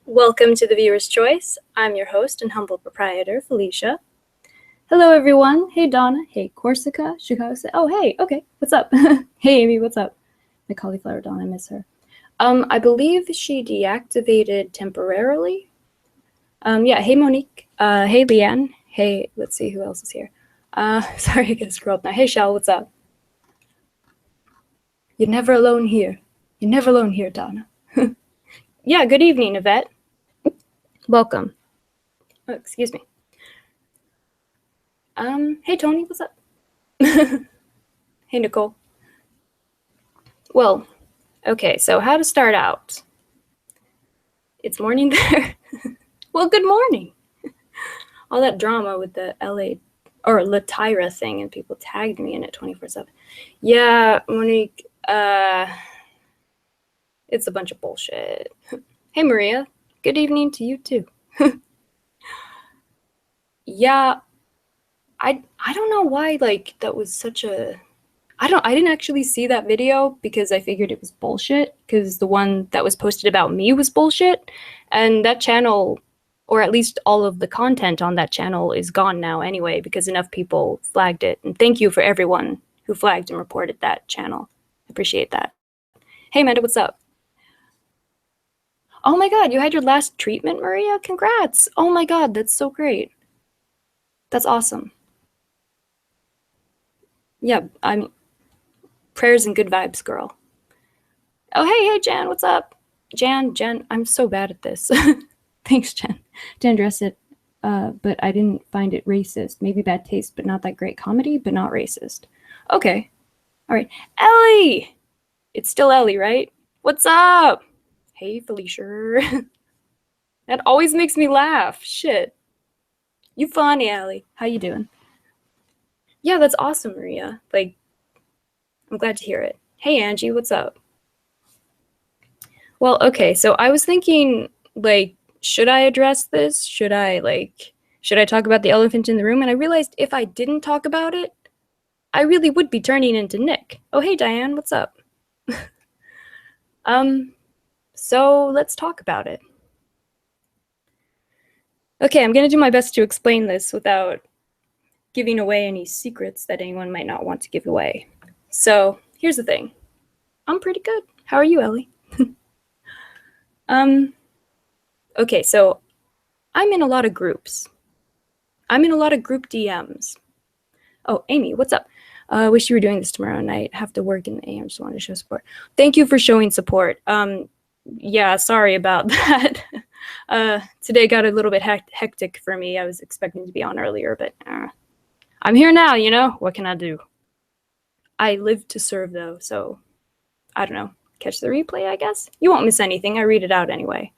Welcome to the Viewer's Choice. I'm your host and humble proprietor, Felicia. Hello, everyone. Hey, Donna. Hey, Corsica. Chicago. Oh, hey. Okay. What's up? Hey, Amy. What's up? My cauliflower Donna. I miss her. I believe she deactivated temporarily. Yeah. Hey, Monique. Hey, Leanne. Hey, let's see who else is here. Sorry, I gotta scroll up now. Hey, Shell. What's up? You're never alone here. You're never alone here, Donna. Yeah. Good evening, Yvette. Welcome. Oh, excuse me. Hey, Tony, what's up? Hey, Nicole. Well, okay, so how to start out. It's morning there. Well, good morning. All that drama with the LA or Latira thing and people tagged me in it 24/7. Yeah, Monique, it's a bunch of bullshit. Hey, Maria, good evening to you too. Yeah, I don't know why, like, that was such a... I didn't actually see that video because I figured it was bullshit, because the one that was posted about me was bullshit, and that channel, or at least all of the content on that channel, is gone now anyway because enough people flagged it. And thank you for everyone who flagged and reported that channel. I appreciate that. Hey, Amanda, what's up? Oh my god, you had your last treatment, Maria? Congrats! Oh my god, that's so great. That's awesome. Yeah, I'm... Prayers and good vibes, girl. Oh, hey, Jan, what's up? Jan, I'm so bad at this. Thanks, Jan. Didn't address it, but I didn't find it racist. Maybe bad taste, but not that great comedy, but not racist. Okay. All right. Ellie! It's still Ellie, right? What's up? Hey, Felicia. That always makes me laugh. Shit. You funny, Ellie. How you doing? Yeah, that's awesome, Maria. Like, I'm glad to hear it. Hey, Angie, what's up? Well, okay, so I was thinking, like, should I address this? Should I talk about the elephant in the room? And I realized if I didn't talk about it, I really would be turning into Nick. Oh, hey, Diane, what's up? So let's talk about it. Okay, I'm gonna do my best to explain this without giving away any secrets that anyone might not want to give away. So here's the thing. I'm pretty good. How are you, Ellie? Okay, so I'm in a lot of groups. I'm in a lot of group DMs. Oh, Amy, what's up? Wish you were doing this tomorrow night. Have to work in the AM. Just wanted to show support. Thank you for showing support. Yeah, sorry about that. Today got a little bit hectic for me. I was expecting to be on earlier, but I'm here now, you know? What can I do? I live to serve, though, so I don't know. Catch the replay, I guess? You won't miss anything. I read it out anyway.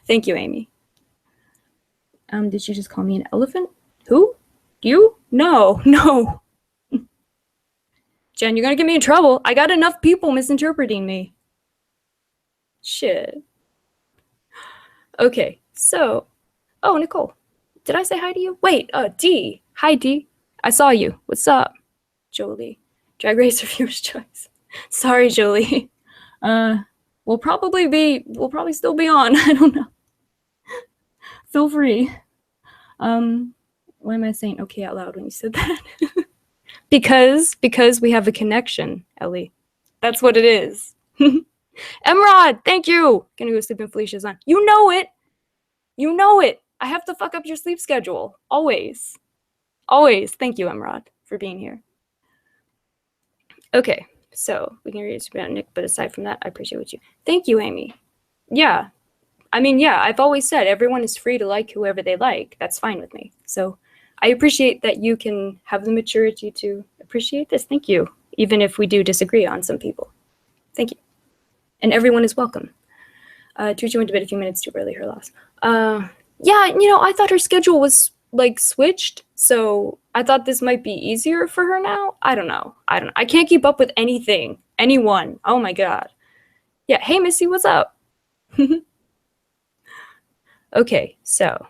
Thank you, Amy. Did you just call me an elephant? Who? You? No, no. Jen, you're gonna get me in trouble. I got enough people misinterpreting me. Shit. Okay, so, oh, Nicole, did I say hi to you? Wait, D. Hi, D. I saw you. What's up? Jolie. Drag Race Reviewer's Choice. Sorry, Jolie. We'll probably still be on. I don't know. Feel free. Why am I saying okay out loud when you said that? because we have a connection, Ellie. That's what it is. Emrod, thank you. Gonna go sleep in Felicia's on. You know it. You know it. I have to fuck up your sleep schedule. Always. Always. Thank you, Emrod, for being here. Okay, so we can read it about Nick, but aside from that, I appreciate what you. Thank you, Amy. Yeah. I mean, yeah, I've always said everyone is free to like whoever they like. That's fine with me. So I appreciate that you can have the maturity to appreciate this. Thank you. Even if we do disagree on some people. Thank you. And everyone is welcome. Tucci went to bed a few minutes too early, her loss. Yeah, you know, I thought her schedule was like switched, so I thought this might be easier for her now. I don't know. I can't keep up with anything. Anyone. Oh my god. Yeah, hey Missy, what's up? Okay, so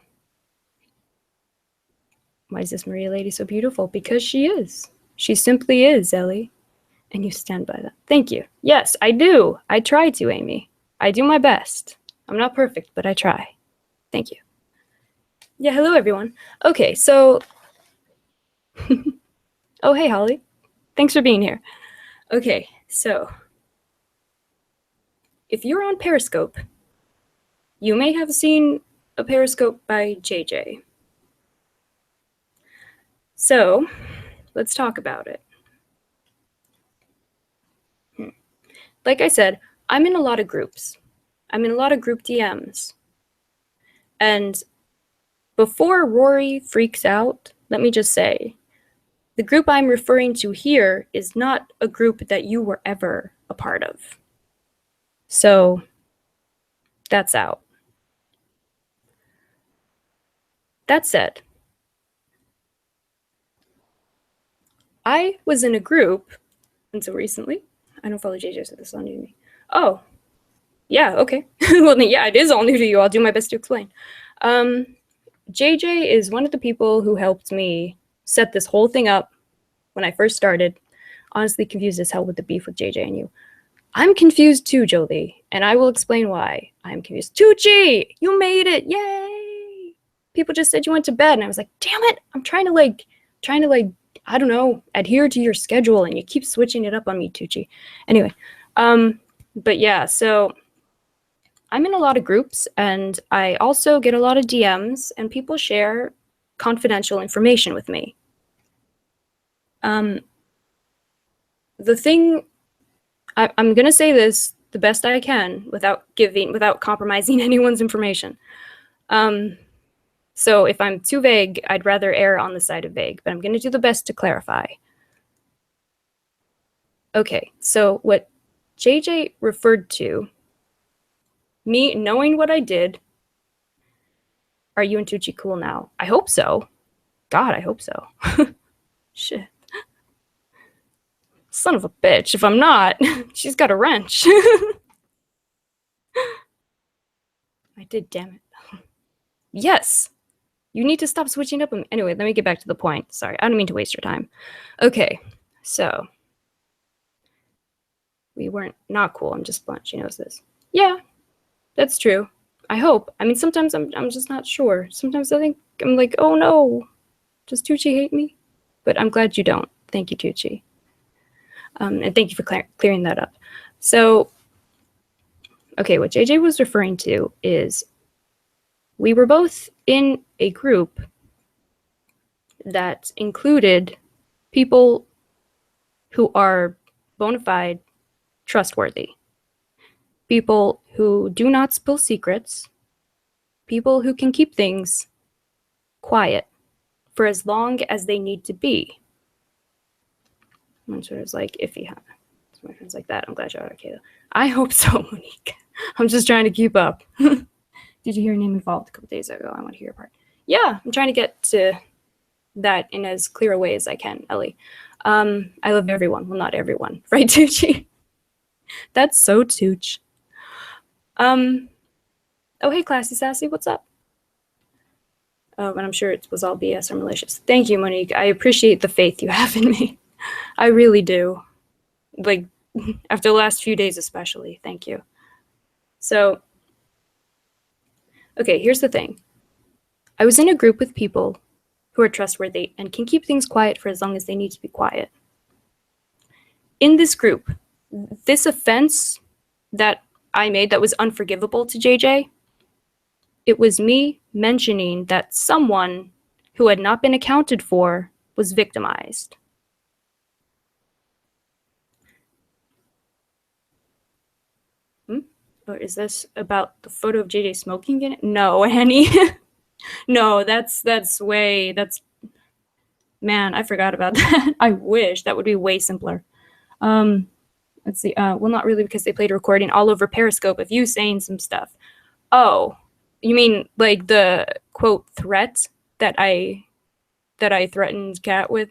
why is this Maria lady so beautiful? Because she is. She simply is, Ellie. And you stand by that. Thank you. Yes, I do. I try to, Amy. I do my best. I'm not perfect, but I try. Thank you. Yeah, hello, everyone. Okay, so... oh, hey, Holly. Thanks for being here. Okay, so... if you're on Periscope, you may have seen a Periscope by JJ. So, let's talk about it. Like I said, I'm in a lot of groups. I'm in a lot of group DMs. And before Rory freaks out, let me just say, the group I'm referring to here is not a group that you were ever a part of. So, that's out. That said, I was in a group until recently. I don't follow JJ, so this is all new to me. Oh, yeah, okay. Well, yeah, it is all new to you. I'll do my best to explain. JJ is one of the people who helped me set this whole thing up when I first started. Honestly confused as hell with the beef with JJ and you. I'm confused too, Jolie, and I will explain why I'm confused. Tucci, you made it, yay! People just said you went to bed, and I was like, damn it, I'm trying to I don't know, adhere to your schedule, and you keep switching it up on me, Tucci. Anyway, but yeah, so I'm in a lot of groups, and I also get a lot of DMs, and people share confidential information with me. The thing, I'm gonna say this the best I can without compromising anyone's information. So if I'm too vague, I'd rather err on the side of vague, but I'm gonna do the best to clarify. Okay, so what JJ referred to, me knowing what I did, are you and Tucci cool now? I hope so. God, I hope so. Shit. Son of a bitch. If I'm not, she's got a wrench. I did, damn it. Yes. You need to stop switching up. Anyway, let me get back to the point. Sorry, I don't mean to waste your time. Okay, so. We weren't not cool. I'm just blunt. She knows this. Yeah, that's true. I hope. I mean, sometimes I'm just not sure. Sometimes I think I'm like, oh no, does Tucci hate me? But I'm glad you don't. Thank you, Tucci. And thank you for clearing that up. So, okay, what JJ was referring to is we were both in a group that included people who are bona fide trustworthy. People who do not spill secrets. People who can keep things quiet for as long as they need to be. One sort of like iffy, huh? So my friends like that. I'm glad you're okay though. I hope so, Monique. I'm just trying to keep up. Did you hear Name Evolved a couple days ago? I want to hear your part. Yeah, I'm trying to get to that in as clear a way as I can, Ellie. I love everyone. Well, not everyone. Right, Tucci? That's so Tooch. Oh, hey, Classy Sassy, what's up? Oh, and I'm sure it was all BS or malicious. Thank you, Monique. I appreciate the faith you have in me. I really do. Like, after the last few days especially. Thank you. So, okay, here's the thing. I was in a group with people who are trustworthy and can keep things quiet for as long as they need to be quiet. In this group, this offense that I made that was unforgivable to JJ, it was me mentioning that someone who had not been accounted for was victimized. Or is this about the photo of JJ smoking in it? No, Annie. No, that's man, I forgot about that. I wish that would be way simpler. Let's see. Well, not really, because they played a recording all over Periscope of you saying some stuff. Oh, you mean like the quote threat that I threatened Kat with?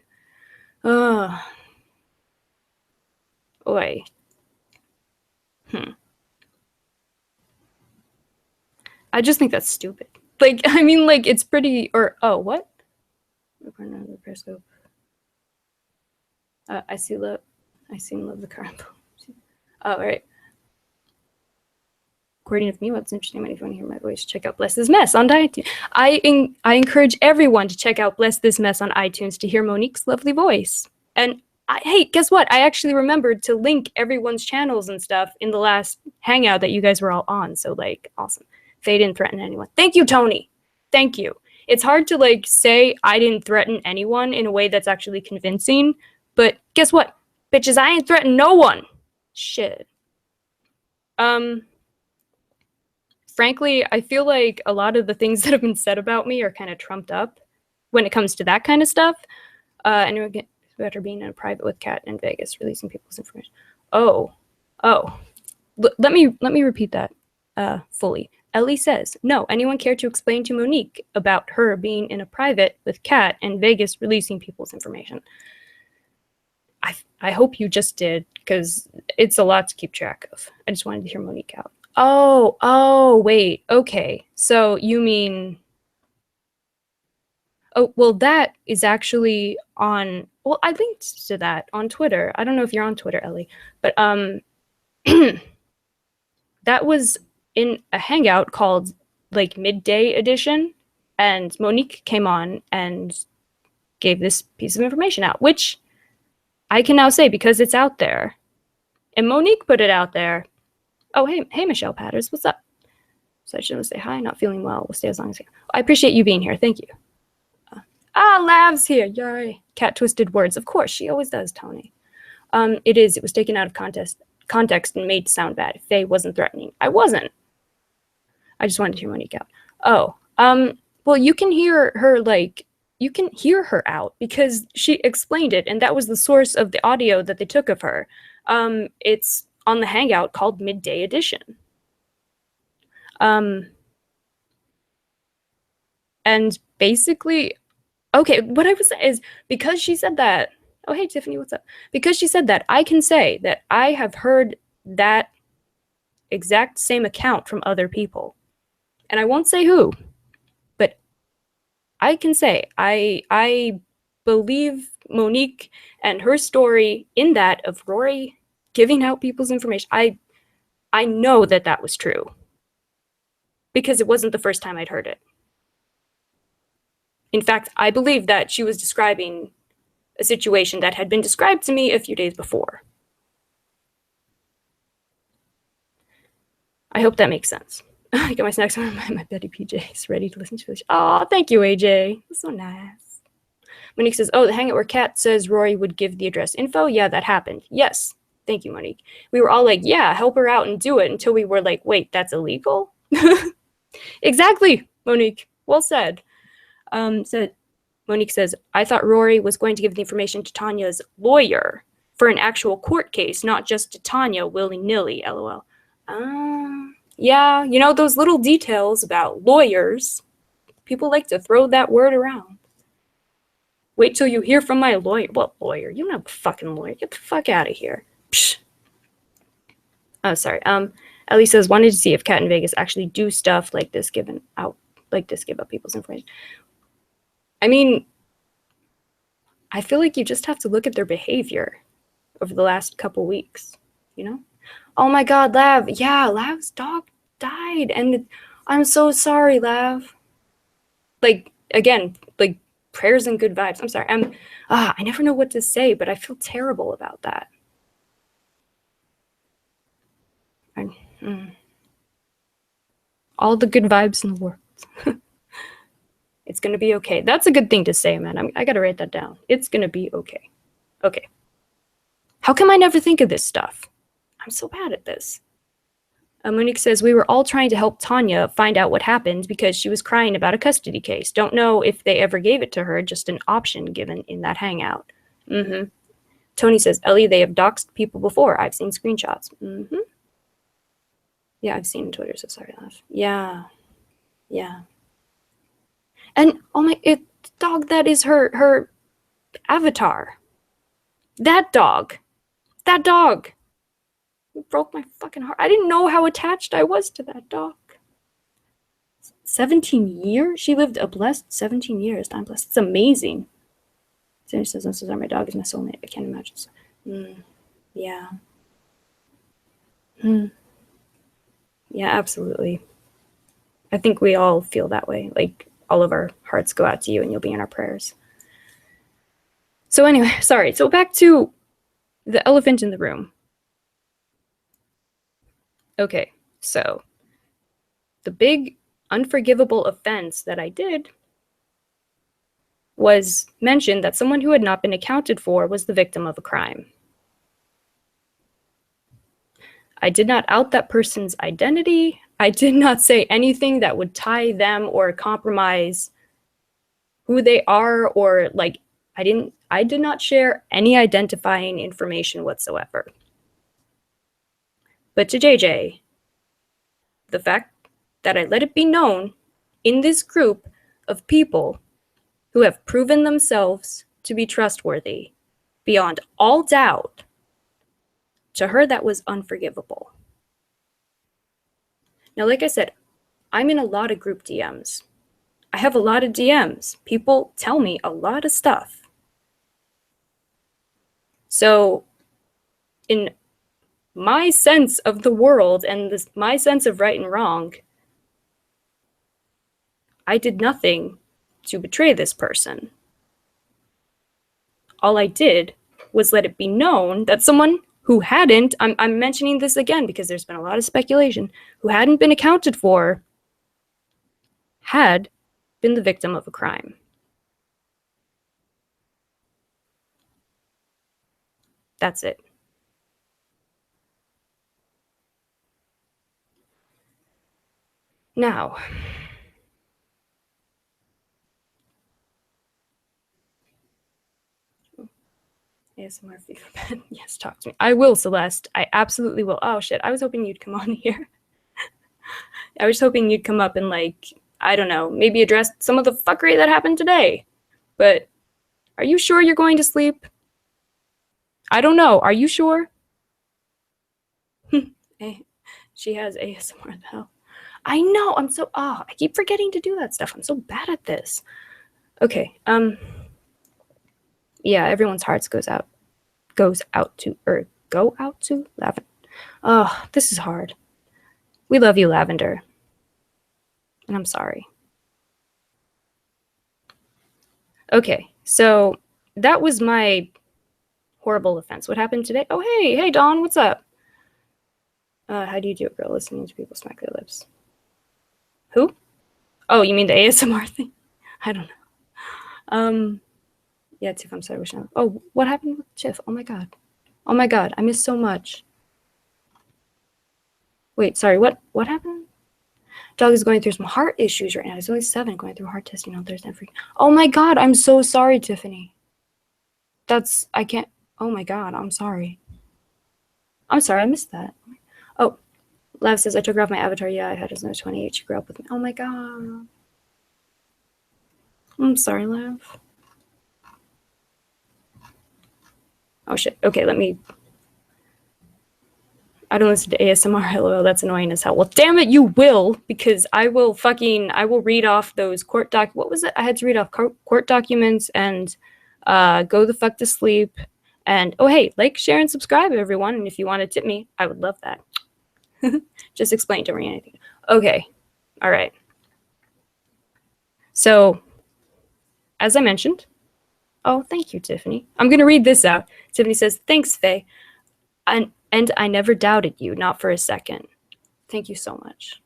Oh, boy. I just think that's stupid. Like, I mean, like, it's pretty, or, oh, what? Periscope. I see love the car. Oh, all right. Recording of me, what's interesting, if you want to hear my voice, check out Bless This Mess on iTunes. I encourage everyone to check out Bless This Mess on iTunes to hear Monique's lovely voice. And hey, guess what? I actually remembered to link everyone's channels and stuff in the last hangout that you guys were all on. So, like, awesome. They didn't threaten anyone. Thank you, Tony. Thank you. It's hard to, like, say I didn't threaten anyone in a way that's actually convincing. But guess what? Bitches, I ain't threatened no one. Shit. Frankly, I feel like a lot of the things that have been said about me are kind of trumped up when it comes to that kind of stuff. And it get better being in a private with Kat in Vegas, releasing people's information. Oh. Let me repeat that fully. Ellie says, no, anyone care to explain to Monique about her being in a private with Kat in Vegas, releasing people's information? I hope you just did, because it's a lot to keep track of. I just wanted to hear Monique out. Oh, wait. Okay. So you mean... Oh, well, that is actually on... Well, I linked to that on Twitter. I don't know if you're on Twitter, Ellie. But that was in a hangout called, like, Midday Edition. And Monique came on and gave this piece of information out, which I can now say because it's out there. And Monique put it out there. Oh, hey, Michelle Patters, what's up? So I shouldn't say hi, not feeling well. We'll stay as long as I can. I appreciate you being here. Thank you. Lav's here. Yay. Cat twisted words. Of course, she always does, Tony. It was taken out of context and made to sound bad. Faye wasn't threatening. I wasn't. I just wanted to hear Monique out. Oh, well, you can hear her, like, you can hear her out because she explained it, and that was the source of the audio that they took of her. It's on the hangout called Midday Edition. And basically, okay, what I was saying is, because she said that, oh, hey, Tiffany, what's up? Because she said that, I can say that I have heard that exact same account from other people. And I won't say who, but I can say I believe Monique and her story in that of Rory giving out people's information. I know that that was true because it wasn't the first time I'd heard it. In fact, I believe that she was describing a situation that had been described to me a few days before. I hope that makes sense. I got my snacks on my Betty PJs ready to listen to this. Oh, thank you, AJ. That's so nice. Monique says, oh, the hangout where Kat says Rory would give the address info? Yeah, that happened. Yes. Thank you, Monique. We were all like, yeah, help her out and do it, until we were like, wait, that's illegal? Exactly, Monique. Well said. Monique says, I thought Rory was going to give the information to Tanya's lawyer for an actual court case, not just to Tanya willy-nilly, LOL. Yeah, you know, those little details about lawyers, people like to throw that word around. Wait till you hear from my lawyer. What lawyer? You don't have a fucking lawyer. Get the fuck out of here. Psh. Oh, sorry. Ellie says, wanted to see if Cat in Vegas actually do stuff like this, give out people's information. I mean, I feel like you just have to look at their behavior over the last couple weeks, you know? Oh my God, Lav. Yeah, Lav's dog died. And I'm so sorry, Lav. Like, again, like, prayers and good vibes. I'm sorry. I never know what to say, but I feel terrible about that. All the good vibes in the world. It's gonna be okay. That's a good thing to say, man. I gotta write that down. It's gonna be okay. Okay. How come I never think of this stuff? I'm so bad at this. Monique says, we were all trying to help Tanya find out what happened because she was crying about a custody case. Don't know if they ever gave it to her, just an option given in that hangout. Mm-hmm. Tony says, Ellie, they have doxed people before. I've seen screenshots. Mm-hmm. Yeah, I've seen Twitter, so sorry, Lav. Yeah. Yeah. And oh my, dog, that is her avatar. That dog. It broke my fucking heart. I didn't know how attached I was to that dog. 17 years? She lived a blessed 17 years. I'm blessed. It's amazing. Sandy says, I'm so sorry, my dog is my soulmate. I can't imagine. Yeah. Yeah, absolutely. I think we all feel that way. Like, all of our hearts go out to you and you'll be in our prayers. So anyway, sorry. So back to the elephant in the room. Okay, so the big unforgivable offense that I did was mention that someone who had not been accounted for was the victim of a crime. I did not out that person's identity. I did not say anything that would tie them or compromise who they are, or like, I did not share any identifying information whatsoever. But to JJ, the fact that I let it be known in this group of people who have proven themselves to be trustworthy beyond all doubt, to her that was unforgivable. Now, like I said, I'm in a lot of group DMs. I have a lot of DMs. People tell me a lot of stuff. So in my sense of the world and my sense of right and wrong, I did nothing to betray this person. All I did was let it be known that someone who hadn't, I'm mentioning this again because there's been a lot of speculation, who hadn't been accounted for, had been the victim of a crime. That's it. Now, ASMR fever pen. Yes, talk to me. I will, Celeste. I absolutely will. Oh shit, I was hoping you'd come on here. I was hoping you'd come up and, like, I don't know, maybe address some of the fuckery that happened today. But are you sure you're going to sleep? I don't know. Are you sure? She has ASMR though. I know. I keep forgetting to do that stuff. I'm so bad at this. Okay. Yeah, everyone's hearts go out to Lavender. Oh, this is hard. We love you, Lavender. And I'm sorry. Okay, so that was my horrible offense. What happened today? Oh, hey, Dawn, what's up? How do you do it, girl? Listening to people smack their lips. Who? Oh, you mean the ASMR thing? I don't know. Yeah, Tiff, I'm sorry. Oh, what happened with Tiff? Oh my god, I missed so much. Wait, sorry, what happened? Dog is going through some heart issues right now. He's only 7, going through heart testing on Thursday. Oh my god, I'm so sorry, Tiffany. I can't. Oh my god, I'm sorry. I'm sorry, I missed that. Oh, Lav says, I took her off my avatar. Yeah, I had his nose 28. She grew up with me. Oh my god. I'm sorry, Lav. Oh shit. Okay, let me. I don't listen to ASMR. LOL. That's annoying as hell. Well, damn it, you will, because I will read off those what was it? I had to read off court documents and go the fuck to sleep. And oh, hey, like, share, and subscribe, everyone. And if you want to tip me, I would love that. Just explain to me anything. Okay. All right. So, as I mentioned, oh, thank you, Tiffany. I'm going to read this out. Tiffany says, thanks, Faye. And I never doubted you, not for a second. Thank you so much.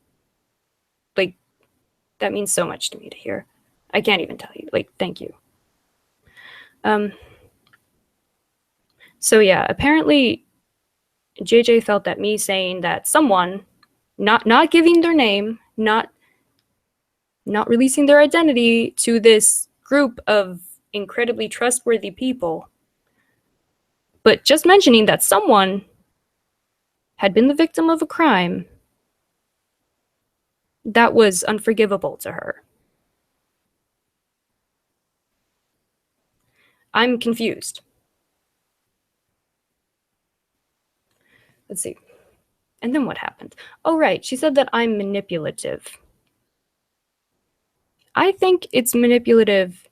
Like, that means so much to me to hear. I can't even tell you. Like, thank you. So yeah, apparently JJ felt that me saying that someone, not giving their name, not releasing their identity to this group of incredibly trustworthy people, but just mentioning that someone had been the victim of a crime, that was unforgivable to her. I'm confused. Let's see. And then what happened? Oh, right. She said that I'm manipulative. I think it's manipulative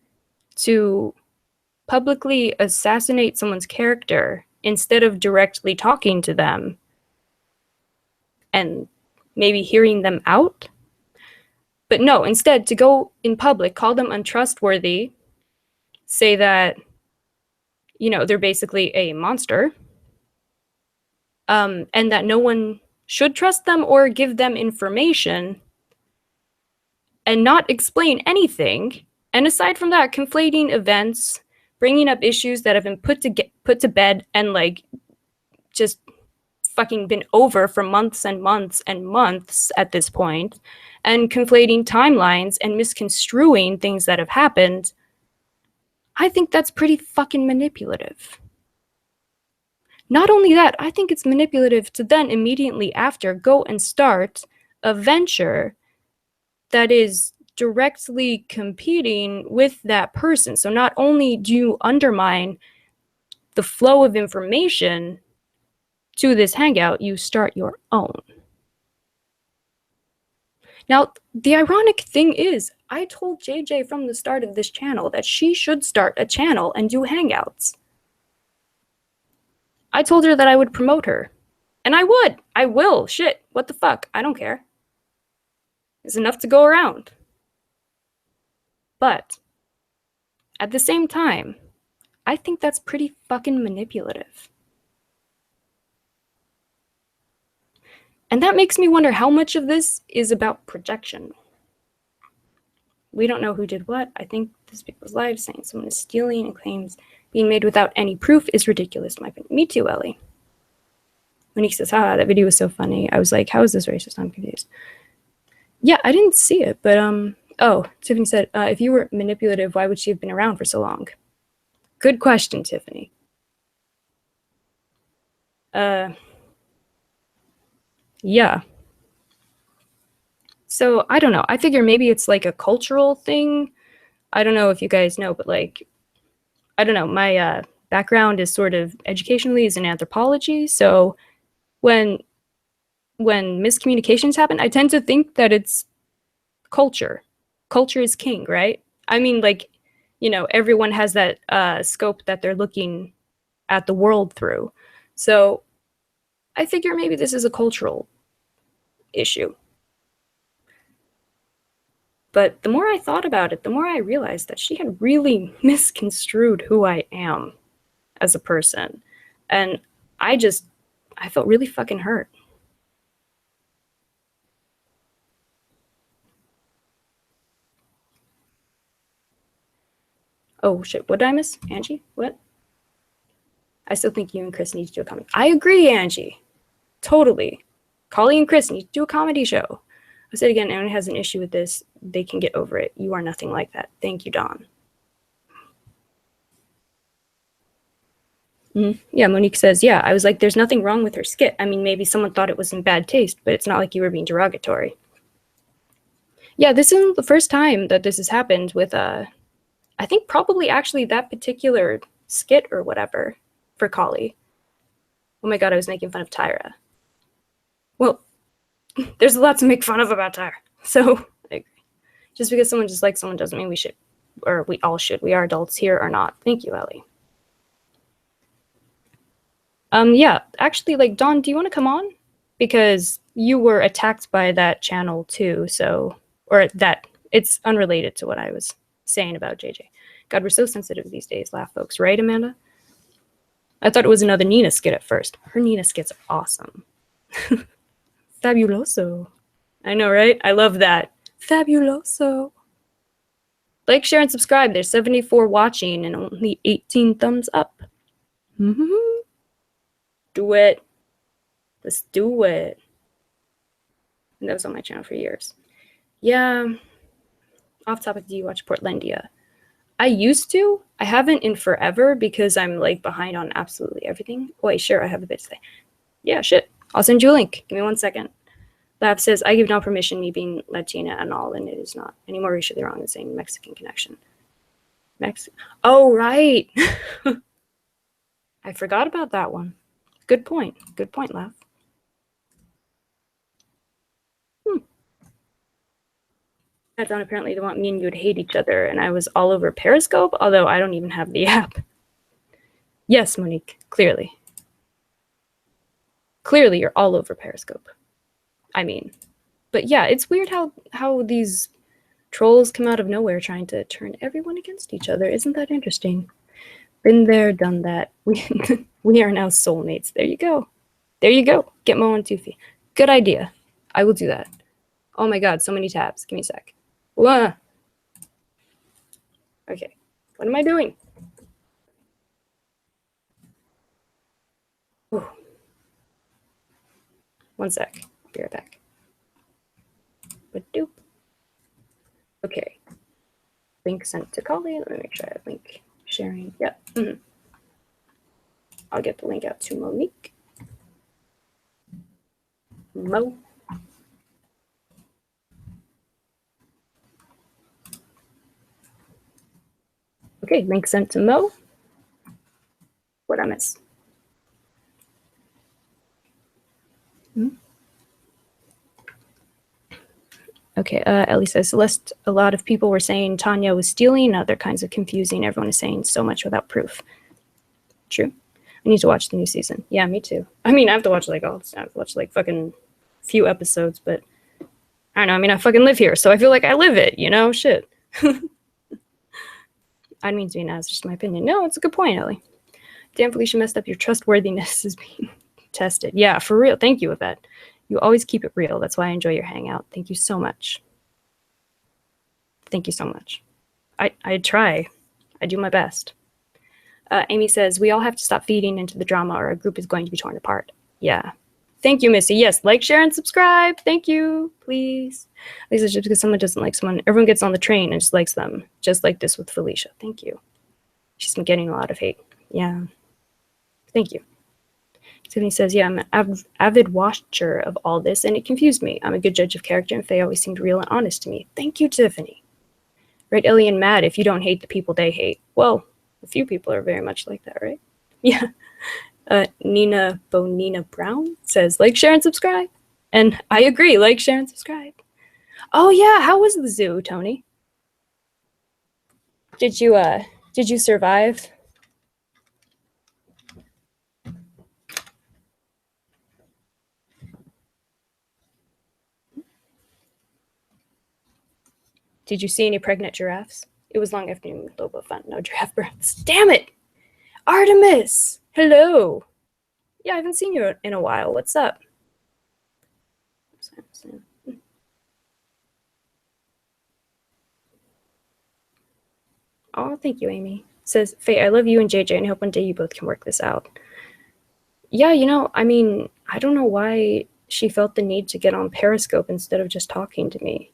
to publicly assassinate someone's character instead of directly talking to them and maybe hearing them out. But no, instead to go in public, call them untrustworthy, say that, you know, they're basically a monster, and that no one should trust them or give them information, and not explain anything. And aside from that, conflating events, bringing up issues that have been put to bed and like just fucking been over for months and months and months at this point, and conflating timelines and misconstruing things that have happened. I think that's pretty fucking manipulative. Not only that, I think it's manipulative to then immediately after go and start a venture that is directly competing with that person. So not only do you undermine the flow of information to this hangout, you start your own. Now, the ironic thing is, I told JJ from the start of this channel that she should start a channel and do hangouts. I told her that I would promote her. And I would. I will. Shit. What the fuck? I don't care. There's enough to go around. But at the same time, I think that's pretty fucking manipulative. And that makes me wonder how much of this is about projection. We don't know who did what. I think this people's lives saying someone is stealing and claims being made without any proof is ridiculous, in my opinion. Me too, Ellie. Monique says, haha, that video was so funny. I was like, how is this racist? I'm confused. Yeah, I didn't see it, but oh, Tiffany said, if you were manipulative, why would she have been around for so long? Good question, Tiffany. Yeah. So I don't know. I figure maybe it's like a cultural thing. I don't know if you guys know, but like, I don't know. My background is sort of educationally is in anthropology. So when miscommunications happen, I tend to think that it's culture. Culture is king, right? I mean, like, you know, everyone has that scope that they're looking at the world through. So I figure maybe this is a cultural issue. But the more I thought about it, the more I realized that she had really misconstrued who I am as a person. And I felt really fucking hurt. Oh shit, what did I miss? Angie? What? I still think you and Chris need to do a comedy. I agree, Angie. Totally. Collie and Chris need to do a comedy show. I said again, anyone has an issue with this, they can get over it. You are nothing like that. Thank you, Dawn. Yeah, Monique says, yeah, I was like, there's nothing wrong with her skit. I mean, maybe someone thought it was in bad taste, but it's not like you were being derogatory. Yeah, this isn't the first time that this has happened with, I think probably actually that particular skit or whatever for Kali. Oh my god, I was making fun of Tyra. Well, there's a lot to make fun of about Tyra. So, I agree. Just because someone just likes someone doesn't mean we should, or we all should. We are adults here or not. Thank you, Ellie. Yeah, actually, like, Dawn, do you want to come on? Because you were attacked by that channel too, so, or that, it's unrelated to what I was saying about JJ. God, we're so sensitive these days, laugh folks, right, Amanda? I thought it was another Nina skit at first. Her Nina skits are awesome. Fabuloso. I know, right? I love that. Fabuloso. Like, share, and subscribe. There's 74 watching and only 18 thumbs up. Mm-hmm. Do it. Let's do it. And that was on my channel for years. Yeah. Off topic, do you watch Portlandia? I used to. I haven't in forever because I'm like behind on absolutely everything. Oh, wait, sure, I have a bit to say. Yeah, shit. I'll send you a link. Give me 1 second. Lav says, I give no permission, me being Latina and all, and it is not any more racially wrong than saying Mexican connection. Oh, right. I forgot about that one. Good point. Good point, Lav. I thought apparently they want me and you to hate each other, and I was all over Periscope, although I don't even have the app. Yes, Monique, clearly. Clearly you're all over Periscope. I mean, but yeah, it's weird how these trolls come out of nowhere trying to turn everyone against each other. Isn't that interesting? Been there, done that. We are now soulmates. There you go. There you go. Get Mo and Toofy. Good idea. I will do that. Oh my god, so many tabs. Give me a sec. Whoa. Okay. What am I doing? Ooh. 1 sec. I'll be right back. Ba-doop. Okay. Link sent to Kali. Let me make sure I have link sharing. Yep. I'll get the link out to Monique. Mo. Okay, link sent to Mo. What'd I miss? Okay, Ellie says, Celeste, a lot of people were saying Tanya was stealing, other kinds of confusing. Everyone is saying so much without proof. True. I need to watch the new season. Yeah, me too. I mean, I have to watch like all this. I have to watch like fucking few episodes, but I don't know. I mean, I fucking live here, so I feel like I live it, you know? Shit. I didn't mean to be an ass, just my opinion. No, it's a good point, Ellie. Damn, Felicia messed up. Your trustworthiness is being tested. Yeah, for real. Thank you, Yvette. You always keep it real. That's why I enjoy your hangout. Thank you so much. Thank you so much. I try. I do my best. Amy says, we all have to stop feeding into the drama or our group is going to be torn apart. Yeah. Thank you, Missy. Yes, like, share, and subscribe. Thank you, please. Lisa, just because someone doesn't like someone, everyone gets on the train and just likes them. Just like this with Felicia. Thank you. She's been getting a lot of hate. Yeah. Thank you. Tiffany says, yeah, I'm an avid watcher of all this, and it confused me. I'm a good judge of character, and Faye always seemed real and honest to me. Thank you, Tiffany. Right, Ellie and Matt, if you don't hate the people they hate. Well, a few people are very much like that, right? Yeah. Nina Bonina Brown says, like, share, and subscribe. And I agree, like, share, and subscribe. Oh, yeah, how was the zoo, Tony? Did you survive? Did you see any pregnant giraffes? It was long afternoon, Lobo fun, no giraffe births. Damn it! Artemis! Hello! Yeah, I haven't seen you in a while. What's up? Oh, thank you, Amy. Says, Faye, I love you and JJ, and I hope one day you both can work this out. Yeah, you know, I mean, I don't know why she felt the need to get on Periscope instead of just talking to me.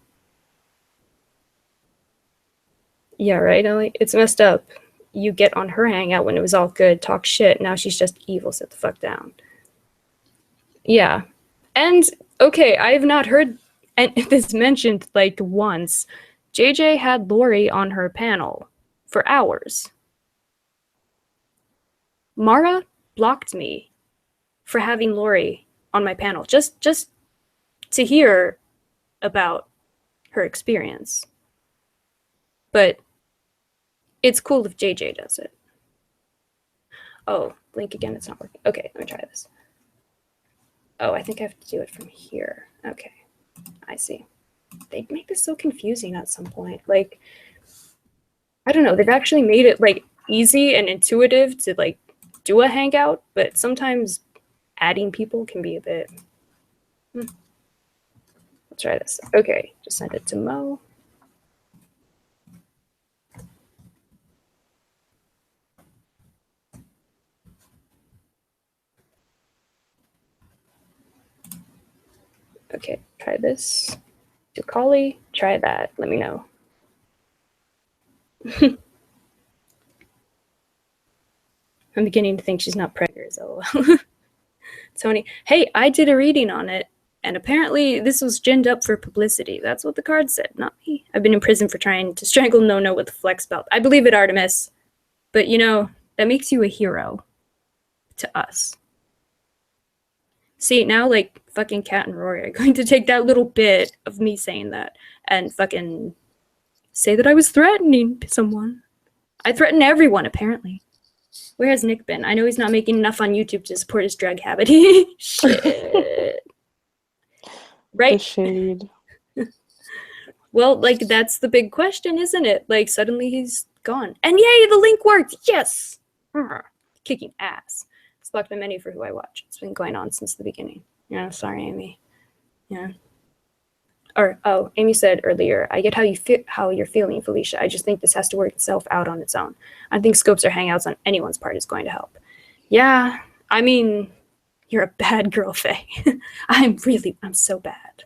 Yeah, right, Ellie? It's messed up. You get on her hangout when it was all good, talk shit, now she's just evil, sit the fuck down. Yeah. And, okay, I have not heard this mentioned, like, once. JJ had Lori on her panel for hours. Mara? blocked me for having Lori on my panel, just to hear about her experience. But it's cool if JJ does it. Oh, link again, it's not working. Okay, let me try this. Oh, I think I have to do it from here. Okay, I see. They make this so confusing at some point. Like, I don't know, they've actually made it like easy and intuitive to like do a hangout, but sometimes adding people can be a bit. Let's try this. Okay, just send it to Mo. Okay, try this. To Kali, try that. Let me know. I'm beginning to think she's not preggers. So Tony, hey, I did a reading on it, and apparently this was ginned up for publicity. That's what the card said, not me. I've been in prison for trying to strangle No-No with a flex belt. I believe it, Artemis. But, you know, that makes you a hero to us. See, now, like, fucking Kat and Rory are going to take that little bit of me saying that and fucking say that I was threatening someone. I threaten everyone, apparently. Where has Nick been? I know he's not making enough on YouTube to support his drug habit. Shit. Right? The shade. Well, like, that's the big question, isn't it? Like, suddenly he's gone. And yay, the link worked! Yes! Kicking ass. It's blocked by many for who I watch. It's been going on since the beginning. Yeah, sorry, Amy. Yeah. Or, oh, Amy said earlier, I get how you're feeling, Felicia. I just think this has to work itself out on its own. I think scopes or hangouts on anyone's part is going to help. Yeah, I mean, you're a bad girl, Faye. I'm so bad.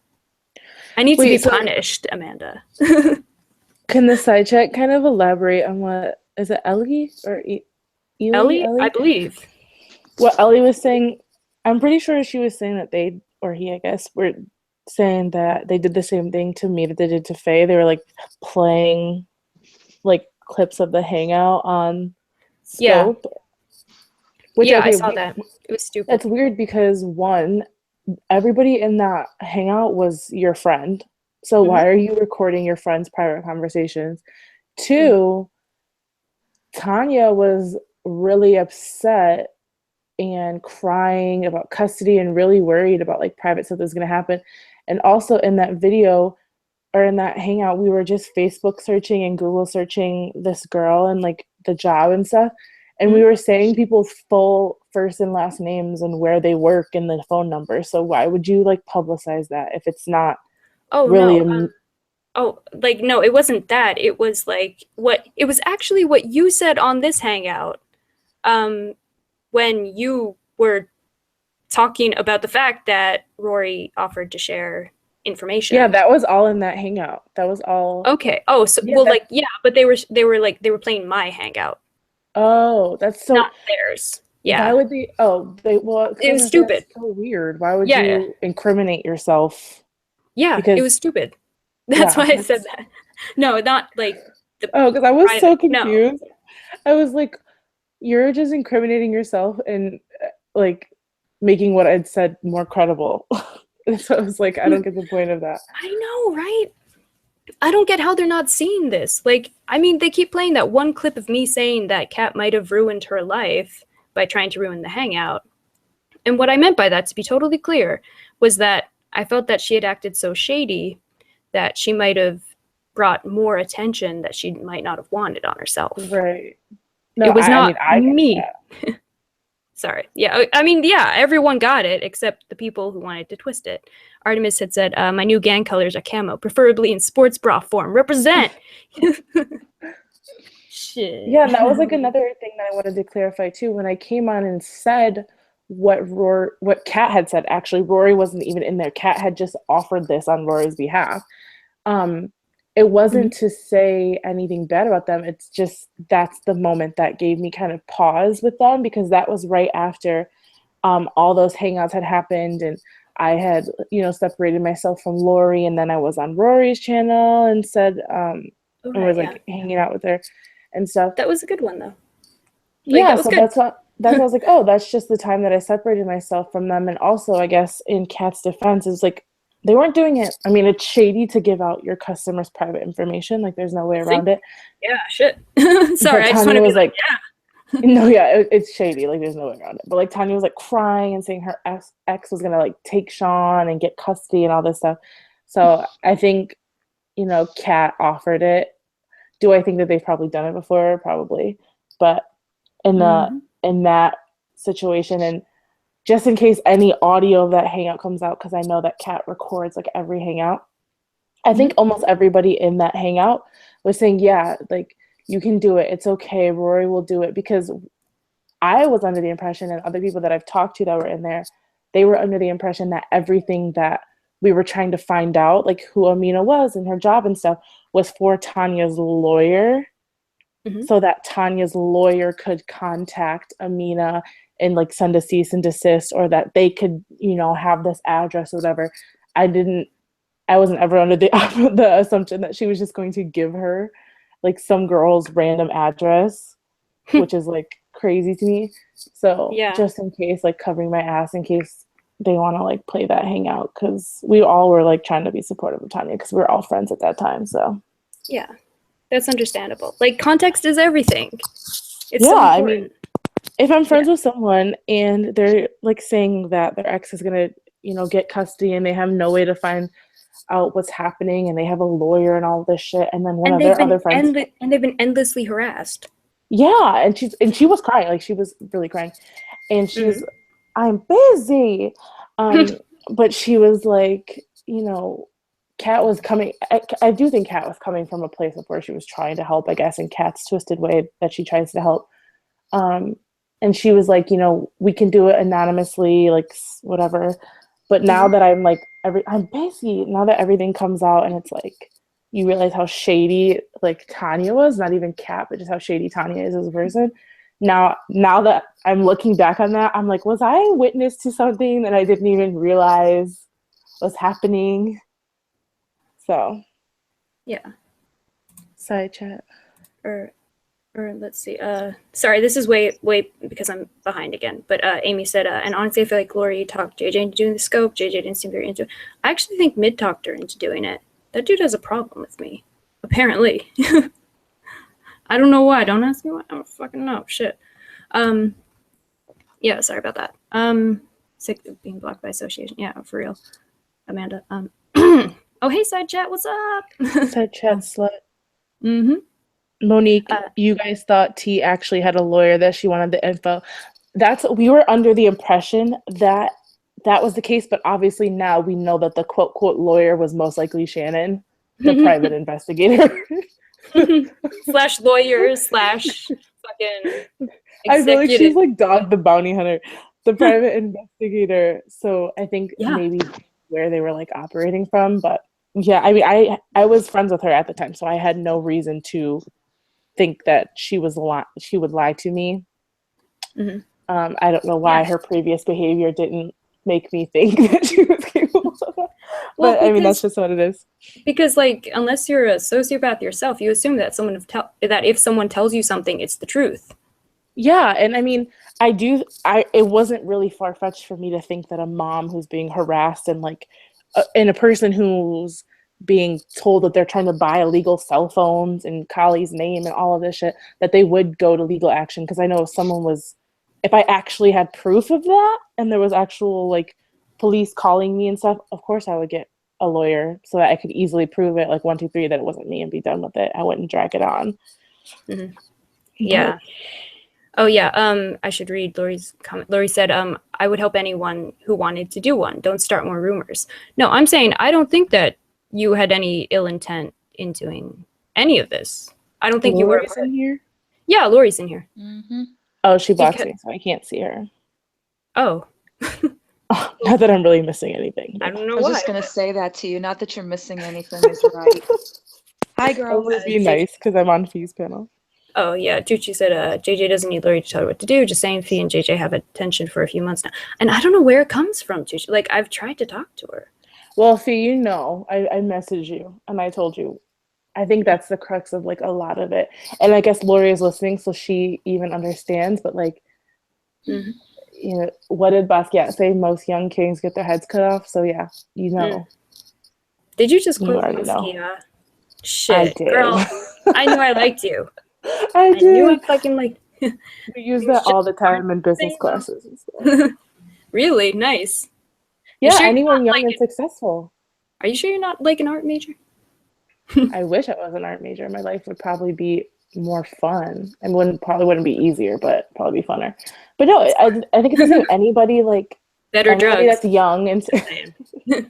I need to be punished, Amanda. Can the side chat kind of elaborate on what, is it Ellie or Ellie? I believe. What Ellie was saying, I'm pretty sure she was saying that they, or he, I guess, were saying that they did the same thing to me that they did to Faye. They were like playing like clips of the hangout on Scope. Yeah. Which, I saw that. It was stupid. That's weird because one, everybody in that hangout was your friend. So why are you recording your friend's private conversations? Two, Tanya was really upset and crying about custody and really worried about like private stuff that was going to happen. And also in that video or in that hangout, we were just Facebook searching and Google searching this girl and like the job and stuff. And we were saying people's full first and last names and where they work and the phone number. So why would you like publicize that if it's not really no, it wasn't that. It was like it was actually what you said on this hangout when you were talking about the fact that Rory offered to share information. Yeah, that was all in that hangout. That was all. Okay. Oh, so yeah, but they were playing my hangout. Oh, that's so not theirs. Yeah. Why would they? Oh, it was stupid. So weird. Why would you incriminate yourself? Yeah, because it was stupid. That's why I said that. No, not like because I was so confused. No. I was like, you're just incriminating yourself and like making what I'd said more credible. And so I was like, I don't get the point of that. I know, right? I don't get how they're not seeing this. Like, I mean, they keep playing that one clip of me saying that Kat might have ruined her life by trying to ruin the hangout. And what I meant by that, to be totally clear, was that I felt that she had acted so shady that she might have brought more attention that she might not have wanted on herself. Right. No, it was not me. Sorry. Yeah, I mean, yeah, everyone got it except the people who wanted to twist it. Artemis had said, my new gang colors are camo, preferably in sports bra form. Represent! Shit. Yeah, and that was like another thing that I wanted to clarify too. When I came on and said what Kat had said, actually, Rory wasn't even in there. Kat had just offered this on Rory's behalf. It wasn't to say anything bad about them. It's just that's the moment that gave me kind of pause with them because that was right after all those hangouts had happened and I had, separated myself from Lori and then I was on Rory's channel and said, I was like hanging out with her and stuff. That was a good one though. Like, that's that's why I was like, oh, that's just the time that I separated myself from them. And also, I guess in Kat's defense, is like they weren't doing it. I mean, it's shady to give out your customers' private information. Like, there's no way around it. Yeah, shit. Sorry, But I just Tanya want to be was like, yeah. no, yeah, it's shady. Like, there's no way around it. But like, Tanya was like crying and saying her ex was gonna like take Sean and get custody and all this stuff. So I think, Kat offered it. Do I think that they've probably done it before? Probably. But in that situation, and just in case any audio of that hangout comes out, because I know that Kat records like every hangout. I think almost everybody in that hangout was saying, yeah, like you can do it. It's okay. Rory will do it. Because I was under the impression, and other people that I've talked to that were in there, they were under the impression that everything that we were trying to find out, like who Amina was and her job and stuff, was for Tanya's lawyer, so that Tanya's lawyer could contact Amina and like send a cease and desist, or that they could, have this address or whatever. I wasn't ever under the assumption that she was just going to give her like some girl's random address, which is like crazy to me. So just in case, like covering my ass in case they want to like play that hangout, because we all were like trying to be supportive of Tanya because we were all friends at that time. So yeah, that's understandable. Like, context is everything. It's yeah, so I important. mean, if I'm friends with someone and they're like saying that their ex is gonna, get custody, and they have no way to find out what's happening, and they have a lawyer and all this shit, and then one of their other friends, and they've been endlessly harassed. yeah, and she was crying, like she was really crying, and she was, I'm busy, but she was like, Kat was coming. I do think Kat was coming from a place of where she was trying to help, I guess, in Kat's twisted way that she tries to help. And she was like, we can do it anonymously, like whatever. But now that I'm like, I'm busy. Now that everything comes out, and it's like, you realize how shady like Tanya was, not even Kat, but just how shady Tanya is as a person. Now that I'm looking back on that, I'm like, was I witness to something that I didn't even realize was happening? So, yeah. Side chat. Or let's see. Sorry, this is way because I'm behind again. But Amy said, and honestly, I feel like Lori talked JJ into doing the scope. JJ didn't seem very into it. I actually think Mid talked her into doing it. That dude has a problem with me, apparently. I don't know why. Don't ask me why. I don't fucking know. Shit. Yeah, sorry about that. Sick of being blocked by association. Yeah, for real. Amanda. Oh, hey, side chat. What's up? Side chat slut. Monique, you guys thought T actually had a lawyer, that she wanted the info. We were under the impression that that was the case, but obviously now we know that the quote lawyer was most likely Shannon, the private investigator. Slash lawyer slash fucking executive. I feel like she's like Dog the Bounty Hunter, the private investigator. So I think maybe where they were like operating from, but yeah, I mean, I was friends with her at the time, so I had no reason to think that she would lie to me. I don't know why her previous behavior didn't make me think that she was capable of that. Well, but I mean, that's just what it is. Because like, unless you're a sociopath yourself, you assume that that if someone tells you something, it's the truth. Yeah, and I mean, it wasn't really far-fetched for me to think that a mom who's being harassed and like and a person who's being told that they're trying to buy illegal cell phones in Kali's name and all of this shit, that they would go to legal action. Because I know if I actually had proof of that and there was actual like police calling me and stuff, of course I would get a lawyer so that I could easily prove it, like 1, 2, 3, that it wasn't me, and be done with it. I wouldn't drag it on. Yeah. Oh yeah, I should read Lori's comment. Lori said, I would help anyone who wanted to do one. Don't start more rumors. No, I'm saying I don't think that you had any ill intent in doing any of this. I don't think you were. Lori's in here? Yeah, Lori's in here. Oh, she blocks me, so I can't see her. Oh. Not that I'm really missing anything. I don't know I was why. just going to say that to you. Not that you're missing anything is right. Hi, girl. I'm going to be nice because I'm on Fee's panel. Oh, yeah. Tucci said, JJ doesn't need Lori to tell her what to do. Just saying Fee and JJ have a tension for a few months now. And I don't know where it comes from, Tucci. Like, I've tried to talk to her. Well, Fee, I messaged you and I told you. I think that's the crux of like a lot of it. And I guess Lori is listening, so she even understands. But like, Mhm. You know, what did Basquiat say? Most young kings get their heads cut off. So yeah, you know. Did you just You quote already know. Basquiat? I Shit, did. girl. I knew I liked you. I I knew I did. fucking liked. We use Things that just all the time in business saying them. classes and stuff. Really nice. You Yeah, sure you're anyone not young like and it? successful. Are you sure you're not like an art major? I wish I was an art major. My life would probably be more fun and wouldn't be easier, but probably be funner. But no, I think it's the same. Anybody Better anybody drugs. that's young and rich,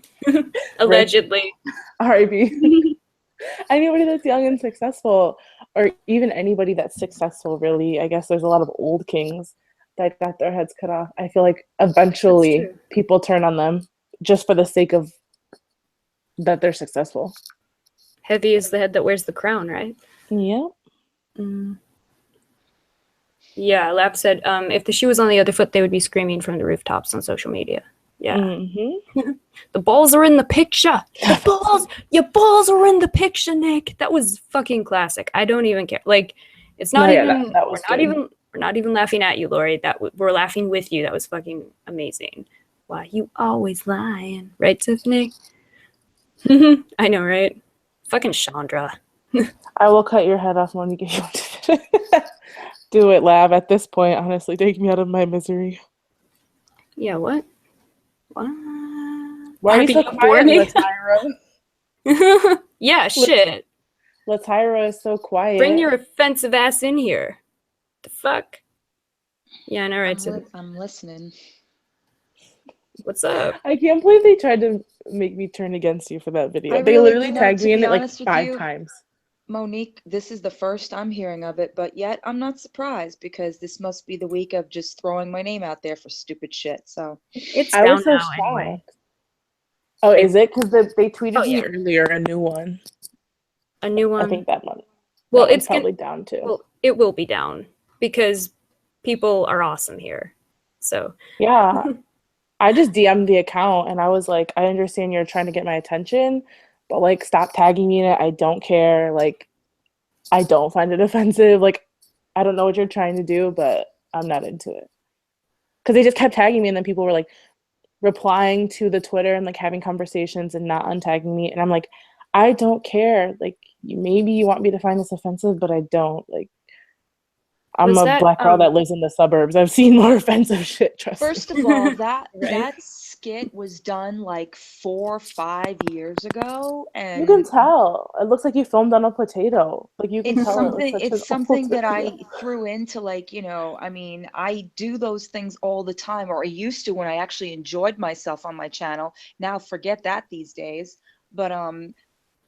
Allegedly. RIB. Anybody that's young and successful, or even anybody that's successful, really. I guess there's a lot of old kings that got their heads cut off. I feel like That's eventually true. people turn on them just for the sake of that they're successful. Heavy is the head that wears the crown, right? Yeah. Yeah, Lab said if the shoe was on the other foot, they would be screaming from the rooftops on social media. Yeah. Mm-hmm. The balls are in the picture. The balls, your balls are in the picture, Nick. That was fucking classic. I don't even care. Like, it's not even. That was good. We're not even laughing at you, Lori. We're laughing with you. That was fucking amazing. Why you always lying, right, Tiffany? I know, right? Fucking Chandra. I will cut your head off when you get you. Do it, Lab. At this point, honestly, take me out of my misery. Yeah. What? What? Why are you so quiet, Latyra? Yeah. Shit. Latyra is so quiet. Bring your offensive ass in here. The fuck? Yeah, I know, right? I'm listening. What's up? I can't believe they tried to make me turn against you for that video. They literally tagged me in it like 5 times. Monique, this is the first I'm hearing of it, but yet I'm not surprised because this must be the week of just throwing my name out there for stupid shit. So it's I down was so now shocked. anyway. Oh, is it? Because they tweeted me earlier a new one. A new one. I think that one. Well, it's probably down too. Well, it will be down because people are awesome here. So yeah, I just DM'd the account and I was like, I understand you're trying to get my attention, but like, stop tagging me in it. I don't care. Like, I don't find it offensive. Like, I don't know what you're trying to do, but I'm not into it. Because they just kept tagging me, and then people were like replying to the Twitter and like having conversations and not untagging me. And I'm like, I don't care. Like, maybe you want me to find this offensive, but I don't. Like, I'm a black girl that lives in the suburbs. I've seen more offensive shit, trust me. First of all, that skit was done like 4 or 5 years ago, and you can tell. It looks like you filmed on a potato. Like, you can tell. It's something that I threw into, like, you know, I mean, I do those things all the time, or I used to when I actually enjoyed myself on my channel. Now forget that these days. But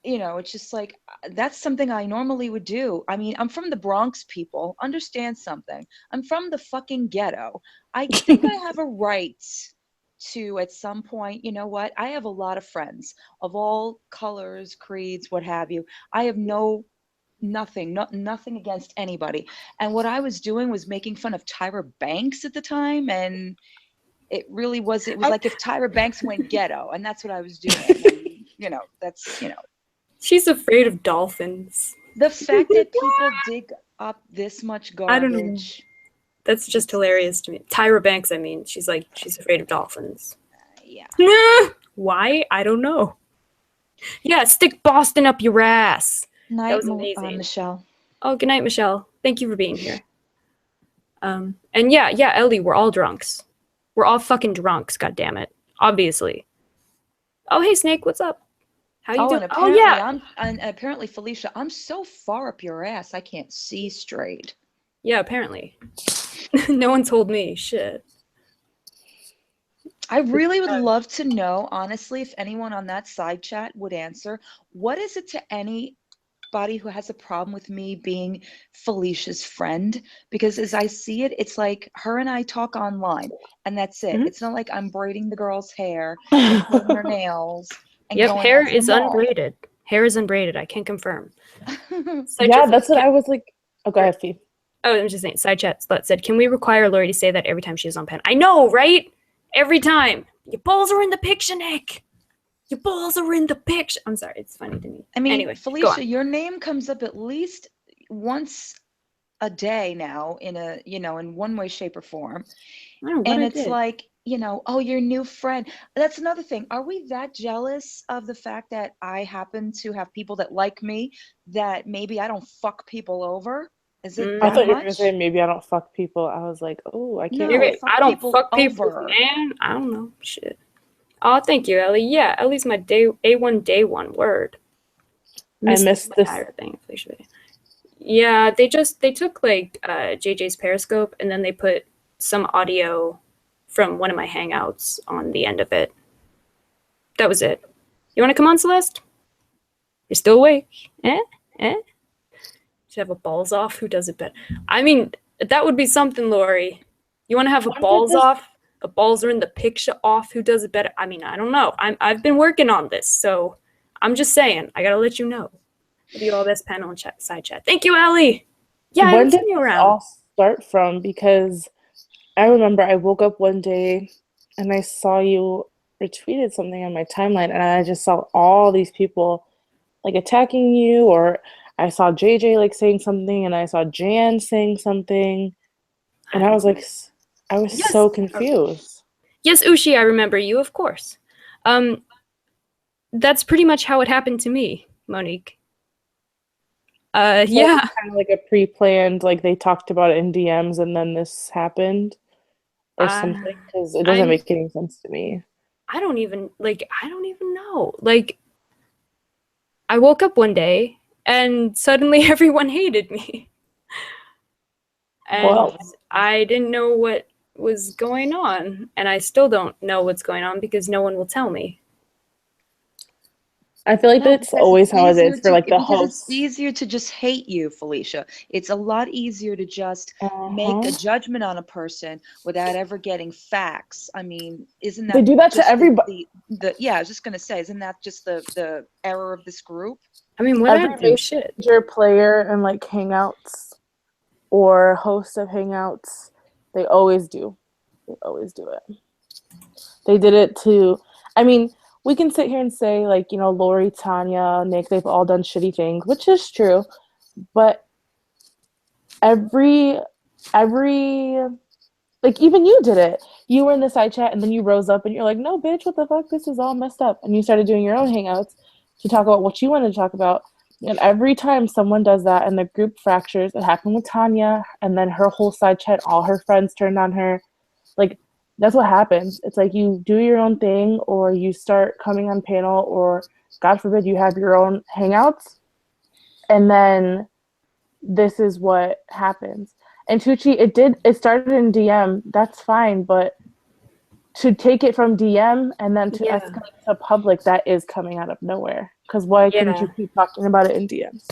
you know, it's just like, that's something I normally would do. I mean, I'm from the Bronx, people. Understand something. I'm from the fucking ghetto. I think I have a right to, at some point, you know what? I have a lot of friends of all colors, creeds, what have you. I have nothing against anybody. And what I was doing was making fun of Tyra Banks at the time, and it was like if Tyra Banks went ghetto, and that's what I was doing. And, you know, that's, you know. She's afraid of dolphins. The fact that people dig up this much garbage. I don't know. That's just hilarious to me. Tyra Banks, I mean, she's afraid of dolphins. Yeah. Why? I don't know. Yeah, stick Boston up your ass. Night, that was amazing. Michelle. Oh, good night, Michelle. Thank you for being here. And yeah, Ellie, we're all drunks. We're all fucking drunks, goddammit. Obviously. Oh, hey, Snake, what's up? How you doing? And apparently, Felicia, I'm so far up your ass, I can't see straight. Yeah, apparently. No one told me. Shit. I really would love to know, honestly, if anyone on that side chat would answer, what is it to anybody who has a problem with me being Felicia's friend? Because as I see it, it's like her and I talk online, and that's it. Mm-hmm. It's not like I'm braiding the girl's hair, and painting her nails. Yep, hair is unbraided. Hair is unbraided. I can confirm. Yeah, that's what I was like. Oh, go ahead, Fee. Oh, I'm just saying. Side chat said, "Can we require Lori to say that every time she's on pen?" I know, right? Every time. Your balls are in the picture, Nick. Your balls are in the picture. I'm sorry. It's funny to me. I mean, anyway, Felicia, your name comes up at least once a day now in a, in one way, shape, or form. I don't know what And I it's did. like, oh, your new friend. That's another thing. Are we that jealous of the fact that I happen to have people that like me, that maybe I don't fuck people over? Is it I Mm. that thought you were gonna say much? maybe I don't fuck people. I was like, oh, I can't No, wait. fuck I don't people fuck people, over. man. I don't know. Shit. Oh, thank you, Ellie. Yeah, Ellie's my day one word. I Missed missed the this. entire thing, Felicia. Yeah, they took like JJ's Periscope and then they put some audio from one of my hangouts on the end of it. That was it. You want to come on, Celeste? You're still awake? Eh? Eh? Should have a balls off. Who does it better? I mean, that would be something, Lori. You want to have a When did balls this off? A balls are in the picture off. Who does it better? I mean, I don't know. I've been working on this, so I'm just saying. I gotta let you know. I'll be all best panel and chat, side chat. Thank you, Ellie. Yeah, I when haven't did seen you this around. all start from? Because I remember I woke up one day and I saw you retweeted something on my timeline, and I just saw all these people like attacking you, or I saw JJ like saying something, and I saw Jan saying something, and I I don't was like, know. I was Yes. so confused. Yes, Ushi, I remember you, of course. That's pretty much how it happened to me, Monique. So Yeah. it's kind of like a pre-planned, like they talked about it in DMs, and then this happened or something, because it doesn't I'm make any sense to me. I don't even know. Like I woke up one day and suddenly everyone hated me. And Well, I didn't know what was going on, and I still don't know what's going on because no one will tell me. I feel like No, that's because it's always how it easier is for like the because it's hosts. easier to just hate you, Felicia. It's a lot easier to just make Uh-huh. a judgment on a person without ever getting facts. I mean, isn't They that do that to just everybody. the yeah, I was just gonna say, isn't that just the error of this group? I mean, what I Every do? Shit. major player in like Hangouts or host of Hangouts, they always do. They always do it. They did it to, I mean, we can sit here and say, like, Lori, Tanya, Nick, they've all done shitty things, which is true. But every, like, even you did it. You were in the side chat and then you rose up and you're like, no, bitch, what the fuck? This is all messed up. And you started doing your own Hangouts to talk about what you wanted to talk about. And every time someone does that and the group fractures, it happened with Tanya, and then her whole side chat, all her friends turned on her. Like, that's what happens. It's like you do your own thing, or you start coming on panel, or God forbid you have your own Hangouts, and then this is what happens. And Tucci, it started in DM, that's fine, but to take it from DM and then to Yeah. escalate to public, that is coming out of nowhere. Because why couldn't Yeah. you keep talking about it in DMs?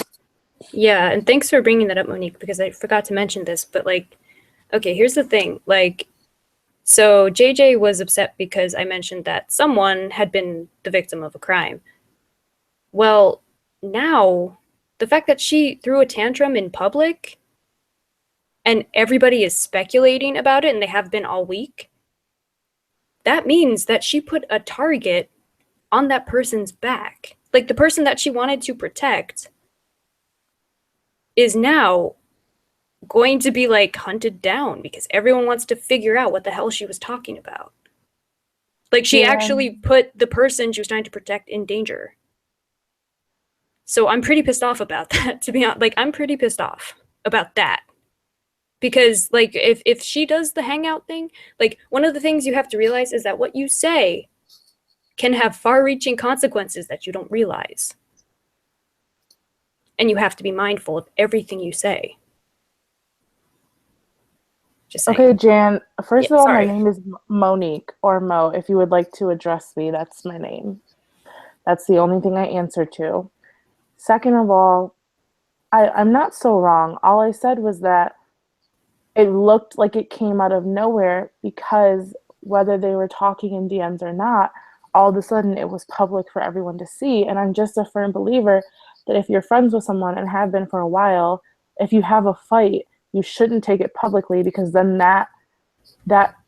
Yeah, and thanks for bringing that up, Monique, because I forgot to mention this, but like, okay, here's the thing. Like, so JJ was upset because I mentioned that someone had been the victim of a crime. Well, now the fact that she threw a tantrum in public and everybody is speculating about it and they have been all week, that means that she put a target on that person's back. Like the person that she wanted to protect is now going to be like hunted down because everyone wants to figure out what the hell she was talking about. Like she actually put the person she was trying to protect in danger. So I'm pretty pissed off about that, to be honest. Like I'm pretty pissed off about that. Because like if she does the hangout thing, like one of the things you have to realize is that what you say can have far-reaching consequences that you don't realize. And you have to be mindful of everything you say. Just saying. Okay, Jan, first Yeah, of all, sorry. my name is Monique, or Mo. If you would like to address me, that's my name. That's the only thing I answer to. Second of all, I'm not so wrong. All I said was that it looked like it came out of nowhere because whether they were talking in DMs or not, all of a sudden it was public for everyone to see. And I'm just a firm believer that if you're friends with someone and have been for a while, if you have a fight, you shouldn't take it publicly, because then that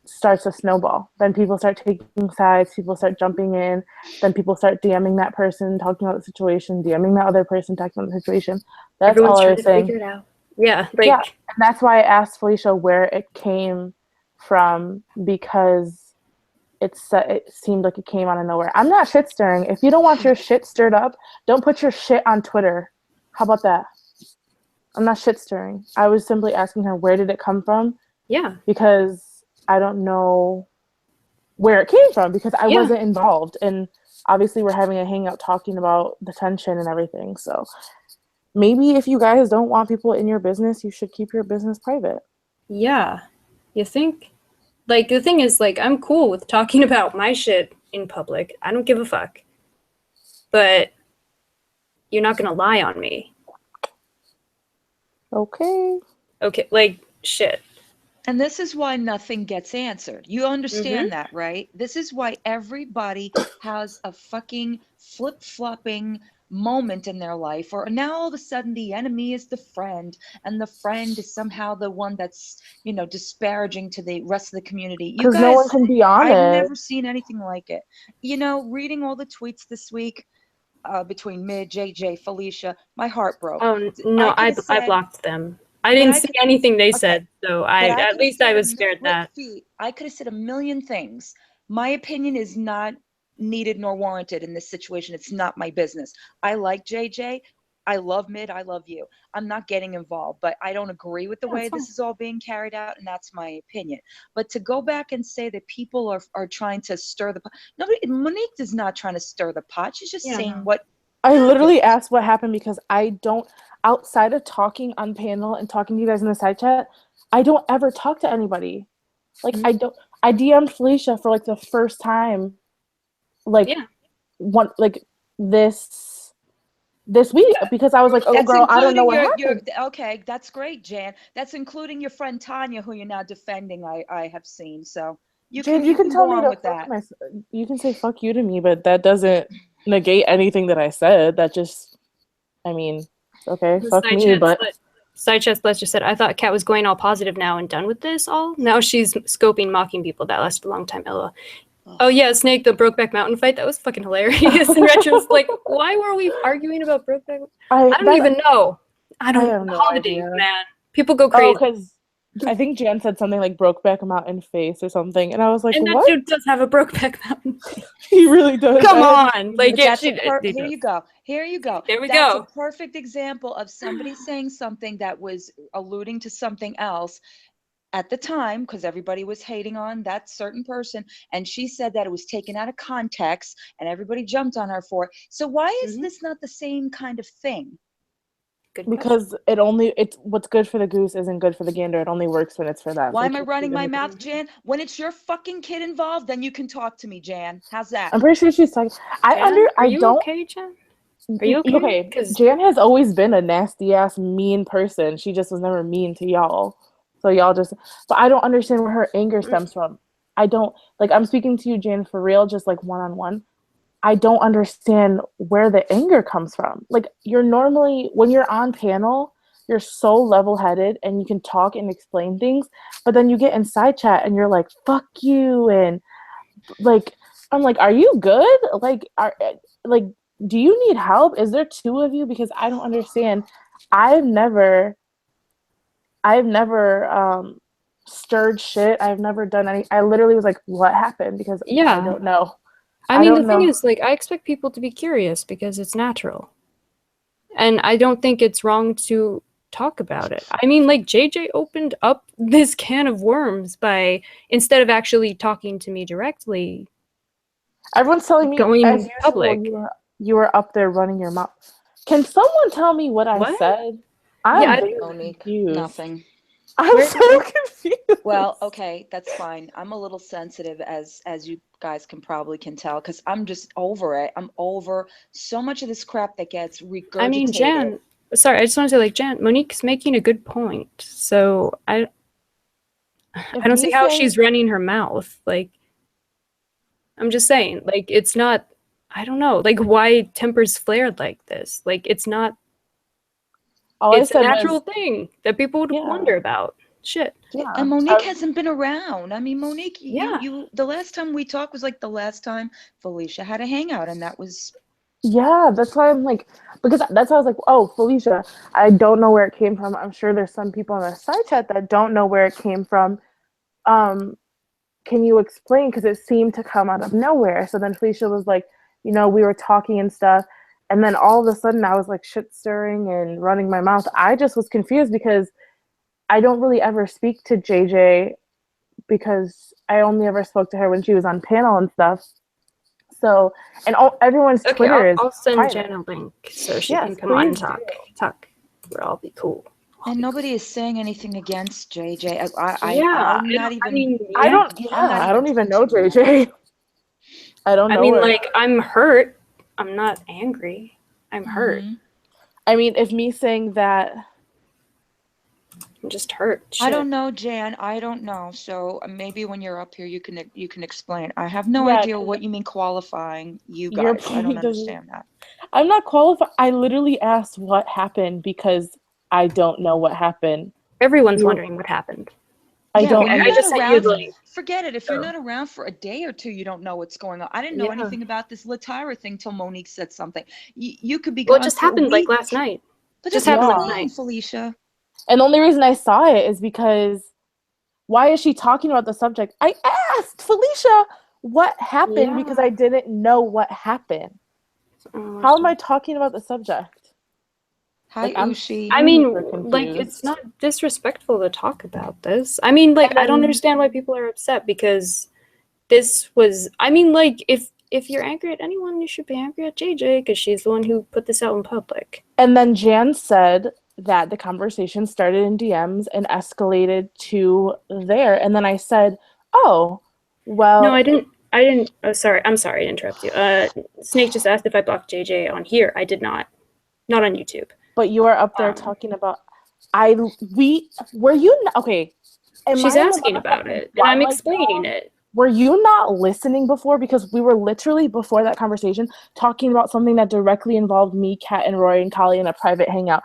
starts a snowball. Then people start taking sides, people start jumping in, then people start DMing that person, talking about the situation, DMing that other person, talking about the situation. That's Everyone's all I trying was to saying. figure it out. Yeah, like Yeah, and that's why I asked Felicia where it came from, because it seemed like it came out of nowhere. I'm not shit stirring. If you don't want your shit stirred up, don't put your shit on Twitter. How about that? I'm not shit stirring. I was simply asking her where did it come from, yeah, because I don't know where it came from, because I wasn't involved, and obviously we're having a hangout talking about the tension and everything. So maybe if you guys don't want people in your business, you should keep your business private. yeah. You think? Like, the thing is, like, I'm cool with talking about my shit in public. I don't give a fuck. But you're not gonna lie on me. Okay. Okay, like, shit. And this is why nothing gets answered. You understand that, right? This is why everybody has a fucking flip-flopping moment in their life, or now all of a sudden the enemy is the friend, and the friend is somehow the one that's, you know, disparaging to the rest of the community. You Because no one guys, can be I've honest. never seen anything like it. You know, reading all the tweets this week between Mid, JJ, Felicia, my heart broke. Oh no, could I have said, blocked them. I didn't see anything they okay, said, so but I I at could have least I said was spared that. I could have said a million things. My opinion is not needed nor warranted in this situation. It's not my business. I like JJ. I love Mid. I love you. I'm not getting involved, but I don't agree with the way this is all being carried out, and that's my opinion. But to go back and say that people are trying to stir the pot, Monique is not trying to stir the pot. She's just saying what I literally asked what happened, because I don't, outside of talking on panel and talking to you guys in the side chat, I don't ever talk to anybody. Like, I DM'd Felicia for like the first time, like like this week, because I was like, oh that's girl, I don't know what your happened. okay, that's great, Jan. That's including your friend Tanya, who you're now defending, I have seen. So you Jan, can tell go me on to with fuck that. you can say fuck you to me, but that doesn't negate anything that I said. That just, I mean, okay, fuck me, but Side chat Let's just said, I thought Kat was going all positive now and done with this all. Now she's scoping, mocking people. That lasted a long time, Ella. Oh yeah, Snake, the Brokeback Mountain fight, that was fucking hilarious. In retro, like, why were we arguing about Brokeback? I don't even know. I have no holidays, idea. Man. People go crazy. Oh, because I think Jan said something like Brokeback Mountain face or something, and I was like, and what? That dude does have a Brokeback Mountain face. He really does. Come on. Like, here you go. Here you go. There we That's go. a perfect example of somebody saying something that was alluding to something else at the time, because everybody was hating on that certain person, and she said that it was taken out of context and everybody jumped on her for it. So why is this not the same kind of thing? Because it's what's good for the goose isn't good for the gander. It only works when it's for them. Why am I running my mouth, Jan? When it's your fucking kid involved, then you can talk to me, Jan. How's that? I'm pretty sure she's talking. Are you okay, Jan? Are you okay? Okay, Jan has always been a nasty ass mean person. She just was never mean to y'all. So y'all just, but I don't understand where her anger stems from. I don't, like, I'm speaking to you, Jan, for real, just like one-on-one. I don't understand where the anger comes from. Like, you're normally, when you're on panel, you're so level-headed and you can talk and explain things, but then you get in side chat and you're like, fuck you, and like, I'm like, are you good? Like, do you need help? Is there two of you? Because I don't understand. I've never stirred shit. I've never done any. I literally was like, what happened? Because I don't know. I mean, the thing is, like, I expect people to be curious because it's natural. And I don't think it's wrong to talk about it. I mean, like, JJ opened up this can of worms by, instead of actually talking to me directly, everyone's telling me going as public. Usual, you were up there running your mouth. Can someone tell me what I said? I'm confused. Nothing. I'm so confused. Well, okay, that's fine. I'm a little sensitive, as you guys can tell, because I'm just over it. I'm over so much of this crap that gets regurgitated. I mean, Jan, sorry, I just want to say, like, Jan, Monique's making a good point. So I don't see how she's running her mouth. Like, I'm just saying, like, it's not, I don't know, like, why tempers flared like this. Like, it's not, it's a natural thing that people would wonder about. Shit. Yeah. And Monique hasn't been around. I mean, Monique, you the last time we talked was like the last time Felicia had a hangout, and that was Yeah, that's why I'm like, because that's why I was like, oh, Felicia, I don't know where it came from. I'm sure there's some people in the side chat that don't know where it came from. Um, can you explain? Because it seemed to come out of nowhere. So then Felicia was like, we were talking and stuff. And then all of a sudden I was like shit stirring and running my mouth. I just was confused because I don't really ever speak to JJ because I only ever spoke to her when she was on panel and stuff. So, and everyone's Okay, Twitter is I'll send private. Jen a link so she Yes, can come on and please talk. We'll all be cool. And nobody is saying anything against JJ. Yeah, I'm not even. I don't. I'm Yeah, not I don't even know touching that. JJ. I don't know her. like, I'm hurt. I'm not angry. I'm hurt. Mhm. I mean, if me saying that, I'm just hurt. I Shit. don't know, Jan. I don't know. So maybe when you're up here, you can explain. I have no Yeah, idea 'cause what you mean qualifying you your guys. I don't point doesn't. understand that. I'm not qualified. I literally asked what happened because I don't know what happened. Everyone's wondering what happened. I Yeah, don't. when you're I not just sent you around, the link. forget it. If you're So. not around for a day or two, you don't know what's going on. I didn't know Yeah. anything about this Latira thing till Monique said something. You could be Well, it gone just for a happened like week. last night. But Just that's what happened I'm last saying, night. Felicia. And the only reason I saw it is because why is she talking about the subject? I asked Felicia what happened because I didn't know what happened. How am I talking about the subject? Hi, I'm Ushi. I mean, super confused. it's not disrespectful to talk about this. I mean, I don't understand why people are upset because this was. I mean, if you're angry at anyone, you should be angry at JJ because she's the one who put this out in public. And then Jan said that the conversation started in DMs and escalated to there. And then I said, oh, well. No, I didn't. Oh, sorry. I'm sorry to interrupt you. Snake just asked if I blocked JJ on here. I did not. Not on YouTube. But you are up there talking about were you okay? She's asking about it, and I'm explaining it. Were you not listening before? Because we were literally before that conversation talking about something that directly involved me, Kat, and Roy and Kali in a private hangout.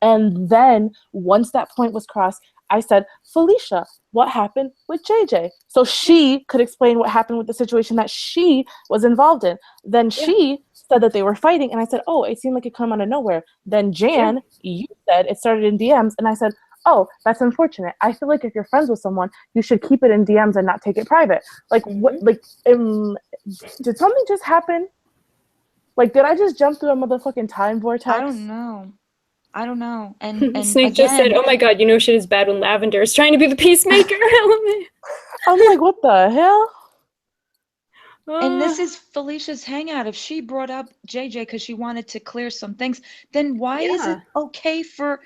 And then once that point was crossed, I said, Felicia, what happened with JJ? So she could explain what happened with the situation that she was involved in. Then she said that they were fighting, and I said, oh, it seemed like it came out of nowhere. Then Jan, you said it started in DMs, and I said, oh, that's unfortunate. I feel like if you're friends with someone, you should keep it in DMs and not take it private. What? Did something just happen? Did I just jump through a motherfucking time vortex? I don't know. And Snake again, just said, "Oh my god, shit is bad when Lavender is trying to be the peacemaker." I'm like, what the hell? And this is Felicia's hangout. If she brought up JJ because she wanted to clear some things, then why isn't it okay for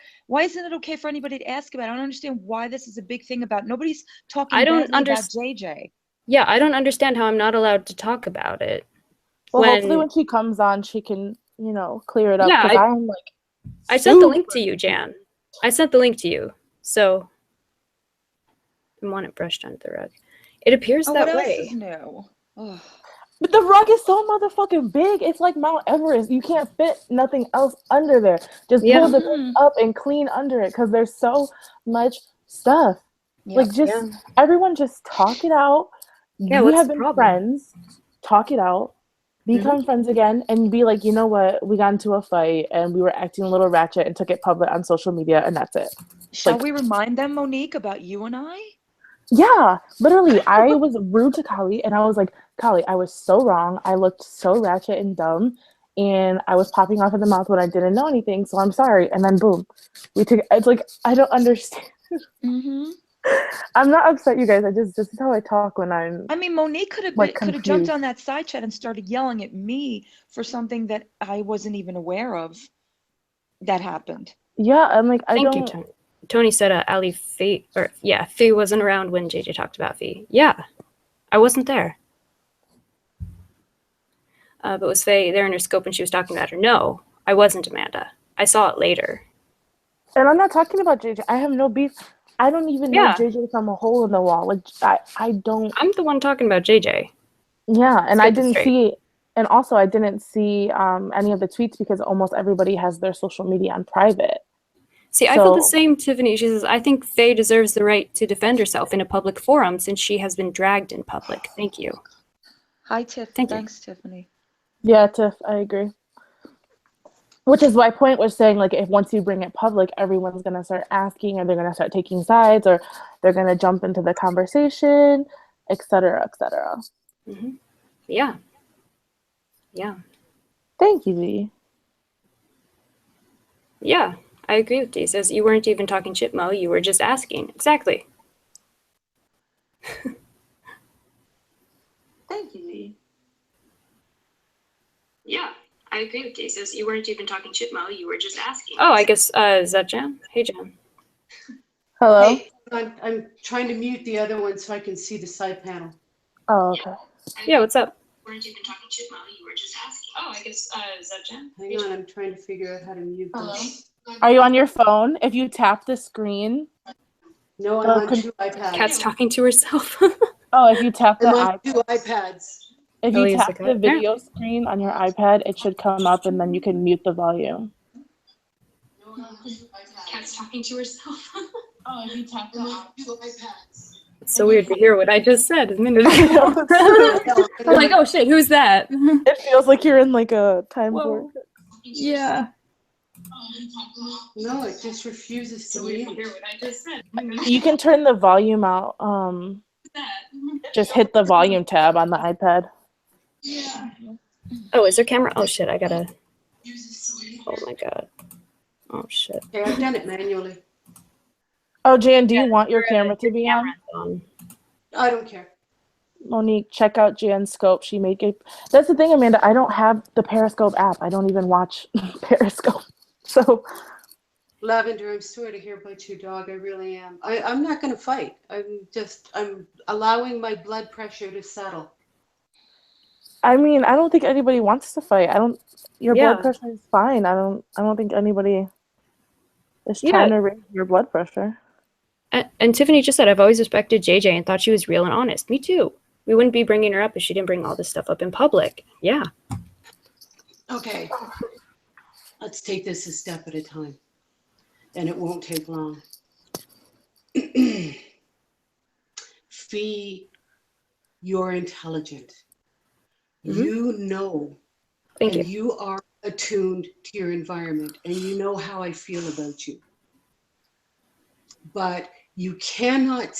anybody to ask about it? I don't understand why this is a big thing about nobody's talking about JJ. Yeah, I don't understand how I'm not allowed to talk about it. Well, hopefully when she comes on, she can, clear it up. Yeah, I'm I sent the link to you, Jan. I sent the link to you. So I want it brushed under the rug. It appears that way. What else is new? Oh. But the rug is so motherfucking big. It's like Mount Everest. You can't fit nothing else under there. Just pull the thing up and clean under it because there's so much stuff. Everyone just talk it out. Yeah, we have been friends. Talk it out. Become friends again and be like, you know what? We got into a fight and we were acting a little ratchet and took it public on social media and that's it. Shall we remind them, Monique, about you and I? Yeah, literally. I was rude to Kali and I was like, Kali, I was so wrong. I looked so ratchet and dumb and I was popping off at the mouth when I didn't know anything. So I'm sorry. And then boom, it's like, I don't understand. I'm not upset, you guys. This is how I talk when I'm. I mean, Monique could have jumped on that side chat and started yelling at me for something that I wasn't even aware of that happened. Yeah, I'm like, Thank you, Tony. Tony said, Ali, Faye wasn't around when JJ talked about Faye. Yeah, I wasn't there. But was Faye there in her scope when she was talking about her? No, I wasn't, Amanda. I saw it later. And I'm not talking about JJ. I have no beef. I don't even know JJ from a hole in the wall. I don't. I'm the one talking about JJ. Yeah, and I didn't see, and also I didn't see any of the tweets because almost everybody has their social media on private. See, I feel the same, Tiffany. She says, I think Faye deserves the right to defend herself in a public forum since she has been dragged in public. Thank you. Hi, Tiff. Thanks, Tiffany. Yeah, Tiff, I agree. Which is my point was saying, like, if once you bring it public, everyone's going to start asking, or they're going to start taking sides, or they're going to jump into the conversation, et cetera, et cetera. Mm-hmm. Yeah. Yeah. Thank you, Z. Yeah, I agree with Dee. Says you weren't even talking shit, Mo. You were just asking. Exactly. Thank you, Z. Yeah, I agree with Dee. Says you weren't even talking shit, Mo. You were just asking. Oh, I guess, is that Jan? Hey, Jan. Hello? Hey, I'm trying to mute the other one so I can see the side panel. Oh, okay. Yeah, what's up? Weren't even talking shit, Mo. You were just asking. Oh, I guess, is that Jan? Hang on, I'm trying to figure out how to mute this. Are you on your phone? If you tap the screen. No, I'm on two iPads. Kat's talking to herself. Oh, if you tap the I'm on iPad. two iPads. If Really, you is tap the the cat? video screen on your iPad, it should come up, and then you can mute the volume. Kat's talking to herself. Oh, if you tap the Two iPads. It's so weird to hear what I just said a minute ago. I'm like, oh shit, who's that? It feels like you're in like a time Whoa. warp. Yeah. No, it just refuses to mute. what I just said. You can turn the volume out. Just hit the volume tab on the iPad. Yeah. Oh, is there camera? Oh shit, I gotta. Oh my god. Oh shit. Okay, I've done it manually. Oh, Jan, do you want your camera to be on? I don't care. Monique, check out Jan's scope. She made it. That's the thing, Amanda. I don't have the Periscope app. I don't even watch Periscope. So. Lavender, I'm sorry to hear about your dog. I really am. I'm not going to fight. I'm allowing my blood pressure to settle. I mean, I don't think anybody wants to fight. Your blood pressure is fine. I don't think anybody is trying to raise your blood pressure. And Tiffany just said, I've always respected JJ and thought she was real and honest. Me too. We wouldn't be bringing her up if she didn't bring all this stuff up in public. Yeah. Okay. Let's take this a step at a time. And it won't take long. Fee, you're intelligent. Mm-hmm. You know. Thank and you. You are attuned to your environment, and you know how I feel about you. But you cannot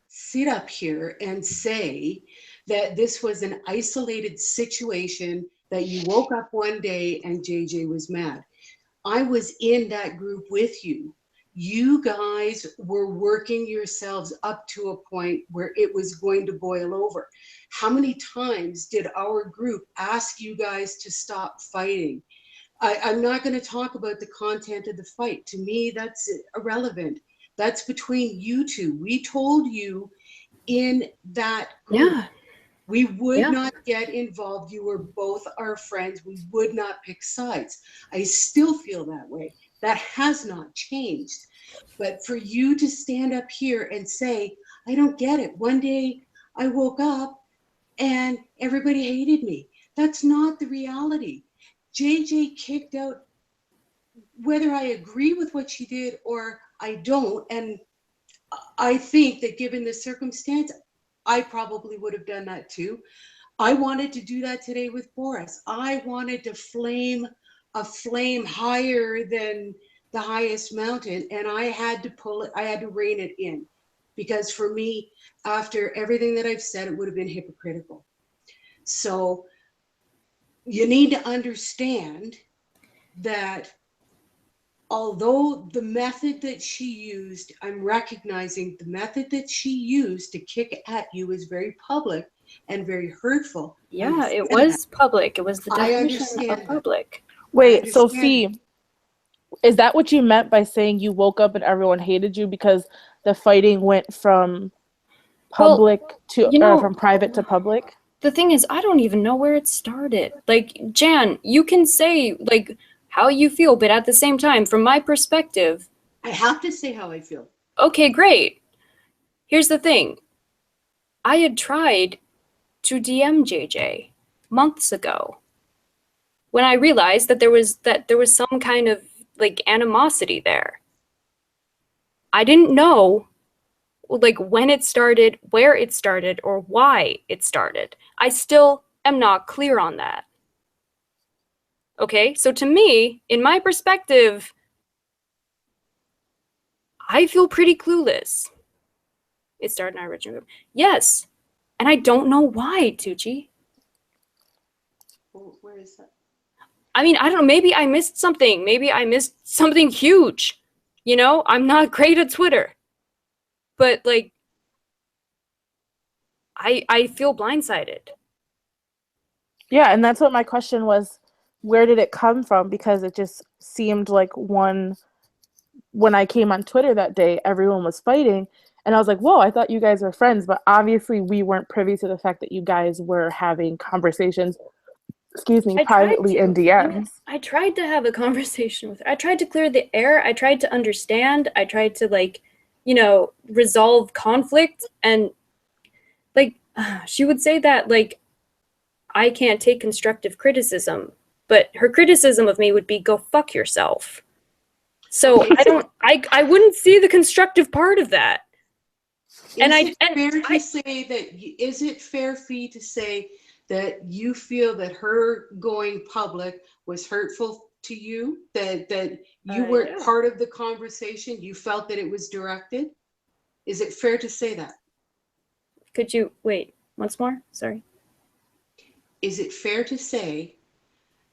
sit up here and say that this was an isolated situation, that you woke up one day and JJ was mad. I was in that group with you. You guys were working yourselves up to a point where it was going to boil over. How many times did our group ask you guys to stop fighting? I'm not going to talk about the content of the fight. To me, that's irrelevant. That's between you two. We told you in that group, we would not get involved. You were both our friends. We would not pick sides. I still feel that way. That has not changed. But for you to stand up here and say, I don't get it. One day I woke up and everybody hated me. That's not the reality. JJ kicked out, whether I agree with what she did or I don't. And I think that given the circumstance, I probably would have done that too. I wanted to do that today with Boris. I wanted to flame a flame higher than the highest mountain, and I had to pull it, I had to rein it in, because for me, after everything that I've said, it would have been hypocritical. So you need to understand that although the method that she used, I'm recognizing the method that she used to kick at you is very public and very hurtful. Yeah, it was public. It was the definition of public. Wait, Sophie, is that what you meant by saying you woke up and everyone hated you because the fighting went from public from private to public? The thing is, I don't even know where it started. Like, Jan, you can say like how you feel, but at the same time, from my perspective, I have to say how I feel. Okay, great. Here's the thing. I had tried to DM JJ months ago when I realized that there was some kind of like animosity there. I didn't know like when it started, where it started, or why it started. I still am not clear on that. Okay, so to me, in my perspective, I feel pretty clueless. It started in our original group. Yes. And I don't know why, Tucci. Where is that? I mean, I don't know. Maybe I missed something. Maybe I missed something huge. You know, I'm not great at Twitter. But, like, I feel blindsided. Yeah, and that's what my question was. Where did it come from? Because it just seemed like when I came on Twitter that day, everyone was fighting. And I was like, whoa, I thought you guys were friends. But obviously we weren't privy to the fact that you guys were having conversations, privately in DMs. I tried to have a conversation with her. I tried to clear the air. I tried to understand. I tried to, like, you know, resolve conflict. And, like, she would say that, like, I can't take constructive criticism. But her criticism of me would be, go fuck yourself. So I wouldn't see the constructive part of that. Is it fair for you to say that you feel that her going public was hurtful to you? That you weren't part of the conversation? You felt that it was directed? Is it fair to say that? Could you wait once more? Sorry. Is it fair to say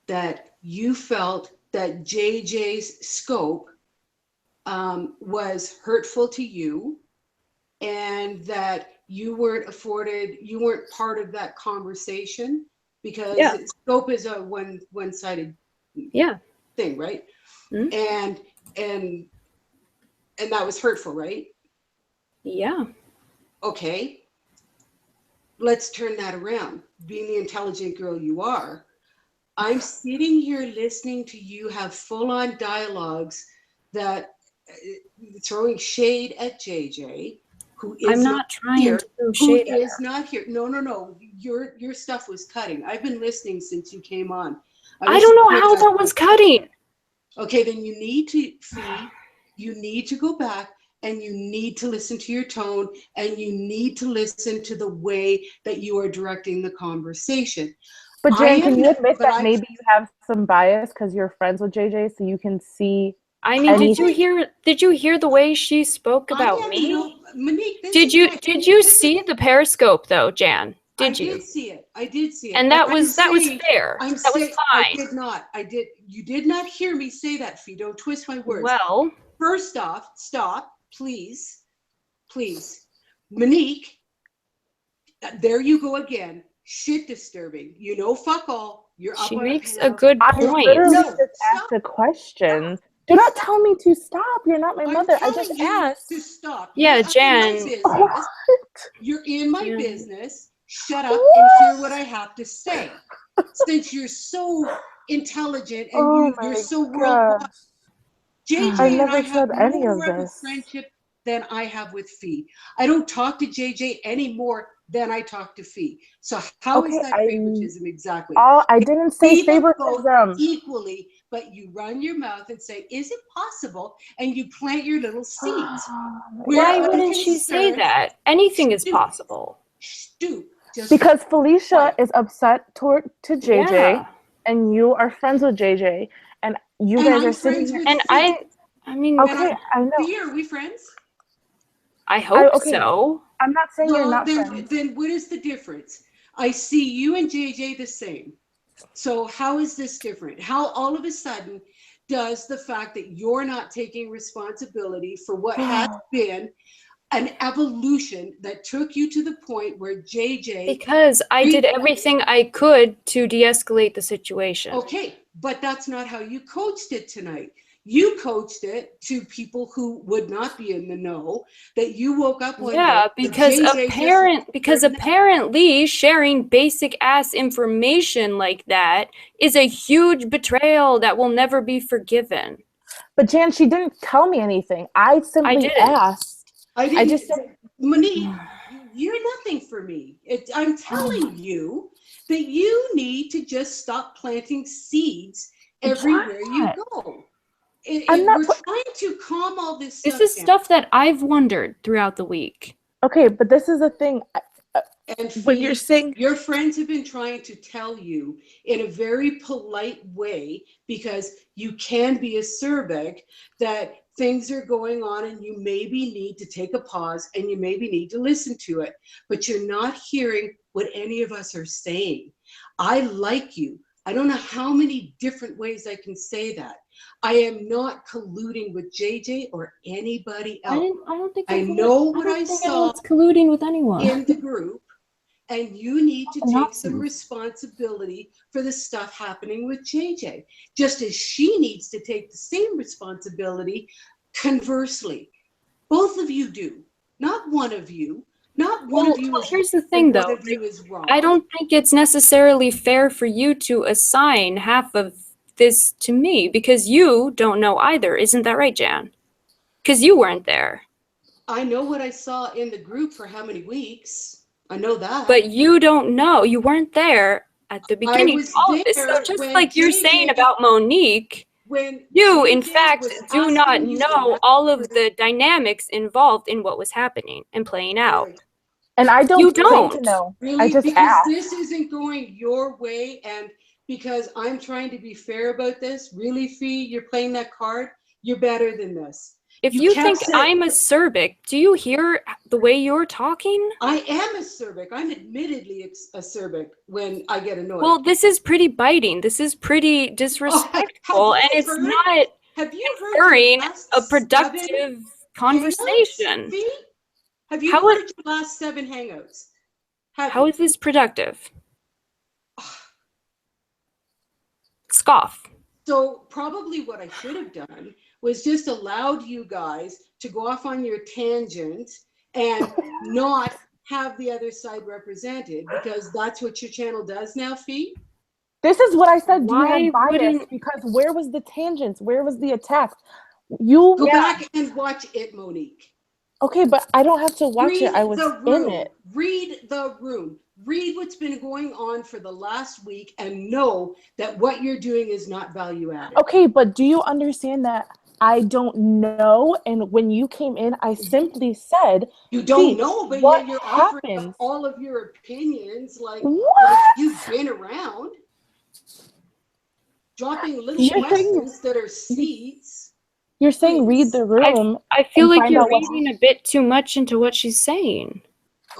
that you felt that JJ's scope was hurtful to you, and that you weren't part of that conversation because scope is a one-sided thing, right? Mm-hmm. And that was hurtful, right? Yeah. Okay. Let's turn that around. Being the intelligent girl you are, I'm sitting here listening to you have full-on dialogues that throwing shade at JJ, who is I'm not trying to throw shade at her. Who is not here. No. Your stuff was cutting. I've been listening since you came on. I don't know how that was cutting. Okay, then you need to go back and you need to listen to your tone and you need to listen to the way that you are directing the conversation. But Jan, can you admit that maybe you have some bias because you're friends with JJ, so you can see? I mean, did you hear the way she spoke about me? Monique, did you see the Periscope though, Jan? I did see it. And that was fair. That was fine. You did not hear me say that, Fee. Don't twist my words. Well, first off, stop, please. Monique, there you go again. Shit disturbing. You know, fuck all. You're up. She makes a good point. I literally just asked a question. Do not tell me to stop. You're not my mother. I just asked to stop. Yeah, Jan. You're in my business. Shut up and hear what I have to say. Since you're so intelligent and you're so worldwide. JJ I and never I said have any more of of a this. friendship than I have with Fee. I don't talk to JJ any more than I talk to Fee. So how is that favoritism exactly? I didn't say favoritism. Equally, but you run your mouth and say, is it possible? And you plant your little seeds. Why wouldn't she say that? Anything is possible. Because Felicia is upset to JJ, and you are friends with JJ, and you guys are sitting here. And I mean, okay, I know. Fee, are we friends? I hope so. I'm not saying you're not friends. Then what is the difference? I see you and JJ the same. So how is this different? How all of a sudden does the fact that you're not taking responsibility for what has been an evolution that took you to the point where JJ... Because I did everything I could to de-escalate the situation. Okay, but that's not how you coached it tonight. You coached it to people who would not be in the know, that you woke up one day. Because apparently sharing basic ass information like that is a huge betrayal that will never be forgiven. But Jan, she didn't tell me anything. I simply asked. I just said, Monique, you're nothing for me. I'm telling you that you need to just stop planting seeds everywhere you go. We're trying to calm all this stuff down. This is stuff that I've wondered throughout the week. Okay, but this is the thing. And But you're saying your friends have been trying to tell you in a very polite way, because you can be acerbic, that things are going on and you maybe need to take a pause and you maybe need to listen to it. But you're not hearing what any of us are saying. I like you. I don't know how many different ways I can say that. I am not colluding with JJ or anybody else. I don't think I that's know what, what I don't I think saw anyone's colluding with anyone. in the group, and you need to take some Nonsense. responsibility for the stuff happening with JJ, just as she needs to take the same responsibility. Conversely, both of you do. Not one of you. Not one of you Well, is here's the right thing, and though. one of you is wrong. I don't think it's necessarily fair for you to assign half of this to me because you don't know either. Isn't that right, Jan? Because you weren't there. I know what I saw in the group for how many weeks. I know that. But you don't know. You weren't there at the beginning of was all of this. So there just when like you're JJ saying about Monique, when you, in JJ fact, was do not asking you to know have all of group, the dynamics involved in what was happening and playing out. right. and I don't You claim to don't. know. I Really? just Because ask. this isn't going your way, and because I'm trying to be fair about this, really, Fee, you're playing that card, you're better than this. If you kept think saying- I'm acerbic, do you hear the way you're talking? I am acerbic. I'm admittedly acerbic when I get annoyed. Well, this is pretty biting. This is pretty disrespectful, have and you it's heard- not have you heard during your last a 7 productive conversation. hangouts, Fee? Have you How heard your last 7 hangouts? How is this productive? Scoff. So probably what I should have done was just allowed you guys to go off on your tangent and not have the other side represented, because that's what your channel does now, Fee. This is what I said. Do you Why have bias? wouldn't- Because where was the tangents? Where was the attack? You Go back and watch it, Monique. okay, but I don't have to watch Read it. I was the in room. it. Read the room. Read what's been going on for the last week and know that what you're doing is not value added. Okay, but do you understand that I don't know? And when you came in, I simply said, You don't "See, know, but what yet you're offering happens?" up all of your opinions like What? you've been around. Dropping little You're saying- questions that are seeds. You're saying Please. read the room. I feel and like find you're out what reading a bit too much into what she's saying.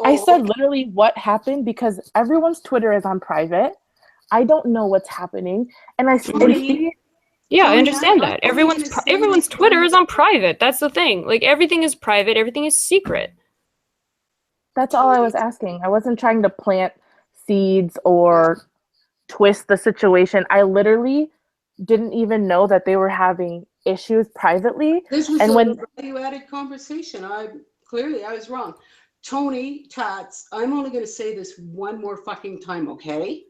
I said okay. literally what happened because everyone's Twitter is on private. I don't know what's happening, and I Tony, Yeah, I Tony, understand I'm that. only Everyone's gonna say everyone's this Twitter one is on private. That's the thing. Like everything is private, everything is secret. that's all I was asking. I wasn't trying to plant seeds or twist the situation. I literally didn't even know that they were having issues privately. This was And a when value-added conversation. I was wrong. Tony, Tats, I'm only going to say this one more fucking time, okay?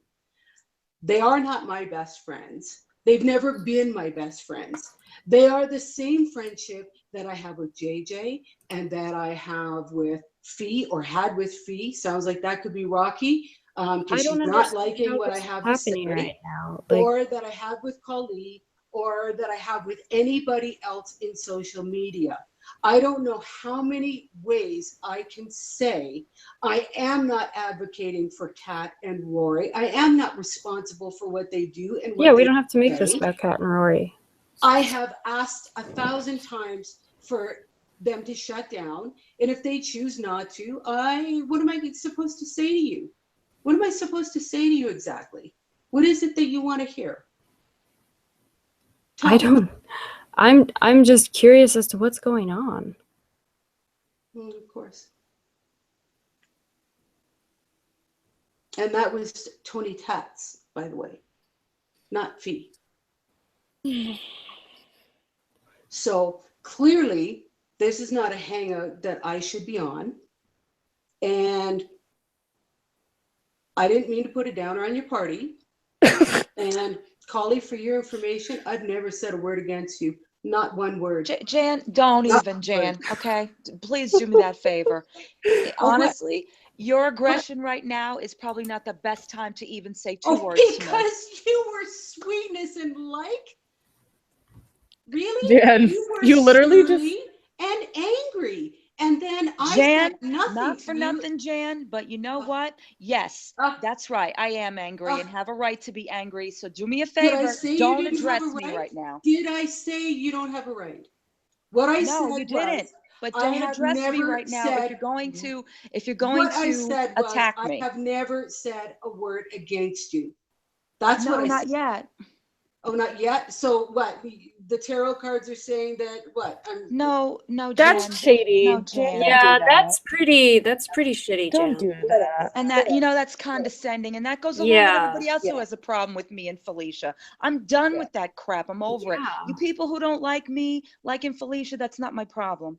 They are not my best friends. They've never been my best friends. They are the same friendship that I have with JJ and that I have with Fee, or had with Fee. Sounds like that could be rocky. Because she's not liking what I have to say. happening right now. Or that I have with Kali, or that I have with anybody else in social media. I don't know how many ways I can say I am not advocating for Kat and Rory. I am not responsible for what they do and what Yeah, we they don't have to make this say. about Kat and Rory. I have asked 1,000 times for them to shut down, and if they choose not to, what am I supposed to say to you? What am I supposed to say to you exactly? What is it that you want to hear? I don't. I'm just curious as to what's going on. Of course. And that was Tony Tats, by the way, not Fee. So clearly, this is not a hangout that I should be on. And I didn't mean to put a downer on your party. And Collie, for your information, I've never said a word against you. Not one word. Jan, don't Not even, one Jan. word. Okay, please do me that favor. Honestly, your aggression right now is probably not the best time to even say two words to me. Because you were sweetness and like. Really? Jan, You were you literally surly and angry. And then I Jan, said nothing. not for nothing, Jan, but you know what? Yes, that's right. I am angry and have a right to be angry. So do me a Did I favor. say you Don't didn't have address a me right? right now. Did I say you don't have a right? What I No, said you didn't. was, But I don't have address me never right now said. if you're going What I to said was, attack I me. have never said a word against you. That's what No, I not said. yet. Oh, not yet. So what? The tarot cards are saying that what? No, Jan. That's shady. No, Jan, Jan. don't do Yeah, that. that's pretty shitty, Don't Jan. do that. And that, that's condescending. And that goes along with Yeah. everybody else who has a problem with me and Felicia. I'm done with that crap. I'm over it. Yeah. You people who don't like me, liking Felicia, that's not my problem.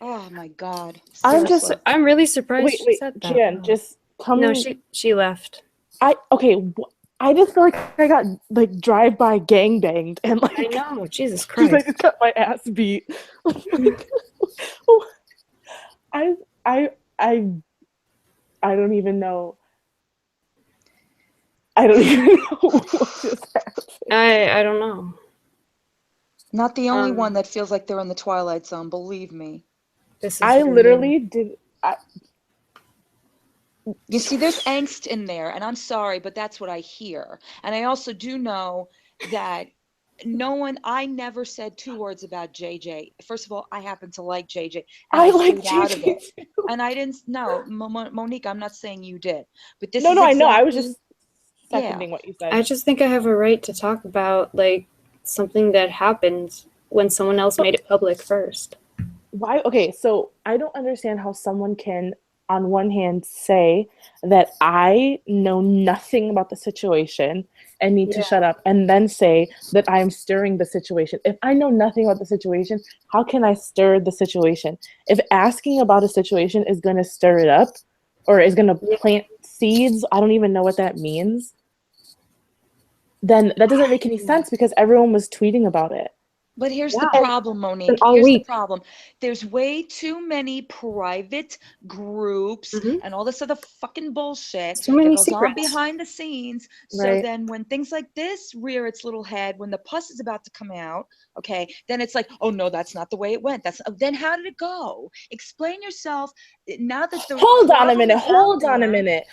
Oh my God. I'm Seriously. just I'm really surprised wait, she wait, said that. Jan, just come. No, she left. I just feel like I got like drive-by gang banged and like I know, Jesus just I Christ. just got my ass beat. I I I I don't even know. I don't even know what just happened. I don't know. Not the only one that feels like they're in the Twilight Zone, believe me. This is I really- literally did. You see, there's angst in there, and I'm sorry, but that's what I hear. And I also do know that I never said 2 words about JJ. First of all, I happen to like JJ, and I I like stayed out of JJ it. too. And I didn't, no, Monique, I'm not saying you did, but this No, is I know. I was exactly- just seconding what you said. I just think I have a right to talk about like something that happened when someone else made it public first. Why? Okay, so I don't understand how someone can, on one hand, say that I know nothing about the situation and need to shut up, and then say that I'm stirring the situation. If I know nothing about the situation, how can I stir the situation? If asking about a situation is going to stir it up or is going to plant seeds, I don't even know what that means, then that doesn't make any sense because everyone was tweeting about it. But here's the problem, Monique. all Here's the week. problem. There's way too many private groups and all this other fucking bullshit So many that goes on secrets. behind the scenes. So Right. then when things like this rear its little head, when the pus is about to come out, okay, then it's like, oh no, that's not the way it went. Then how did it go? Explain yourself. Now that the Hold on a problem minute. is out Hold on a there- minute.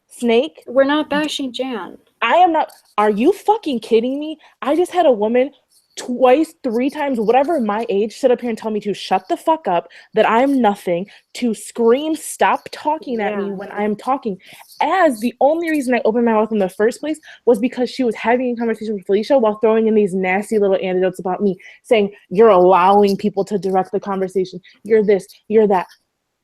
Snake. We're not bashing Jan. I am not. Are you fucking kidding me? I just had a woman twice, 3 times, whatever my age, sit up here and tell me to shut the fuck up, that I'm nothing, to scream, stop talking at me when I'm talking. As the only reason I opened my mouth in the first place was because she was having a conversation with Felicia while throwing in these nasty little anecdotes about me, saying, you're allowing people to direct the conversation. You're this, you're that.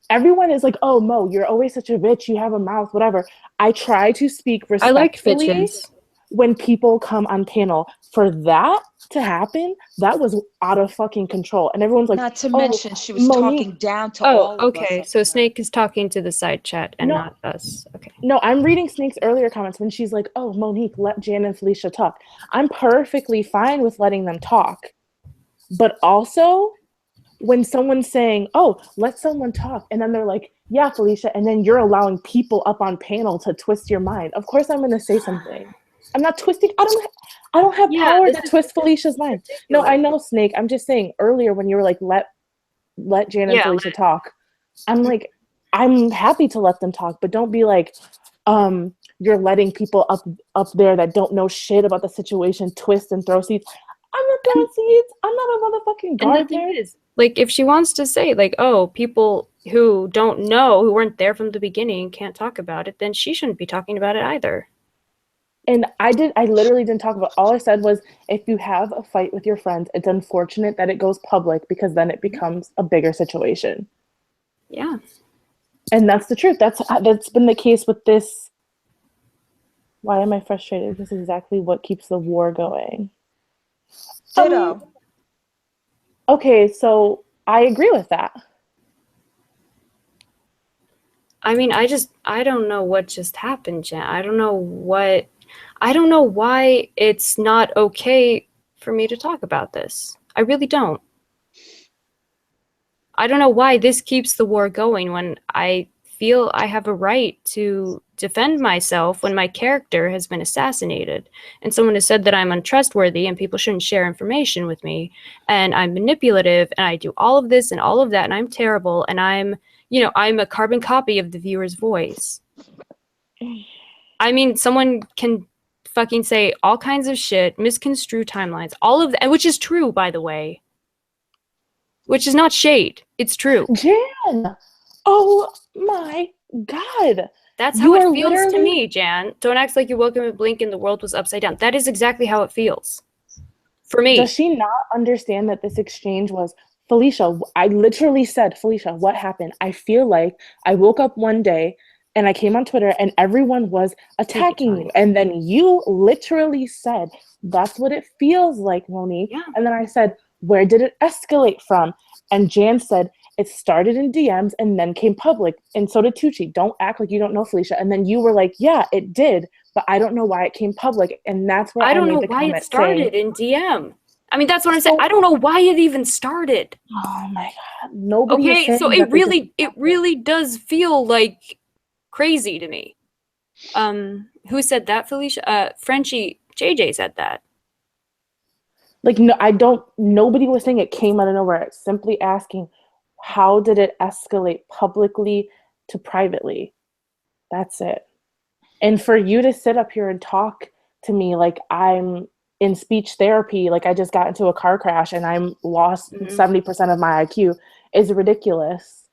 Everyone is like, oh, Mo, you're always such a bitch. You have a mouth, whatever. I try to speak I like respectfully bitches. when people come on panel. For that to happen, that was out of fucking control. And everyone's like, Not to oh, mention she was Monique. talking down to all Oh, of us. okay. up So there. Snake is talking to the side chat and No. not us. Okay. No, I'm reading Snake's earlier comments when she's like, oh, Monique, let Jan and Felicia talk. I'm perfectly fine with letting them talk. But also, when someone's saying, oh, let someone talk, and then they're like, yeah, Felicia, and then you're allowing people up on panel to twist your mind. Of course I'm going to say something. I'm not twisting. I don't have power to twist Felicia's mind. No, I know, Snake. I'm just saying, earlier when you were like, let Jan and Felicia talk, I'm like, I'm happy to let them talk, but don't be like, you're letting people up there that don't know shit about the situation twist and throw seeds. I'm not throwing seeds. I'm not a motherfucking And the gardener. thing is, like, if she wants to say, like, oh, people who don't know, who weren't there from the beginning, can't talk about it, then she shouldn't be talking about it either. And I literally didn't talk about, all I said was, if you have a fight with your friends, it's unfortunate that it goes public because then it becomes a bigger situation. Yeah. And that's the truth. That's been the case with this. Why am I frustrated? This is exactly what keeps the war going. Ditto. Okay, so I agree with that. I mean, I don't know what just happened, Jen. I don't know why it's not okay for me to talk about this. I really don't. I don't know why this keeps the war going when I feel I have a right to defend myself when my character has been assassinated. And someone has said that I'm untrustworthy and people shouldn't share information with me. And I'm manipulative and I do all of this and all of that. And I'm terrible. And I'm a carbon copy of the viewer's voice. I mean, someone can fucking say all kinds of shit, misconstrue timelines, all of that, which is true, by the way. Which is not shade. It's true. Jan! Oh my God. That's how it feels to me, Jan. Don't act like you woke up and blink and the world was upside down. That is exactly how it feels. For me. Does she not understand that this exchange was, Felicia, I literally said, Felicia, what happened? I feel like I woke up one day and I came on Twitter and everyone was attacking you. And then you literally said, that's what it feels like, Monique. Yeah. And then I said, where did it escalate from? And Jan said, it started in DMs and then came public. And so did Tucci. Don't act like you don't know, Felicia. And then you were like, yeah, it did, but I don't know why it came public. And that's where I don't made know the why comment it started saying, in DM. I mean, that's what I'm saying. I don't know why it even started. oh my God. Nobody is Okay, saying so that it really does feel like crazy to me. Who said that, Felicia? Frenchie JJ said that. Like, no, nobody was saying it came out of nowhere. It's simply asking, how did it escalate publicly to privately? That's it. And for you to sit up here and talk to me like I'm in speech therapy, like I just got into a car crash and I'm lost 70% of my IQ is ridiculous.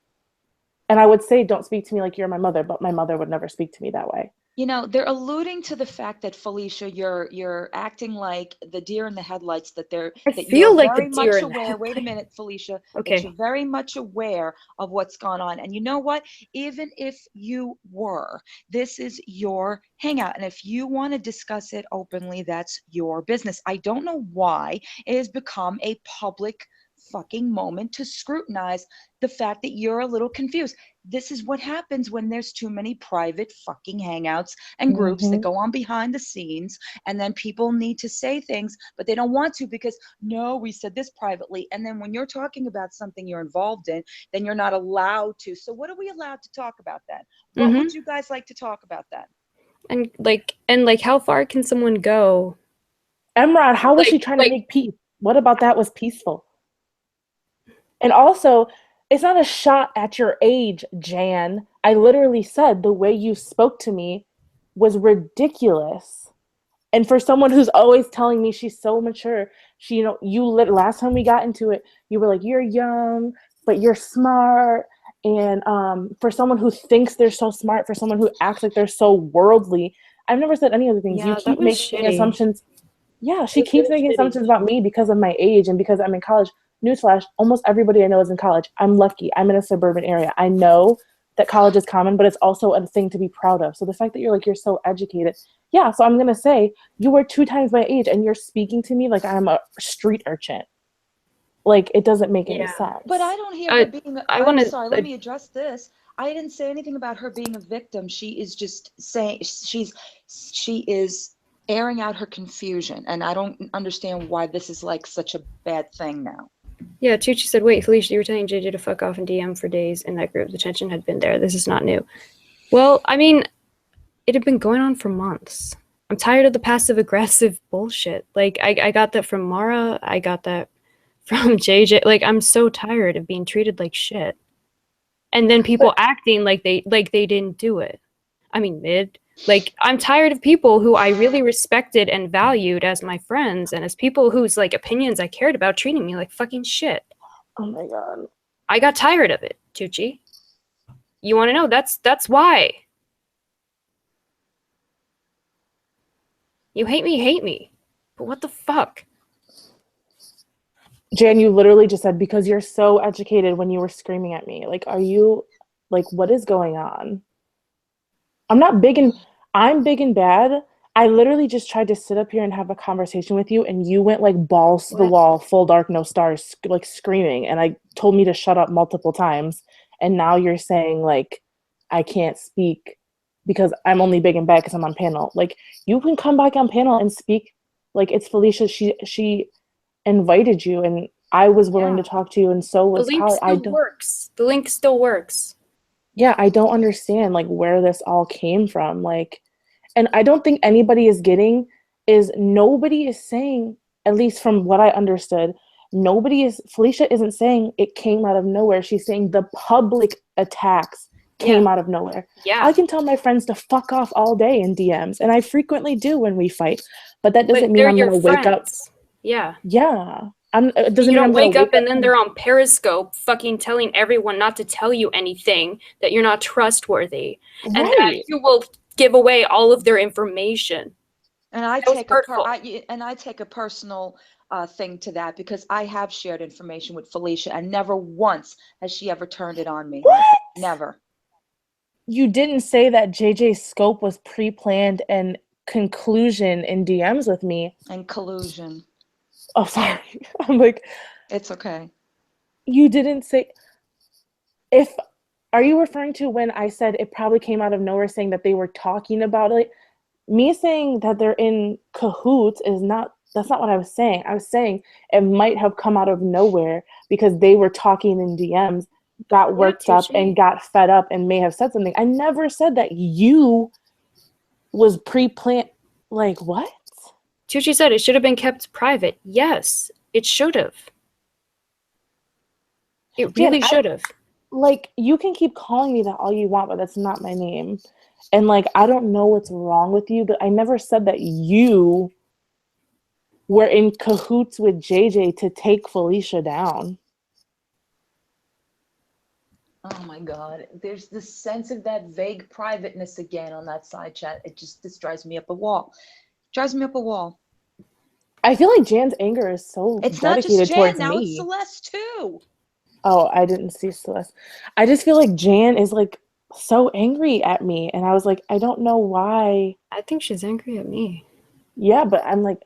And I would say, don't speak to me like you're my mother, but my mother would never speak to me that way. You know, they're alluding to the fact that, Felicia, you're acting like the deer in the headlights, that feel you're like very the deer much in the aware. Wait a headlights. minute, Felicia. Okay. That you're very much aware of what's gone on. And you know what? Even if you were, this is your hangout. And if you want to discuss it openly, that's your business. I don't know why it has become a public fucking moment to scrutinize the fact that you're a little confused. This is what happens when there's too many private fucking hangouts and groups that go on behind the scenes, and then people need to say things, but they don't want to because, no, we said this privately. And then when you're talking about something you're involved in, then you're not allowed to. So what are we allowed to talk about then? What would you guys like to talk about then? And how far can someone go? Emrod, how was she trying to make peace? What about that was peaceful? And also, it's not a shot at your age, Jan. I literally said the way you spoke to me was ridiculous. And for someone who's always telling me she's so mature, last time we got into it, you were like, you're young, but you're smart. And for someone who thinks they're so smart, for someone who acts like they're so worldly, I've never said any of the things. Yeah, you keep making assumptions. Yeah, she keeps making assumptions about me because of my age and because I'm in college. Newsflash, almost everybody I know is in college. I'm lucky. I'm in a suburban area. I know that college is common, but it's also a thing to be proud of. So the fact that you're so educated. Yeah, so I'm going to say you were 2 times my age and you're speaking to me like I'm a street urchin. Like, it doesn's make any sense. But I don't hear her being, sorry, let me address this. I didn't say anything about her being a victim. She is just saying she is airing out her confusion. And I don't understand why this is like such a bad thing now. Yeah, Tucci said, wait, Felicia, you were telling JJ to fuck off in DM for days in that group. The tension had been there. This is not new. Well, I mean, it had been going on for months. I'm tired of the passive-aggressive bullshit. Like, I got that from Mara. I got that from JJ. Like, I'm so tired of being treated like shit. And then people acting like they didn't do it. I mean, like, I'm tired of people who I really respected and valued as my friends and as people whose, like, opinions I cared about treating me like fucking shit. Oh my God. I got tired of it, Tucci. You want to know? That's why. You hate me. But what the fuck? Jan, you literally just said, because you're so educated when you were screaming at me. Like, are you, like, what is going on? I'm big and bad. I literally just tried to sit up here and have a conversation with you, and you went like balls to the wall, full dark, no stars, like screaming, and I told me to shut up multiple times. And now you're saying like I can't speak because I'm only big and bad because I'm on panel. Like, you can come back on panel and speak. Like, it's Felicia. She invited you, and I was willing to talk to you, and so was The link Holly. still works. The link still works. yeah, I don't understand like where this all came from. Like, and I don't think anybody is getting is nobody is saying, at least from what I understood, Felicia isn't saying it came out of nowhere. She's saying the public attacks came out of nowhere. Yeah. I can tell my friends to fuck off all day in DMs, and I frequently do when we fight. But that doesn't mean they're I'm your gonna wake up. friends. Yeah. Yeah. It doesn't You mean I'm don't gonna wake up and then and they're on Periscope fucking telling everyone not to tell you anything, that you're not trustworthy, and that right. you will give away all of their information. And I That was take hurtful. I take a personal thing to that, because I have shared information with Felicia, and never once has she ever turned it on me. What? Never. You didn't say that JJ's scope was pre-planned and conclusion in DMs with me. And collusion. Oh, sorry. I'm like, It's okay. you didn't say. If Are you referring to when I said it probably came out of nowhere, saying that they were talking about it? Me saying that they're in cahoots that's not what I was saying. I was saying it might have come out of nowhere because they were talking in DMs, got worked up and got fed up and may have said something. I never said that you was pre-planned. Like, what? Tucci said it should have been kept private. Yes, it should have. It really should have. Like, you can keep calling me that all you want, but that's not my name. And like, I don't know what's wrong with you, but I never said that you were in cahoots with JJ to take Felicia down. Oh my God. There's this sense of that vague privateness again on that side chat. This drives me up a wall. Drives me up a wall. I feel like Jan's anger is so It's not dedicated just Jan, towards now me. it's Celeste too. Oh, I didn't see Celeste. I just feel like Jan is like so angry at me, and I was like, I don't know why. I think she's angry at me. Yeah, but I'm like,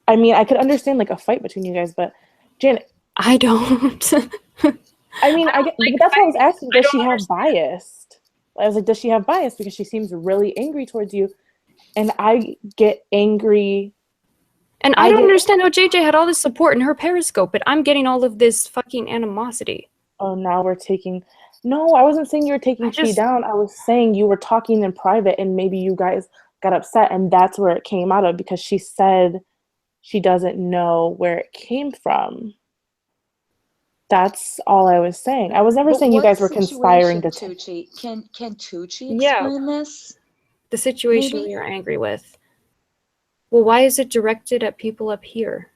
I mean, I could understand like a fight between you guys, but Jan, I don't. I mean, but that's why I was asking, does she have bias? I was like, does she have bias? Because she seems really angry towards you, and I get angry. And I don't understand how JJ had all this support in her Periscope, but I'm getting all of this fucking animosity. Oh, now we're taking. No, I wasn't saying you were taking T down. I was saying you were talking in private, and maybe you guys got upset, and that's where it came out of, because she said she doesn't know where it came from. That's all I was saying. I was never saying you guys were conspiring to Tucci? Can Tucci explain this? The situation we are angry with. Well, why is it directed at people up here?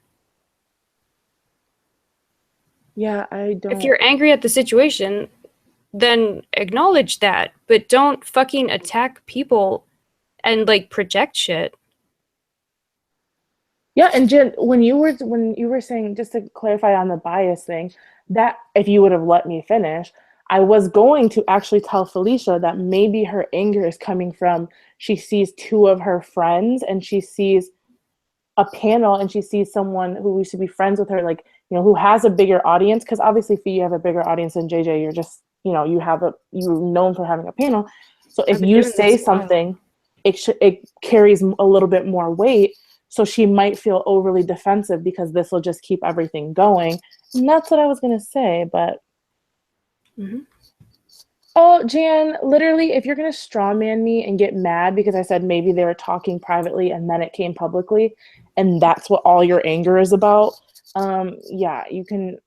Yeah, I don't. If you're angry at the situation, then acknowledge that, but don't fucking attack people and like project shit. Yeah, and Jen, when you were saying, just to clarify on the bias thing, that if you would have let me finish, I was going to actually tell Felicia that maybe her anger is coming from she sees two of her friends and she sees a panel and she sees someone who used to be friends with her, like, you know, who has a bigger audience, because obviously if you have a bigger audience than JJ, you're just, you know, you're known for having a panel. So if you say something, it carries a little bit more weight. So she might feel overly defensive because this will just keep everything going. And that's what I was going to say, but. Mm-hmm. Oh, Jan, literally, if you're going to straw man me and get mad because I said maybe they were talking privately and then it came publicly, and that's what all your anger is about, yeah, you can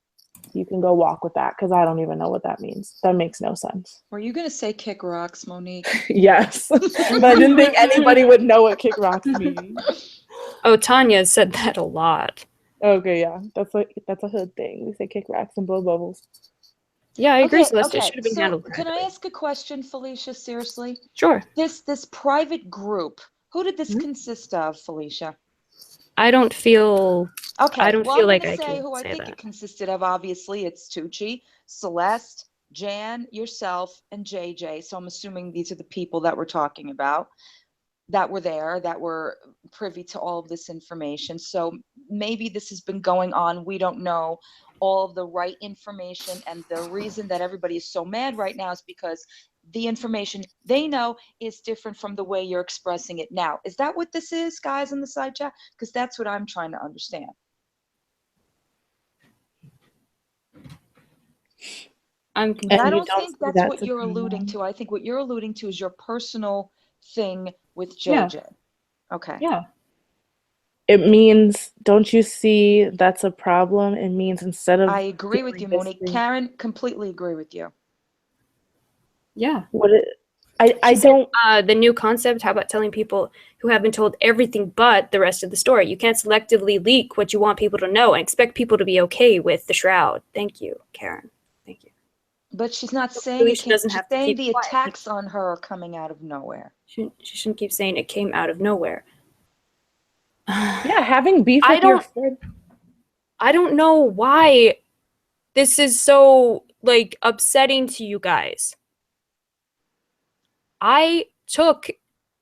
go walk with that, because I don't even know what that means. That makes no sense. Were you going to say kick rocks, Monique? Yes, but I didn't think anybody would know what kick rocks means. Oh, Tanya said that a lot. Okay, yeah, that's a hood thing. We say kick rocks and blow bubbles. Yeah, I agree, Celeste. It should have been handled. Can I ask a question, Felicia? Seriously? Sure. This private group, who did this consist of, Felicia? I don't feel. Okay. I don't feel like I say can who I say think that. it consisted of. Obviously, it's Tucci, Celeste, Jan, yourself, and JJ. So I'm assuming these are the people that we're talking about, that were there, that were privy to all of this information. So maybe this has been going on. We don't know all of the right information. And the reason that everybody is so mad right now is because the information they know is different from the way you're expressing it now. Is that what this is, guys, in the side chat? Because that's what I'm trying to understand. I'm And confused. I you don't don't think see that's that what to you're alluding someone. to. I think what you're alluding to is your personal thing with Yeah. JJ. Okay. Yeah. It means, don't you see that's a problem? It means instead of I agree with feeling you, this Monique. thing, Karen, completely agree with you. Yeah. what it, I She said, don't. the new concept, how about telling people who have been told everything but the rest of the story? You can't selectively leak what you want people to know and expect people to be okay with the shroud. Thank you, Karen. Thank you. But she's not saying Felicia it came, doesn't she's have to saying keep the quiet. attacks on her are coming out of nowhere. She shouldn't keep saying it came out of nowhere. Yeah, having beef I with your don't- friend. I don't know why this is so like upsetting to you guys. I took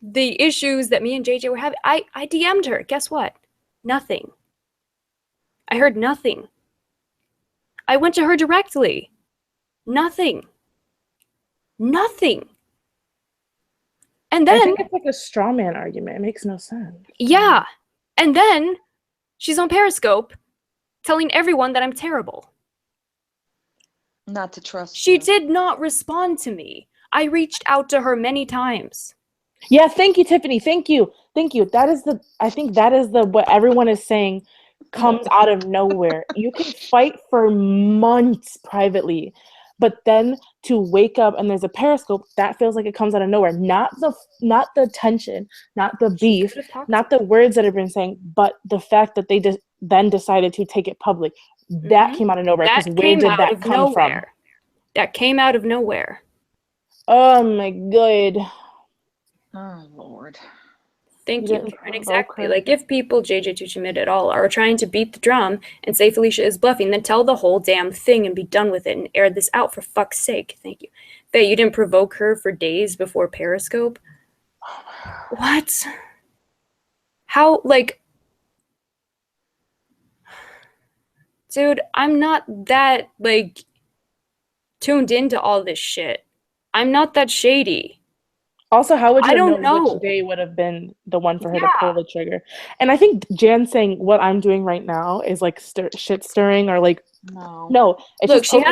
the issues that me and JJ were having. I DM'd her. Guess what? Nothing. I heard nothing. I went to her directly. Nothing. Nothing. And I then, think it's like a straw man argument. It makes no sense. yeah. And then she's on Periscope telling everyone that I'm terrible. Not to trust She you. did not respond to me. I reached out to her many times. Yeah, thank you, Tiffany. Thank you. Thank you. I think that is what everyone is saying comes out of nowhere. You can fight for months privately, but then to wake up and there's a Periscope, that feels like it comes out of nowhere. Not the tension, not the beef, not the words that have been saying, but the fact that they just then decided to take it public. That came out of nowhere, because where did that come from? That came out of nowhere. Oh my god. Oh, Lord. Thank You you, didn't Karen. provoke Exactly. her. Like, if people, JJ Tuchimid et al., are trying to beat the drum and say Felicia is bluffing, then tell the whole damn thing and be done with it and air this out, for fuck's sake. Thank you. Faye, you didn't provoke her for days before Periscope? What? How, like... Dude, I'm not that, like, tuned into all this shit. I'm not that shady. Also, how would you I have don't known know. which day would have been the one for her to pull the trigger? And I think Jan saying what I'm doing right now is like shit stirring, or like no, it's Look, just she poking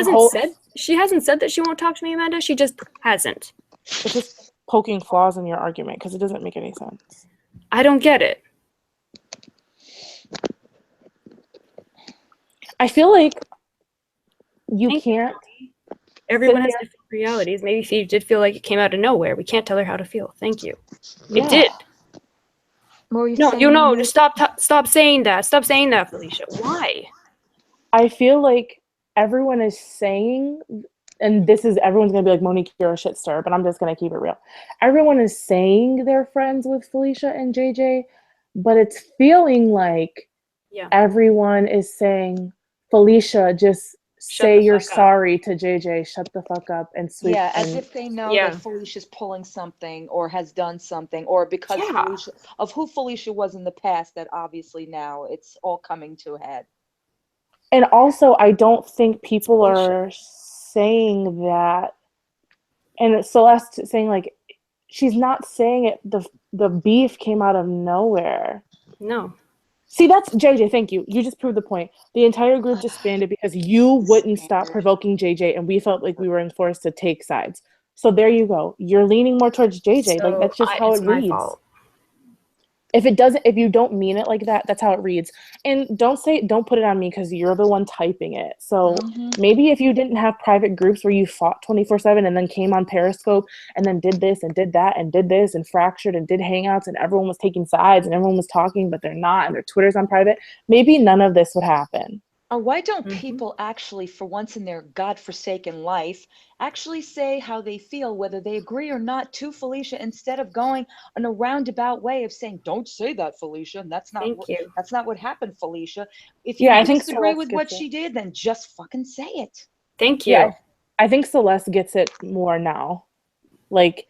hasn't said that she won't talk to me, Amanda. She just hasn't. it's just poking flaws in your argument, because it doesn't make any sense. I don't get it. I feel like you Thank can't. Everyone has different realities. Maybe she did feel like it came out of nowhere. We can't tell her how to feel. Thank you. Yeah. It did. What were you No, saying, you know, Monique? just stop saying that. Stop saying that, Felicia. Why? I feel like everyone is saying, and everyone's gonna be like, Monique, you're a shit stir, but I'm just gonna keep it real. Everyone is saying they're friends with Felicia and JJ, but it's feeling like everyone is saying, Felicia, just say you're sorry to JJ, shut the fuck up and sweep. Yeah, as if they know that Felicia's pulling something or has done something, or because of who Felicia was in the past, that obviously now it's all coming to a head. And also, I don't think people are saying that. And Celeste saying, like, she's not saying it. The beef came out of nowhere. No. See, that's JJ. Thank you. You just proved the point. The entire group disbanded because you wouldn't stop provoking JJ, and we felt like we were enforced to take sides. So there you go. You're leaning more towards JJ. So like, that's just how it reads. Fault. If you don't mean it like that, that's how it reads. And don't put it on me, because you're the one typing it. So maybe if you didn't have private groups where you fought 24/7 and then came on Periscope and then did this and did that and did this and fractured and did hangouts and everyone was taking sides and everyone was talking, but they're not, and their Twitter's on private, maybe none of this would happen. Or why don't people actually, for once in their godforsaken life, actually say how they feel, whether they agree or not, to Felicia, instead of going in a roundabout way of saying, "Don't say that, Felicia. And that's not what happened, Felicia." If you disagree with what she did, then just fucking say it. Thank you. Yeah, I think Celeste gets it more now. Like,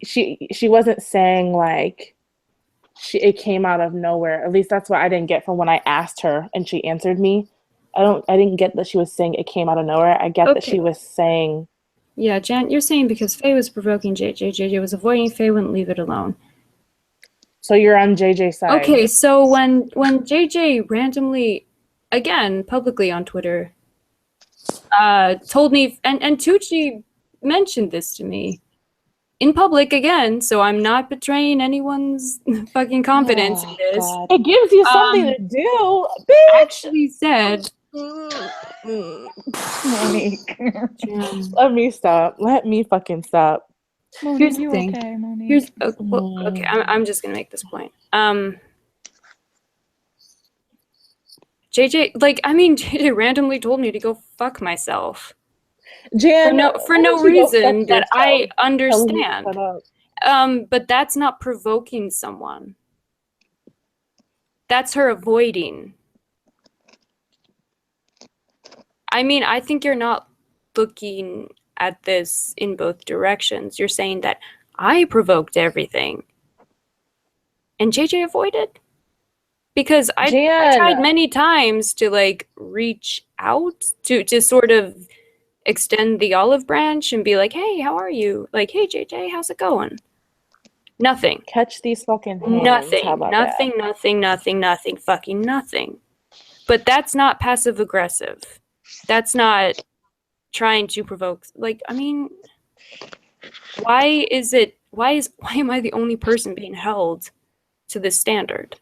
she wasn't saying like it came out of nowhere. At least that's what I didn't get from when I asked her and she answered me. I didn't get that she was saying it came out of nowhere. I get that she was saying. Yeah, Jan, you're saying because Faye was provoking JJ, JJ was avoiding Faye, wouldn't leave it alone. So you're on JJ's side. Okay, so when JJ randomly, again, publicly on Twitter, told me, and Tucci mentioned this to me in public again, so I'm not betraying anyone's fucking confidence in this. God. It gives you something to do, bitch. Actually said, Monique. Let me stop. Let me fucking stop. Monique, Here's the you thing. okay, Monique? Here's okay. I'm just gonna make this point. JJ, like, I mean, JJ randomly told me to go fuck myself Jan, for why no don't you go fuck reason that I yourself? Tell me to understand. shut up. But that's not provoking someone. That's her avoiding. I mean, I think you're not looking at this in both directions. You're saying that I provoked everything and JJ avoided? Because I tried many times to like reach out to sort of extend the olive branch and be like, hey, how are you? Like, hey, JJ, how's it going? Nothing. Catch these fucking hands. How about Nothing, fucking nothing. But that's not passive aggressive. That's not trying to provoke. Like, I mean, why am I the only person being held to this standard?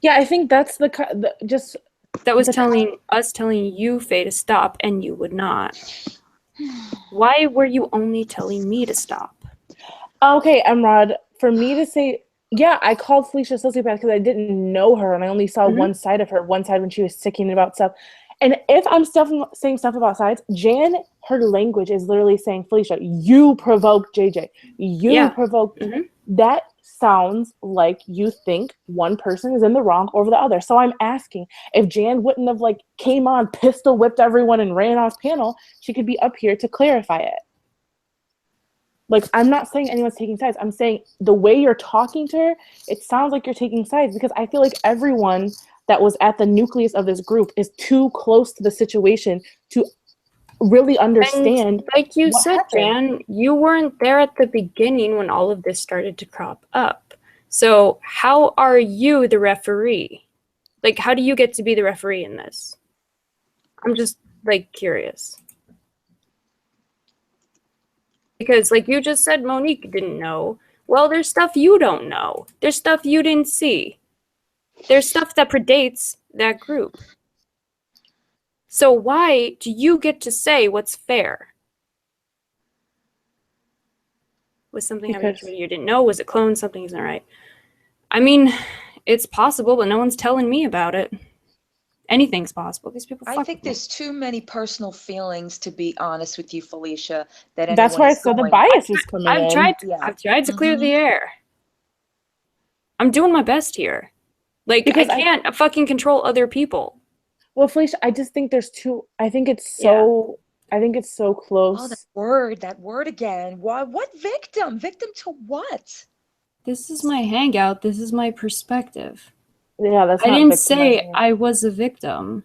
Yeah, I think that's that was telling you, Faye, to stop, and you would not. Why were you only telling me to stop? Okay, Emrod, for me to say, yeah, I called Felicia a sociopath because I didn't know her and I only saw one side of her, one side when she was sicking about stuff. And if I'm saying stuff about sides, Jan, her language is literally saying, Felicia, you provoked JJ. You provoked. That sounds like you think one person is in the wrong over the other. So I'm asking, if Jan wouldn't have like came on, pistol whipped everyone and ran off panel, she could be up here to clarify it. Like, I'm not saying anyone's taking sides. I'm saying the way you're talking to her, it sounds like you're taking sides because I feel like everyone that was at the nucleus of this group is too close to the situation to really understand. And like you said, Jan, you weren't there at the beginning when all of this started to crop up. So how are you the referee? Like, how do you get to be the referee in this? I'm just, like, curious. Because, like you just said, Monique didn't know. Well, there's stuff you don't know. There's stuff you didn't see. There's stuff that predates that group. So why do you get to say what's fair? Was something happening to you didn't know? Was it cloned? Something isn't right. I mean, it's possible, but no one's telling me about it. Anything's possible. These people. I think there's too many personal feelings, to be honest with you, Felicia. That's where I said the bias is coming in. I've tried to clear the air. I'm doing my best here. Like, because I can't fucking control other people. Well, Felicia, I just think there's I think it's so close. Oh, that word again. What victim? Victim to what? This is my hangout. This is my perspective. Yeah, that's I didn't say I was a victim.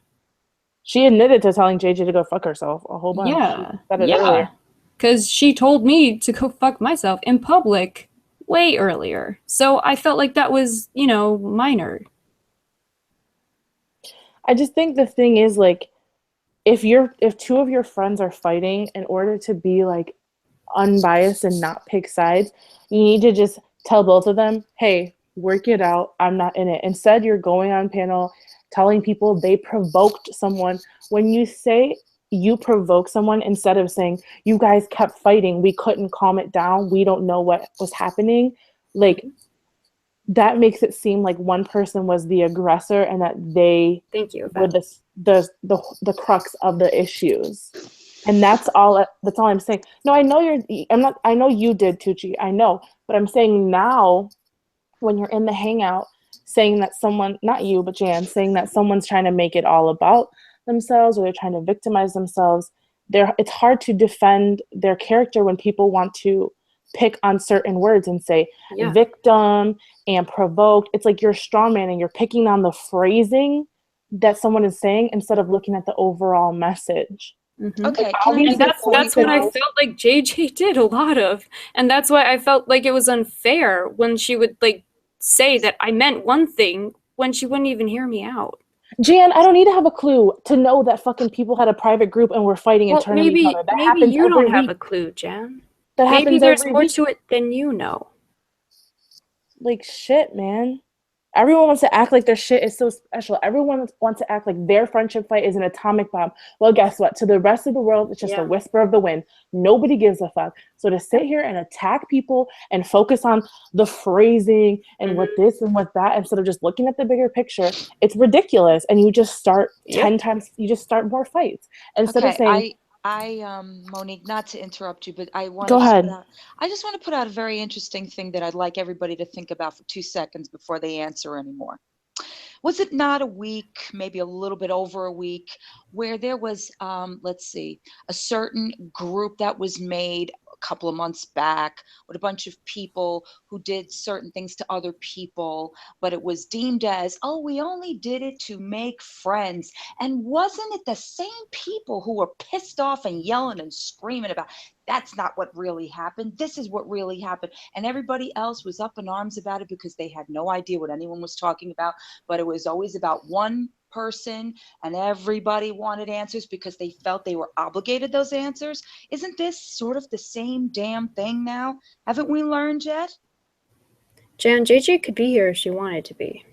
She admitted to telling JJ to go fuck herself a whole bunch. Yeah. Because she told me to go fuck myself in public way earlier. So I felt like that was, minor. I just think the thing is, like, if two of your friends are fighting, in order to be like unbiased and not pick sides, you need to just tell both of them, hey, work it out. I'm not in it. Instead, you're going on panel telling people they provoked someone. When you say you provoke someone, instead of saying you guys kept fighting, we couldn't calm it down, we don't know what was happening, like, that makes it seem like one person was the aggressor and that they were the crux of the issues. And that's all I'm saying. No, I know you did, Tucci, I know, but I'm saying now, when you're in the hangout, saying that someone, not you, but Jan, saying that someone's trying to make it all about themselves or they're trying to victimize themselves, it's hard to defend their character when people want to pick on certain words and say victim and provoke. It's like you're strawman and you're picking on the phrasing that someone is saying instead of looking at the overall message. Mm-hmm. Okay, and that's what I felt like JJ did a lot of, and that's why I felt like it was unfair when she would like say that I meant one thing when she wouldn't even hear me out. Jan, I don't need to have a clue to know that fucking people had a private group and were fighting and Well, turning each maybe other. That maybe happens you every don't have week. a clue, Jan. That Maybe happens there's every more week. to it than you know. Like, shit, man. Everyone wants to act like their shit is so special. Everyone wants to act like their friendship fight is an atomic bomb. Well, guess what? To the rest of the world, it's just a whisper of the wind. Nobody gives a fuck. So to sit here and attack people and focus on the phrasing and what this and what that, instead of just looking at the bigger picture, it's ridiculous. And you just start 10 times, you just start more fights. Instead of saying, Monique, not to interrupt you, but I want go to just ahead. I just want to put out a very interesting thing that I'd like everybody to think about for 2 seconds before they answer anymore. Was it not a week, maybe a little bit over a week, where there was, let's see, a certain group that was made a couple of months back with a bunch of people who did certain things to other people, but it was deemed as, oh, we only did it to make friends. And wasn't it the same people who were pissed off and yelling and screaming about, that's not what really happened. This is what really happened. And everybody else was up in arms about it because they had no idea what anyone was talking about. But it was always about one person, and everybody wanted answers because they felt they were obligated those answers. Isn't this sort of the same damn thing now? Haven't we learned yet? Jan, JJ could be here if she wanted to be.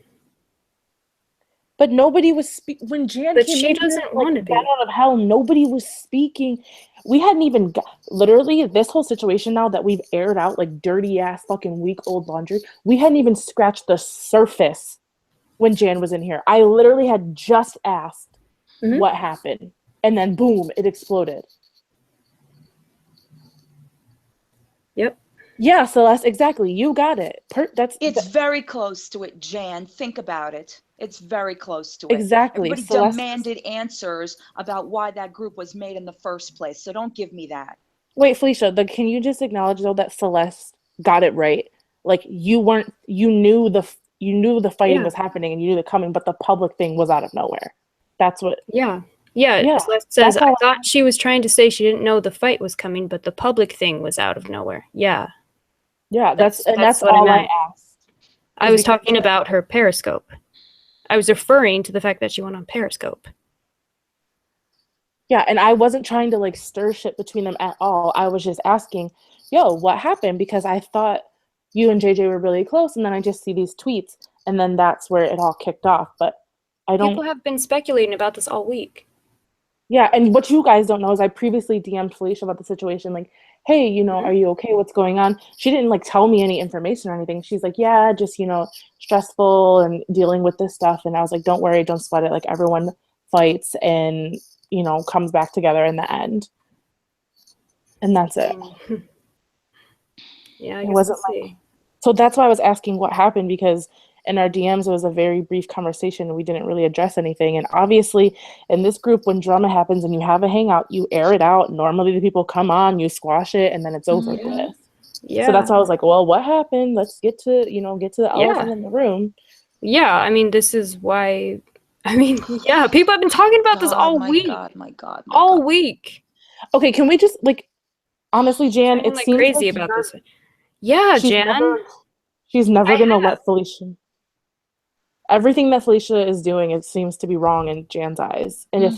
But nobody was when Jan But came she in doesn't here, want to like, be. bat out of hell, nobody was speaking. We hadn't even literally this whole situation now that we've aired out like dirty ass fucking week old laundry. We hadn't even scratched the surface when Jan was in here. I literally had just asked what happened, and then boom, it exploded. Yep. Yeah, Celeste, exactly. You got it. It's very close to it, Jan. Think about it. It's very close to it. Exactly. Everybody Celeste demanded answers about why that group was made in the first place. So don't give me that. Wait, Felicia, can you just acknowledge though that Celeste got it right? Like you knew the fighting was happening and you knew the coming, but the public thing was out of nowhere. That's what. Yeah. Celeste says, I thought she was trying to say she didn't know the fight was coming, but the public thing was out of nowhere. Yeah. Yeah, that's what all I asked. I was talking about her Periscope. I was referring to the fact that she went on Periscope. Yeah, and I wasn't trying to like stir shit between them at all. I was just asking, yo, what happened? Because I thought you and JJ were really close, and then I just see these tweets, and then that's where it all kicked off. But People have been speculating about this all week. Yeah, and what you guys don't know is I previously DM'd Felicia about the situation, like, hey, are you okay? What's going on? She didn't like tell me any information or anything. She's like, yeah, just, stressful and dealing with this stuff. And I was like, don't worry, don't sweat it. Like everyone fights and, comes back together in the end. And that's it. Yeah, it wasn't like, so that's why I was asking what happened, because in our DMs, it was a very brief conversation and we didn't really address anything. And obviously in this group, when drama happens and you have a hangout, you air it out. Normally the people come on, you squash it, and then it's over with. Yeah. So that's why I was like, well, what happened? Let's get to the elephant in the room. Yeah, I mean, this is why, people have been talking about this all week. My God. All week. Okay, can we just, honestly, Jan, it seems crazy like about this. Yeah, Jan. She's never going to let Felicia. Everything that Felicia is doing, it seems to be wrong in Jan's eyes. And if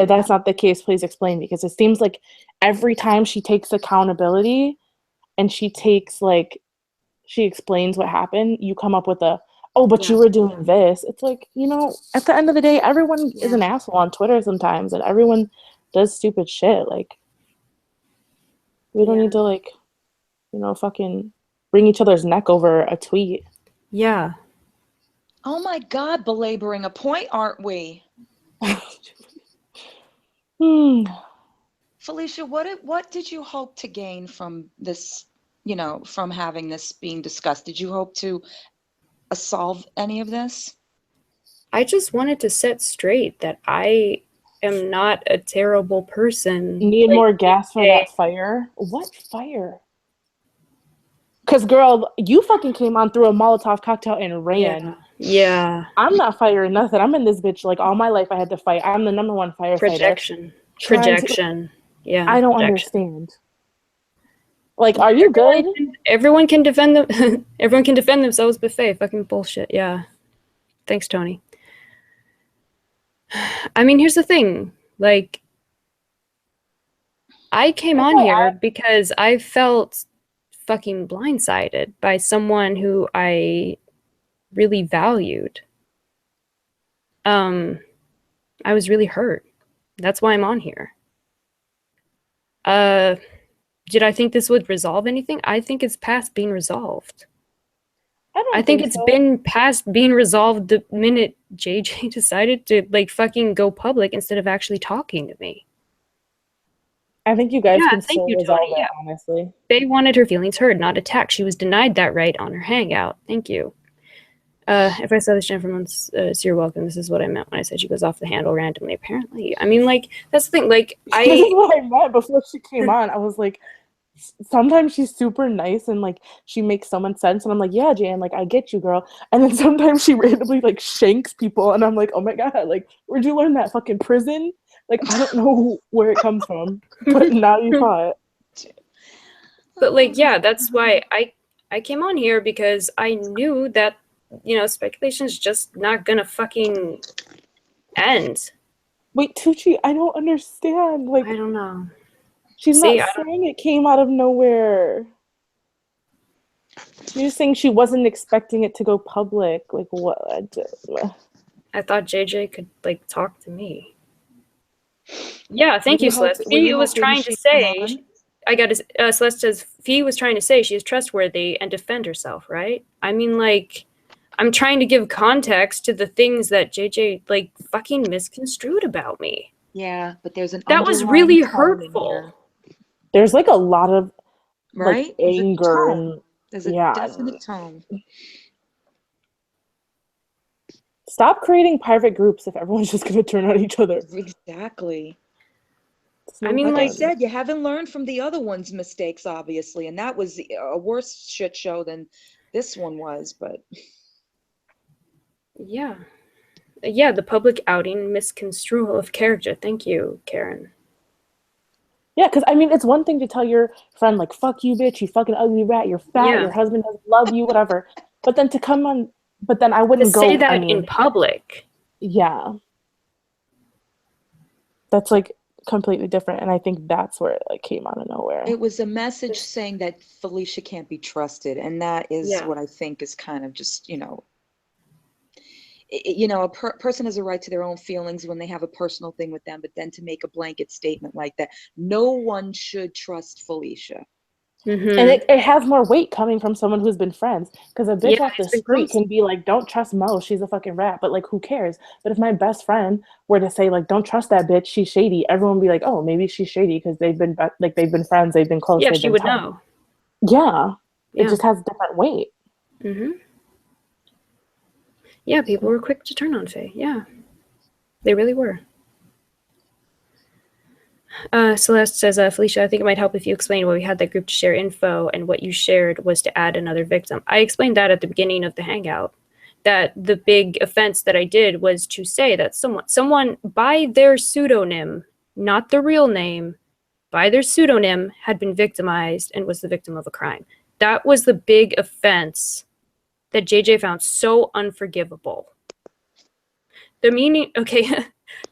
that's not the case, please explain, because it seems like every time she takes accountability and she explains what happened, you come up with you were doing this. It's like, at the end of the day, everyone is an asshole on Twitter sometimes, and everyone does stupid shit. Like, we don't need to, fucking bring each other's neck over a tweet. Yeah. Oh my God, belaboring a point, aren't we? Felicia, what did you hope to gain from this, from having this being discussed? Did you hope to solve any of this? I just wanted to set straight that I am not a terrible person. Need more gas for that fire? What fire? Because, girl, you fucking came on through a Molotov cocktail and ran. Yeah. I'm not firing nothing. I'm in this bitch like all my life I had to fight. I'm the number one firefighter. Projection. Yeah. I don't understand. Like, are you good? Everyone can defend them. Everyone can defend themselves, buffet. Fucking bullshit. Yeah. Thanks, Tony. I mean, here's the thing. Like, I came on here because I felt fucking blindsided by someone who I really valued. I was really hurt. That's why I'm on here. Did I think this would resolve anything? I think it's past being resolved. I think it's been past being resolved the minute JJ decided to like fucking go public instead of actually talking to me. I think you guys can thank still you, resolve Tony. it, Yeah. honestly. Faye wanted her feelings heard, not attacked. She was denied that right on her hangout. Thank you. If I saw this gem for months, so you're welcome. This is what I meant when I said she goes off the handle randomly, apparently. I mean, like, that's the thing. Like, This is what I meant before she came on. I was like, sometimes she's super nice and like she makes so much sense, and I'm like, yeah, Jan, like I get you, girl. And then sometimes she randomly like shanks people, and I'm like, oh my god, like where'd you learn that? Fucking prison? Like I don't know where it comes from, but now you saw it. But like, yeah, that's why I came on here, because I knew that, you know, speculation's just not gonna fucking end. Wait, Tucci, I don't understand. Like, I don't know. she's not saying it came out of nowhere. She's just saying she wasn't expecting it to go public. Like, what? I thought JJ could like talk to me. Yeah, thank you, Celeste. Fee was trying to say, Celeste says, Fee was trying to say she is trustworthy and defend herself, right? I mean, like, I'm trying to give context to the things that JJ, like, fucking misconstrued about me. Yeah, but there's an that was really hurtful. There's, like, a lot of, right? like, anger and... There's a definite tone. Stop creating private groups if everyone's just going to turn on each other. Exactly. I mean, like I said, you haven't learned from the other one's mistakes, obviously, and that was a worse shit show than this one was, but... Yeah. Yeah, the public outing misconstrual of character. Thank you, Karen. Yeah, because, I mean, it's one thing to tell your friend, like, fuck you, bitch, you fucking ugly rat, you're fat, your husband doesn't love you, whatever. But then to come on... But then I wouldn't go... say that in public. Yeah. That's, like, completely different, and I think that's where it, like, came out of nowhere. It was a message saying that Felicia can't be trusted, and that is what I think is kind of just, you know... a person has a right to their own feelings when they have a personal thing with them, but then to make a blanket statement like that, no one should trust Felicia. Mm-hmm. And it has more weight coming from someone who's been friends, because a bitch off the street can be like, don't trust Mo, she's a fucking rat, but like, who cares? But if my best friend were to say like, don't trust that bitch, she's shady, everyone would be like, oh, maybe she's shady because they've been friends, they've been close. Yeah, she would know. Yeah, it just has different weight. Mm-hmm. Yeah, people were quick to turn on Faye. Yeah, they really were. Celeste says, Felicia, I think it might help if you explain why we had that group to share info, and what you shared was to add another victim. I explained that at the beginning of the hangout, that the big offense that I did was to say that someone by their pseudonym, not the real name, by their pseudonym had been victimized and was the victim of a crime. That was the big offense that JJ found so unforgivable. The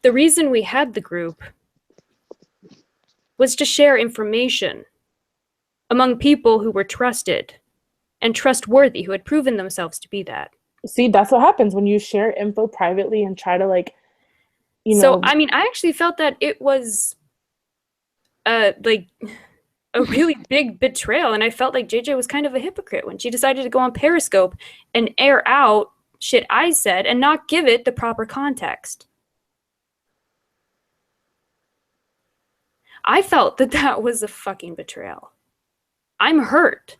reason we had the group was to share information among people who were trusted and trustworthy, who had proven themselves to be that. See, that's what happens when you share info privately and try to, like, you know. So, I mean, I actually felt that it was, like, a really big betrayal, and I felt like JJ was kind of a hypocrite when she decided to go on Periscope and air out shit I said and not give it the proper context. I felt that that was a fucking betrayal. I'm hurt.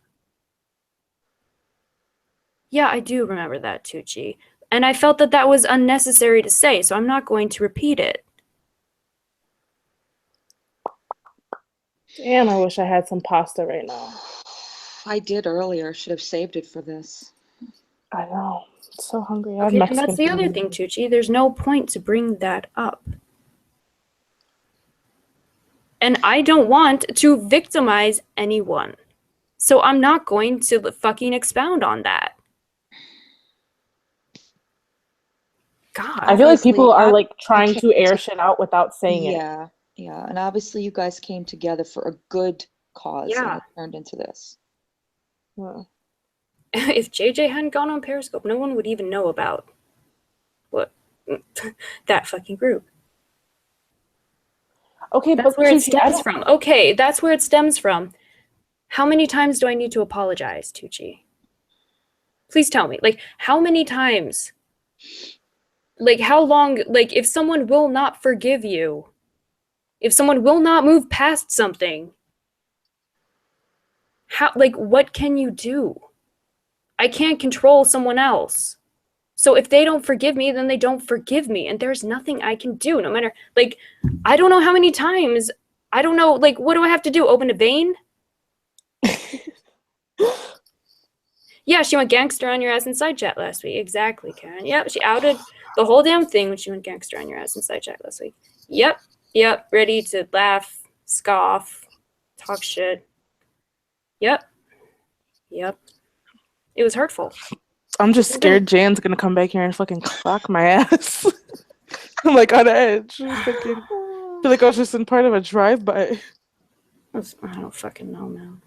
Yeah, I do remember that, Tucci. And I felt that that was unnecessary to say, so I'm not going to repeat it. Damn, I wish I had some pasta right now. I did earlier. Should have saved it for this. I know. I'm so hungry. Okay, and that's the other thing, Tucci. There's no point to bring that up. And I don't want to victimize anyone. So I'm not going to fucking expound on that. God. I feel like people Obviously, are like trying came to air to- shit out without saying it. Yeah, yeah. And obviously you guys came together for a good cause and Yeah. it turned into this. Yeah. If JJ hadn't gone on Periscope, no one would even know about what that fucking group. Okay, That's but where it Tucci, I stems don't. from. Okay, that's where it stems from. How many times do I need to apologize, Tucci? Please tell me. Like, how many times? Like, how long? Like, if someone will not forgive you, if someone will not move past something, how, like, what can you do? I can't control someone else. So if they don't forgive me, then they don't forgive me. And there's nothing I can do, no matter, like, I don't know how many times. I don't know, like, what do I have to do? Open a vein? Yeah, she went gangster on your ass in side chat last week. Exactly, Karen. Yep, she outed the whole damn thing when she went gangster on your ass in side chat last week. Yep, ready to laugh, scoff, talk shit. Yep. It was hurtful. I'm just scared Jan's gonna come back here and fucking clock my ass. I'm like on edge. I feel like I was just in part of a drive-by. I don't fucking know, man.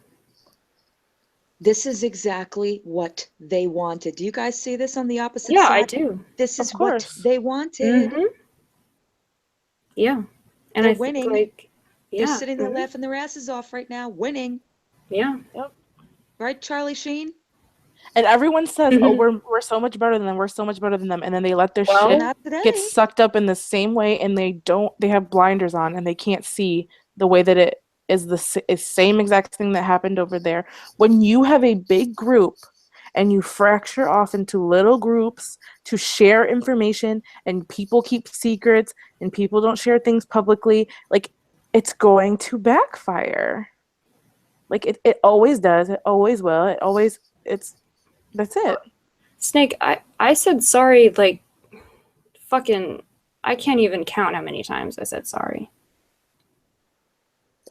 This is exactly what they wanted. Do you guys see this on the opposite Yeah, side? I do. This Of is what course. they wanted. Mm-hmm. Yeah. And They're I think, winning. like, They're yeah. sitting there laughing their asses off right now, winning. Yeah. Right, Charlie Sheen? And everyone says, Mhm. "Oh, we're so much better than them. We're so much better than them," and then they let their Well, shit Not today. get sucked up in the same way, and they have blinders on, and they can't see the way that it is the same exact thing that happened over there. When you have a big group and you fracture off into little groups to share information, and people keep secrets, and people don't share things publicly, like, it's going to backfire. Like, it always does. It always will. That's it. Snake, I said sorry, like, fucking, I can't even count how many times I said sorry.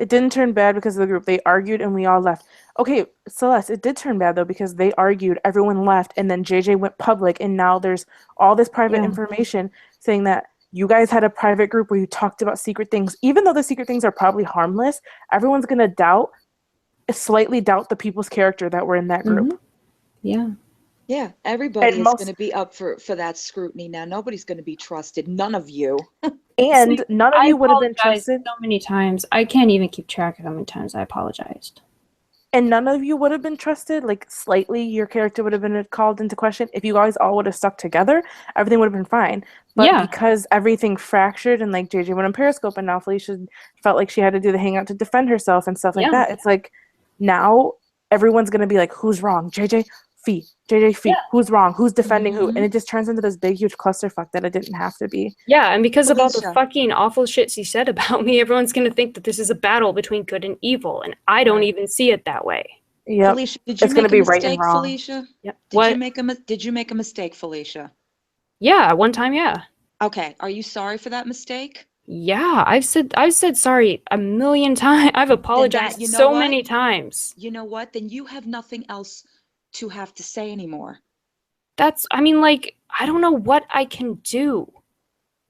It didn't turn bad because of the group. They argued and we all left. Okay, Celeste, it did turn bad though because they argued, everyone left, and then JJ went public, and now there's all this private information saying that you guys had a private group where you talked about secret things. Even though the secret things are probably harmless, everyone's gonna slightly doubt the people's character that were in that group. Mm-hmm. Yeah, everybody And is going to be up for that scrutiny now. Nobody's going to be trusted. None of you. And none of I you would have been apologized trusted. so many times. I can't even keep track of how many times I apologized. And none of you would have been trusted. Like, slightly, your character would have been called into question. If you guys all would have stuck together, everything would have been fine. But because everything fractured, and like JJ went on Periscope, and now Felicia felt like she had to do the hangout to defend herself and stuff like that, it's like now everyone's going to be like, who's wrong? JJ Fee. Who's wrong? Who's defending who? And it just turns into this big, huge clusterfuck that it didn't have to be. Yeah, and because of all the Felicia. fucking awful shit she said about me, everyone's going to think that this is a battle between good and evil, and I don't even see it that way. Yep. Felicia, did you It's make gonna a be right and mistake, wrong. Felicia? Yep. Did you make a mistake, Felicia? Yeah, one time, yeah. Okay, are you sorry for that mistake? Yeah, I've said sorry a million times. I've apologized you know so what? many times. You know what? Then you have nothing else to have to say anymore. I mean, like, I don't know what I can do.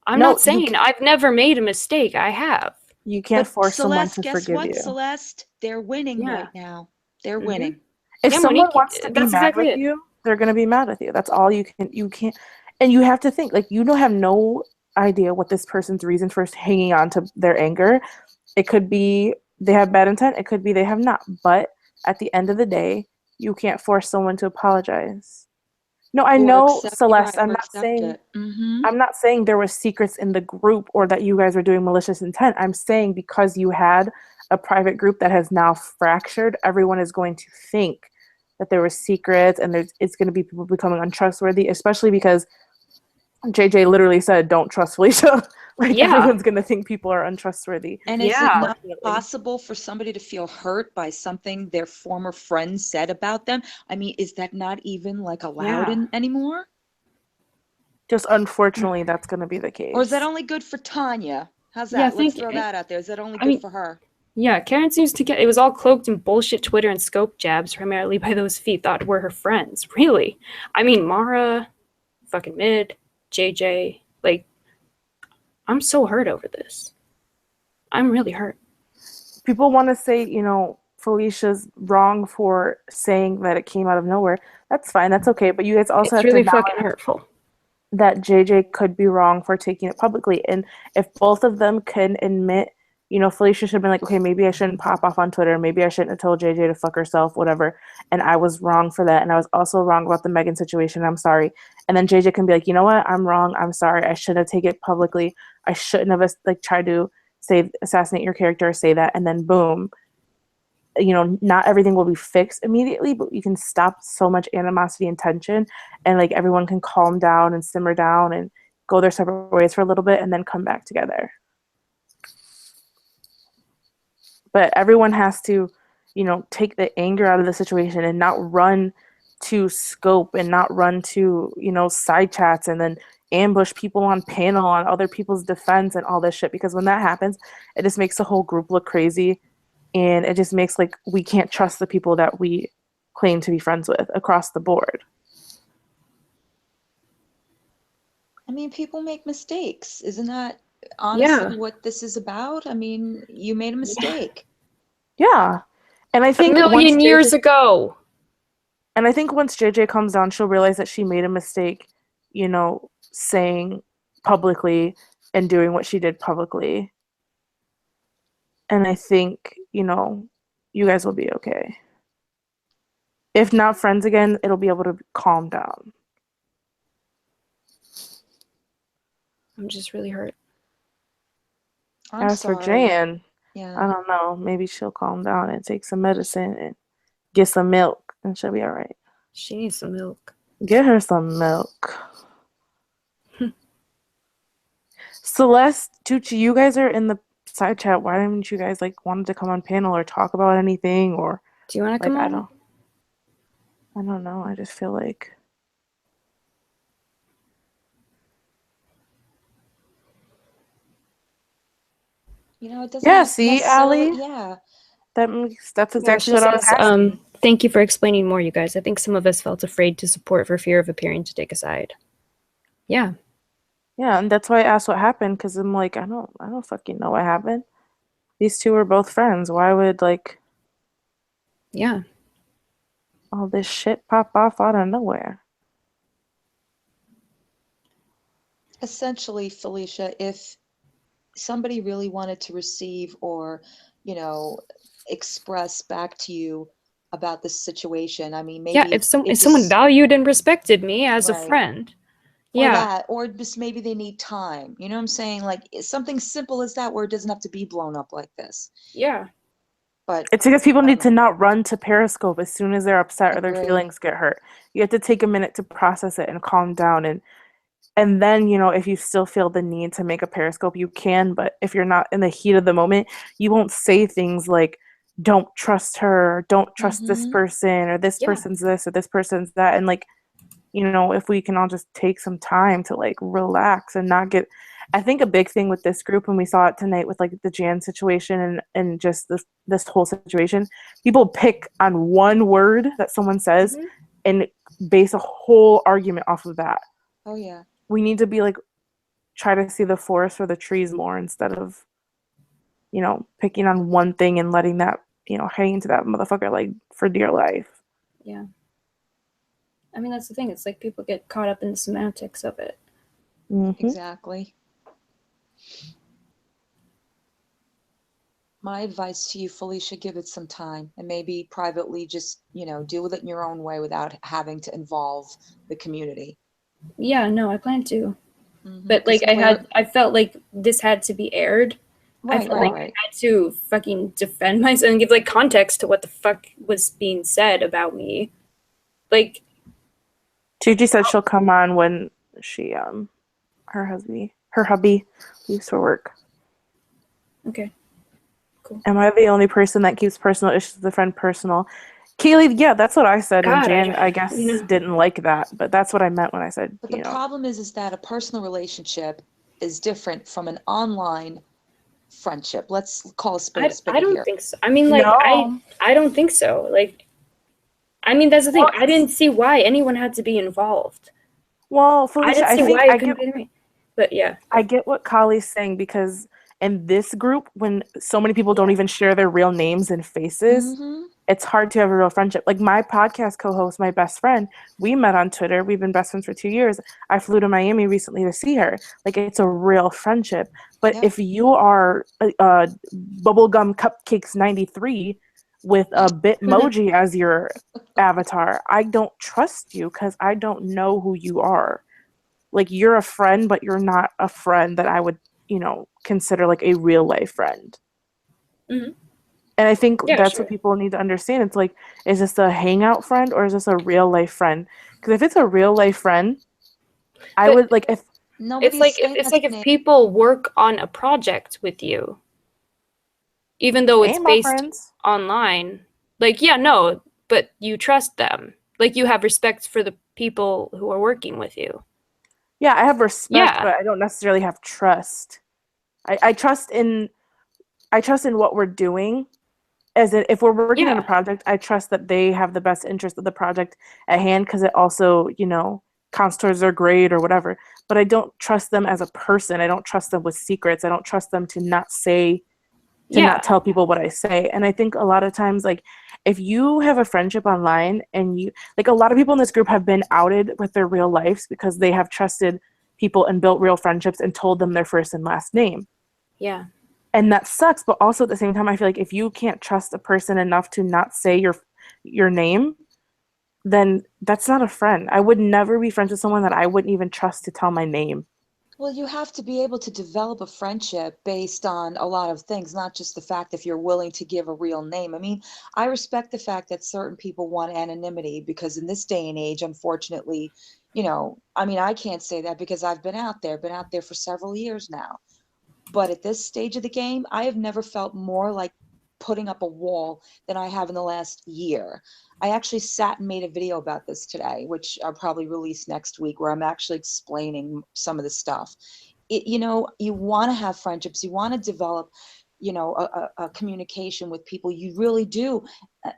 I'm No, not saying I've never made a mistake. I have. You can't But force someone Celeste, to guess forgive what, you. Celeste? They're winning Yeah. right now. They're Mhm. winning. If Yeah, someone Monique, wants to be that's mad exactly with it. you, they're gonna be mad with you. That's all you can't, and you have to think, like, you don't have no idea what this person's reason for hanging on to their anger. It could be they have bad intent. It could be they have not. But at the end of the day, you can't force someone to apologize. No, I know, Celeste. I'm not saying there was secrets in the group or that you guys were doing malicious intent. I'm saying because you had a private group that has now fractured, everyone is going to think that there were secrets, and it's going to be people becoming untrustworthy, especially because JJ literally said, "Don't trust Felicia." Like, everyone's going to think people are untrustworthy. And is it not possible for somebody to feel hurt by something their former friend said about them? I mean, is that not even like allowed anymore? Just unfortunately, that's going to be the case. Or is that only good for Tanya? How's Yeah, that? Let's throw that out there. Is that only good for her? Yeah, Karen seems to get it was all cloaked in bullshit Twitter and scope jabs, primarily by those feet thought were her friends. Really? I mean, Mara, fucking mid. JJ. Like, I'm so hurt over this. I'm really hurt. People want to say, you know, Felicia's wrong for saying that it came out of nowhere. That's fine. That's okay. But you guys also It's have really to fucking acknowledge hurtful. that JJ could be wrong for taking it publicly. And if both of them can admit, you know, Felicia should have been like, okay, maybe I shouldn't pop off on Twitter. Maybe I shouldn't have told JJ to fuck herself, whatever. And I was wrong for that. And I was also wrong about the Megan situation. I'm sorry. And then JJ can be like, you know what? I'm wrong. I'm sorry. I shouldn't have taken it publicly. I shouldn't have like tried to say assassinate your character or say that. And then boom, you know, not everything will be fixed immediately, but you can stop so much animosity and tension, and like everyone can calm down and simmer down and go their separate ways for a little bit and then come back together. But everyone has to, you know, take the anger out of the situation and not run to scope and not run to, you know, side chats and then ambush people on panel on other people's defense and all this shit, because when that happens, it just makes the whole group look crazy. And it just makes like we can't trust the people that we claim to be friends with across the board. I mean, people make mistakes. Isn't that honestly what this is about? I mean, you made a mistake. Yeah. And I A think million years ago. And I think once JJ comes down, she'll realize that she made a mistake, you know, saying publicly and doing what she did publicly. And I think, you know, you guys will be okay. If not friends again, it'll be able to calm down. I'm just really hurt. As sorry. for Jan, Yeah. I don't know. Maybe she'll calm down and take some medicine and get some milk and she'll be all right. She needs some milk. Get her some milk. Celeste, Tucci, you guys are in the side chat. Why didn't you guys like wanted to come on panel or talk about anything? Or do you want to like, come on? I don't know. I just feel like You know, it doesn't yeah. See, necessarily. Allie, Yeah. that's exactly She what I was says, asking. thank you for explaining more, you guys. I think some of us felt afraid to support for fear of appearing to take a side. Yeah. Yeah, and that's why I asked what happened, because I'm like, I don't fucking know what happened. These two were both friends. Why would like Yeah. all this shit pop off out of nowhere? Essentially, Felicia, if somebody really wanted to receive or, you know, express back to you about this situation, I mean, maybe Yeah, if someone valued and respected me as a Right. friend. Or Yeah. that, or just maybe they need time. You know what I'm saying? Like something simple as that, where it doesn't have to be blown up like this. Yeah. But It's because people need to not run to Periscope as soon as they're upset or their Agree. feelings get hurt. You have to take a minute to process it and calm down, and then, you know, if you still feel the need to make a Periscope, you can. But if you're not in the heat of the moment, you won't say things like, don't trust her, or don't trust this person, or this Yeah. person's this, or this person's that. And like, you know, if we can all just take some time to like relax and not get, I think a big thing with this group, and we saw it tonight with like the Jan situation and just this whole situation, people pick on one word that someone says and base a whole argument off of that. Oh yeah. We need to be like, try to see the forest for the trees more instead of, you know, picking on one thing and letting that, you know, hang into that motherfucker like for dear life. Yeah. I mean, that's the thing. It's like people get caught up in the semantics of it. Exactly. My advice to you, Felicia, give it some time and maybe privately just, you know, deal with it in your own way without having to involve the community. Yeah, no, I plan to. But like I felt like this had to be aired. I felt like I had to fucking defend myself and give like context to what the fuck was being said about me. Like Tucci said she'll come on when she her hubby leaves for work. Okay. Cool. Am I the only person that keeps personal issues with a friend personal? Kaylee, yeah, that's what I said. God, and Jan, I guess, didn't like that, but that's what I meant when I said, But the problem is that a personal relationship is different from an online friendship. Let's call a spade a spade I don't here. think so. I mean, like, No. I don't think so. Like, I mean, that's the thing. I didn't see why anyone had to be involved. Well, I Felicia, didn't I see think why you I couldn't get be me. But yeah. I get what Kali's saying, because in this group, when so many people don't even share their real names and faces, Mm-hmm. it's hard to have a real friendship. Like my podcast co-host, my best friend, we met on Twitter. We've been best friends for 2 years. I flew to Miami recently to see her. Like, it's a real friendship. But Yeah. if you are bubblegum cupcakes 93 with a Bitmoji as your avatar, I don't trust you because I don't know who you are. Like, you're a friend, but you're not a friend that I would, consider like a real life friend. Mhm. And I think Yeah, that's sure. what people need to understand. It's like, is this a hangout friend or is this a real life friend? Because if it's a real life friend, I But would like if Nobody's saying it's that's like an if people work on a project with you, even though it's ain't my based friends. online, like, yeah, no, but you trust them. Like, you have respect for the people who are working with you. Yeah, I have respect, Yeah. but I don't necessarily have trust. I trust in what we're doing. As in, if we're working on a Yeah. project, I trust that they have the best interest of the project at hand, because it also, counts towards their grade or whatever. But I don't trust them as a person. I don't trust them with secrets. I don't trust them to not Yeah. tell people what I say. And I think a lot of times, like, if you have a friendship online and you, like, a lot of people in this group have been outed with their real lives because they have trusted people and built real friendships and told them their first and last name. Yeah. And that sucks, but also at the same time, I feel like if you can't trust a person enough to not say your name, then that's not a friend. I would never be friends with someone that I wouldn't even trust to tell my name. Well, you have to be able to develop a friendship based on a lot of things, not just the fact if you're willing to give a real name. I mean, I respect the fact that certain people want anonymity because in this day and age, unfortunately, I mean, I can't say that because I've been out there for several years now. But at this stage of the game, I have never felt more like putting up a wall than I have in the last year. I actually sat and made a video about this today, which I'll probably release next week, where I'm actually explaining some of the stuff. You want to have friendships, you want to develop, a communication with people. You really do.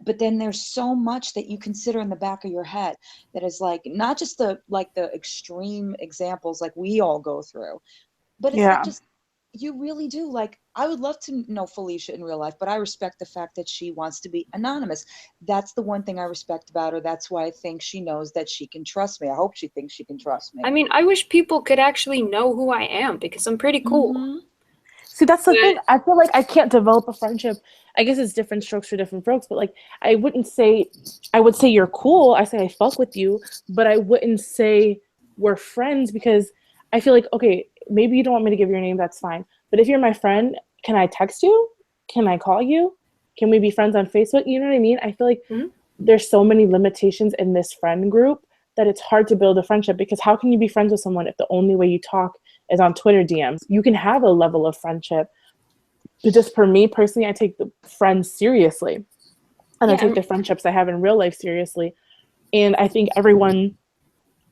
But then there's so much that you consider in the back of your head that is like not just the extreme examples like we all go through, but it's like Yeah. just you really do. Like, I would love to know Felicia in real life, but I respect the fact that she wants to be anonymous. That's the one thing I respect about her. That's why I think she knows that she can trust me. I hope she thinks she can trust I me. mean, I wish people could actually know who I am because I'm pretty cool. Mm-hmm. See, that's the But thing. I feel like I can't develop a friendship. I guess it's different strokes for different folks, but like, I would say you're cool. I say I fuck with you, but I wouldn't say we're friends, because I feel like, okay, maybe you don't want me to give your name, that's fine. But if you're my friend, can I text you? Can I call you? Can we be friends on Facebook? You know what I mean? I feel like Mhm. there's so many limitations in this friend group that it's hard to build a friendship, because how can you be friends with someone if the only way you talk is on Twitter DMs? You can have a level of friendship, but just for me personally, I take the friends seriously, and I yeah, take the friendships I have in real life seriously. And I think everyone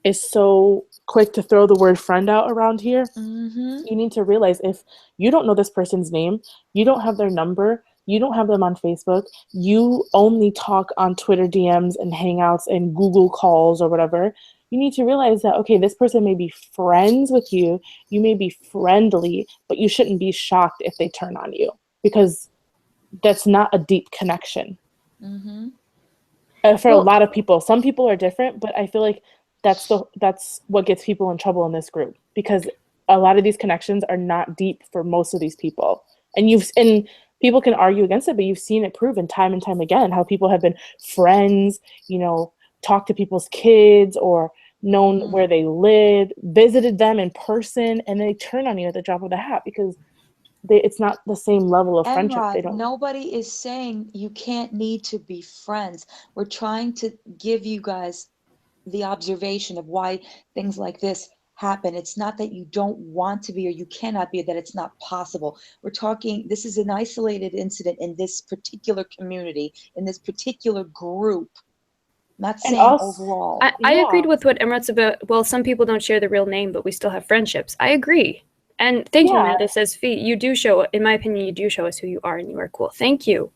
is so quick to throw the word friend out around here. Mm-hmm. You need to realize, if you don't know this person's name, you don't have their number, you don't have them on Facebook, you only talk on Twitter DMs and Hangouts and Google calls or whatever, you need to realize that, okay, this person may be friends with you, you may be friendly, but you shouldn't be shocked if they turn on you, because that's not a deep connection. Mm-hmm. For a well, lot of people, some people are different, but I feel like that's what gets people in trouble in this group, because a lot of these connections are not deep for most of these people. And people can argue against it, but you've seen it proven time and time again how people have been friends, talked to people's kids, or known where they lived, visited them in person, and they turn on you at the drop of the hat, because it's not the same level of friendship. They Emrod, don't. nobody is saying you can't need to be friends. We're trying to give you guys the observation of why things like this happen. It's not that you don't want to be or you cannot be, that it's not possible. We're talking, this is an isolated incident in this particular community, in this particular group. Not And saying also, overall. I yeah. agreed with what Emrat's about. Well, some people don't share the real name, but we still have friendships. I agree. And thank you, Yeah. Amanda says, Fee, you do show, in my opinion, you do show us who you are and you are cool. Thank you.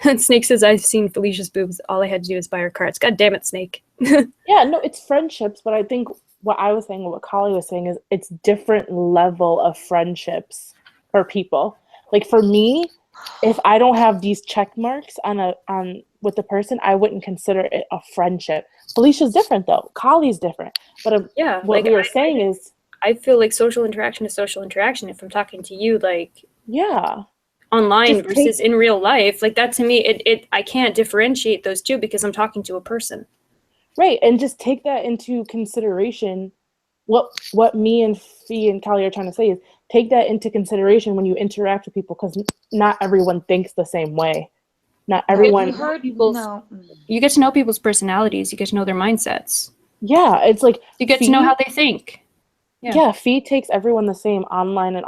And Snake says, I've seen Felicia's boobs. All I had to do is buy her cards. God damn it, Snake. Yeah, no, it's friendships, but I think what I was saying, what Kali was saying is it's different level of friendships for people. Like for me, if I don't have these check marks on with the person, I wouldn't consider it a friendship. Felicia's different though. Kali's different. But Yeah, what like we were saying is, I feel like social interaction is social interaction. If I'm talking to you like yeah, online just versus in real life, like that to me, it I can't differentiate those two because I'm talking to a person. right, and just take that into consideration. What me and Fee and Callie are trying to say is take that into consideration when you interact with people, because not everyone thinks the same way. Not Have everyone. you heard? People's- No. You get to know people's personalities. You get to know their mindsets. Yeah, it's like You get to know how they think. Yeah, Fee takes everyone the same online and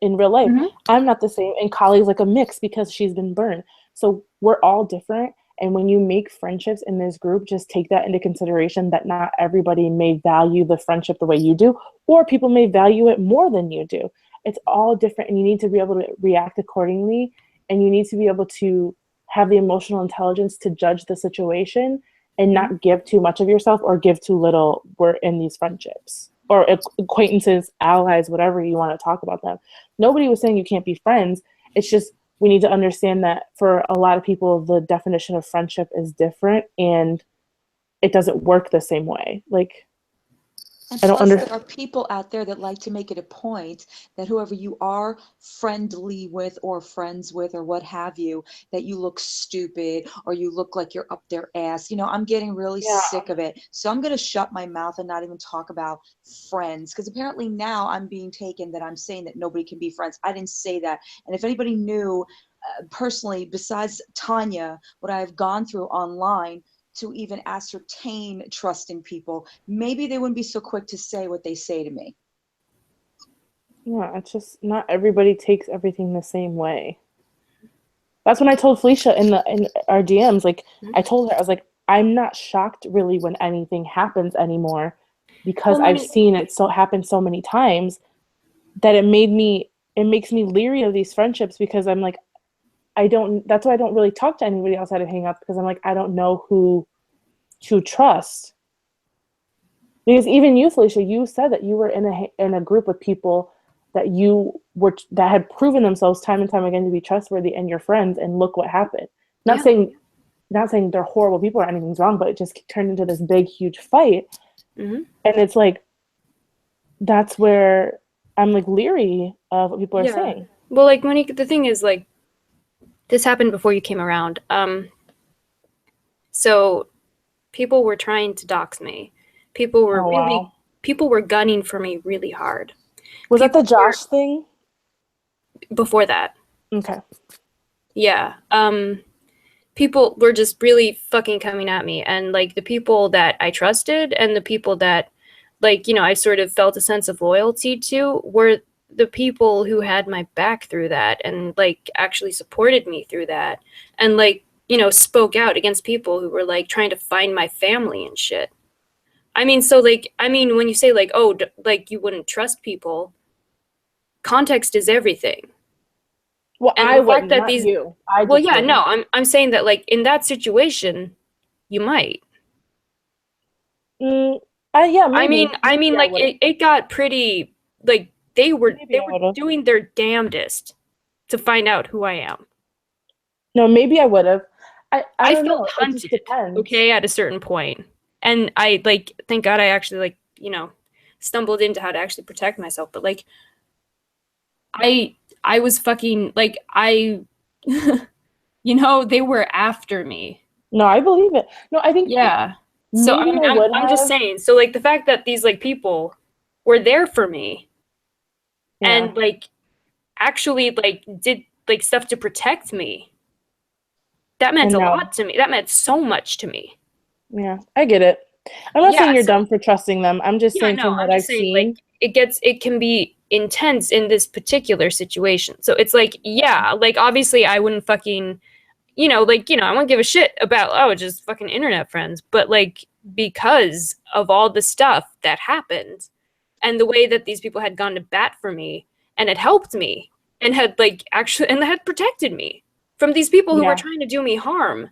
in real life. Mhm. I'm not the same, and Kali's like a mix because she's been burned. So we're all different, and when you make friendships in this group, just take that into consideration that not everybody may value the friendship the way you do, or people may value it more than you do. It's all different, and you need to be able to react accordingly, and you need to be able to have the emotional intelligence to judge the situation and not give too much of yourself or give too little. We're in these friendships. Or acquaintances, allies, whatever you want to talk about them. Nobody was saying you can't be friends. It's just we need to understand that for a lot of people, the definition of friendship is different and it doesn't work the same way. Like, And I don't plus, understand. there are people out there that like to make it a point that whoever you are friendly with or friends with or what have you, that you look stupid or you look like you're up their ass. You know, I'm getting really Yeah. sick of it. So I'm going to shut my mouth and not even talk about friends, because apparently now I'm being taken that I'm saying that nobody can be friends. I didn't say that. And if anybody knew personally, besides Tanya, what I've gone through online, to even ascertain trust in people, maybe they wouldn't be so quick to say what they say to me. Yeah, it's just not everybody takes everything the same way. That's when I told Felicia in our DMs, like I told her, I was like, I'm not shocked really when anything happens anymore because Well, I've seen it happen so many times that it makes me leery of these friendships because I'm like, that's why I don't really talk to anybody outside of Hangouts, because I'm like, I don't know who to trust. Because even you, Felicia, you said that you were in a group with people that had proven themselves time and time again to be trustworthy and your friends, and look what happened. Not saying they're horrible people or anything's wrong, but it just turned into this big, huge fight. Mhm. And it's like, that's where I'm like leery of what people are saying. Well, like Monique, the thing is, like, this happened before you came around. So people were trying to dox me. People were gunning for me really hard. Was that the Josh thing? Before that. Okay. Yeah. People were just really fucking coming at me, and like the people that I trusted and the people that, like, you know, I sort of felt a sense of loyalty to were the people who had my back through that and like actually supported me through that, and like, you know, spoke out against people who were like trying to find my family and shit. I mean, so like, I mean, when you say like, oh, like you wouldn't trust people, context is everything. Well, And I the fact wouldn't, that not these, you. well, yeah, no, I'm saying that like in that situation, you might. Yeah, maybe. I mean, like it got pretty, like they were doing their damnedest to find out who I am. No, maybe I would have. I don't felt know. hunted, it just depends. okay, at a certain point. And I like, thank God I actually like, you know, stumbled into how to actually protect myself. But like, I was fucking like, you know, they were after me. No, I believe it. No, I think yeah. So I'm just saying. So like the fact that these like people were there for me, and like actually like did like stuff to protect me, that meant a lot to me. That meant so much to me. Yeah, I get it. I'm not saying you're dumb for trusting them. I'm just saying from what I've seen, like it can be intense in this particular situation. So it's like, yeah, like obviously I wouldn't fucking, you know, like, you know, I won't give a shit about, oh, just fucking internet friends. But like, because of all the stuff that happened and the way that these people had gone to bat for me and had helped me and had like actually, and had protected me from these people who were trying to do me harm,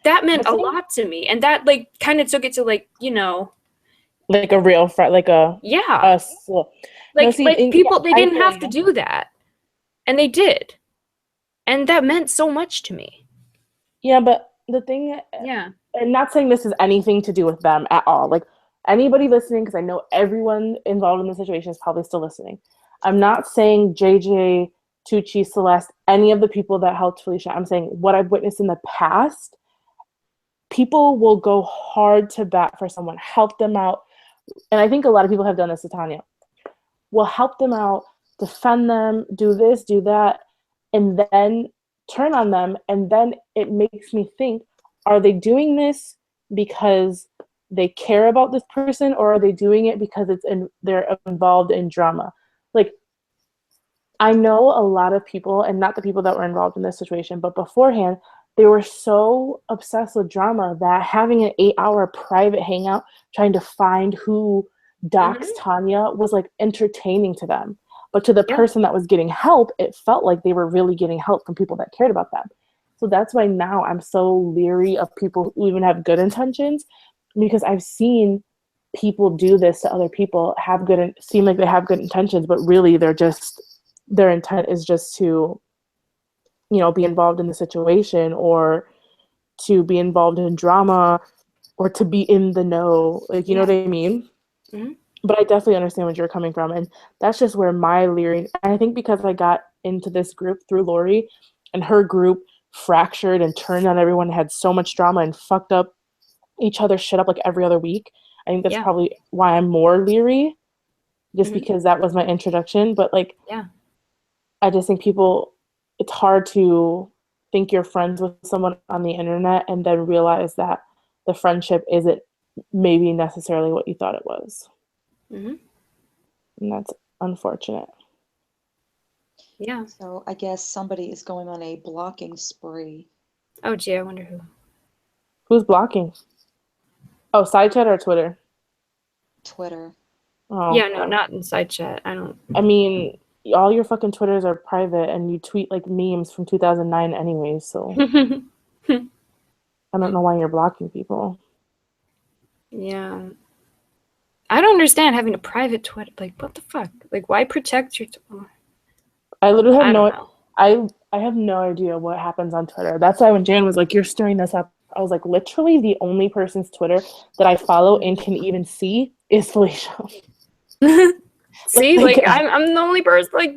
that meant a lot to me. And that like kind of took it to like, you know, Like a real friend, like a Yeah. no, Like, see, like people, they I didn't feel have to you. do that. And they did. And that meant so much to me. Yeah, but the thing, Yeah. and not saying this has anything to do with them at all. Like anybody listening, because I know everyone involved in the situation is probably still listening. I'm not saying JJ, Tucci, Celeste, any of the people that helped Felicia. I'm saying what I've witnessed in the past. People will go hard to bat for someone, help them out. And I think a lot of people have done this to Tanya. Will help them out, defend them, do this, do that, and then turn on them. And then it makes me think, are they doing this because they care about this person, or are they doing it because they're involved in drama? Like, I know a lot of people, and not the people that were involved in this situation, but beforehand, they were so obsessed with drama that having an 8-hour private hangout trying to find who doxed Tanya was like entertaining to them. But to the person that was getting help, it felt like they were really getting help from people that cared about them. So that's why now I'm so leery of people who even have good intentions, because I've seen people do this to other people, seem like they have good intentions, but really their intent is just to, be involved in the situation, or to be involved in drama, or to be in the know. Like, you know what I mean? Mm-hmm. But I definitely understand where you're coming from. And that's just where my leering, and I think because I got into this group through Lori, and her group fractured and turned on everyone, had so much drama and fucked up each other's shit up like every other week. I think that's probably why I'm more leery, just because that was my introduction. But like, I just think it's hard to think you're friends with someone on the internet and then realize that the friendship isn't maybe necessarily what you thought it was. And that's unfortunate. Yeah. So I guess somebody is going on a blocking spree. Oh, gee, I wonder who. Who's blocking? Oh, side chat or Twitter? Twitter. Oh, yeah, no, not inside chat. I mean, all your fucking Twitters are private, and you tweet like memes from 2009 anyways, so I don't know why you're blocking people. Yeah. I don't understand having a private Twitter. Like, what the fuck? Like, why protect your... I literally have know. I have no idea what happens on Twitter. That's why when Jan was like, you're stirring this up, I was like, literally the only person's Twitter that I follow and can even see is Felicia. See, like I'm the only person, like,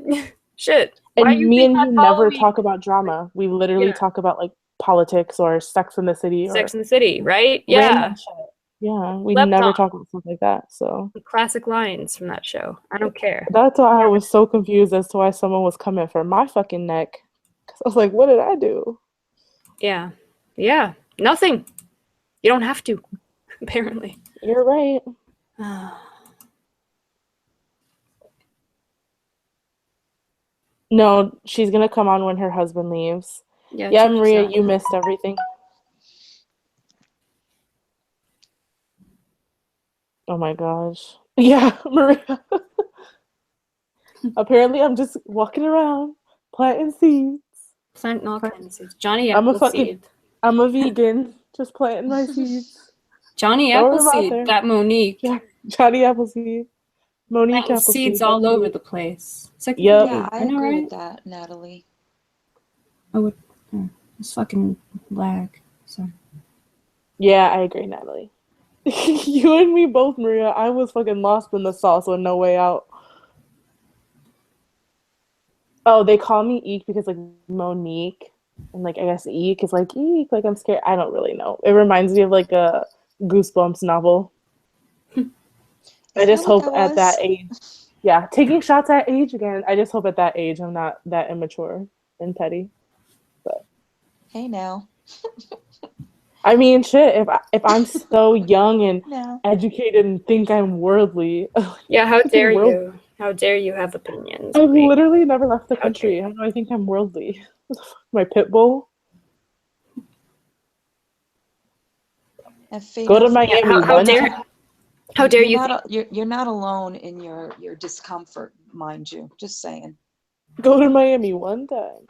shit. Why And me and you never talk about drama. We literally talk about like politics or Sex in the City Sex in the City, right? Random shit. Yeah, we never talk about stuff like that. So classic lines from that show. I don't care. That's why I was so confused as to why someone was coming for my fucking neck. Because I was like, what did I do? Yeah. Yeah. Nothing. You don't have to, apparently. You're right. No, she's going to come on when her husband leaves. Yeah, Maria, you missed everything. Oh my gosh. Yeah, Maria. Apparently, I'm just walking around planting seeds. Planting all kinds of seeds. Johnny Appleseed. I'm a vegan, just planting my seeds. Johnny Appleseed, that Monique. Johnny Appleseed. Monique Appleseed. Seeds all over the place. It's like, yeah, I agree with that, Natalie. Oh, it's fucking lag. Sorry. Yeah, I agree, Natalie. You and me both, Maria. I was fucking lost in the sauce with No Way Out. Oh, they call me Eek because like Monique, and like I guess Eek is like Eek, like I'm scared. I don't really know. It reminds me of like a Goosebumps novel. I just hope at that age, taking shots at age again. I just hope at that age I'm not that immature and petty. But hey, now. I mean, shit. If I'm so young and educated and think I'm worldly, yeah. How dare you? How dare you have opinions? I've literally never left the country. How do I think I'm worldly? My pit bull. Go to Miami. How dare you? You're not alone in your discomfort, mind you. Just saying. Go to Miami one time.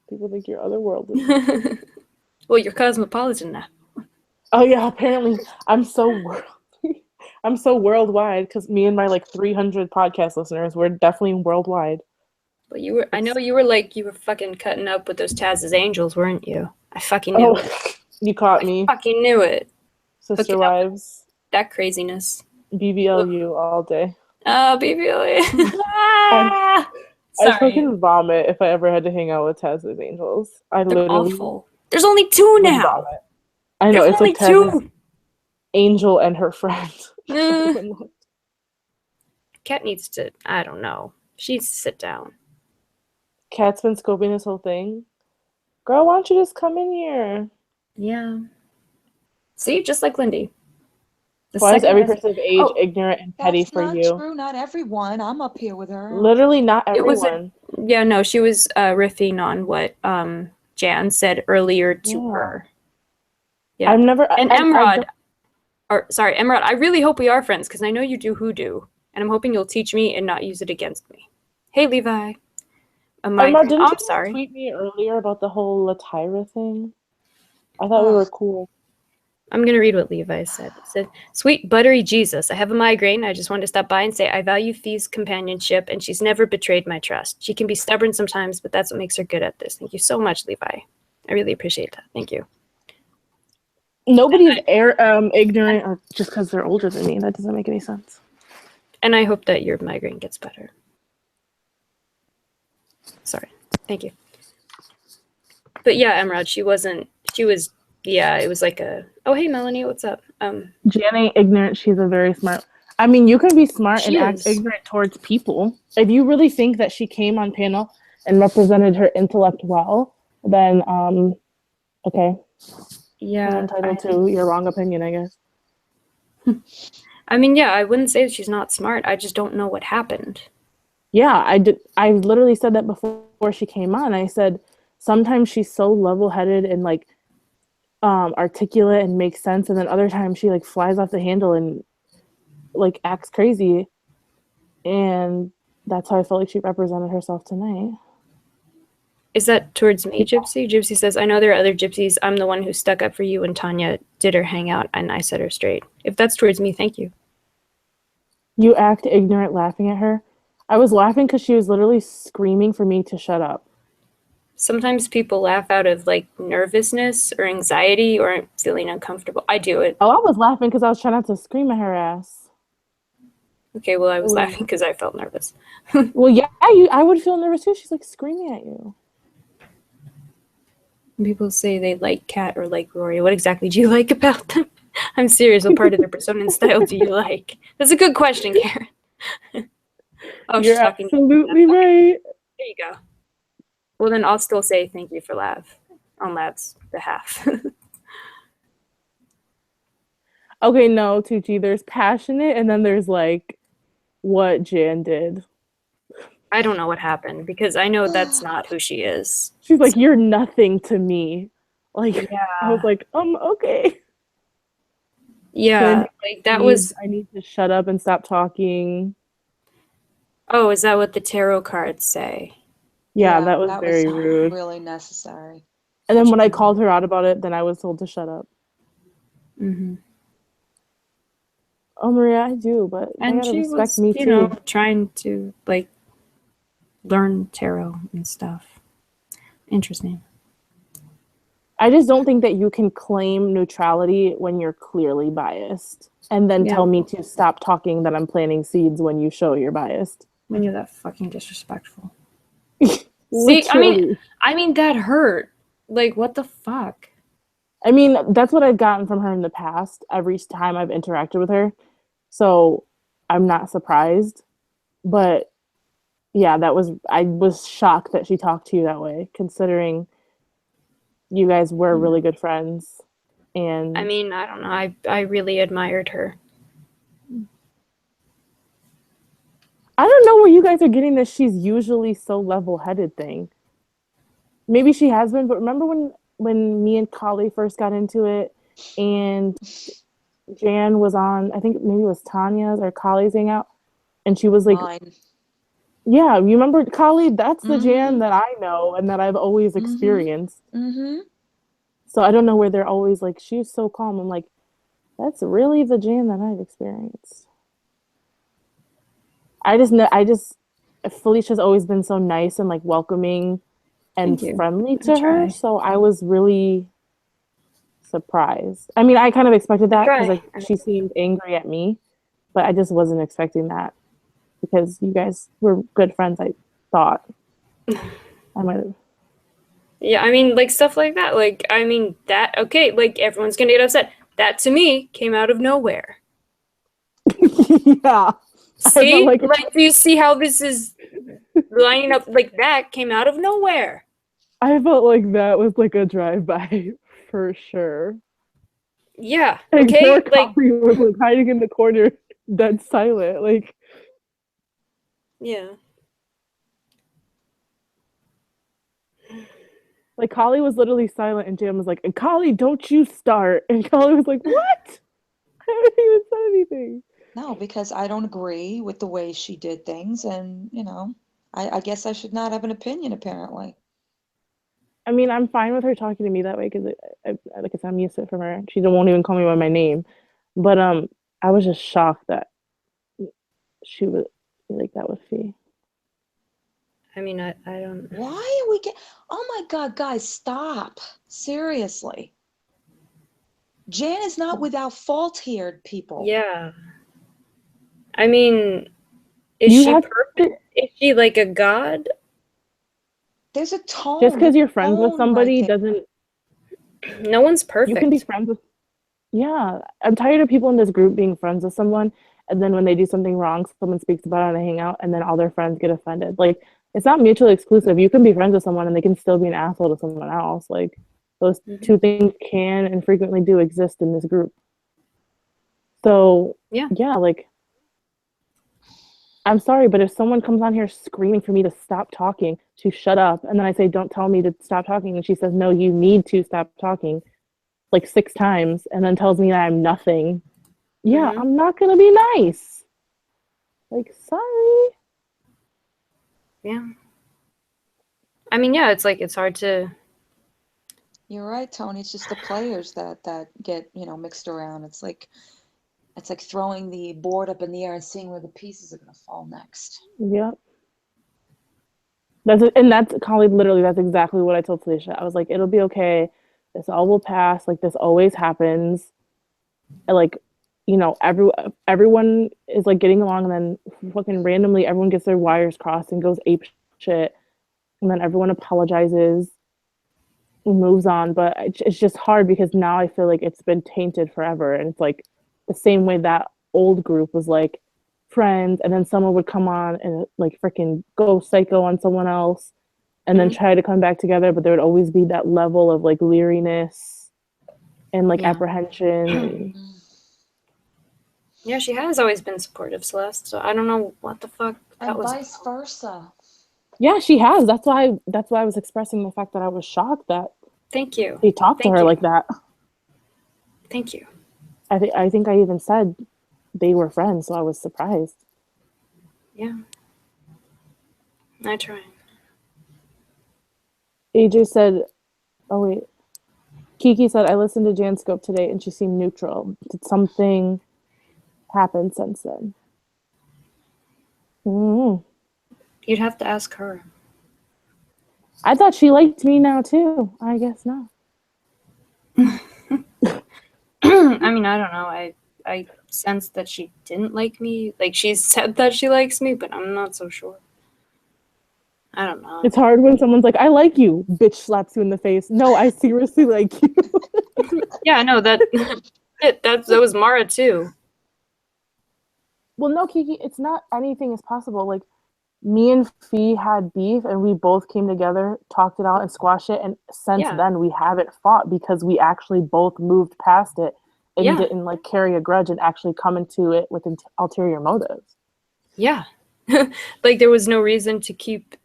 People think you're otherworldly. Well, you're cosmopolitan now. Oh yeah, apparently I'm so worldly. I'm so worldwide because me and my like 300 podcast listeners, we're definitely worldwide. But I know you were fucking cutting up with those Taz's angels, weren't you? I fucking knew it. You caught me. Fucking knew it. Sister Hooking up with wives, that craziness. BBLU all day. Oh, BBLA. I Sorry. fucking vomit if I ever had to hang out with Taz's angels. I They're literally awful. There's only 2 would now. vomit. I know, There's it's only like Taz's 2. angel and her friend. Kat needs to, I don't know. She needs to sit down. Kat's been scoping this whole thing. Girl, why don't you just come in here? Yeah. See, just like Lindy. Why is every person of age ignorant and petty That's for not you? true. Not everyone. I'm up here with her. Literally not It was everyone. Yeah, no, she was riffing on what Jan said earlier to her. Yeah. I've never... And Emrod, I really hope we are friends because I know you do hoodoo, and I'm hoping you'll teach me and not use it against me. Hey, Levi. Emrod, didn't I'm you sorry. tweet me earlier about the whole Latira thing? I thought we were cool. I'm going to read what Levi said. It said, "Sweet buttery Jesus, I have a migraine. I just wanted to stop by and say I value Fee's companionship, and she's never betrayed my trust. She can be stubborn sometimes, but that's what makes her good at this. Thank you so much, Levi. I really appreciate that. Thank you." Nobody's ignorant or just because they're older than me. That doesn't make any sense. And I hope that your migraine gets better. Sorry. Thank you. But yeah, Emrod, it was like oh, hey, Melanie, what's up? Jan ain't ignorant. She's a very smart... I mean, you can be smart and act is. ignorant towards people. If you really think that she came on panel and represented her intellect well, then, okay. Yeah. You're entitled to your wrong opinion, I guess. I mean, yeah, I wouldn't say that she's not smart. I just don't know what happened. Yeah, I did. I literally said that before she came on. I said, sometimes she's so level-headed and, like, articulate and makes sense, and then other times she, like, flies off the handle and, like, acts crazy. And that's how I felt like she represented herself tonight. Is that towards me, Gypsy? Gypsy says, "I know there are other gypsies. I'm the one who stuck up for you when Tanya did her hangout, and I set her straight." If that's towards me, thank you. You act ignorant laughing at her. I was laughing because she was literally screaming for me to shut up. Sometimes people laugh out of, like, nervousness or anxiety or feeling uncomfortable. I do it. Oh, I was laughing because I was trying not to scream at her ass. Okay, well, I was laughing because I felt nervous. Well, yeah, I would feel nervous too. She's, like, screaming at you. People say they like Kat or like Rory. What exactly do you like about them? I'm serious. What part of their persona and style do you like? That's a good question, Karen. Oh, you're absolutely right. There you go. Well, then I'll still say thank you for Lav on Lav's behalf. Okay, no, Tucci, there's passionate and then there's, like, what Jan did. I don't know what happened because I know that's not who she is. She's like, you're nothing to me. Like, yeah. I was like, okay. Yeah, like that was... I need to shut up and stop talking. Oh, is that what the tarot cards say? Yeah, that was very rude. Really necessary. And then when I called her out about it, then I was told to shut up. Mm-hmm. Oh, Maria, I do, but and I gotta she respect was, me you too. know, trying to, like, learn tarot and stuff. Interesting. I just don't think that you can claim neutrality when you're clearly biased and then tell me to stop talking that I'm planting seeds when you show you're biased. When you're that fucking disrespectful. See, I mean that hurt. Like, what the fuck? I mean, that's what I've gotten from her in the past every time I've interacted with her. So I'm not surprised. But yeah, I was shocked that she talked to you that way, considering you guys were really good friends. And I mean, I don't know. I really admired her. I don't know where you guys are getting this she's usually so level-headed thing. Maybe she has been, but remember when me and Kali first got into it and Jan was on, I think maybe it was Tanya's or Kali's hangout, and she was like, Mine. yeah, you remember Kali? That's the Jan that I know and that I've always experienced. Mm-hmm. So I don't know where they're always like, she's so calm. I'm like, That's really the Jan that I've experienced. Felicia's always been so nice and like welcoming and Thank you. friendly I to her, try. so I was really surprised. I mean, I kind of expected that because try. like she seemed angry at me, but I just wasn't expecting that because you guys were good friends. I thought I might have. Yeah, I mean, like stuff like that. Like, I mean, that okay. Like everyone's gonna get upset. That to me came out of nowhere. Yeah, See, like, do you see how this is lining up? Like that came out of nowhere. I felt like that was like a drive-by for sure. Yeah. Like, Okay. poor Like, Coffee was like hiding in the corner, dead silent. Like, yeah. like Collie was literally silent, and Jam was like, "And Collie, don't you start." And Collie was like, "What? I haven't even said anything." No, because I don't agree with the way she did things, and I guess I should not have an opinion apparently. I mean, I'm fine with her talking to me that way because, like I said, I'm used to it from her. She won't even call me by my name. But I was just shocked that she was like that with Fee. I mean, I don't. Why are we get? Oh my God, guys, stop! Seriously, Jan is not without fault here, people. Yeah. I mean, is You she have perfect? Is she like a god? There's a tone. Just because There's you're a friends with tone somebody right there. doesn't. No one's You can be perfect. friends with. Yeah, I'm tired of people in this group being friends with someone, and then when they do something wrong, someone speaks about it and they hang out, and then all their friends get offended. Like, it's not mutually exclusive. You can be friends with someone and they can still be an asshole to someone else. Like, those two things can and frequently do exist in this group. So, Yeah. like, I'm sorry, but if someone comes on here screaming for me to stop talking, to shut up, and then I say, don't tell me to stop talking, and she says, no, you need to stop talking, like 6 times, and then tells me that I'm nothing, yeah, I'm not gonna be nice. Like, sorry. Yeah. I mean, yeah, it's like it's hard to. You're right, Tony. It's just the players that get mixed around. It's like throwing the board up in the air and seeing where the pieces are gonna fall next. Yep. That's Collie, literally, that's exactly what I told Felicia. I was like, it'll be okay. This all will pass. Like, this always happens. And, like, everyone is like getting along, and then fucking randomly everyone gets their wires crossed and goes ape shit, and then everyone apologizes and moves on. But it's just hard because now I feel like it's been tainted forever, and it's like the same way that old group was like friends, and then someone would come on and like freaking go psycho on someone else, and then try to come back together, but there would always be that level of like leeriness and like apprehension. Yeah, she has always been supportive, Celeste. So I don't know what the fuck that was. Vice versa. Yeah, she has. That's why I was expressing the fact that I was shocked that Thank you. he talked to her like that. Thank you. I think I even said they were friends, so I was surprised. Yeah. I try. AJ said, oh wait. Kiki said, I listened to Jan Scope today and she seemed neutral. Did something happen since then? You'd have to ask her. I thought she liked me now too. I guess not. I mean, I don't know. I sense that she didn't like me. Like, she said that she likes me, but I'm not so sure. I don't know. It's hard when someone's like, I like you, bitch slaps you in the face. No, I seriously like you. Yeah, no, that was Mara too. Well, no, Kiki, it's not anything is possible. Like, me and Fee had beef and we both came together, talked it out and squashed it. And since then we haven't fought because we actually both moved past it and didn't like carry a grudge and actually come into it with ulterior motives. Yeah. Like, there was no reason to keep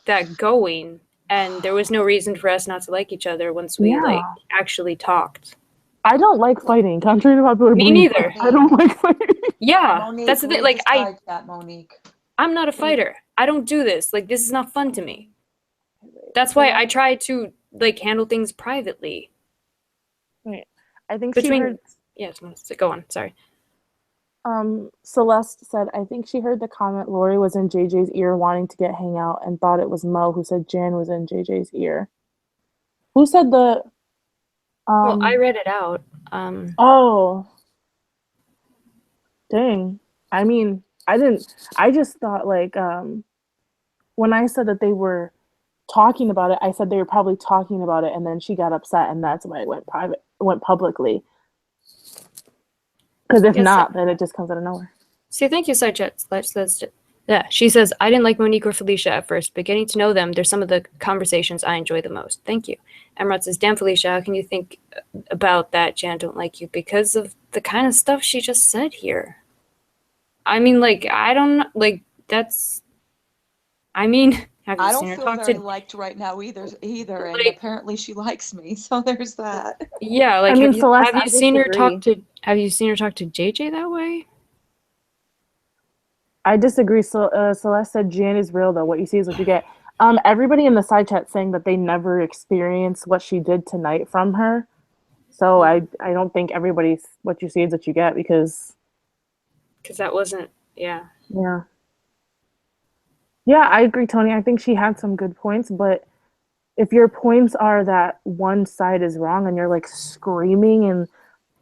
that going, and there was no reason for us not to like each other once we like actually talked. I don't like fighting, contrary to popular belief. Me neither. I don't like fighting. Yeah, Monique, that's the thing. Like, Monique. I'm not a fighter. I don't do this. Like, this is not fun to me. That's why I try to like handle things privately. Right. I think Between she heard Yeah, go on. Sorry. Celeste said, I think she heard the comment Lori was in JJ's ear wanting to get hangout and thought it was Mo who said Jan was in JJ's ear. Who said the Well, I read it out. Oh. Dang. I mean, I just thought like when I said that they were talking about it, I said they were probably talking about it and then she got upset and that's why it went publicly. Because if not, then it just comes out of nowhere. See, thank you, Side Chat. Yeah, she says, I didn't like Monique or Felicia at first, but getting to know them, they're some of the conversations I enjoy the most. Thank you. Emerald says, damn, Felicia, how can you think about that Jan don't like you? Because of the kind of stuff she just said here. I mean, like, I don't, like, that's, I mean, have you I seen don't her feel talk very to, liked right now either, and like, apparently she likes me, so there's that. yeah, like, I mean, Celeste, have you seen her talk to JJ that way? I disagree. So Celeste said Jan is real though. What you see is what you get. Everybody in the side chat saying that they never experienced what she did tonight from her. So I don't think everybody's what you see is what you get because that wasn't, yeah. Yeah, I agree, Tony. I think she had some good points, but if your points are that one side is wrong and you're like screaming and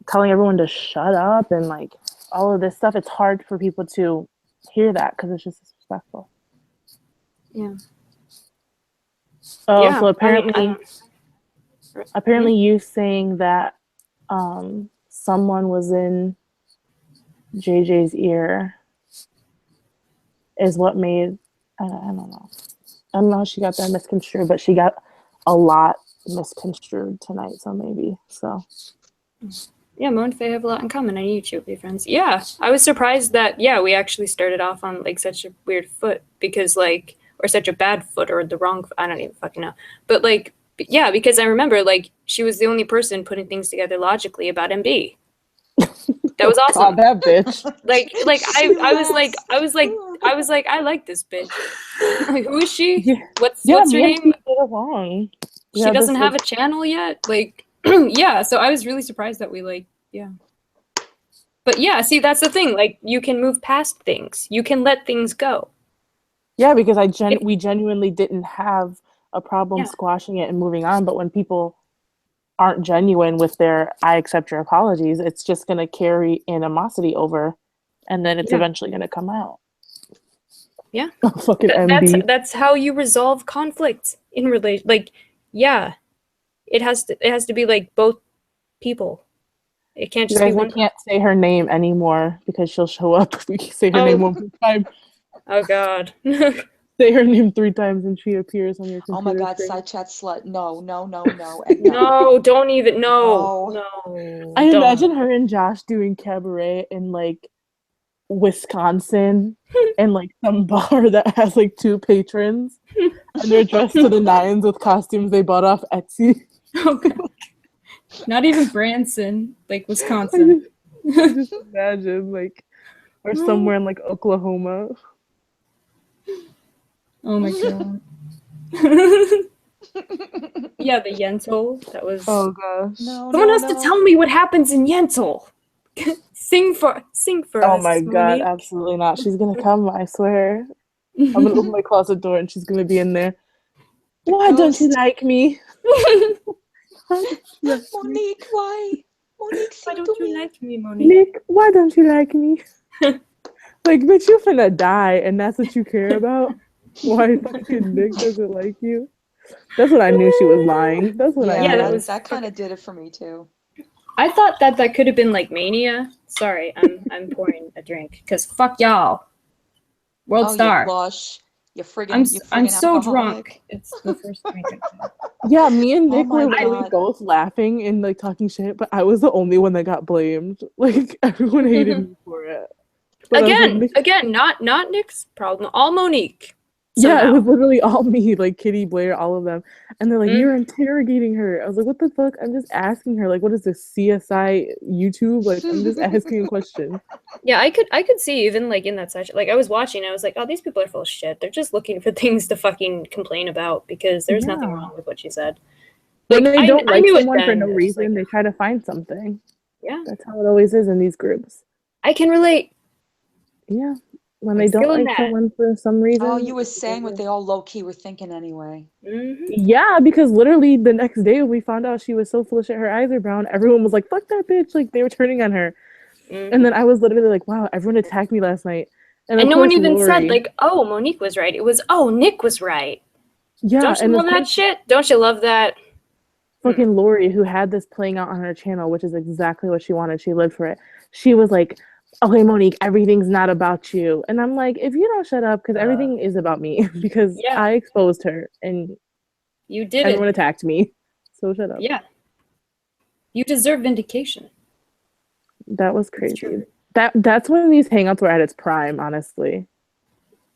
telling everyone to shut up and like all of this stuff, it's hard for people to hear that because it's just disrespectful. Yeah. Oh, Yeah, so apparently, I mean, you saying that someone was in JJ's ear is what made I don't know. I don't know how she got that misconstrued, but she got a lot misconstrued tonight. So maybe so. Yeah, Mo and Faye have a lot in common on YouTube, be friends. Yeah, I was surprised that, yeah, we actually started off on, like, such a weird foot, because, like, or such a bad foot, or the wrong, I don't even fucking know. But, like, yeah, because I remember, like, she was the only person putting things together logically about MB. That was awesome. God, that bitch. I was like, I like this bitch. Like, who is she? Yeah. What's her name? Along. She doesn't have a channel yet. Like, yeah. So I was really surprised that we yeah. But yeah, see, that's the thing. Like, you can move past things. You can let things go. Yeah, because we genuinely didn't have a problem squashing it and moving on. But when people aren't genuine with their "I accept your apologies," it's just going to carry animosity over, and then it's eventually going to come out. Yeah, fucking MB. That's how you resolve conflict in relation. Like, yeah, it has to be like both people. It can't just be one. I can't say her name anymore because she'll show up if we say her name one more time. Oh God. Say her name 3 times and she appears on your computer. Oh my God, screen. side chat slut. No. No, don't even. No. I imagine her and Josh doing cabaret in like Wisconsin and like some bar that has like 2 patrons and they're dressed to the nines with costumes they bought off Etsy. Okay. Not even Branson, like Wisconsin. I just imagine like, or somewhere in like Oklahoma. Oh my God. Yeah, the Yentl. That was. Oh gosh. Someone has to tell me what happens in Yentl. Sing for us. Oh my God, Monique. absolutely not. She's gonna come, I swear. I'm gonna open my closet door and she's gonna be in there. Why don't you like me? Monique, why? Monique, why don't you like me, Monique? Nick, why don't you like me? Like, bitch, you finna die and that's what you care about? Why fucking Nick doesn't like you? That's when I knew she was lying. That's when I knew. That kind of did it for me too. I thought that could have been like Mania. Sorry, I'm pouring a drink because fuck y'all. World Star. You lush. You friggin' I'm so alcoholic. drunk. It's the first drink I've had. Yeah, me and Nick were God. really both laughing and like talking shit, but I was the only one that got blamed. Like everyone hated me for it. But Again, not Nick's problem. All Monique. Somehow. Yeah, it was Somehow. literally all me, like Kitty, Blair, all of them. And they're like, you're interrogating her. I was like, what the fuck? I'm just asking her. Like, what is this, CSI YouTube? Like, I'm just asking a question. Yeah, I could see even like in that session, like I was watching, I was like, oh, these people are full of shit. They're just looking for things to fucking complain about because there's nothing wrong with what she said. When they don't like someone for no then, reason, like, they try to find something. Yeah. That's how it always is in these groups. I can relate. Yeah. When I'm they don't feeling like that. someone for some reason. Oh, you were saying what they all low-key were thinking anyway. Mm-hmm. Yeah, because literally the next day when we found out she was so full of shit, her eyes are brown, everyone was like, fuck that bitch. Like, they were turning on her. Mm-hmm. And then I was literally like, wow, everyone attacked me last night. And of And no one course, even said, Lori. like, oh, Monique was right. It was, oh, Nick was right. Yeah, Don't you and love of that course, shit? Don't you love that? fucking Lori, who had this playing out on her channel, which is exactly what she wanted. She lived for it. She was like, okay, Monique, everything's not about you. And I'm like, if you don't shut up, because everything is about me, because Yeah. I exposed her and You did everyone it. attacked me. So shut up. Yeah. You deserve vindication. That was It's crazy. true. That's when these hangouts were at its prime, honestly.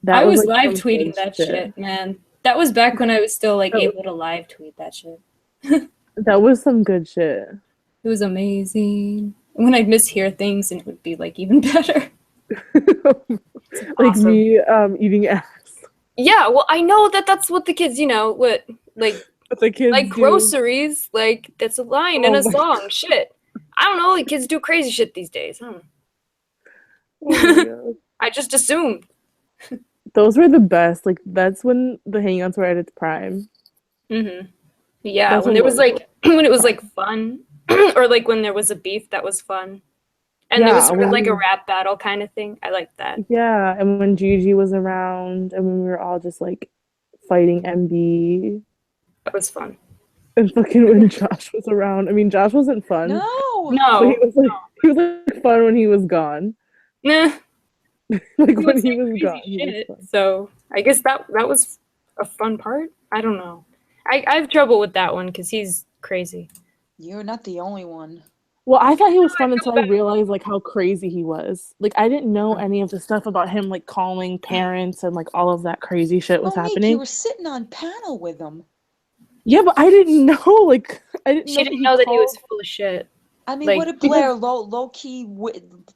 That I was like live some tweeting good that shit, man. That was back when I was still like Oh. able to live tweet that shit. That was some good shit. It was amazing. When I'd mishear things and it would be like even better. Like Awesome. me eating ass. Yeah, well, I know that that's what the kids, you know, what like What the kids like do. groceries, like that's a line in Oh a my song. Shit. I don't know, like kids do crazy shit these days. I don't know. Oh my God. I just assumed. Those were the best. Like that's when the hangouts were at its prime. Mm-hmm. Yeah, That's when when there was what- like when it was like fun, or like when there was a beef that was fun, and there was Yeah, sort of when like a we- rap battle kind of thing. I like that. Yeah, and when Gigi was around and when we were all just like fighting MB That was fun. and fucking when Josh was around. I mean, Josh wasn't fun. No. But he No, was like fun when he was gone. nah. Like He when would he say was crazy gone, he was shit. fun. So I guess that was a fun part. I don't know. I have trouble with that one because he's crazy. You're not the only one. Well, I thought he was fun feel until I bad. realized like how crazy he was. Like I didn't know any of the stuff about him like calling parents and like all of that crazy shit was Monique, happening. you were sitting on panel with him. Yeah, but I didn't know. Like I didn't She know didn't that know that he was called. full of shit. I mean, Like, what did Blair low key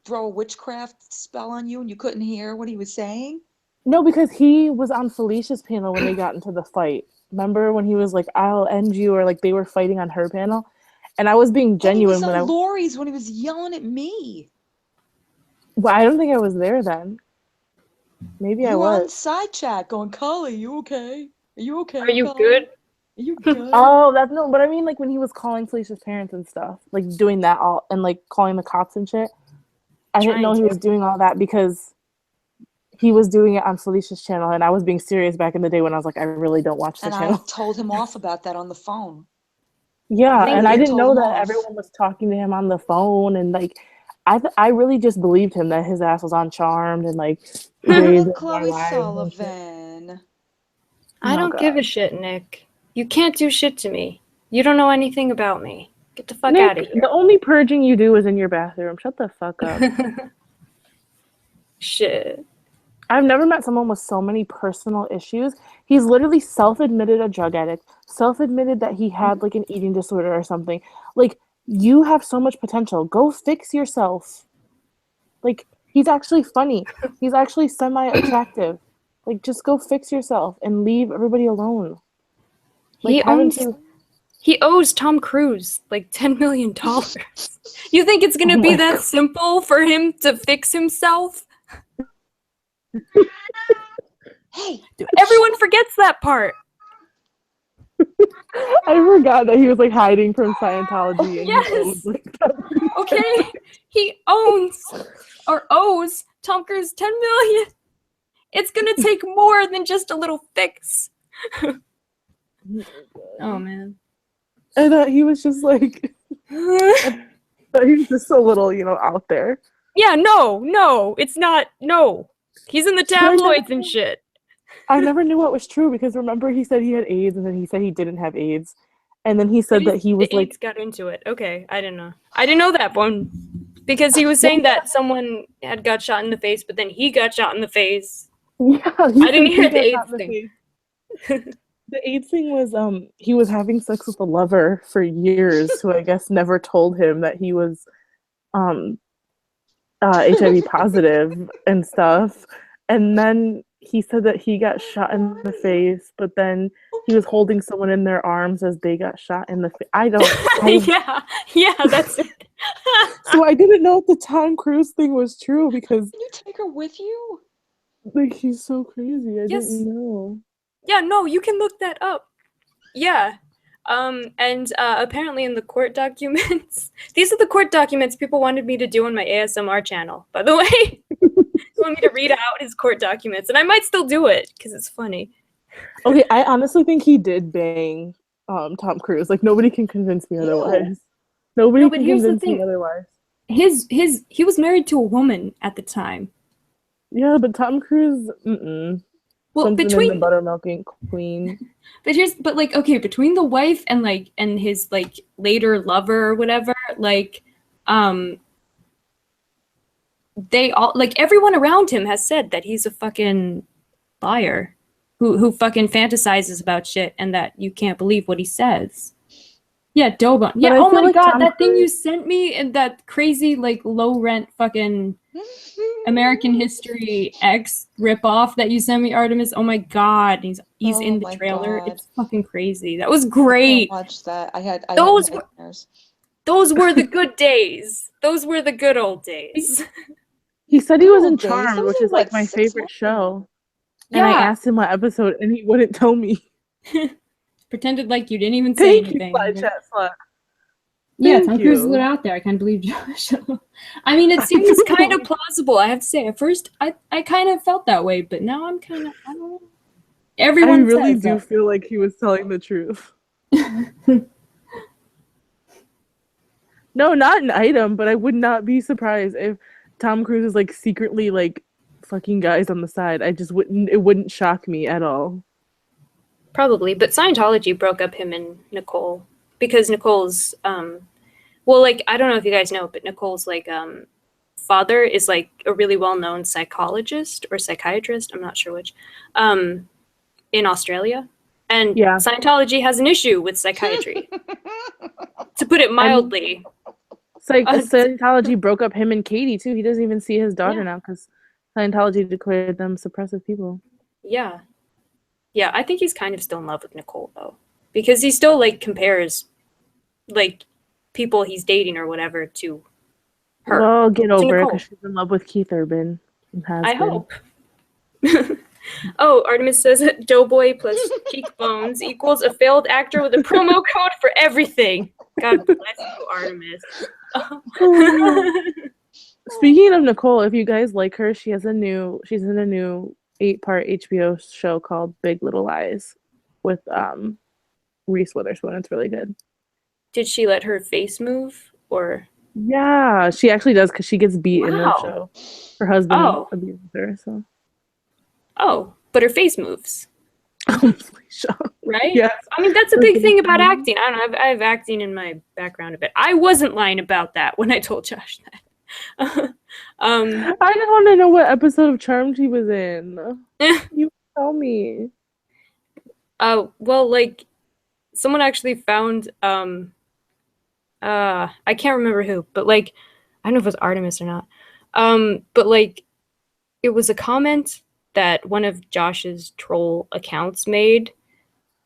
throw a witchcraft spell on you and you couldn't hear what he was saying? No, because he was on Felicia's panel when they got into the fight. Remember when he was like, "I'll end you," or like they were fighting on her panel, and I was being And he was genuine when on I. Lori's when he was yelling at me. Well, I don't think I was there then. Maybe I You were on was. side chat going, Collie, you okay? Are you okay? are you Collie? good? Are you good? Oh, that's no, but I mean like when he was calling Felicia's parents and stuff, like doing that all and like calling the cops and shit. I didn't know he was doing all that because he was doing it on Felicia's channel, and I was being serious back in the day when I was like, I really don't watch the And I channel. told him off about that on the phone. Yeah, Thank and I you. didn't Told know him that off. everyone was talking to him on the phone, and like, I really just believed him that his ass was on Charmed and like raised Look, by Chloe wives and shit. Sullivan. I Oh, don't give a God. shit, Nick. You can't do shit to me. You don't know anything about me. Get the fuck out of Nick, here. the only purging you do is in your bathroom. Shut the fuck up. Shit. I've never met someone with so many personal issues. He's literally self-admitted a drug addict, self-admitted that he had like an eating disorder or something. Like, you have so much potential. Go fix yourself. Like, he's actually funny. He's actually semi-attractive. Like, just go fix yourself and leave everybody alone. Like, He owes Tom Cruise like $10 million. You think it's gonna Oh be my that God. simple for him to fix himself? Hey, Everyone forgets that part. I forgot that he was like hiding from Scientology and Yes. he owes like Okay, he owes Tom Cruise $10 million. It's gonna take more than just a little fix. Oh man. I thought he was just like but he was just a little, out there. Yeah, no, it's not. No, he's in the tabloids and shit. I never knew what was true because remember he said he had AIDS and then he said he didn't have AIDS. And then he said that he was the like AIDS got into it. Okay, I didn't know. I didn't know that one because he was saying that someone had got shot in the face, but then he got shot in the face. Yeah, I didn't hear the AIDS thing. The AIDS thing was he was having sex with a lover for years who I guess never told him that he was HIV positive and stuff. And then he said that he got shot in the face, but then he was holding someone in their arms as they got shot in the face. Yeah, that's it. Oh, I didn't know if the Tom Cruise thing was true because Can you take her with you? like he's so crazy. I Yes. didn't know. Yeah, no, you can look that up. Yeah. And apparently in the court documents, these are the court documents people wanted me to do on my ASMR channel, by the way. They want me to read out his court documents, and I might still do it because it's funny. Okay, I honestly think he did bang Tom Cruise. Like nobody can convince me otherwise. Nobody No, but can here's the convince me thing. otherwise. He was married to a woman at the time. Yeah, but Tom Cruise, mm-mm. Well, Something in the between buttermilking queen. but like okay, between the wife and his like later lover or whatever, like they all like everyone around him has said that he's a fucking liar who fucking fantasizes about shit and that you can't believe what he says. Yeah, Dobon. Yeah, I oh feel my like god, Tom that thing you Cruise- sent me and that crazy like low rent fucking American History X ripoff that you sent me, Artemis. Oh my god, he's Oh in the my trailer. God. It's fucking crazy. That was I great. watched that. I had Those were- nightmares. Those were the good days. Those were the good old days. He said he was in Good days. Charmed, Those which are, is like what, my 6 favorite months show. And I Yeah. asked him what episode, and he wouldn't tell me. Pretended like you didn't even say Thank you, anything. Slide Chat Slut. Yeah, Thank Tom Cruise is you. out there. I can't believe Josh. I mean, it seems kind of plausible, I have to say. At first, I kind of felt that way, but now I'm kind of, I don't know. Everyone I really says do that. feel like he was telling the truth. No, not an item, but I would not be surprised if Tom Cruise is like secretly like fucking guys on the side. I just wouldn't. It wouldn't shock me at all. Probably, but Scientology broke up him and Nicole because Nicole's, well, like, I don't know if you guys know, but Nicole's like, father is like a really well-known psychologist or psychiatrist, I'm not sure which, in Australia. And Yeah. Scientology has an issue with psychiatry, to put it mildly. Scientology broke up him and Katie too. He doesn't even see his daughter Yeah. now because Scientology declared them suppressive people. Yeah. Yeah, I think he's kind of still in love with Nicole, though. Because he still, like, compares, like, people he's dating or whatever to her. Well, get over it Nicole. because she's in love with Keith Urban. And has I been. hope. Oh, Artemis says Doughboy plus cheekbones equals a failed actor with a promo code for everything. God bless you, Artemis. Speaking of Nicole, if you guys like her, she's in a new 8-part HBO show called Big Little Lies with Reese Witherspoon. It's really good. Did she let her face move or? Yeah, she actually does because she gets beat in the Wow. show. Her husband Oh. abuses her, so. Oh, but her face moves, Felicia. right? Yes. I mean, that's a big thing about acting. I don't know. I have acting in my background a bit. I wasn't lying about that when I told Josh that. I just want to know what episode of Charmed he was in. You tell me. Well, like, someone actually found, I can't remember who, but, like, I don't know if it was Artemis or not. But, like, it was a comment that one of Josh's troll accounts made,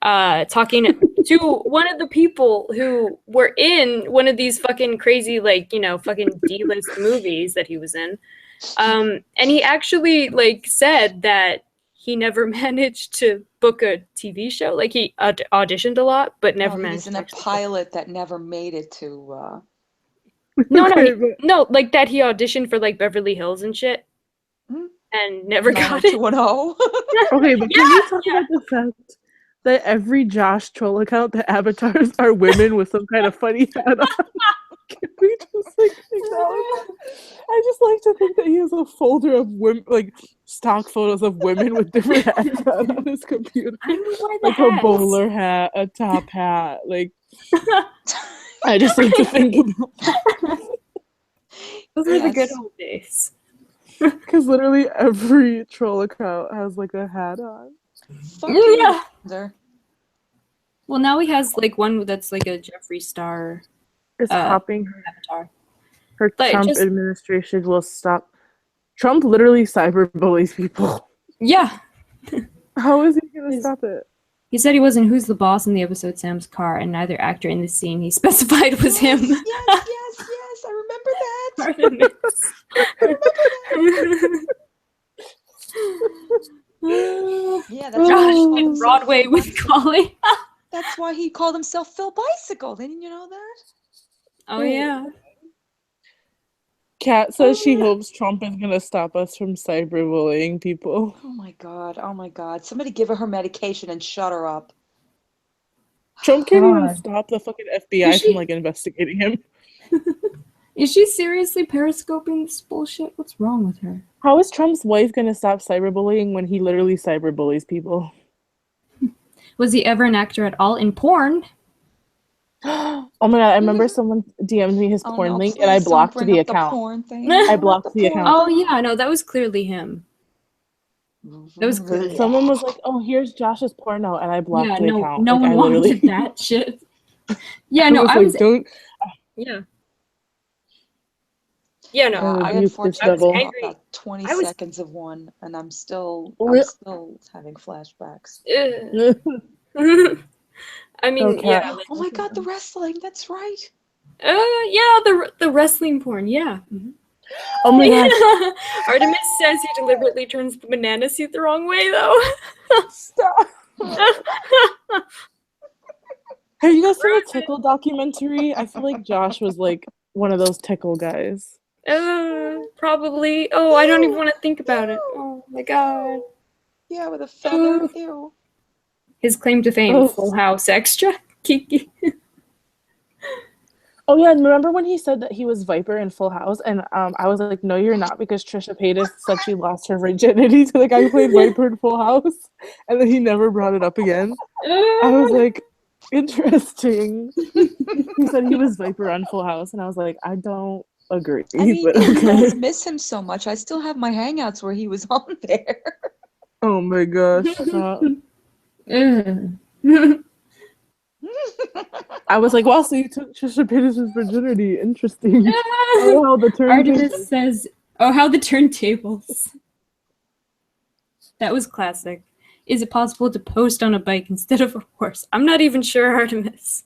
talking to one of the people who were in one of these fucking crazy, like, you know, fucking D-list movies that he was in. And he actually, like, said that he never managed to book a TV show. Like, he auditioned a lot, but never He managed was in to a actually book. pilot that never made it to. No, like that he auditioned for, like, Beverly Hills and shit. Hmm? And never got it. 90210. Okay, but can we talk about the fact that every Josh troll account, the avatars are women with some kind of funny hat on? Can we just like acknowledge that? I just like to think that he has a folder of women, like stock photos of women with different hats on his computer, I mean, why the like a hats? bowler hat, a top hat. Like, I just like to think about that Those were the Yes. good old days. because literally every troll account has like a hat on. Fuck you, Yeah. Loser. Well, now he has like one that's like a Jeffree Star Is hopping avatar. her Like, Trump just- administration will stop. Trump literally cyberbullies people. Yeah. How is he gonna stop it? He said he wasn't Who's the Boss in the episode Sam's Car, and neither actor in the scene he specified was him. Yes, I remember that. Artemis. Yeah, that's why Josh he called did himself Broadway Phil with Bicycle. Collie. That's why he called himself Phil Bicycle. Didn't you know that? Oh yeah. Kat says she hopes Trump is gonna stop us from cyberbullying people. Oh my God. Oh my God. Somebody give her medication and shut her up. Trump can't even God. stop the fucking Is FBI she- from like investigating him. Is she seriously periscoping this bullshit? What's wrong with her? How is Trump's wife gonna stop cyberbullying when he literally cyberbullies people? Was he ever an actor at all in porn? Oh my god, I remember someone DM'd me his Oh porn no, link and I please don't blocked bring the up the account. porn thing. I Bring up blocked the porn account. Oh yeah, no, that was clearly him. That was clearly Someone was like, "Oh, here's Josh's porno," and I blocked Yeah, the no, account. no Like, one I literally wanted that shit. Yeah, I no, was I like, was. "Don't." Yeah. Yeah, no. Yeah, I rebuked this unfortunately devil. saw angry. about 20 I was- seconds of one, and I'm still having flashbacks. I mean, Okay. yeah. Like, Oh my God, the wrestling. That's right. yeah, the wrestling porn. Yeah. Mhm. Oh my gosh! Artemis says he deliberately turns the banana suit the wrong way, though. Stop. Have you guys seen the Tickle documentary? I feel like Josh was like one of those Tickle guys. Probably. Oh, I don't even want to think about it. Oh my god. Yeah, with a feather. Ew. His claim to fame, Oh. Full House Extra. Kiki. Oh yeah, and remember when he said that he was Viper in Full House, and I was like, "No, you're not," because Trisha Paytas said she lost her virginity to the guy who played Viper in Full House, and then he never brought it up again. I was like, interesting. He said he was Viper on Full House, and I was like, I don't agree. I mean, but you guys okay. miss him so much. I still have my hangouts where he was on there. Oh my gosh. stop. I was like, wow, so you took Trisha Paytas' virginity. Interesting. Oh, wow, the Artemis turntables. says, "Oh, how the turntables." That was classic. Is it possible to post on a bike instead of a horse? I'm not even sure, Artemis.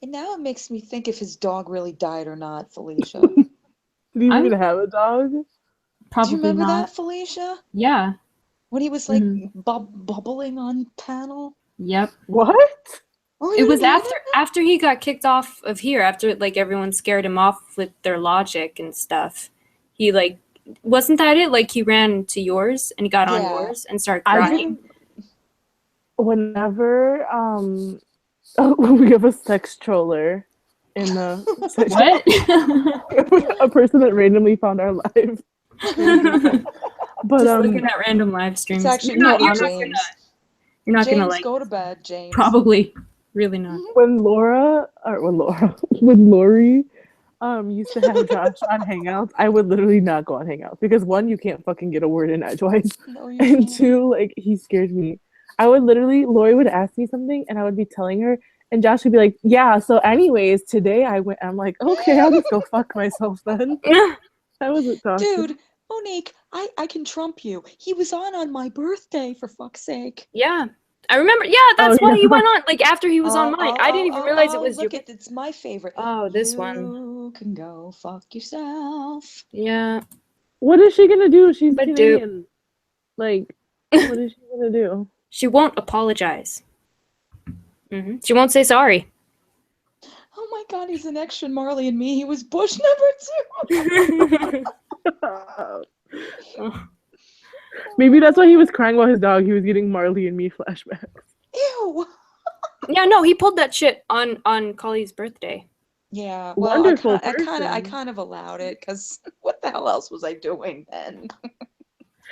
And now it makes me think if his dog really died or not, Felicia. Did he I'm- even have a dog? Probably Do you remember not. that, Felicia? Yeah. When he was like Mhm. bubbling on panel? Yep. What? Oh, It you was didn't know after he got kicked off of here, after like everyone scared him off with their logic and stuff. He like wasn't that it? Like he ran to yours and he got on Yeah. yours and started I crying. didn't. Whenever we have a sex troller in the What? a person that randomly found our live. But Just looking at random live streams. It's actually You're not James. you're not gonna James, like go to bed, James. probably really not. when Lori used to have Josh on Hangouts, I would literally not go on Hangouts because one, you can't fucking get a word in edgewise, No, you and can't. two, like he scared me. I would literally Lori would ask me something and I would be telling her, and Josh would be like, "Yeah, so anyways, today I went." I'm like, "Okay, I'll just go fuck myself then." That was it, Josh. Dude, Monique, I can trump you. He was on my birthday, for fuck's sake. Yeah. I remember, yeah, that's Oh, why yeah. he went on, like, after he was on mine. I didn't even realize it was look your... it's my favorite. Oh, this you one. You can go fuck yourself. Yeah. What is she gonna do? She's But Canadian. Like, what is she gonna do? She won't apologize. She won't say sorry. Oh my God, he's an extra Marley and Me. He was Bush number 2. Maybe that's why he was crying about his dog. He was getting Marley and Me flashbacks. Ew. Yeah, no, he pulled that shit on Collie's birthday. Yeah, well, Wonderful I person. kind of allowed it because what the hell else was I doing then?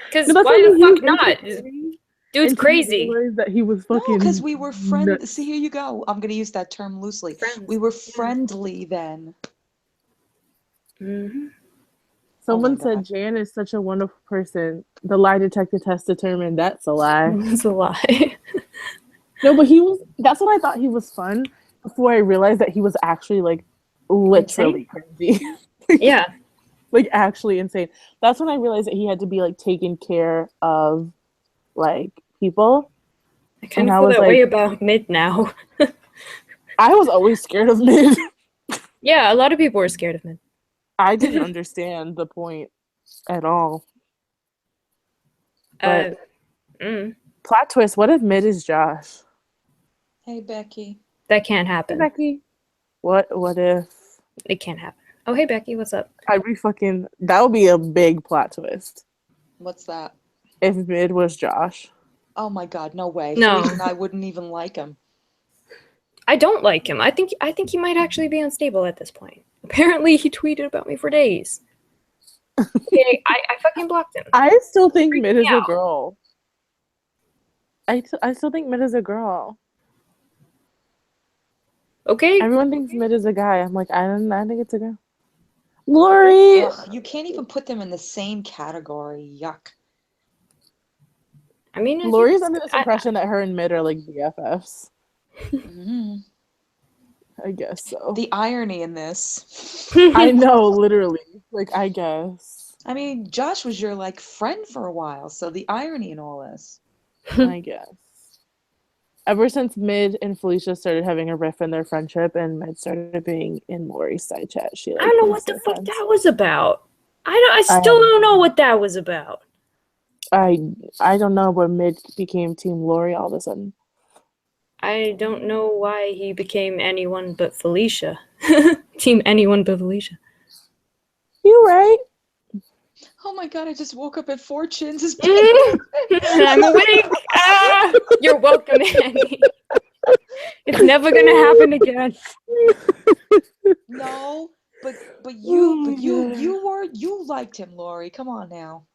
Because No, that's why what the he was fuck not? entertaining Dude's until he crazy. realized that he was No, fucking. because we were friends. nuts. See, here you go. I'm gonna use that term loosely. Friends. We were Yeah. friendly then. Someone Oh my said God. Jan is such a wonderful person. The lie detector test determined that's a lie. It's a lie. No, but that's what I thought he was fun before I realized that he was actually like literally crazy. Yeah. Like actually insane. That's when I realized that he had to be like taking care of like people. I kind And of I feel was that way like- about Mid now. I was always scared of Mid. Yeah, a lot of people were scared of Mid. I didn't understand the point at all. But plot twist, what if Mid is Josh? Hey, Becky. That can't Hey, happen. Becky. What if It can't happen. Oh, hey, Becky, what's up? that would be a big plot twist. What's that? If Mid was Josh. Oh my God, no way. No. Felicia and I wouldn't even like him. I don't like him. I think he might actually be unstable at this point. Apparently, he tweeted about me for days. Okay, I fucking blocked him. I still think Freak Mid me is a out. girl. I still think Mid is a girl. Okay? Everyone thinks Mid is a guy. I'm like, I think it's a girl. Lori! Ugh, you can't even put them in the same category. Yuck. I mean, Lori's under this impression that her and Mid are like BFFs. Mhm. I guess so. The irony in this. I know, literally. Like, I guess. I mean, Josh was your like friend for a while, so the irony in all this. I guess. Ever since Mid and Felicia started having a riff in their friendship and Mid started being in Lori's side chat, she like, I don't know thinks what the they're fuck friends. that was about. I still don't know what that was about. I don't know, but Mid became Team Lori all of a sudden. I don't know why he became anyone but Felicia. Team anyone but Felicia. You right? Oh my God, I just woke up at Fortunes. I'm awake. Ah, you're welcome, Annie. It's never gonna happen again. No, but you liked him, Lori. Come on now.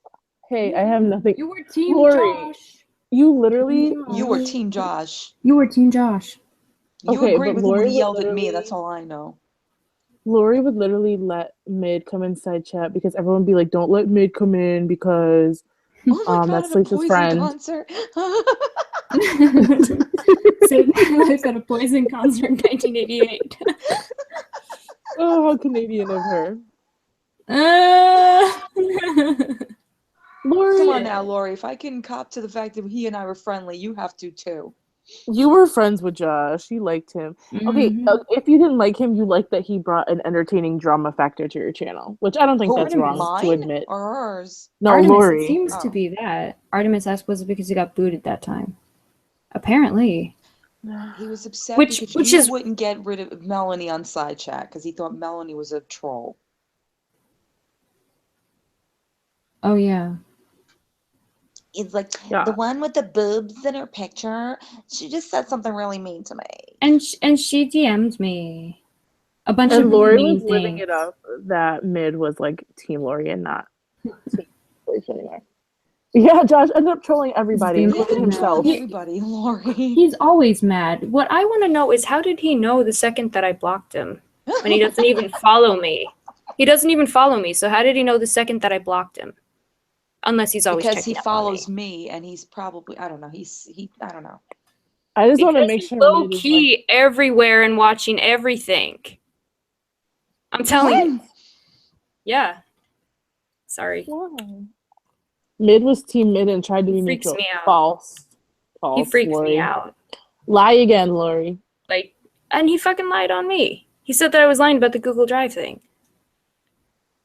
Hey, I have nothing. You were Team Lori, Josh. you literally. You were Team Josh. You were Team Josh. You Okay, agreed but with him when Lori he would yelled at me. literally- That's all I know. Lori would literally let Mid come inside chat because everyone would be like, "Don't let Mid come in because Oh my God, that's at a Lisa's Poison friend." concert. Saved my life at a Poison concert in 1988. Oh, how Canadian of her. Lori, Come on now, Lori. If I can cop to the fact that he and I were friendly, you have to too. you were friends with Josh. You liked him. Okay, if you didn't like him, you liked that he brought an entertaining drama factor to your channel, which I don't think that's wrong to Mine admit. or hers? No, Artemis, Lori. it seems to be that. Artemis asked, was it because he got booted that time? Apparently. He was upset Which because you is- wouldn't get rid of Melanie on side chat because he thought Melanie was a troll. Oh, yeah. It's like Yeah. the one with the boobs in her picture. She just said something really mean to me. And she DM'd me a bunch And of Lori mean was living things. it up that Mid was like Team Lori and not Team Felicia anymore. Yeah, Josh ended up trolling everybody, He's including Trolling himself. everybody, Lori. He's always mad. What I want to know is how did he know the second that I blocked him when he doesn't even follow me? He doesn't even follow me, so how did he know the second that I blocked him? Unless he's always Because he checking up on follows me. me and he's probably, I don't know, I don't know. I just want to Because make he's sure low Mid is key everywhere and watching everything. I'm telling you. Yeah. Sorry. Why? Mid was Team Mid and tried to He be freaks neutral. me out. False. He freaks Lori. me out. Lie again, Lori. Like, and he fucking lied on me. He said that I was lying about the Google Drive thing.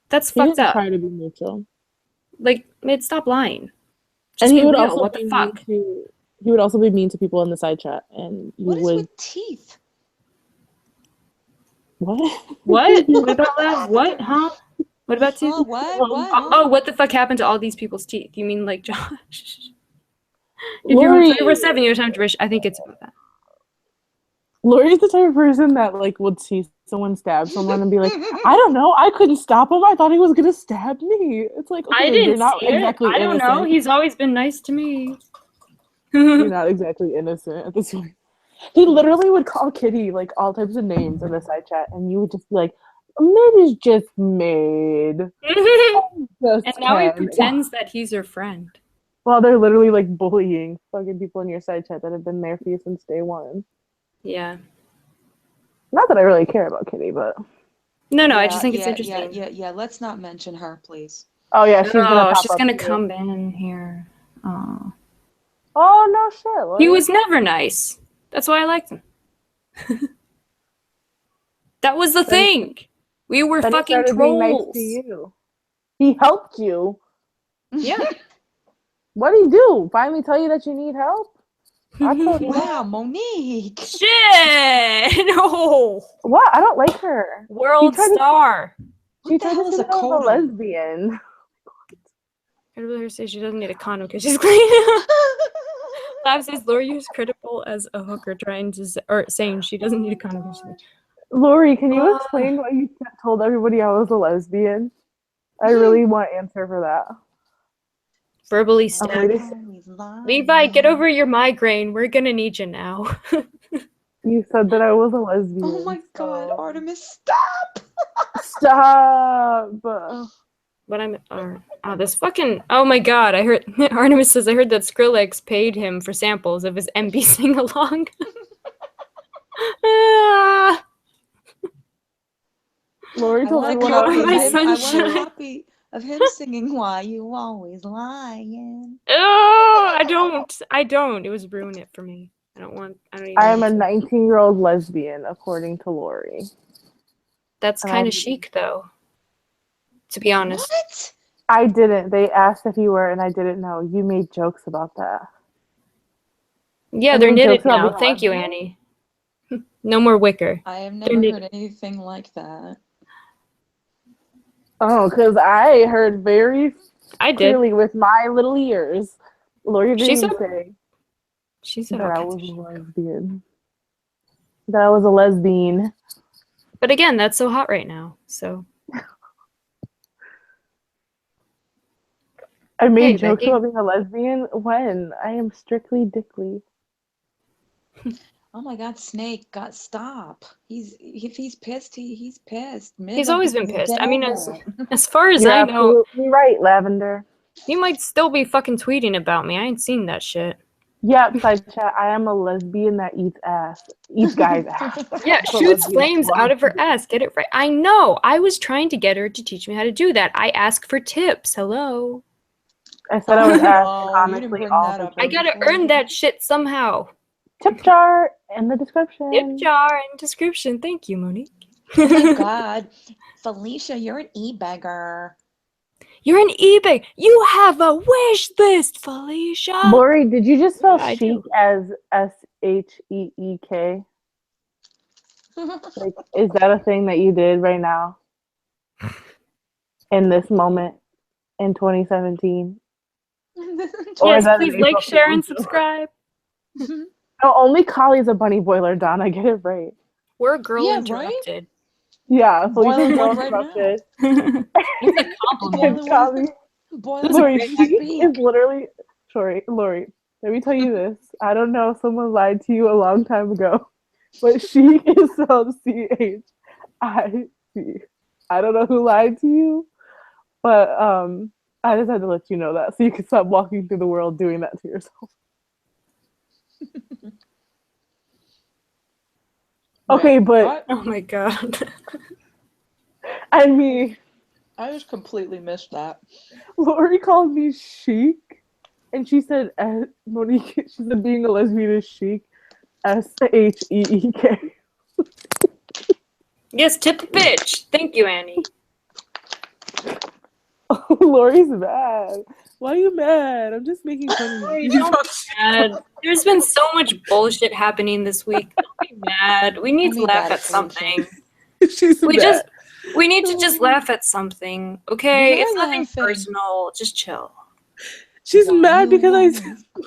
That's He fucked didn't up. try to be neutral. Like, Mid, stop lying. Just And he be would real. also What be the fuck? he would also be mean to people in the side chat, and you What is would with teeth? what? What? What about that? What? Huh? What about teeth? Oh, what? Oh, what the fuck happened to all these people's teeth? You mean like Josh? If you're Lori, on 24/7, you're time to rush. I think it's about that. Lori's the type of person that like would see someone stab someone and be like, I don't know, I couldn't stop him. I thought he was gonna stab me. It's like, okay, I didn't you're not see it. exactly I don't innocent. know. He's always been nice to me. You're not exactly innocent at this point. He literally would call Kitty like all types of names in the side chat, and you would just be like, Mid is just made. Just And now he Ken." pretends that he's her friend. Well, they're literally like bullying fucking people in your side chat that have been there for you since day one. Yeah. Not that I really care about Kitty, but No, I Yeah, just think it's yeah, interesting. Yeah. Let's not mention her, please. oh yeah, she's gonna pop she's up gonna here. come in here. Oh. Oh no shit. Lori. He was never nice. That's why I liked him. That was the thing. We were Then he fucking started being nice trolls. to you. He helped you. Yeah. What did he do? Finally tell you that you need help? I told you. Wow, Monique. Shit! No! What? I don't like her. World tried to- star. She What the tried hell to is say a that I was a codon? lesbian. I'd rather say she doesn't need a condom because she's clean. Lab says Lori is critical as a hooker trying to or saying she doesn't need a condom because she's clean. Lori, can you explain why you told everybody I was a lesbian? I really want an answer for that. Verbally I'm stabbed. waiting. Levi, get over your migraine. We're gonna need you now. You said that I was a lesbian. Oh my God, so- Artemis, stop! Stop. But I'm this fucking my god, I heard Artemis says I heard that Skrillex paid him for samples of his MB sing along. Lori I told want a everyone I copy was of My him. I want a sunshine. copy of him singing "Why You Always Lying." Oh, I don't. It was ruin it for me. I don't even I am a want to. 19-year-old lesbian, according to Lori. That's kind of chic though. To be honest. What? I didn't. They asked if you were, and I didn't know. You made jokes about that. Yeah, I they're mean, knitted jokes about now. being a Thank you, lesbian? Annie. No more wicker. I have They're never knitted. heard anything like that. Oh, because I heard very I did. clearly with my little ears, Lori She Green said- say She said that all I kinds was of a shit. lesbian. That I was a lesbian. But again, that's so hot right now. So I made Hey, jokes Becky. about being a lesbian when I am strictly dickly. Oh my God, Snake, got stop. If he's pissed, he's pissed. He's always been pissed. Get I mean, over it. as far as You're I know, absolutely right, Lavender. he might still be fucking tweeting about me. I ain't seen that shit. Yep, side chat. I am a lesbian that eats ass. Eats guys' ass. Yeah, That's a shoots lesbian flames that out of her wants ass. Get it right. I know. I was trying to get her to teach me how to do that. I ask for tips. Hello. to- I said I was ass, Oh, and you didn't honestly, bring all that the up. I tips. gotta earn that shit somehow. Tip jar in the description. Tip jar in description. Thank you, Monique. Oh my God, Felicia, you're an e-beggar. You're an eBay. You have a wish list, Felicia. Lori, did you just spell Yeah, I chic do. as SHEEK? Like, is that a thing that you did right now? In this moment in 2017? Or Yes, is that an please like, April share, and Fool's joke? subscribe. No, only Collie's a bunny boiler, Donna. Get it right. We're girl Yeah, right? interrupted. Yeah, Boiling Felicia's girl one right now. interrupted. It's a compliment. And Callie, Boiling Lori, one she speak. is literally. Sorry, Lori. Let me tell you this. I don't know if someone lied to you a long time ago, but she is spelled CHIC. I don't know who lied to you, but I just had to let you know that so you can stop walking through the world doing that to yourself. Okay, but What? Oh my god. I mean, I just completely missed that. Lori called me chic, and she said, Monique, she said being a lesbian is chic, SHEEK. Yes, tip the bitch. Thank you, Annie. Oh, Lori's mad. Why are you mad? I'm just making fun of you. Don't be mad. There's been so much bullshit happening this week. Don't be mad. We need to Tell me laugh about at it, Felicia. something. She's mad. We need to just laugh at something. Okay? We are It's nothing laughing. personal. Just chill. She's Why mad you because I always-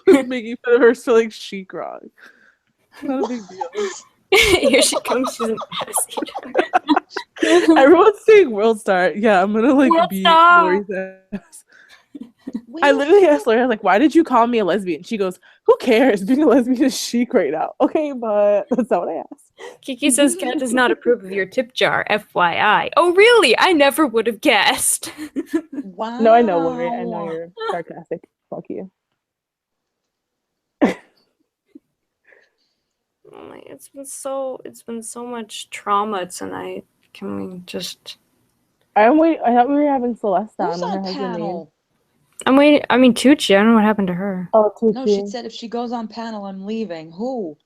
was making fun of her spelling chic wrong. Not a big deal. Here she comes. She's an ass eater. Everyone's saying World Star. Yeah, I'm gonna World beat Star. Lori's ass. We I are literally asked Lori, I was like, why did you call me a lesbian? She goes, who cares? Being a lesbian is chic right now. Okay, but that's not what I asked. Kiki says Kat does not approve of your tip jar, FYI. Oh, really? I never would have guessed. Wow. No, I know, Lori. I know you're sarcastic. Fuck you. Oh my, it's been so much trauma tonight. Can we just? I thought we were having Celeste on Who's when her on husband named. panel? I'm waiting. I mean, Tucci. I don't know what happened to her. Oh, Tucci. No, she said if she goes on panel, I'm leaving. Who?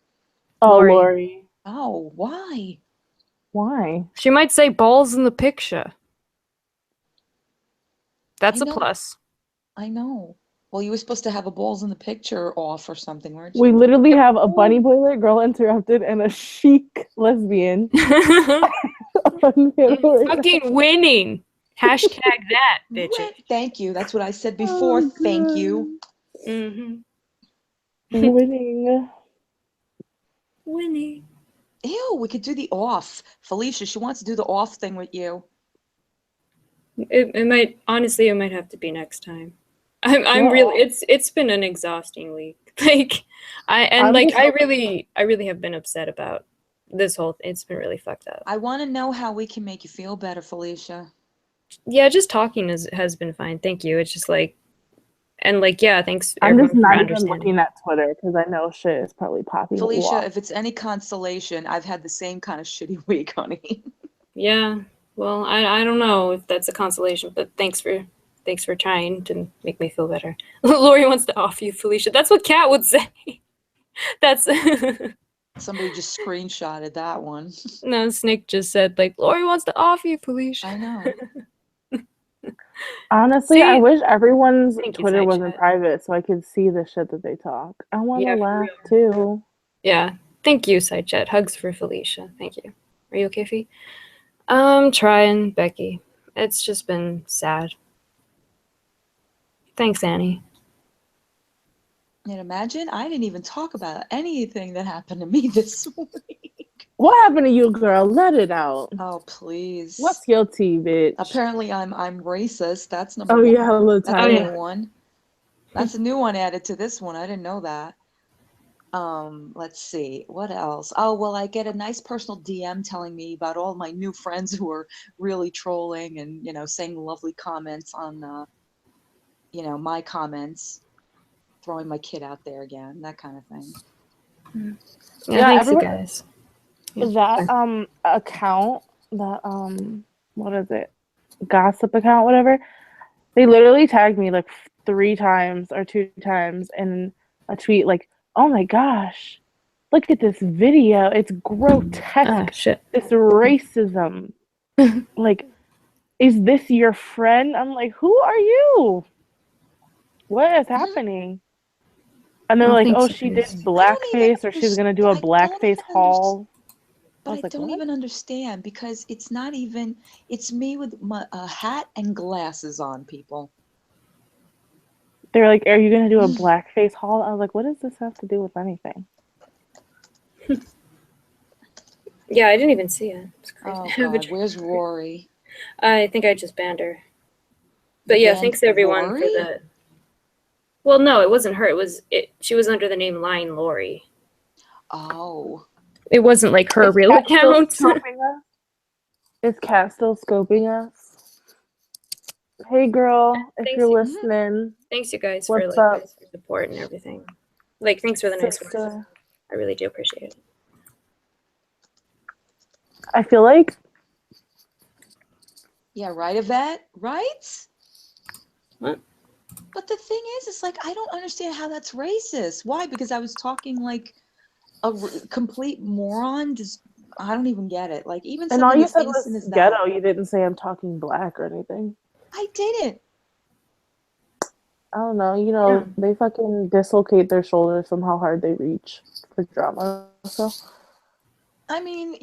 Oh, Lori. Lori. Oh, why? Why? She might say balls in the picture. That's I a know. plus. I know. Well, you were supposed to have a balls in the picture off or something, weren't We you? literally have a bunny boiler, girl interrupted, and a chic lesbian. On panel right now. Fucking winning. Hashtag that, bitches. Thank you. That's what I said before. Oh, Thank you. Mm-hmm. Winning. Winning. Ew, we could do the off. Felicia, she wants to do the off thing with you. It might, honestly, it might have to be next time. I'm Yeah. really, it's been an exhausting week. Like, I really have been upset about this whole, it's been really fucked up. I want to know how we can make you feel better, Felicia. Yeah, just talking has been fine. Thank you. It's just like, and like, yeah, thanks I'm everyone just for not even understanding. looking at Twitter because I know shit is probably popping Felicia, off. if it's any consolation, I've had the same kind of shitty week, honey. Yeah, well, I don't know if that's a consolation, but thanks for trying to make me feel better. Lori wants to off you, Felicia. That's what Kat would say. That's Somebody just screenshotted that one. no, Snake just said like Lori wants to off you, Felicia. I know. Honestly, I See? wish everyone's Thank you, Twitter side wasn't chat. private so I could see the shit that they talk. I want to Yeah, for laugh real. too. Yeah, thank you, side chat. Hugs for Felicia. Thank you. Are you okay, Fee? Trying, Becky. It's just been sad. Thanks, Annie. And imagine I didn't even talk about anything that happened to me this week. What happened to you, girl? Let it out. Oh, please. What's your tea, bitch? Apparently I'm racist. That's number Oh one. yeah, That's a Latonya. new one. That's a new one added to this one. I didn't know that. Let's see. What else? Oh, well, I get a nice personal DM telling me about all my new friends who are really trolling and, saying lovely comments on, my comments, throwing my kid out there again, that kind of thing. Yeah, thanks, you everyone, guys. that account, that what is it? Gossip account, whatever. They literally tagged me like 3 times or 2 times in a tweet like, "Oh my gosh. Look at this video. It's grotesque. Ah, shit. This racism. Like, is this your friend?" I'm like, "Who are you? What is happening?" And they're Oh, like, thanks, "Oh, you she guys. did blackface, or she's gonna do a blackface haul." But I like, don't what? even understand because it's not even, it's me with a hat and glasses on, people. They're like, "Are you gonna do a blackface haul?" I was like, "What does this have to do with anything?" Yeah, I didn't even see it. It's crazy. Oh God, where's Rory? I think I just banned her. But yeah, thanks everyone Lori? for the. Well, no, it wasn't her. She was under the name Line Lori. Oh. It wasn't like her real account. Is Kat still scoping us? Hey, girl, if Thanks, you're listening. Thanks, you guys, What's for up? your support and everything. Like, thanks for the nice words. Sister. I really do appreciate it. I feel like. Yeah, right, Yvette? Right? What? But the thing is, it's like, I don't understand how that's racist. Why? Because I was talking like a complete moron. Just, I don't even get it. Like, even And all something you as said innocent was as ghetto. that. You didn't say I'm talking black or anything. I didn't. I don't know. They fucking dislocate their shoulders from how hard they reach for drama. So. I mean,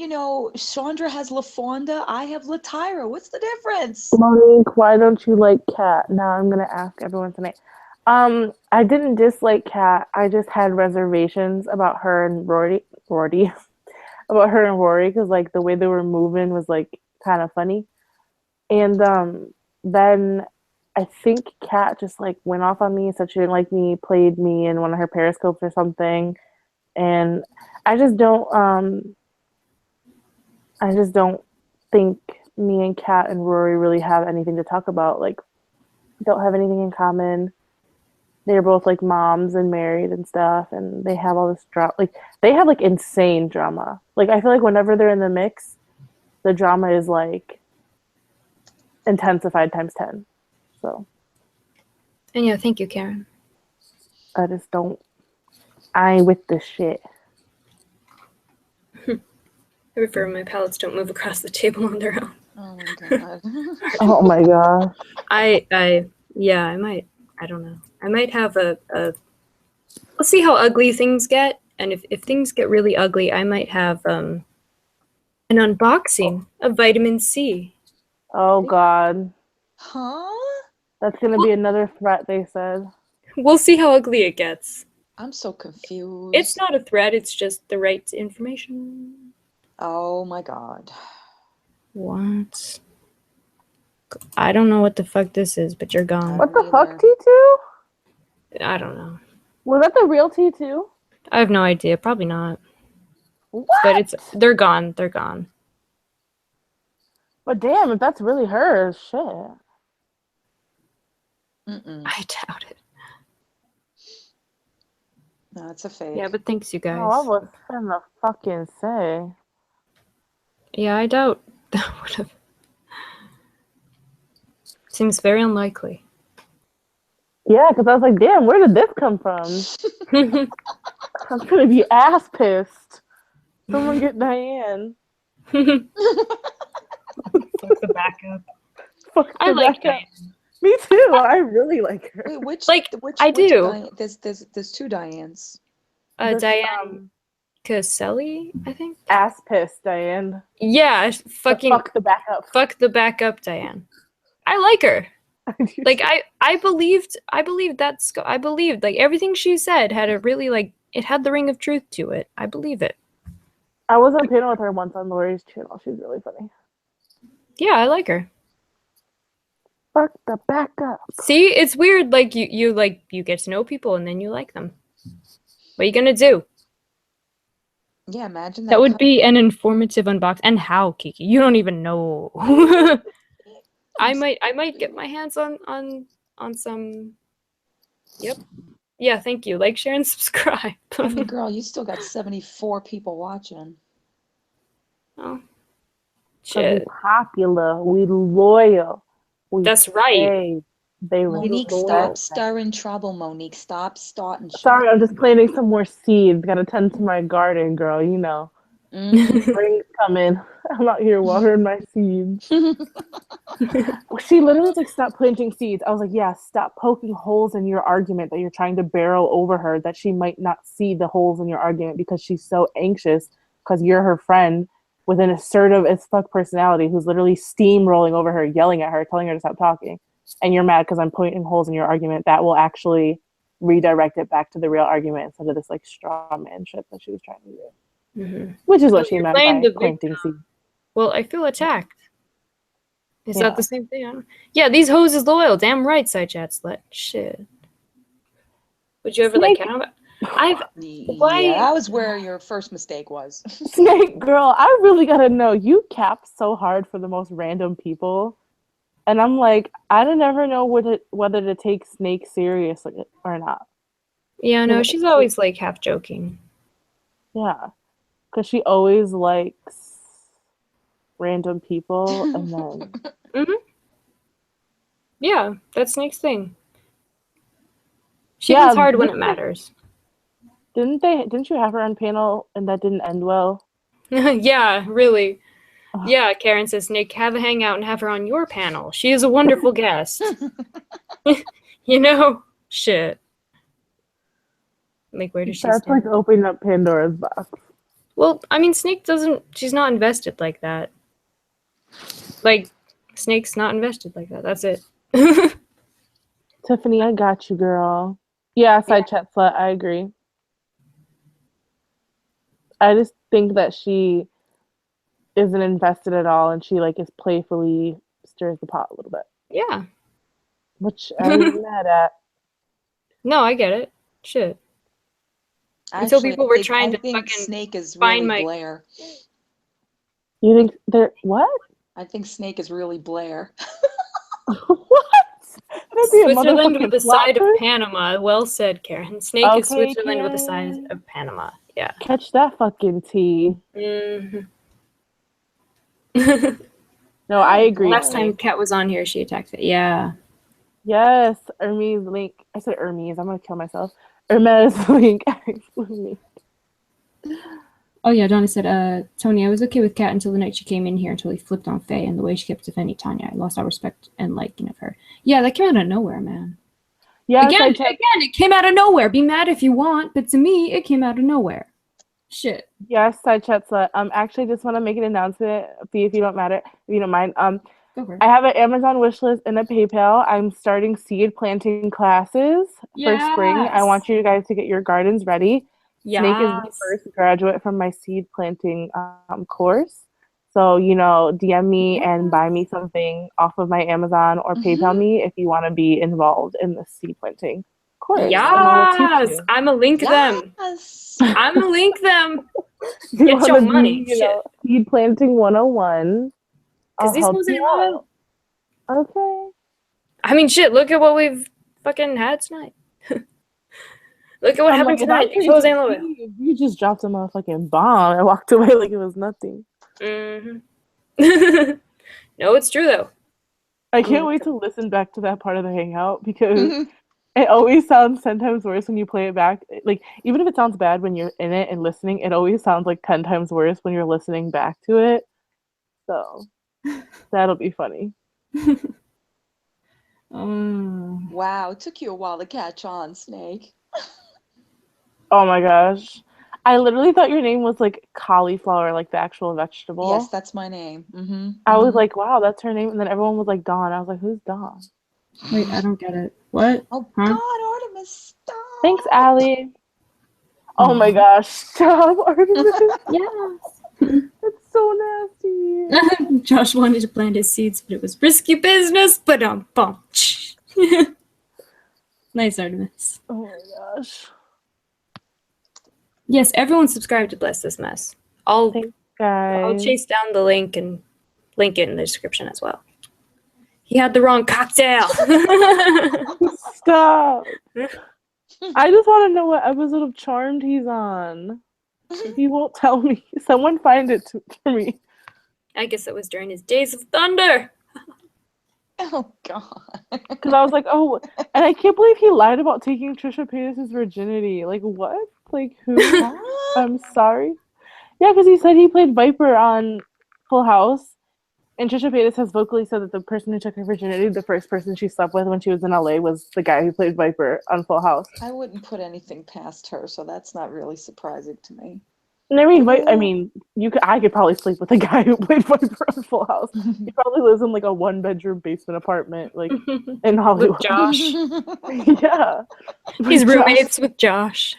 Chandra has LaFonda. I have Latyra. What's the difference? Monique, why don't you like Kat? Now I'm gonna ask everyone tonight. I didn't dislike Kat. I just had reservations about her and Rory, about her and Rory, because like the way they were moving was like kind of funny. And then I think Kat just like went off on me, said she didn't like me, played me in one of her periscopes or something, and I just don't think me and Kat and Rory really have anything to talk about. Like, don't have anything in common. They're both like moms and married and stuff, and they have all this drama. Like, they have like insane drama. Like, I feel like whenever they're in the mix, the drama is like intensified times 10. So. And yeah, thank you, Karen. I just don't. I ain't with this shit. I prefer my palettes don't move across the table on their own. Oh my god. Oh my gosh. I might, I don't know. I might have let's see how ugly things get. And if things get really ugly, I might have an unboxing of vitamin C. Oh god. Huh? That's gonna be another threat, they said. We'll see how ugly it gets. I'm so confused. It's not a threat, it's just the right information. Oh my god. What? I don't know what the fuck this is, but you're gone. What the either. fuck, T2? I don't know. Was that the real T2? I have no idea. Probably not. What? But they're gone. They're gone. But damn, if that's really her, shit. Mm-mm. I doubt it. No, it's a fake. Yeah, but thanks, you guys. Oh, I was gonna fucking say. Yeah, I doubt that would have. Seems very unlikely. Yeah, because I was like, damn, where did this come from? I'm gonna be ass pissed. Someone get Diane. Fuck the backup. Fuck I the like backup. Diane. Me too. I really like her. Wait, which I do. Diane? There's two Dianes. This, Diane Caselli, I think. ass pissed Diane. Yeah, fucking Fuck the backup. fuck the backup, Diane. I like her. Like I believed like everything she said had a really like it had the ring of truth to it. I believe it. I was on a panel with her once on Lori's channel. She's really funny. Yeah, I like her. Fuck the backup. See, it's weird. Like you get to know people and then you like them. What are you gonna do? Yeah, imagine That would be an informative unbox. And how, Kiki? You don't even know. I might get my hands on some. Yep. Yeah, thank you. Like, share, and subscribe. I mean, girl, you still got 74 people watching. Oh, We shit. popular. We loyal. We That's right. stay. They Monique, loyal. stop stirring trouble, Monique. Stop starting shit. Sorry, I'm just planting some more seeds. Gotta tend to my garden, girl. You know. Mhm. Spring's coming. I'm out here watering my seeds. She literally was like, stop planting seeds. I was like, yeah, stop poking holes in your argument that you're trying to barrel over her, that she might not see the holes in your argument because she's so anxious because you're her friend with an assertive as fuck personality who's literally steamrolling over her, yelling at her, telling her to stop talking. And you're mad because I'm pointing holes in your argument that will actually redirect it back to the real argument instead of this like straw man shit that she was trying to do. Mm-hmm. Which is what Well, she you're meant playing by the planting seeds. Well, I feel attacked. Is Yeah. that the same thing? I don't... Yeah, these hoes is loyal. Damn right, side chat slut. Shit. Would you ever like Snake. count? Why? Yeah, that was where your first mistake was. Snake girl, I really gotta know. You cap so hard for the most random people, and I'm like, I don't ever know whether to take Snake seriously or not. Yeah, no, Yeah, she's always like half joking. Yeah, because she always likes random people, and then Yeah, that's Snake's thing. She goes hard when it matters. Didn't you have her on panel and that didn't end well? Yeah, really. Ugh. Yeah, Karen says, Nick, have a hangout and have her on your panel. She is a wonderful guest. You know? Shit. Like, where does she That's stand? like opening up Pandora's box. Well, I mean, Snake she's not invested like that. Like, Snake's not invested like that. That's it. Tiffany, I got you, girl. Yeah, side chat slut, I agree. I just think that she isn't invested at all, and she like is playfully stirs the pot a little bit, Yeah. which I'm mad at. No, I get it. Shit. Until people were trying to think fucking Snake is find really my- Blair. You think they're what? I think Snake is really Blair. What? That'd be a Switzerland motherfucking with the plot side of twist. Panama. Well said, Karen. Snake is Okay, Switzerland with the side Karen. of Panama. Yeah. Catch that fucking tea. Mhm. No, I agree. Last time Kat was on here, she attacked it. Yeah. Yes, Hermes link. I said Hermes. I'm gonna kill myself. Hermes link. Excuse me. Oh yeah, Donna said, Tony, I was okay with Kat until the night she came in here until he flipped on Faye and the way she kept defending Tanya. I lost all respect and liking of her. Yeah, that came out of nowhere, man. Yes, Again, it came out of nowhere. Be mad if you want, but to me, it came out of nowhere. Shit. Yes, side chat slut. Actually, just want to make an announcement, Fee, if you don't mind. Go for it. I have an Amazon wish list and a PayPal. I'm starting seed planting classes for spring. I want you guys to get your gardens ready. Snake is the first graduate from my seed planting course. So, DM me and buy me something off of my Amazon or PayPal me if you want to be involved in the seed planting course. Yes, I'm gonna link them. I'm gonna link them. You Get your money. Seed planting 101. Because these moves ain't loyal. Okay. I mean, shit, look at what we've fucking had tonight. Look at what happened tonight. These hoes ain't loyal. You just dropped a motherfucking bomb and walked away like it was nothing. Mm-hmm. No, it's true, though. I can't wait to listen back to that part of the hangout because it always sounds 10 times worse when you play it back. Like, even if it sounds bad when you're in it and listening, it always sounds like 10 times worse when you're listening back to it. So, that'll be funny. Wow, it took you a while to catch on, Snake. Oh my gosh. I literally thought your name was like cauliflower, like the actual vegetable. Yes, that's my name. Mm-hmm. I was like, wow, that's her name. And then everyone was like, Dawn. I was like, who's Dawn? Wait, I don't get it. What? Oh, God, Artemis, stop. Thanks, Allie. Oh my gosh. Stop, Artemis. Yes. That's so nasty. Josh wanted to plant his seeds, but it was risky business. But bum. Nice, Artemis. Oh my gosh. Yes, everyone subscribe to Bless This Mess. I'll chase down the link and link it in the description as well. He had the wrong cocktail. Stop. I just want to know what episode of Charmed he's on. He won't tell me. Someone find it for me. I guess it was during his Days of Thunder. Oh, God. Because I was like, oh, and I can't believe he lied about taking Trisha Paytas' virginity. Like, what? Like, who? I'm sorry. Yeah, because he said he played Viper on Full House, and Trisha Paytas has vocally said that the person who took her virginity, the first person she slept with when she was in LA, was the guy who played Viper on Full House. I wouldn't put anything past her, so that's not really surprising to me. And I could probably sleep with a guy who played Viper on Full House. He probably lives in like a 1-bedroom basement apartment, like in Hollywood. With Josh. Yeah. He's roommates with Josh.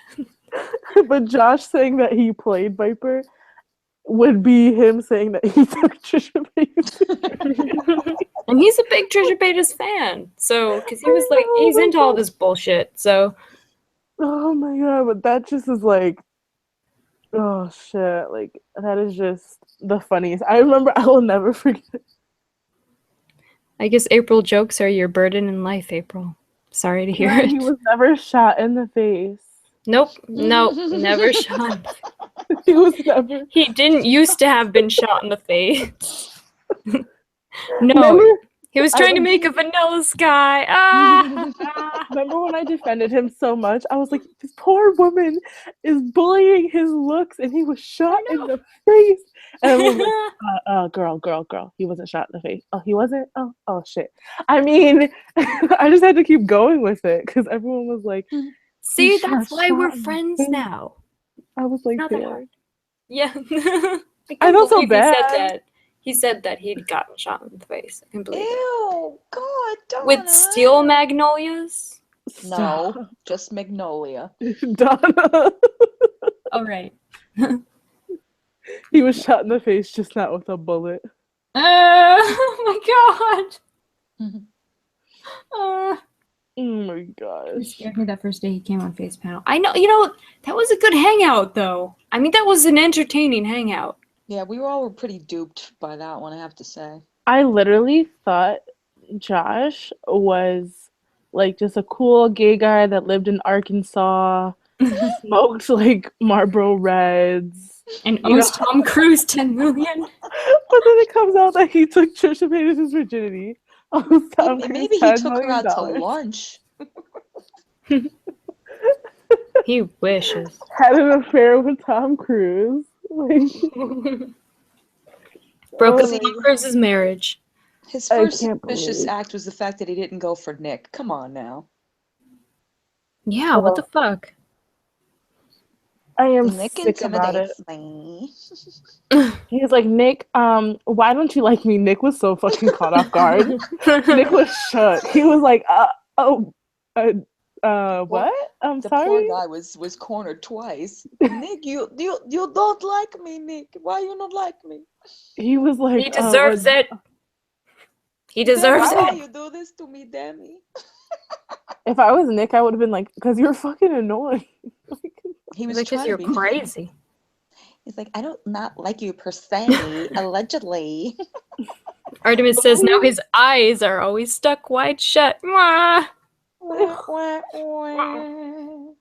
But Josh saying that he played Viper would be him saying that he took Trisha Paytas. And he's a big Trisha Paytas fan. So, because he was like, he's into all this bullshit. So. Oh my God, but that just is like, oh shit. Like, that is just the funniest. I will never forget. I guess April jokes are your burden in life, April. Sorry to hear it. He was never shot in the face. Nope, never shot. He was never. He didn't used to have been shot in the face. No, Remember, he was trying to make a vanilla sky. Remember when I defended him so much? I was like, this poor woman is bullying his looks, and he was shot in the face. And everyone was like, girl. He wasn't shot in the face. Oh, he wasn't? Oh, shit. I mean, I just had to keep going with it, because everyone was like, see, that's why we're friends now. I was like, not that hard. Yeah. I felt so bad. He said that he'd gotten shot in the face. I can believe it. Ew, God, Donna. With steel magnolias? No, just Magnolia. Donna. Oh, right. He was shot in the face, just not with a bullet. Oh my God. Oh my gosh. It scared me that first day he came on Face Panel. I know, that was a good hangout, though. I mean, that was an entertaining hangout. Yeah, we all were pretty duped by that one, I have to say. I literally thought Josh was like just a cool gay guy that lived in Arkansas, smoked like Marlboro Reds. And owes Tom Cruise $10 million. But then it comes out that he took Trisha Paytas' virginity. Maybe he took her out to lunch. He wishes. Had an affair with Tom Cruise. Like, Broke oh up my Tom Cruise's marriage. His I first can't suspicious believe. act was the fact that he didn't go for Nick. Come on now. Yeah, what the fuck? I am Nick sick about it. intimidates me. He was like, Nick, why don't you like me? Nick was so fucking caught off guard. Nick was shook. He was like, what? I'm The poor sorry. guy was cornered twice. Nick, you don't like me, Nick. Why you not like me? He was like, He deserves it. He deserves Demi, why it. you do this to me, Demi? If I was Nick, I would have been like, because you're fucking annoying. He was Because trying you're to be crazy. He's like, I don't not like you per se, allegedly. Artemis says now his eyes are always stuck wide shut. Mwah. Wah, wah, wah.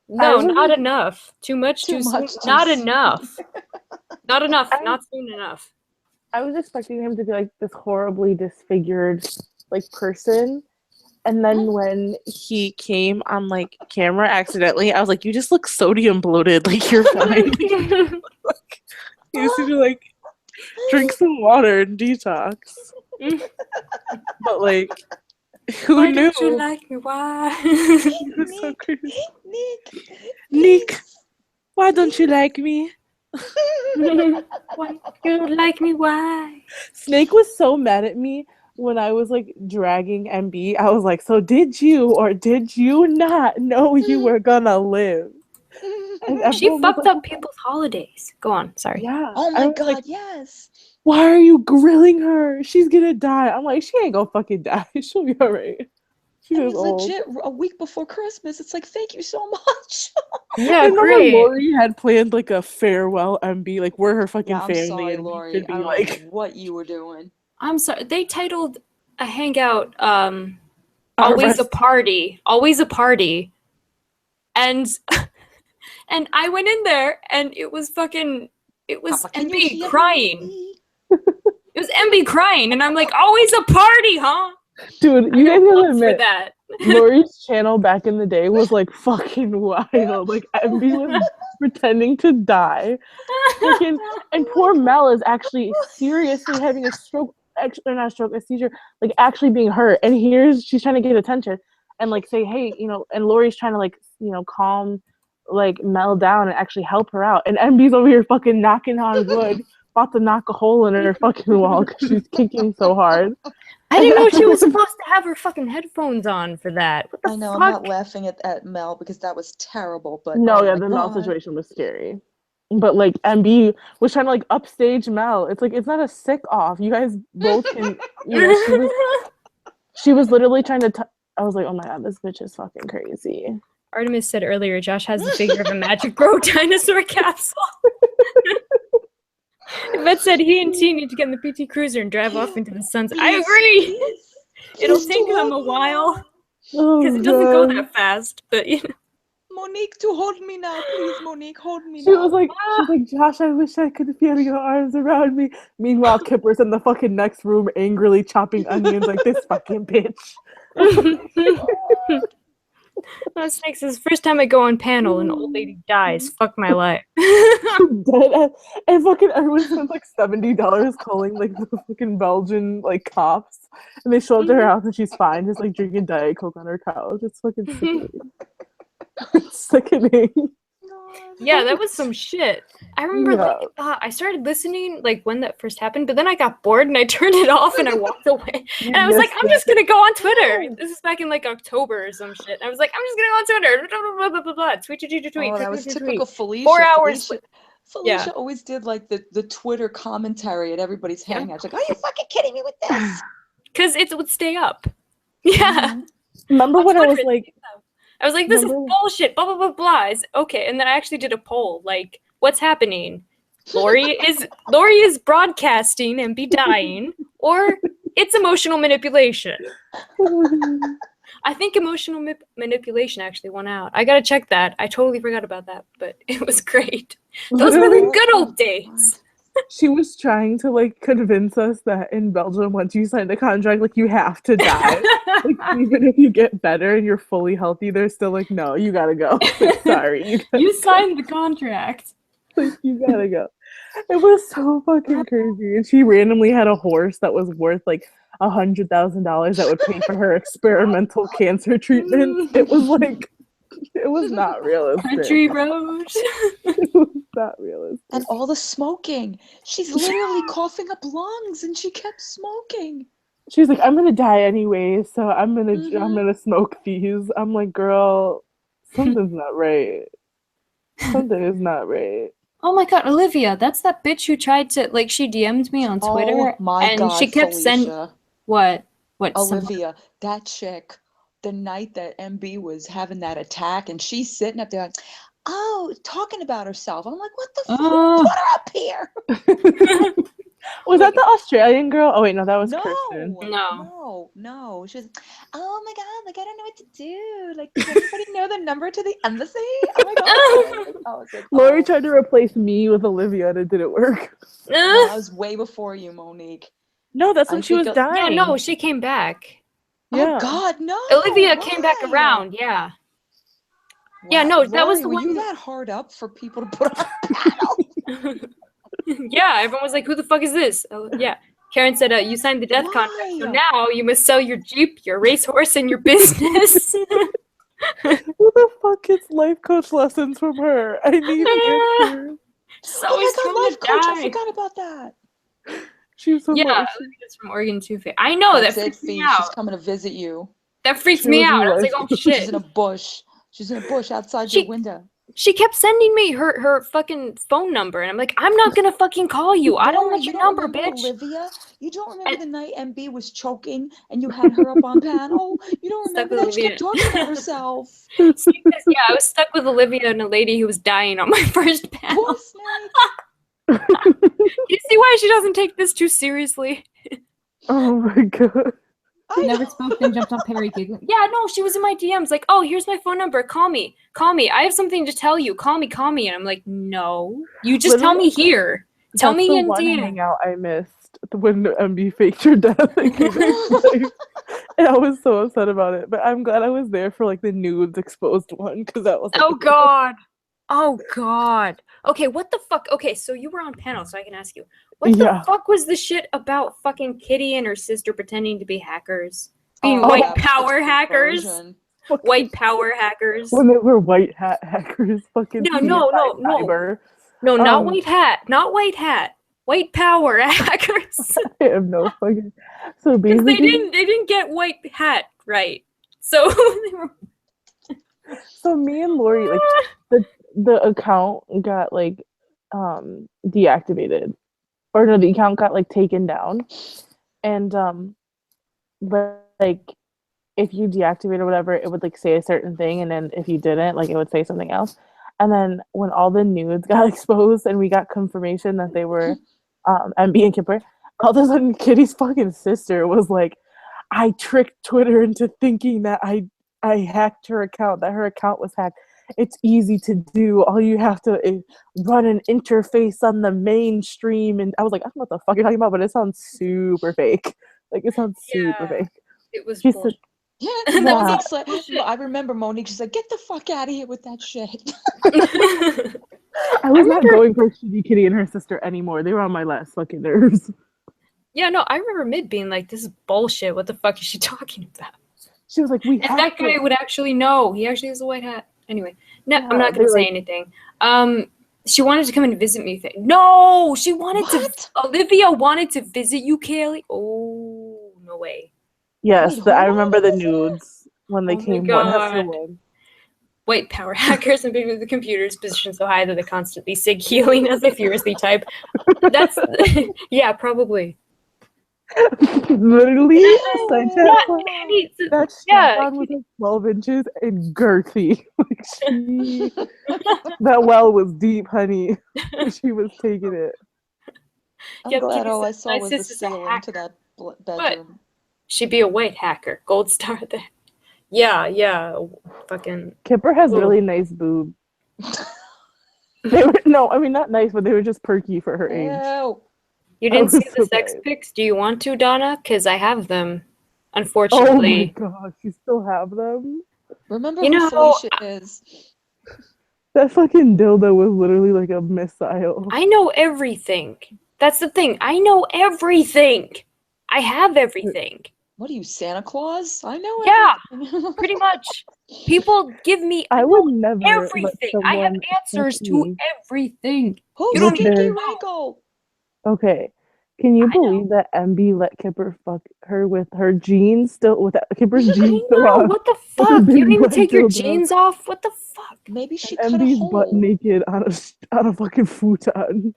No, was not like- enough. Too much, Too too soon. much, too Not soon. enough. Not enough. I- Not soon enough. I was expecting him to be like this horribly disfigured like person. And then when he came on like camera accidentally, I was like, you just look sodium bloated. Like you're fine. You just need to like drink some water and detox. But like, who Why knew? don't you like me? Why? He was so Nick, crazy. Nick, Nick, why don't you like me? Why you like me? Why? Snake was so mad at me when I was like dragging MB. I was like, so did you or did you not know you were gonna live? And She everyone was fucked like, up people's holidays. Go on. Sorry. yeah. Oh I my was god, like, yes. why are you grilling her? She's gonna die. I'm like, she ain't gonna fucking die. She'll be alright. She I was mean, old. legit, a week before Christmas, it's like, thank you so much. Yeah, I remember great. Lori had planned like a farewell MB, like we're her fucking Yeah, I'm family, sorry, and we Lori. should be I don't like know what you were doing. I'm sorry. They titled a hangout Our always a rest- party. Always a party. And and I went in there and it was Papa, can you MB hear crying. me? It was MB crying and I'm like, always a party, huh? Dude, I you got guys gotta love for admit, that. Lori's channel back in the day was like fucking wild. Like MB was pretending to die. Freaking, and poor Mel is actually seriously having a stroke, or not a stroke, a seizure, like actually being hurt. And here's she's trying to get attention and like say, hey, you know, and Lori's trying to like, you know, calm like Mel down and actually help her out. And MB's over here fucking knocking on wood, about to knock a hole in her fucking wall because she's kicking so hard. I didn't know she was supposed to have her fucking headphones on for that. What the I know, fuck? I'm not laughing at Mel because that was terrible, but No, oh yeah, my the Mel God. situation was scary. But like MB was trying to like upstage Mel. It's like it's not a sick off. You guys both can, you know, she was literally trying to I was like, oh my god, this bitch is fucking crazy. Artemis said earlier, Josh has the figure of a Magic Bro dinosaur capsule. Yvette said he and T need to get in the PT Cruiser and drive off into the sunset. I agree. It'll take them a while Oh, because it doesn't go God. that fast. But you know, Monique, to hold me now, please, Monique, hold me She now. was like, Josh, I wish I could feel your arms around me. Meanwhile, Kipper's in the fucking next room angrily chopping onions like this fucking bitch. Snakes is the first time I go on panel and an old lady dies. Fuck my life. Dead and fucking everyone spent like $70 calling like the fucking Belgian like cops, and they show up to her house and she's fine, just like drinking Diet Coke on her couch. It's fucking sickening. It's sickening. Yeah, that was some shit. I remember Yeah. like I started listening like when that first happened, but then I got bored and I turned it off and I walked away. And I was like, I'm just gonna go on Twitter. This is back in like October or some shit. And I was like, I'm just gonna go on Twitter. Blah blah blah blah. Tweet. Oh, that was typical Felicia. 4 hours. Felicia always did like the Twitter commentary at everybody's hangouts. Like, are you fucking kidding me with this? Because it would stay up. Yeah. Remember when I was like, this is bullshit, blah, blah, blah, blah. Okay, and then I actually did a poll, like, what's happening? Lori is broadcasting and be dying, or it's emotional manipulation. I think emotional manipulation actually won out. I gotta check that. I totally forgot about that, but it was great. Those were the good old days. she was trying to like convince us that in Belgium, once you sign the contract, like you have to die. Like, even if you get better and you're fully healthy, they're still like, no, you gotta go. Like, sorry. You signed the contract. Like, you gotta go. It was so fucking crazy. And she randomly had a horse that was worth like $100,000 that would pay for her experimental cancer treatment. It was like, it was not realistic. Country road. It was not realistic. And all the smoking. She's literally coughing up lungs, and she kept smoking. She's like, I'm gonna die anyway, so I'm gonna smoke these. I'm like, girl, something's not right. Something is not right. Oh my god, Olivia, that's that bitch who tried to, like, she DM'd me on Twitter. Oh my and God, she kept sending Felicia. what? Olivia, that chick, the night that MB was having that attack, and she's sitting up there like, oh, talking about herself. I'm like, what the fuck? Put her up here. Was that the Australian girl? Oh wait, no, that was No, Kristen. no. She's, oh my God, like, I don't know what to do. Like, does everybody know the number to the embassy? Oh my God. I was like, Lori tried to replace me with Olivia and it didn't work. No, I was way before you, Monique. No, that's when she was Yeah, dying. no, she came back. Yeah. Oh God, no. Olivia came back why? around, yeah. Wow. Yeah, no, that was Lori, the were one. you that hard up for people to put on a panel? Yeah, everyone was like, who the fuck is this? Oh, yeah. Karen said, you signed the death contract, so Why? now you must sell your Jeep, your racehorse, and your business. Who the fuck gets life coach lessons from her? I need answers. So Oh my he's God, trying life to coach, I die. forgot about that. She's so Yeah, much. Olivia's from Oregon too. I know, That's that it, freaks me Fee. She's out. coming to visit you. That freaks She me was out. your I was like, life oh coach. shit. She's in a bush. She's in a bush outside She- your window. She kept sending me her fucking phone number, and I'm like, I'm not gonna fucking call you. I don't Lori, want you your don't number, remember bitch. Olivia? You don't remember the night MB was choking and you had her up on panel? You don't Stuck remember with that? She kept Olivia. talking about herself. See, 'cause, yeah, I was stuck with Olivia and a lady who was dying on my first panel. Poor Snake. You see why she doesn't take this too seriously? Oh my god. I Never know. spoke, then jumped on Perry giggling. Yeah, no, she was in my DMs like, oh, here's my phone number. Call me. I have something to tell you. Call me. And I'm like, no. You just tell me here. Tell That's me the in one DM. hangout I missed when MB faked her death. And came into life. And I was so upset about it. But I'm glad I was there for like the nudes exposed one because that was like, Oh god. Oh god. Okay, what the fuck? Okay, so you were on panel, so I can ask you. What Yeah. the fuck was the shit about fucking Kitty and her sister pretending to be hackers? Being Oh, white that was power such a hackers? perversion. White power hackers? when they were white hat hackers, fucking No, CSI Cyber. No, not Um, white hat. Not white hat. White power hackers. I have no fucking. So Because basically, they didn't get white hat right. So they were so me and Lori, like the account got like deactivated, or no, the account got like taken down, and like if you deactivate or whatever, it would like say a certain thing, and then if you didn't, like it would say something else. And then when all the nudes got exposed and we got confirmation that they were MB and Kipper, all of a sudden Kitty's fucking sister was like, I tricked Twitter into thinking that I hacked her account, that her account was hacked. It's easy to do. All you have to is run an interface on the mainstream. And I was like, I don't know what the fuck you're talking about, but it sounds super fake. Like, it sounds super Yeah. fake. it was She bullshit. said, Yeah, That was Monique's like, I remember Monique. She's like, get the fuck out of here with that shit. I was not remember- going for Shitty Kitty and her sister anymore. They were on my last fucking nerves. Yeah, no, I remember Mid being like, this is bullshit. What the fuck is she talking about? She was like, we And that hacked guy it. would actually know. He actually has a white hat. Anyway, no, Yeah, I'm not they gonna say like- anything. She wanted to come and visit me. No, she wanted What? to. Olivia wanted to visit you, Kaylee. Oh, no way. Yes, Wait, who I remember the wanted to visit? nudes when they Oh my came one after God. one. White power hackers and people with the computers positioned so high that they constantly sig healing as they furiously type. That's yeah, probably. Literally, such a Yeah, fun- I mean, that yeah, strap-on was like 12 inches and girthy. Like she, that well was deep, honey. She was taking it. I'm Yeah, glad Kitty all I said saw my was the sister's a ceiling to that bedroom. she'd be a white hacker. Gold star there. Yeah. Fucking. Kipper has Ooh. really nice boobs. They were not nice, but they were just perky for her age. Ew. You I didn't see was the sex surprised. pics? Do you want to, Donna? Because I have them. Oh my Unfortunately. gosh, you still have them? Remember You who know, Felicia is? That fucking dildo was literally like a missile. I know everything. That's the thing. I know everything. I have everything. What are you, Santa Claus? I know Yeah, everything. pretty much. People give me I I would know never let everything. I have someone answers touch to me everything. Who's You don't with even Stinky their. Wrinkle? Okay, can you I know. believe that MB let Kipper fuck her with her jeans still, with Kipper's I jeans still know. on, What the with a fuck? You big don't even black take your dildo, jeans off? What the fuck? Maybe she and cut a MB's butt hole. naked on a fucking futon.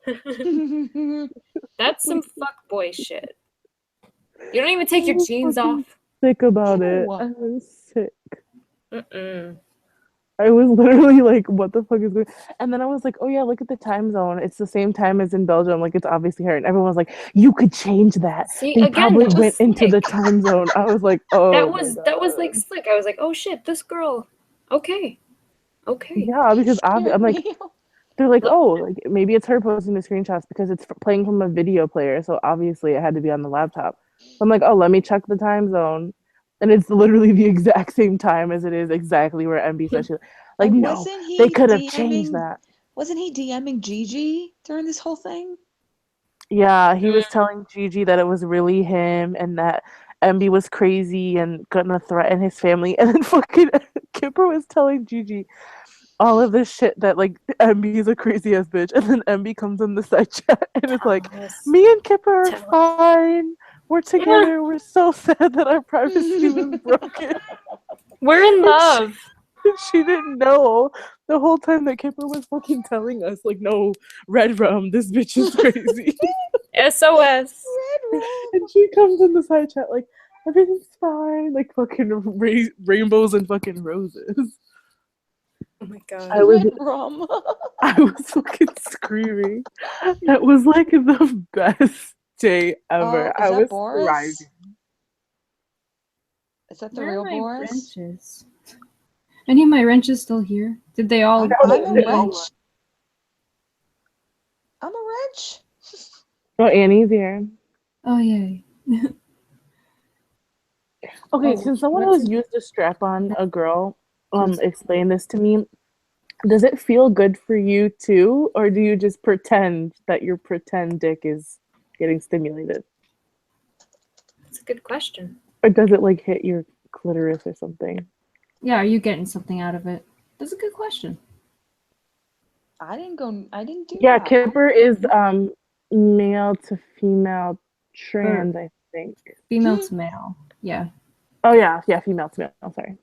That's some fuckboy shit. You don't even take I your was jeans fucking off? sick about it. Ew. I was sick. Mm-mm. I was literally like, what the fuck is going? And then I was like, oh yeah, look at the time zone. It's the same time as in Belgium. Like, it's obviously her. And everyone was like, you could change that. See, They again, probably that was went into the slick. time zone. I was like, oh my god. That was like slick. I was like, oh shit, this girl. Okay. Okay. Yeah, because I'm Scared like, me. they're like, oh, like maybe it's her posting the screenshots because it's playing from a video player. So obviously it had to be on the laptop. So I'm like, oh, let me check the time zone. And it's literally the exact same time as it is exactly where MB said she. Like, And no, they could have changed that. wasn't he DMing Gigi during this whole thing? Yeah, he was telling Gigi that it was really him and that MB was crazy and gonna threaten his family. And then fucking Kipper was telling Gigi all of this shit that like MB is a crazy ass bitch. And then MB comes in the side chat and is like, me and Kipper are fine. We're together. We're so sad that our privacy was broken. We're in love. She didn't know the whole time that Kipper was fucking telling us, like, no, red rum, this bitch is crazy. SOS. And she comes in the side chat like, everything's fine, like fucking rainbows and fucking roses. Oh my god. Red rum. I was fucking screaming. That was like the best day ever. Is I that was Boris? thriving. Is that the Where real are my Boris? wrenches? Any of my wrenches still here? Did they all? I'm a wrench. I'm a wrench. Oh, Annie's here. Oh yay. Okay, Oh, since someone what's who's it? used to strap on a girl, explain this to me. Does it feel good for you too, or do you just pretend that your pretend dick is getting stimulated? That's a good question. Or does it like hit your clitoris or something? Yeah, are you getting something out of it? That's a good question. I didn't do Yeah, that. Kipper is male to female trans, I think. Female to male. Yeah, Oh yeah, female to male. Sorry.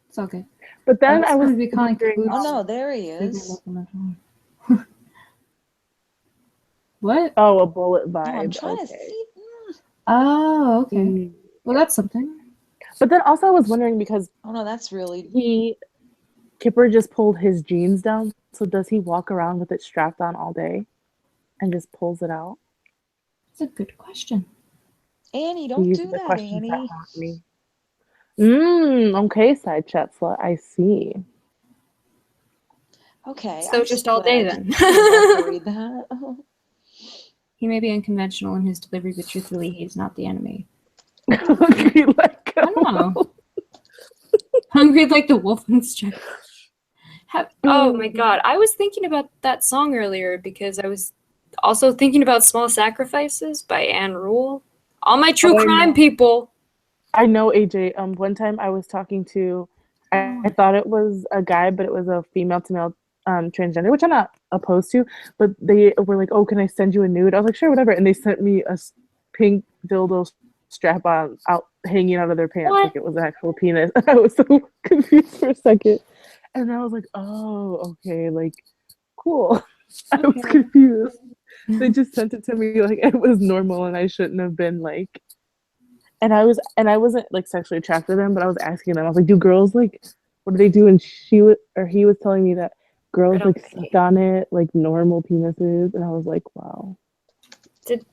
it's all good. But then I was gonna be calling wondering, Oh no, there he is. What? oh, a bullet No, I'm vibe. trying to Okay. see. Oh, okay. Mm. Well, that's something. But then also I was wondering because Oh no, that's really. Kipper just pulled his jeans down. So does he walk around with it strapped on all day and just pulls it out? That's a good question. Annie, don't These do are the that, questions that Annie. haunt me. Okay, side chat slut. I see. Okay. So I'm just so all day glad I then. didn't have to read that. He may be unconventional in his delivery, but truthfully, he's not the enemy. Hungry like I don't know. Hungry like the wolf in stripes. Oh my god, I was thinking about that song earlier because I was also thinking about Small Sacrifices by Anne Rule. All my true crime people. I know, AJ. One time I was talking to, I thought it was a guy, but it was a female to male transgender, which I'm not opposed to. But they were like, "Oh, can I send you a nude?" I was like, "Sure, whatever." And they sent me a pink dildo strap on out hanging out of their pants, like it was an actual penis. I was so confused for a second, and I was like, "Oh, okay, like cool." I was confused. They just sent it to me like it was normal, and I shouldn't have been like. And I wasn't like sexually attracted to them, but I was asking them. I was like, "Do girls like? What do they do?" And he was telling me that girls like suck on it like normal penises, and I was like, "Wow." Did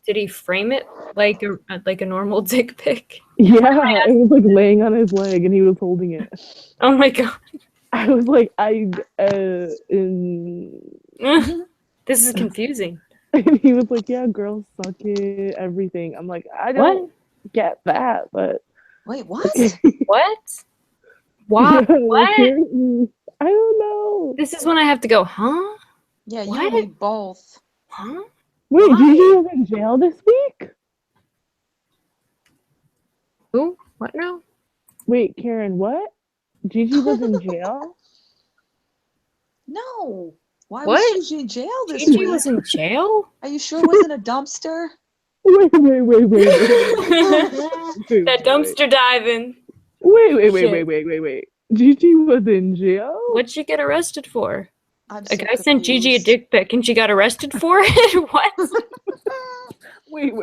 he frame it like a normal dick pic? Yeah, it was like laying on his leg, and he was holding it. Oh my god! I was like, This is confusing. And he was like, "Yeah, girls suck it, everything." I'm like, I don't get that, but wait, what? okay. What? Why? Yeah, What? I don't know. This is when I have to go, huh? Yeah, you What? and me both. Huh? Wait, Why? Gigi was in jail this week? Who? What now? Wait, Karen, what? Gigi was in jail? No. Why What? was she in jail this Gigi week? was in jail? Are you sure it wasn't a dumpster? Wait. That dumpster diving. Wait. Gigi was in jail? What'd she get arrested for? I'm A so guy sent Gigi a confused. dick pic and she got arrested for it? What? Wait.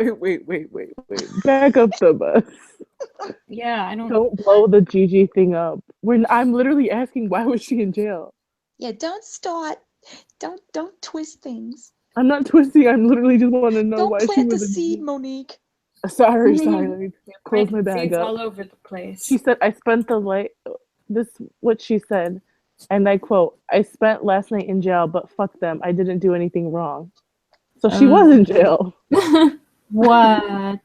Back up the bus. Yeah, I don't. Don't blow the Gigi thing up. I'm literally asking why was she in jail? Yeah, don't start. Don't twist things. I'm not twisting. I'm literally just want to know Don't why she plant the was in seed, jail. Monique. Sorry. Let me close my Planted bag seeds up. all over the place. She said, I spent the light. This what she said, and I quote: "I spent last night in jail, but fuck them. I didn't do anything wrong." So she was in jail. What?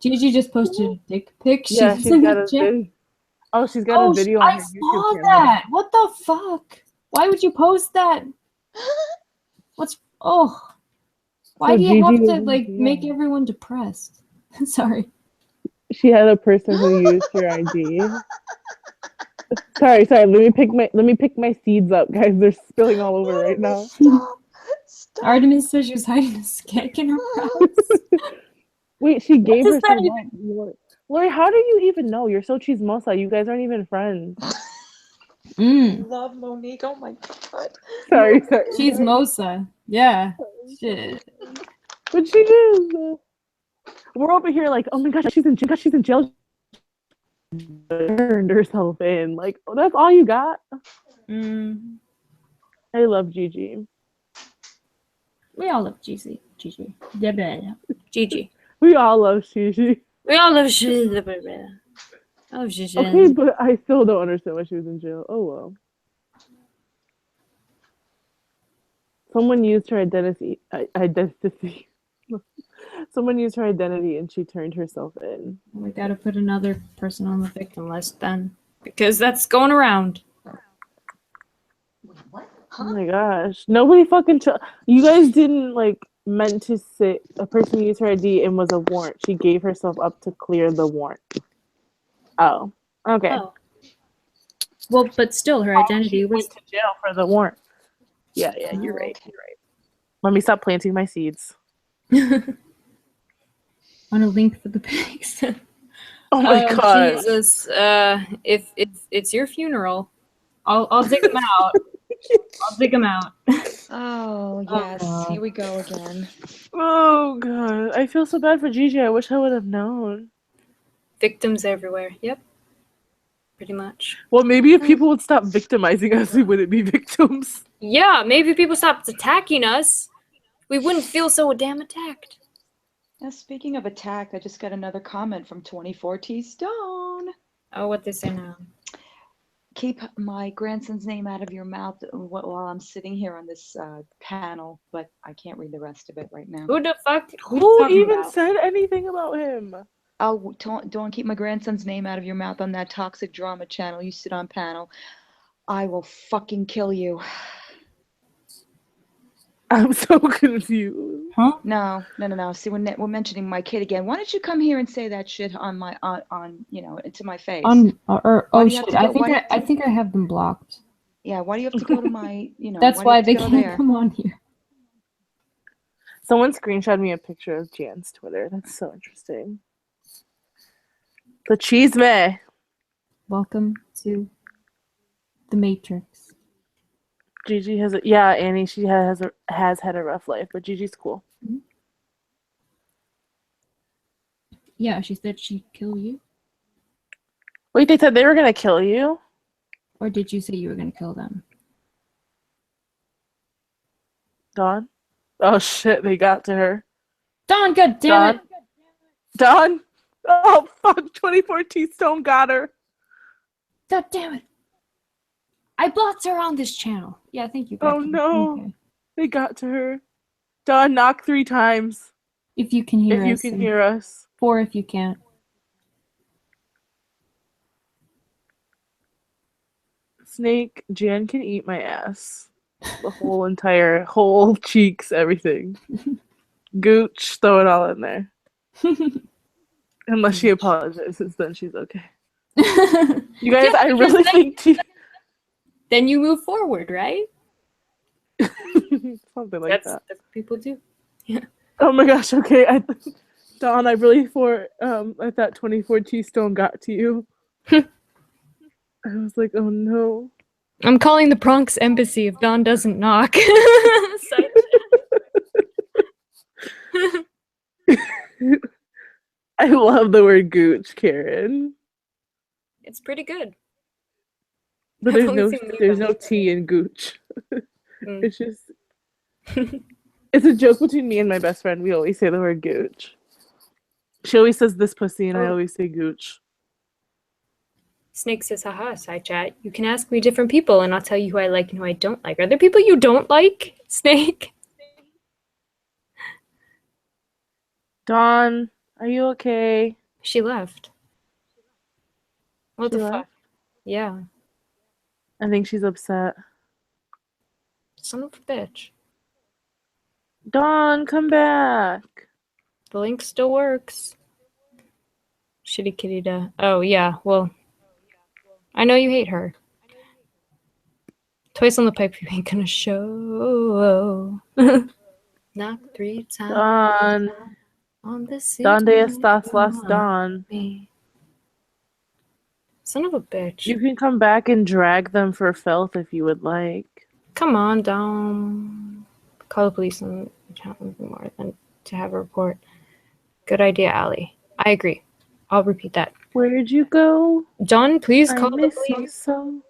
Gigi just posted a dick pic. Yeah, She's she's in got a jail. video. Oh, she's got a video on I her YouTube saw channel. that. What the fuck? Why would you post that? What's Why So do you have Gigi to was in like make jail. everyone depressed? Sorry. She had a person who used her ID. Sorry. Let me pick my seeds up, guys. They're spilling all over right now. Stop. Artemis says she was hiding a skeg in her house. Wait, she gave does herself that up. Lori, how do you even know? You're so chismosa. You guys aren't even friends. Love Monique. Oh my god. Sorry. She's Mosa. Yeah. Shit. But she is. We're over here like, oh my gosh, she's in jail. Turned herself in. Like, oh, that's all you got? I love Gigi. We all love Gigi. Gigi. Gigi. We all love Gigi. We all love Gigi. Oh, Gigi. Okay, but I still don't understand why she was in jail. Oh well. Someone used her identity. Someone used her identity and she turned herself in. We gotta put another person on the victim list then. Because that's going around. Wait, what? Oh my gosh. Nobody fucking you guys didn't like meant to say a person used her ID and was a warrant. She gave herself up to clear the warrant. Oh. Okay. Oh. Well, but still, her identity She was. went to jail for the warrant. Yeah, you're right. Okay. You're right. Let me stop planting my seeds. On a link for the pigs. Oh my god. Jesus. If it's your funeral, I'll dig them out. I'll dig them out. Oh yes, here we go again. Oh god. I feel so bad for Gigi. I wish I would have known. Victims everywhere. Yep. Pretty much. Well, maybe if people would stop victimizing us, we wouldn't be victims. Yeah, maybe if people stopped attacking us, we wouldn't feel so damn attacked. Now, speaking of attack, I just got another comment from 24T Stone. Oh, what they say now? Keep my grandson's name out of your mouth while I'm sitting here on this panel, but I can't read the rest of it right now. Who the fuck? Who even said anything about him? Oh, don't keep my grandson's name out of your mouth on that toxic drama channel. You sit on panel. I will fucking kill you. I'm so confused. Huh? No. See, we're mentioning my kid again. Why don't you come here and say that shit on my into my face? Shit! I think I have them blocked. Yeah. Why do you have to go to my? That's why they go can't there? come on here. Someone screenshot me a picture of Jan's Twitter. That's so interesting. The cheese me. Welcome to the Matrix. Gigi has Annie. She has had a rough life, but Gigi's cool. Yeah, she said she'd kill you. Wait, they said they were gonna kill you? Or did you say you were gonna kill them? Dawn? Oh shit, they got to her. Dawn, god damn it! Dawn? Oh fuck, 24T Stone got her. God damn it! I blocked her on this channel. Yeah, thank you. Oh Becky. no. Okay. They got to her. Dawn, knock 3 times. If you can hear us. If you can hear us. 4 if you can't. Snake, Jan can eat my ass. The whole cheeks, everything. Gooch, throw it all in there. Unless she apologizes, then she's okay. You guys, Yeah, I really think then you move forward, right? something like That's that. what people do. Oh my gosh, okay. Dawn, I really I thought 24 T-Stone got to you. I was like, oh no. I'm calling the Bronx Embassy if Dawn doesn't knock. I love the word gooch, Karen. It's pretty good. But I've only seen there's memes. no T in gooch. Mm. It's just it's a joke between me and my best friend. We always say the word gooch. She always says this pussy and I always say gooch. Snake says, haha, side chat. You can ask me different people and I'll tell you who I like and who I don't like. Are there people you don't like, Snake? Dawn, are you okay? She left. What She the fuck? left? Yeah. I think she's upset. Son of a bitch. Dawn, come back. The link still works. Shitty kitty da. Oh, yeah. Well, I know you hate her. Twice on the pipe, you ain't gonna show. Knock 3 times Dawn. on the seat. ¿Dónde estás las Dawn? Son of a bitch. You can come back and drag them for filth if you would like. Come on, Dom. Call the police on more than to have a report. Good idea, Allie. I agree. I'll repeat that. Where'd you go? John, please I call the miss you police so.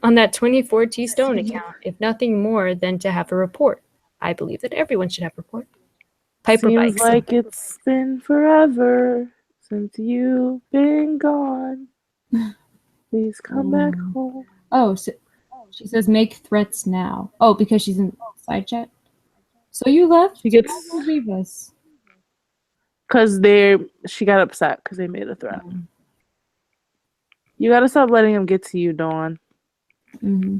on that 24 T-Stone account, if nothing more than to have a report. I believe that everyone should have a report. Piper Seems bikes. like it's been forever since you've been gone. Please come back home. Oh, so she says make threats now. Oh, because she's in side chat? So you left? She gets Why would you leave us? because she got upset because they made a threat. You gotta stop letting them get to you, Dawn. Mm-hmm.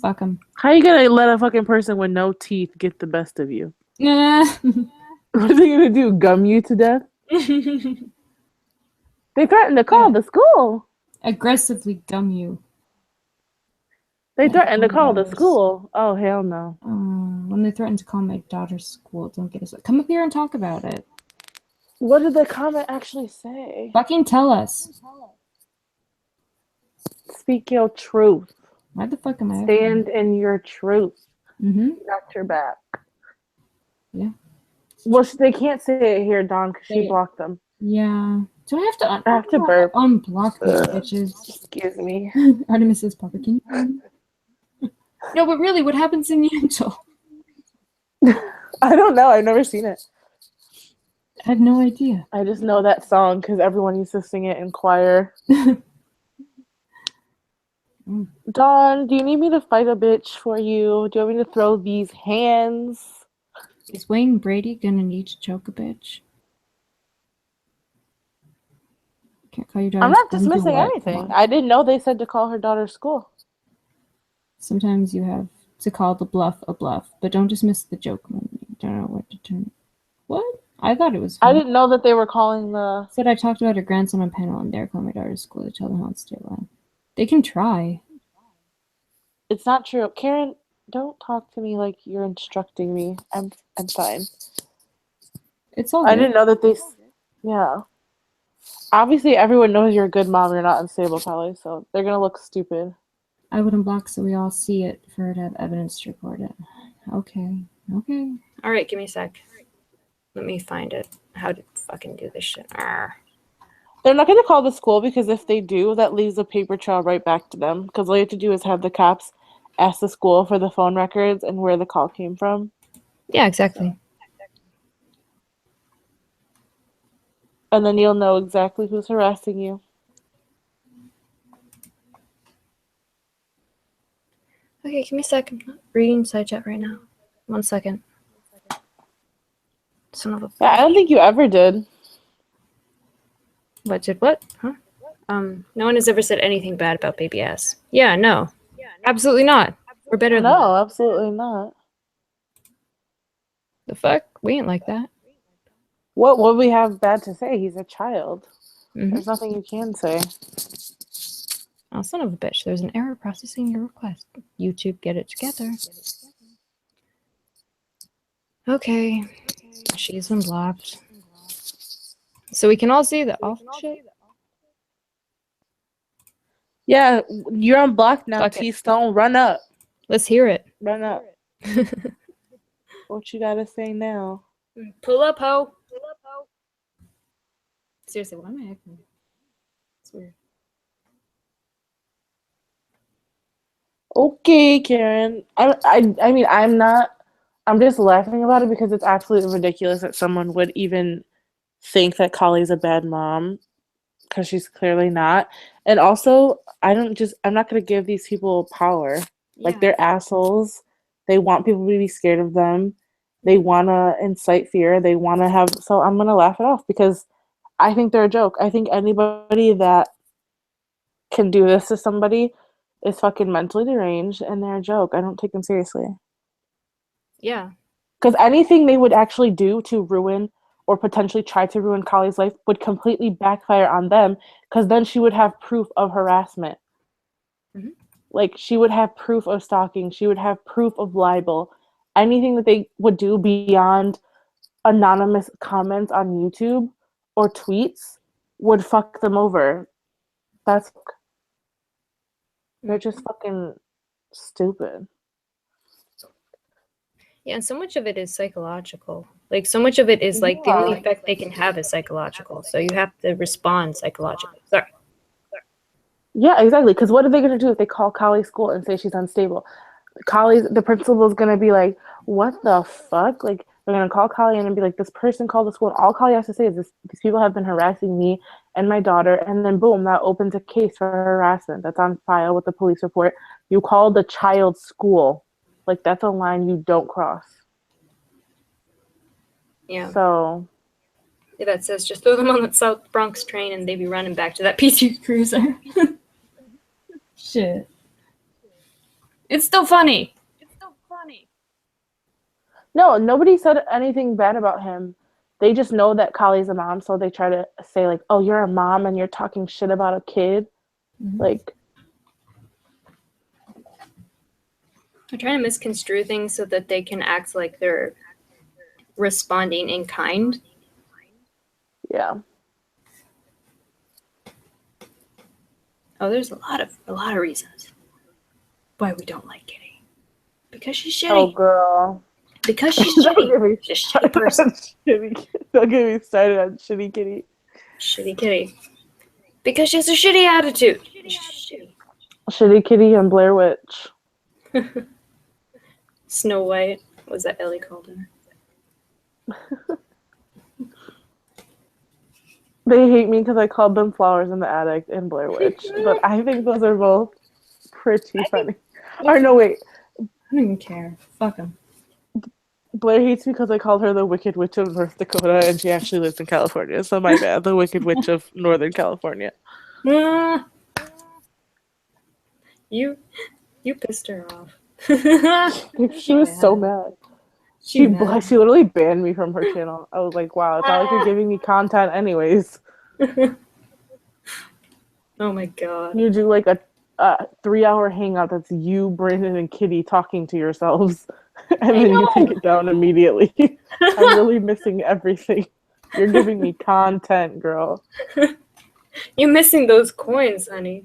Fuck them. How you gonna let a fucking person with no teeth get the best of you? Nah. What are they gonna do? Gum you to death? They threatened to call the school. Aggressively gum you. They threatened to call the $20. school. Oh, hell no. When they threatened to call my daughter's school, don't get us. Come up here and talk about it. What did the comment actually say? Fucking tell us. Speak your truth. Why the fuck am I? Stand in your truth. Mm-hmm. Got your back. Yeah. Well, they can't say it here, Dawn, because she Say it. blocked them. Yeah. Do I have to? I have to burp. Unblock these bitches. Excuse me. Artemis says, Papa, can you? No, but really, what happens in Angel? I don't know. I've never seen it. I have no idea. I just know that song because everyone used to sing it in choir. Dawn, do you need me to fight a bitch for you? Do you want me to throw these hands? Is Wayne Brady gonna need to choke a bitch? Can't call your daughter. I'm not dismissing anything. I didn't know they said to call her daughter's school. Sometimes you have to call the bluff a bluff, but don't dismiss the joke when you don't know what to turn. What? I thought it was fun. I didn't know that they were calling the... Said I talked about her grandson on panel and they're calling my daughter's school to tell them how to stay alive. They can try. It's not true. Karen, don't talk to me like you're instructing me. I'm fine. It's all I good. didn't know that they... Yeah. Obviously, everyone knows you're a good mom. You're not unstable, probably, so they're going to look stupid. I wouldn't block so we all see it for her to have evidence to report it. Okay. Okay. All right, give me a sec. Let me find it. How to fucking do this shit. Arr. They're not going to call the school because if they do, that leaves a paper trail right back to them. Because all you have to do is have the cops ask the school for the phone records and where the call came from. Yeah, exactly. And then you'll know exactly who's harassing you. Okay, give me a sec. I'm not reading side chat right now. 1 second. Son of a... Yeah, I don't think you ever did. What did what? Huh? No one has ever said anything bad about baby ass. Yeah, no. Absolutely not. We're better than that. No, absolutely not. The fuck? We ain't like that. What would we have bad to say? He's a child. Mm-hmm. There's nothing you can say. Oh, son of a bitch. There's an error processing your request. YouTube, get it together. Okay. She's been blocked. So we can all see the awful shit? Yeah, you're unblocked now, Fuck it. T-Stone. Run up. Let's hear it. Run up. What you gotta say now? Pull up, ho. Seriously, why am I acting? It's weird. Okay, Karen. I mean, I'm just laughing about it because it's absolutely ridiculous that someone would even think that Kali's a bad mom, because she's clearly not. And also, I'm not gonna give these people power. Like, they're assholes. They want people to be scared of them. They wanna incite fear. They wanna have, so I'm gonna laugh it off because I think they're a joke. I think anybody that can do this to somebody is fucking mentally deranged and they're a joke. I don't take them seriously. Yeah. Because anything they would actually do to ruin or potentially try to ruin Kali's life would completely backfire on them, because then she would have proof of harassment. Mm-hmm. Like, she would have proof of stalking. She would have proof of libel. Anything that they would do beyond anonymous comments on YouTube or tweets would fuck them over. They're just fucking stupid. Yeah, and so much of it is psychological. Like, so much of it is like the only effect they can have is psychological. So you have to respond psychologically. Sorry. Yeah, exactly. Because what are they going to do if they call Kali's school and say she's unstable? The principal is going to be like, what the fuck? Like, they're going to call Kali in and be like, this person called the school. And all Kali has to say is, these people have been harassing me and my daughter. And then, boom, that opens a case for harassment. That's on file with the police report. You called the child's school. Like, that's a line you don't cross. Yeah. So. Yeah, that says just throw them on the South Bronx train and they be running back to that PT Cruiser. Shit. It's still funny. No, nobody said anything bad about him. They just know that Kali's a mom, so they try to say, like, oh, you're a mom and you're talking shit about a kid. Mm-hmm. Like, they're trying to misconstrue things so that they can act like they're responding in kind. yeah. Oh, there's a lot of reasons why we don't like Kitty. Because she's shitty. Oh, girl. Because she's shitty. She's a shitty person. Don't get me started on shitty Kitty. Shitty Kitty. Because she has a shitty attitude. Shitty Kitty and Blair Witch. Snow White. What was that Ellie called her? They hate me because I called them Flowers in the Attic and Blair Witch. But I think those are both pretty funny. Or no, wait. I don't even care. Fuck them. Blair hates me because I called her the Wicked Witch of North Dakota, and she actually lives in California. So my bad. The Wicked Witch of Northern California. You pissed her off. She was so mad. She literally banned me from her channel. I was like, wow, it's not like you're giving me content anyways. Oh my god. You do like a 3-hour hangout that's you, Brandon, and Kitty talking to yourselves. And then you take it down immediately. I'm really missing everything. You're giving me content, girl. You're missing those coins, honey.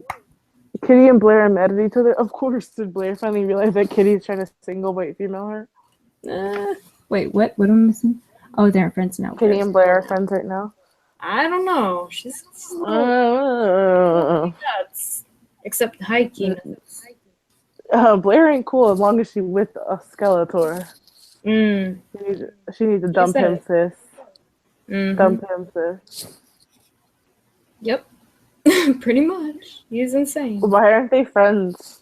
Kitty and Blair are mad at each other. Of course, did Blair finally realize that Kitty's trying to single white female her? Wait, what? What am I missing? Oh, they're friends now. Kitty and Blair are friends right now. I don't know. She's nuts. Except Heike. Blair ain't cool as long as she's with a Skeletor. She needs to dump him, sis. Mm-hmm. Dump him, sis. Yep. Pretty much. He's insane. Why aren't they friends?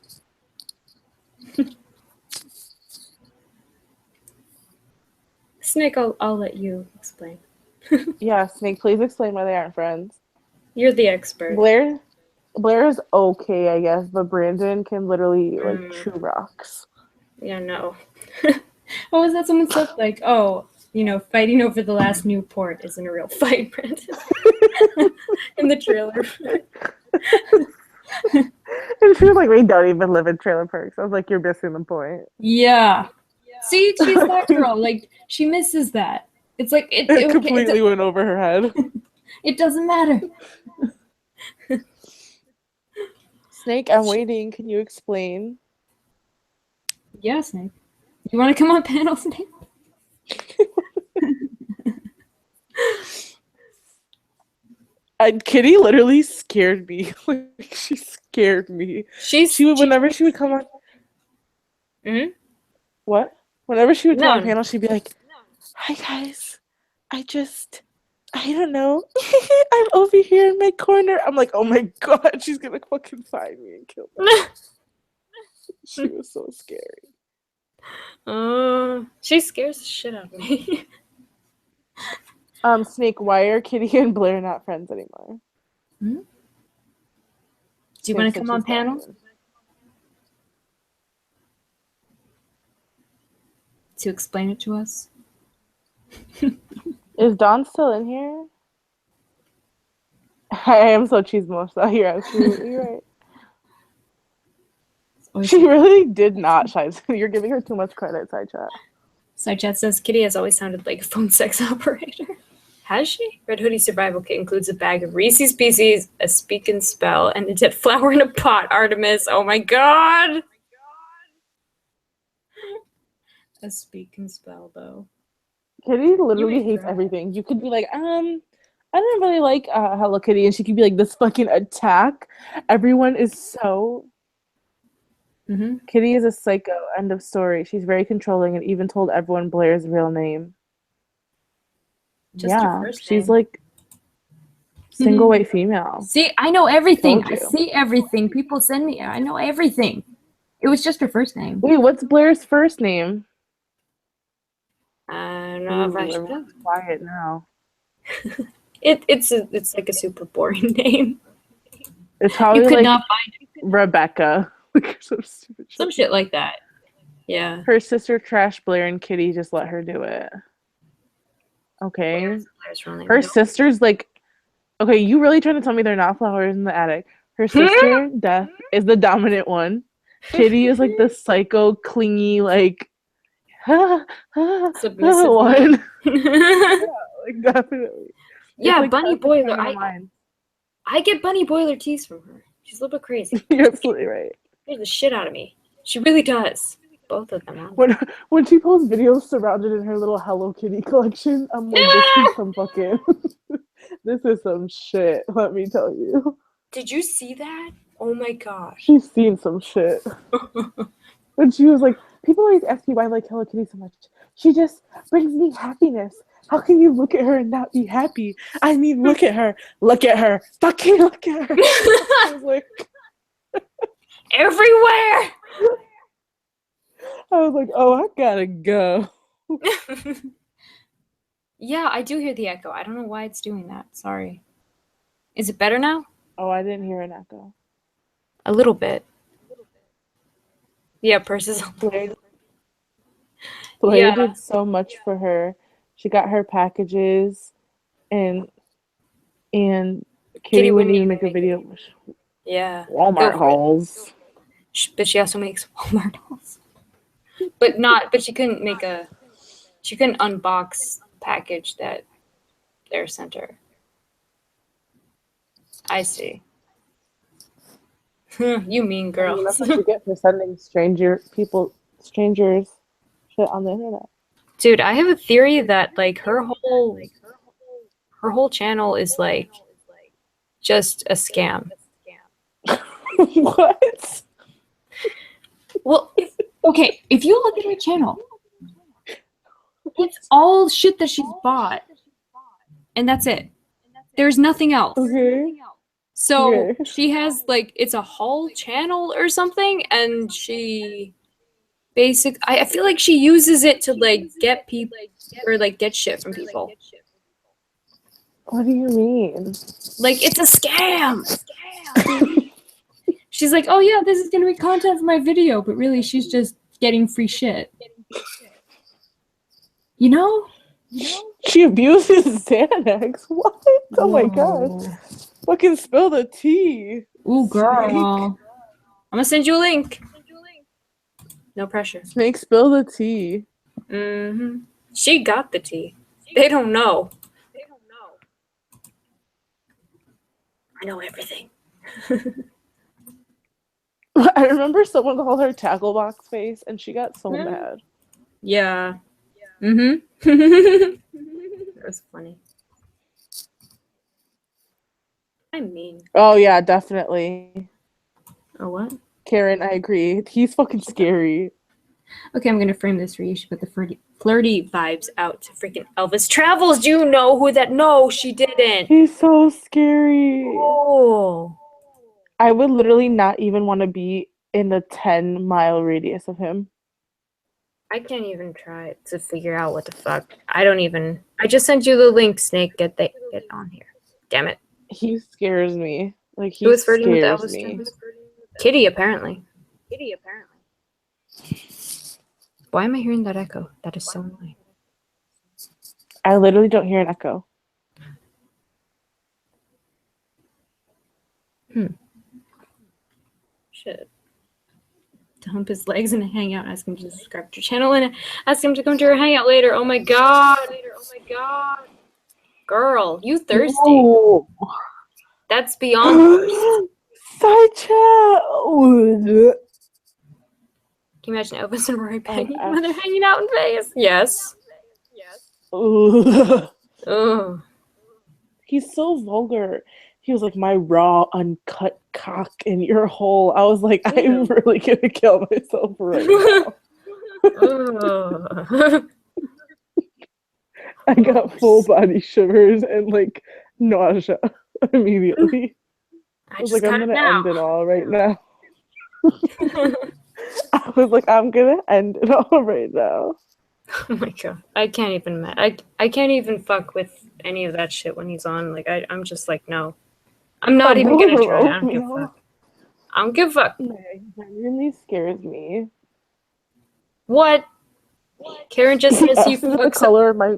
Snake, I'll let you explain. Yeah, Snake, please explain why they aren't friends. You're the expert. Blair Blair is okay, I guess, but Brandon can literally like chew rocks. Yeah, no. What was that? Someone said like, "Oh, you know, fighting over the last Newport isn't a real fight, Brandon." In the trailer. And she was like, "We don't even live in trailer parks." I was like, "You're missing the point." Yeah. See, she's that girl. Like, she misses that. It's like It completely went over her head. It doesn't matter. Snake, I'm waiting. Can you explain? Yeah, Snake. You want to come on panel, Snake? Kitty literally scared me. Like, she scared me. Whenever she would come on. Mm-hmm. What? Whenever she would come on No. panel, she'd be like, "Hi guys, I don't know. I'm over here in my corner." I'm like, "Oh my god, she's gonna fucking find me and kill me." She was so scary. She scares the shit out of me. Snake, why are Kitty and Blair not friends anymore? Do you want to come on panel? To explain it to us? Is Dawn still in here? I am so chismosa. You're absolutely right. She really did not, Shies. You're giving her too much credit, Side Chat. Side Chat says, Kitty has always sounded like a phone sex operator. Has she? Red Hoodie Survival Kit includes a bag of Reese's Pieces, a speak and spell, and a dead flower in a pot. Artemis, oh my god! A speak and spell, though. Kitty literally hates everything. You could be like, I don't really like Hello Kitty, and she could be like, this fucking attack. Everyone is so... Mm-hmm. Kitty is a psycho. End of story. She's very controlling and even told everyone Blair's real name. Just her first she's name. Like single white female. See, I know everything. I see everything. People send me. I know everything. It was just her first name. Wait, what's Blair's first name? I don't know if I should. Everyone's quiet now. It's like a super boring name. It's probably you could like not find it. Rebecca. Some shit like that. Yeah. Her sister trashed Blair and Kitty just let her do it. Okay. Her sister's like, okay, you really trying to tell me they're not flowers in the attic? Her sister, Death, is the dominant one. Kitty is like the psycho, clingy, like, submissive one. Yeah, like definitely. Yeah, like Bunny Boiler. I get Bunny Boiler teas from her. She's a little bit crazy. You're absolutely right. Scares the shit out of me. She really does. Both of them. When she posts videos surrounded in her little Hello Kitty collection, I'm like, this is some fucking, this is some shit. Let me tell you. Did you see that? Oh my gosh. She's seen some shit. When she was like, people always ask me why I like Hello Kitty so much. She just brings me happiness. How can you look at her and not be happy? I mean, look at her. Look at her. Fucking look at her. I was like, everywhere. I was like, oh, I gotta go. Yeah, I do hear the echo. I don't know why it's doing that. Sorry. Is it better now? Oh, I didn't hear an echo. A little bit. Yeah, purses. Blair Yeah. did so much for her. She got her packages, and Kitty wouldn't even make a video. Yeah. Walmart hauls. But she also makes Walmart hauls. But she couldn't unbox package that their center. I see. You mean girl. That's what you get for sending strangers shit on the internet. Dude, I have a theory that like her whole channel is like just a scam. What? Well, if you look at her channel, it's all shit that she's bought, and that's it. There's nothing else. Okay. So she has like, it's a haul channel or something, and I feel like she uses it to like get people or like get shit from people. What do you mean? Like, it's a scam. She's like, oh yeah, this is gonna be content for my video, but really she's just getting free shit. You know? She abuses Xanax. What? Oh my god. Whoa. Fucking spill the tea. Ooh, girl. Snake. I'm gonna send you a link. No pressure. Snake, spill the tea. Mm-hmm. She got the tea. They don't know. I know everything. I remember someone called her tackle box face, and she got so mad. Yeah. Mm-hmm. That was funny. I mean. Oh yeah, definitely. Oh, what? Karen, I agree. He's fucking scary. Okay, I'm gonna frame this for you. She put the flirty vibes out to freaking Elvis Travels. Do you know who that? No, she didn't. He's so scary. Oh. I would literally not even want to be in the 10-mile radius of him. I can't even try to figure out what the fuck. I just sent you the link, Snake. Get on here. Damn it. He scares me. Like, he Who was flirting with scares Elvis me. Travels? Kitty, apparently. Why am I hearing that echo? That is so annoying. I literally don't hear an echo. Shit. To hump his legs in a hangout, ask him to subscribe to your channel, and ask him to come to our hangout later. Oh my god. Girl, you thirsty. Oh. That's beyond thirst. Side chat. Can you imagine Elvis and Rory banging Oh, when they're hanging out in Vegas? Yes. Ugh. Ugh. He's so vulgar. He was like, my raw, uncut cock in your hole. I was like, I'm really gonna kill myself right now. Ugh. I got full body shivers and like nausea immediately. I was just like, I'm got it gonna now. end it all right now. I was like, I'm gonna end it all right now. Oh my god. I can't even I can't even fuck with any of that shit when he's on. Like I'm just like, no. I'm not even gonna try. I don't give a fuck. I don't give a fuck. He genuinely scares me. What? Karen just says he Asked me what the fucks up. color of my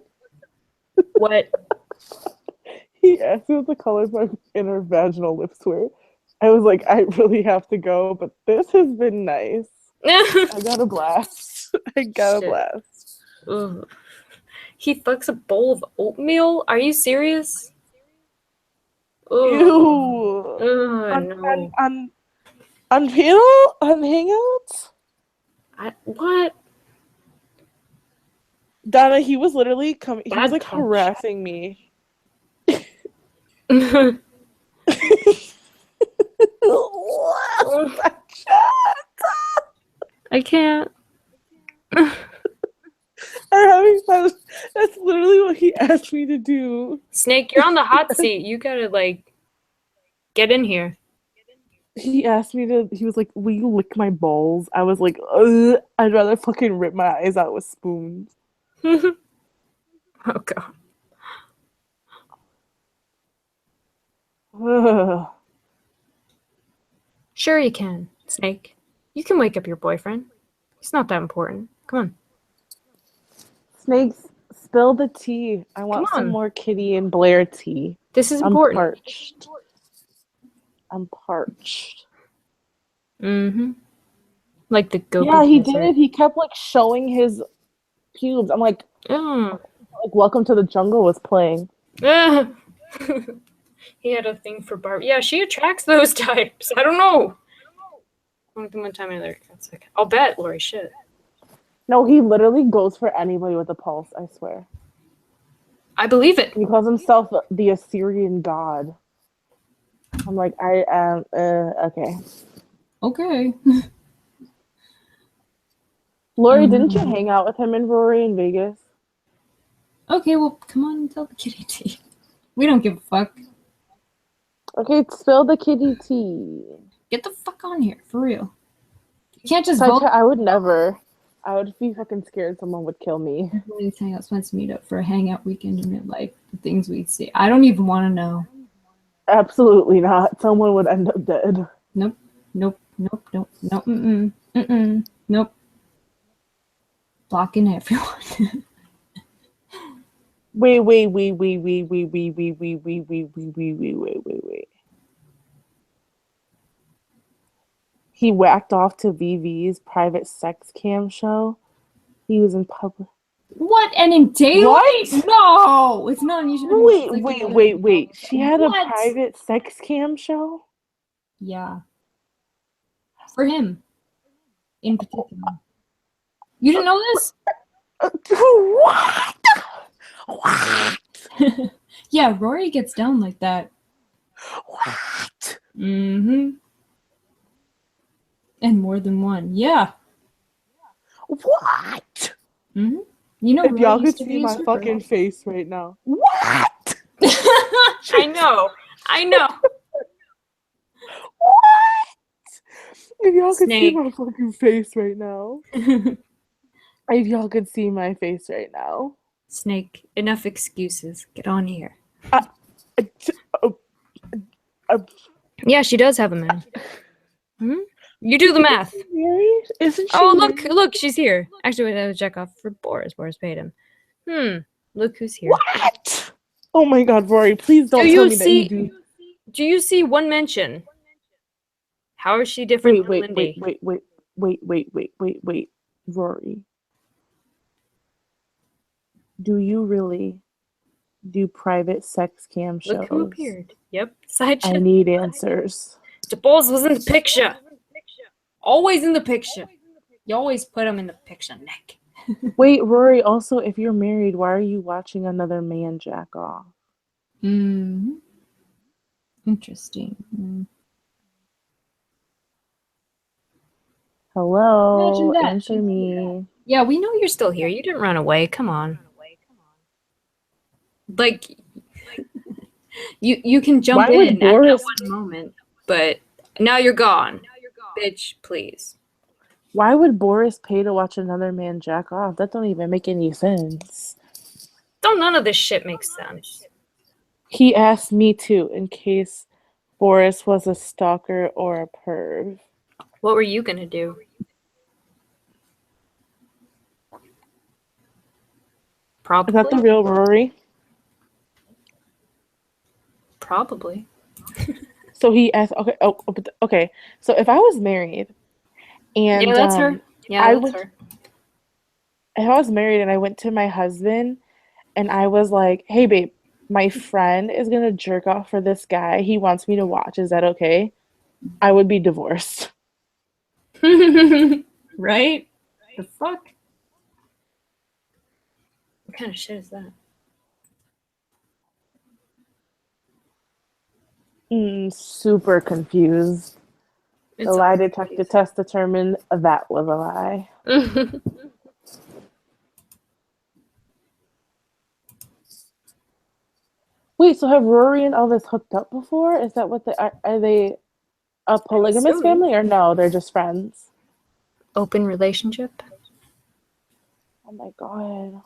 What? He asked me what the color of my inner vaginal lips were. I was like, I really have to go, but this has been nice. I got a blast. I got a Shit. blast. Ugh. He fucks a bowl of oatmeal? Are you serious? Ugh. Ew. Ugh, no. On panel? On Hangouts? What? Donna, he was literally coming. He was Bad like touch. harassing me. I can't. I'm having fun. That's literally what he asked me to do. Snake, you're on the hot seat. You gotta, like, get in here. He asked me to, he was like, will you lick my balls? I was like, ugh, I'd rather fucking rip my eyes out with spoons. Oh, God. Ugh. Sure you can, Snake. You can wake up your boyfriend. He's not that important. Come on. Snakes, spill the tea. I want Come some on. more Kitty and Blair tea. This is I'm important. parched. I'm parched. Mm-hmm. Like the Gobi Yeah, he Desert. did. He kept like showing his pubes. I'm like Welcome to the Jungle was playing. He had a thing for Barbie. Yeah, she attracts those types. I don't know. One time another. I'll bet, Lori. Shit. No, he literally goes for anybody with a pulse, I swear. I believe it. He calls himself the Assyrian god. I'm like, I am, okay. Okay. Lori, didn't you hang out with him and Rory in Vegas? Okay, well, come on and tell the kitty tea. We don't give a fuck. Okay, spill the kitty tea. Get the fuck on here, for real. You can't just Such vote. I would never. I would be fucking scared someone would kill me. These hangouts wants to meet up for a hangout weekend in real life. The things we'd see. I don't even want to know. Absolutely not. Someone would end up dead. Nope. Nope. Nope. Blocking everyone. Wait. He whacked off to VV's private sex cam show. He was in public. What? And in daylight? What? No, it's not unusual. Wait. She had a What? private sex cam show? Yeah. For him, in particular. You didn't know this? What? What? Yeah, Rory gets down like that. What? Mm-hmm. And more than one. Yeah. What? Mm-hmm. You know, If Rory y'all used could to be see a my stripper. fucking face right now. What? I know. What? If y'all could see Snake. my fucking face right now. If y'all could see my face right now. Snake, enough excuses. Get on here. Yeah, she does have a man. Hmm? You do the math. Married? Isn't she Oh, married? look, she's here. Actually, wait, I have to check off for Boris. Boris paid him. Look who's here. What? Oh my god, Rory, please don't tell me that you do. Do you see one mention? How is she different from Lindy? Wait, Rory. Do you really do private sex cam shows? Look who appeared. Yep. Side I chat. need answers. The balls was in the picture. Always in the picture. You always put them in the picture, Nick. Wait, Rory, also, if you're married, why are you watching another man jack off? Interesting. Hello, Imagine that. answer me. Yeah, we know you're still here. You didn't run away. Come on. Like, you can jump Why would in Boris- at one moment, but now you're gone. Bitch, please. Why would Boris pay to watch another man jack off? That don't even make any sense. None of this shit makes sense. He asked me too, in case Boris was a stalker or a perv. What were you gonna do? Probably. Is that the real Rory? Probably. So he asked. Okay. So if I was married, and Yeah, that's her. Yeah, I that's went. her. If I was married and I went to my husband, and I was like, "Hey, babe, my friend is gonna jerk off for this guy. He wants me to watch. Is that okay?" I would be divorced. Right? The fuck? What kind of shit is that? Super confused. It's The lie detector test determined that was a lie. Wait, so have Rory and Elvis hooked up before? Is that what they are they a polygamous assuming. family or no? They're just friends. Open relationship. Oh my god.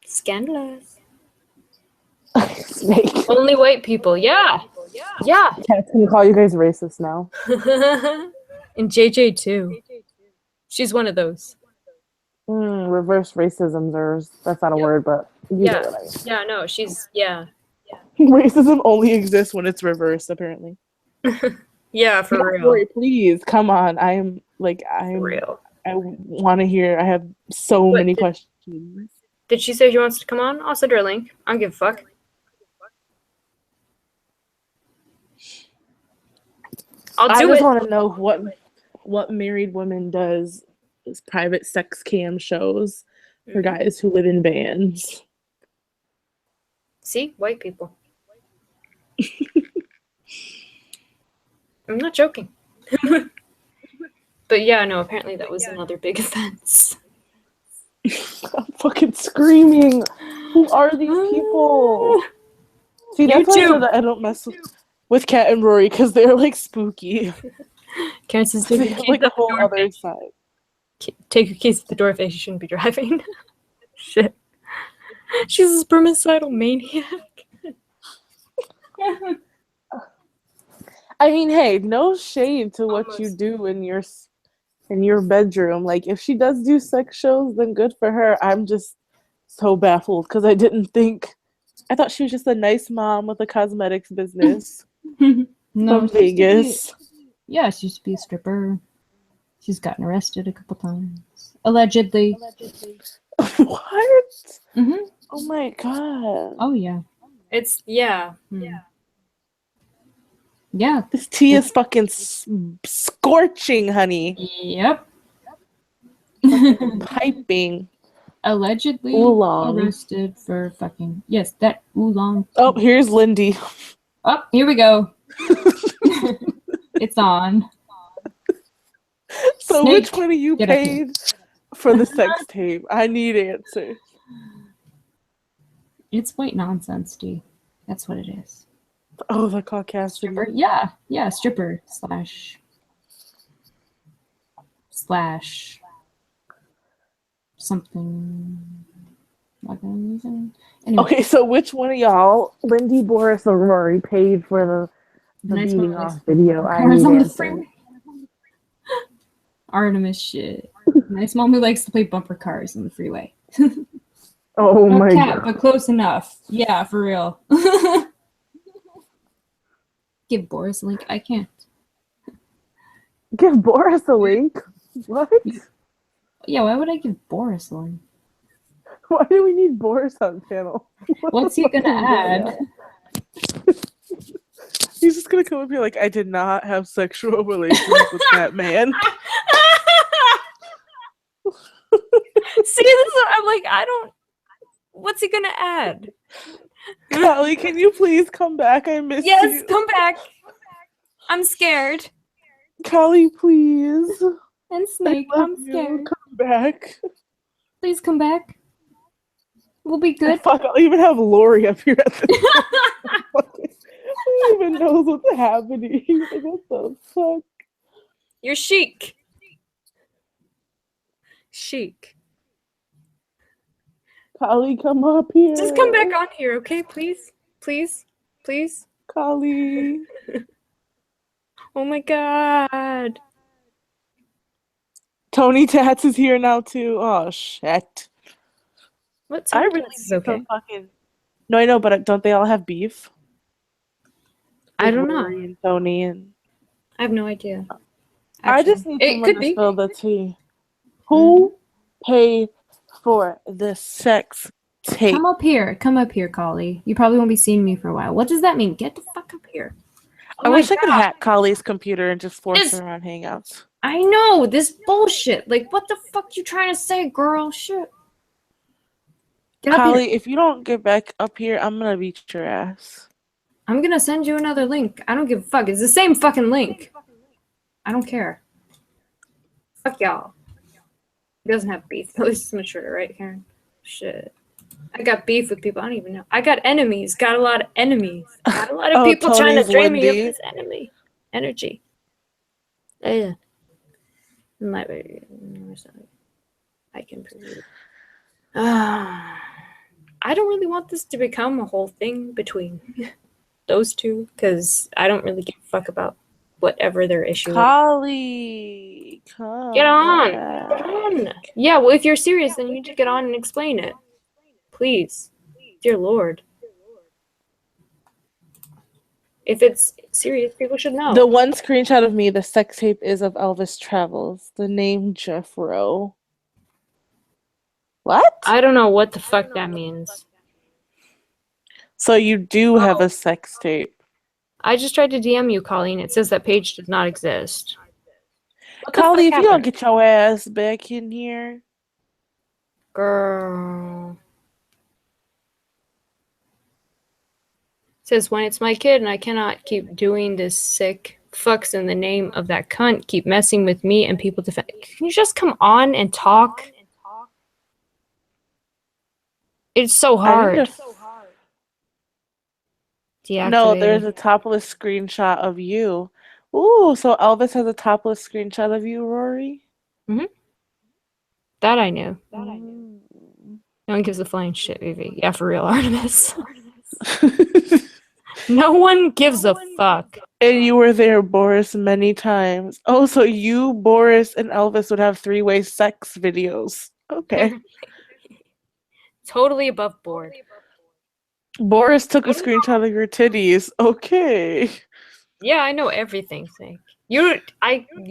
Scandalous. Snake. Only white people. Yeah. Yeah. Cat's gonna call you guys racist now. And JJ too. She's one of those. Reverse racism. That's not a word, but you know what I mean. Yeah, no, she's Racism only exists when it's reversed, apparently. Yeah, for Yeah, real. Rory, please come on. I'm For real. I want to hear. I have so many questions. Did she say she wants to come on? I'll send her a link. I don't give a fuck. I just want to know what married woman does private sex cam shows for guys who live in vans. See? White people. I'm not joking. But yeah, no, apparently that was another big offense. I'm fucking screaming. Who are these people? See, that's why I said that I don't mess with Kat and Rory, because they're like spooky. Karen says, They have like a whole other side. Take your keys at the door face, you shouldn't be driving. Shit. She's a spermicidal maniac. I mean, hey, no shade to what you Almost. do in your bedroom. Like, if she does do sex shows, then good for her. I'm just so baffled because I thought she was just a nice mom with a cosmetics business No, from Vegas. yeah, she used to be a stripper. She's gotten arrested a couple times. Allegedly. What? Mm-hmm. Oh my god. Oh, yeah. It's, yeah. Yeah. Yeah. This tea is fucking scorching, honey. Yep. Piping. Allegedly Oolong. arrested for fucking, yes, that oolong. Oh, here's Lindy. Oh, here we go. It's on. So Snake, which one of you get up here. paid for the sex tape? I need answers. It's white nonsense, D. That's what it is. Oh, the caucasity. Stripper? Yeah. Yeah, stripper slash something. Not gonna use it. Anyway, Okay, so which one of y'all, Lindy, Boris, or Rory, paid for the nice beating one off likes video? I cars need on the answers. freeway. Artemis shit. Nice mom who likes to play bumper cars on the freeway. Oh No my cat, god. but close enough. Yeah, for real. Give Boris a link. I can't. Give Boris a link? What? Yeah, why would I give Boris a link? Why do we need Boris on panel? What's he gonna add? He's just gonna come up here like, I did not have sexual relations with that man. See, this is, I'm like, I don't. What's he gonna add? Callie, can you please come back? I miss Yes, you. come back. I'm scared. Callie, please. And I Snake, love I'm you. scared. Come back. Please come back. We'll be good. Fuck, I'll even have Lori up here at the Who even knows what's happening? Like, what the fuck? You're chic. Chic. Callie, come up here. Just come back on here, okay? Please? Please? Please? Callie. Oh my god. Tony Tats is here now too. Oh shit. What? I Tony really Tats is need okay. some fucking. No, I know, but don't they all have beef? I don't know. Rory and Tony and. I have no idea. I Actually, just need it someone could to be. spill the tea. Who paid for the sex tape? Come up here, Collie. You probably won't be seeing me for a while. What does that mean? Get the fuck up here. I wish I could hack Collie's computer and just force This- her on Hangouts. I know this bullshit. Like, what the fuck you trying to say, girl? Shit. Get up here. Collie, if you don't get back up here, I'm gonna beat your ass. I'm gonna send you another link. I don't give a fuck. It's the same fucking link. I don't care. Fuck y'all. He doesn't have beef. At least it's mature, right, Karen? Shit. I got beef with people. I don't even know. I got enemies. Got a lot of enemies. Got a lot of Oh, people trying to Tony's drain me of Lindy. this enemy energy. Yeah. I can prove it. I don't really want this to become a whole thing between those two because I don't really give a fuck about whatever their issue is. Collie, come Get on. back. Get on. Yeah, well, if you're serious, then you need to get on and explain it. Please. Dear Lord. If it's serious, people should know. The one screenshot of me, the sex tape is of Elvis Travels. The name Jeff Rowe. What? I don't know what the fuck that means. So you do have a sex tape. I just tried to DM you, Colleen. It says that page does not exist. What the Collie, fuck if you don't happened? get your ass back in here. Girl. It says, when it's my kid and I cannot keep doing this sick fucks in the name of that cunt, keep messing with me and people defend. Can you just come on and talk? It's so hard. No, there's Deactivated. a topless screenshot of you. Ooh, so Elvis has a topless screenshot of you, Rory? That I knew. Mm. No one gives a flying shit, Vivi. Yeah, for real, Artemis. No one gives a fuck. And you were there, Boris, many times. Oh, so you, Boris, and Elvis would have three-way sex videos. Okay. Totally above board. Boris took a screenshot of your titties. Okay. Yeah, I know everything, Snake. You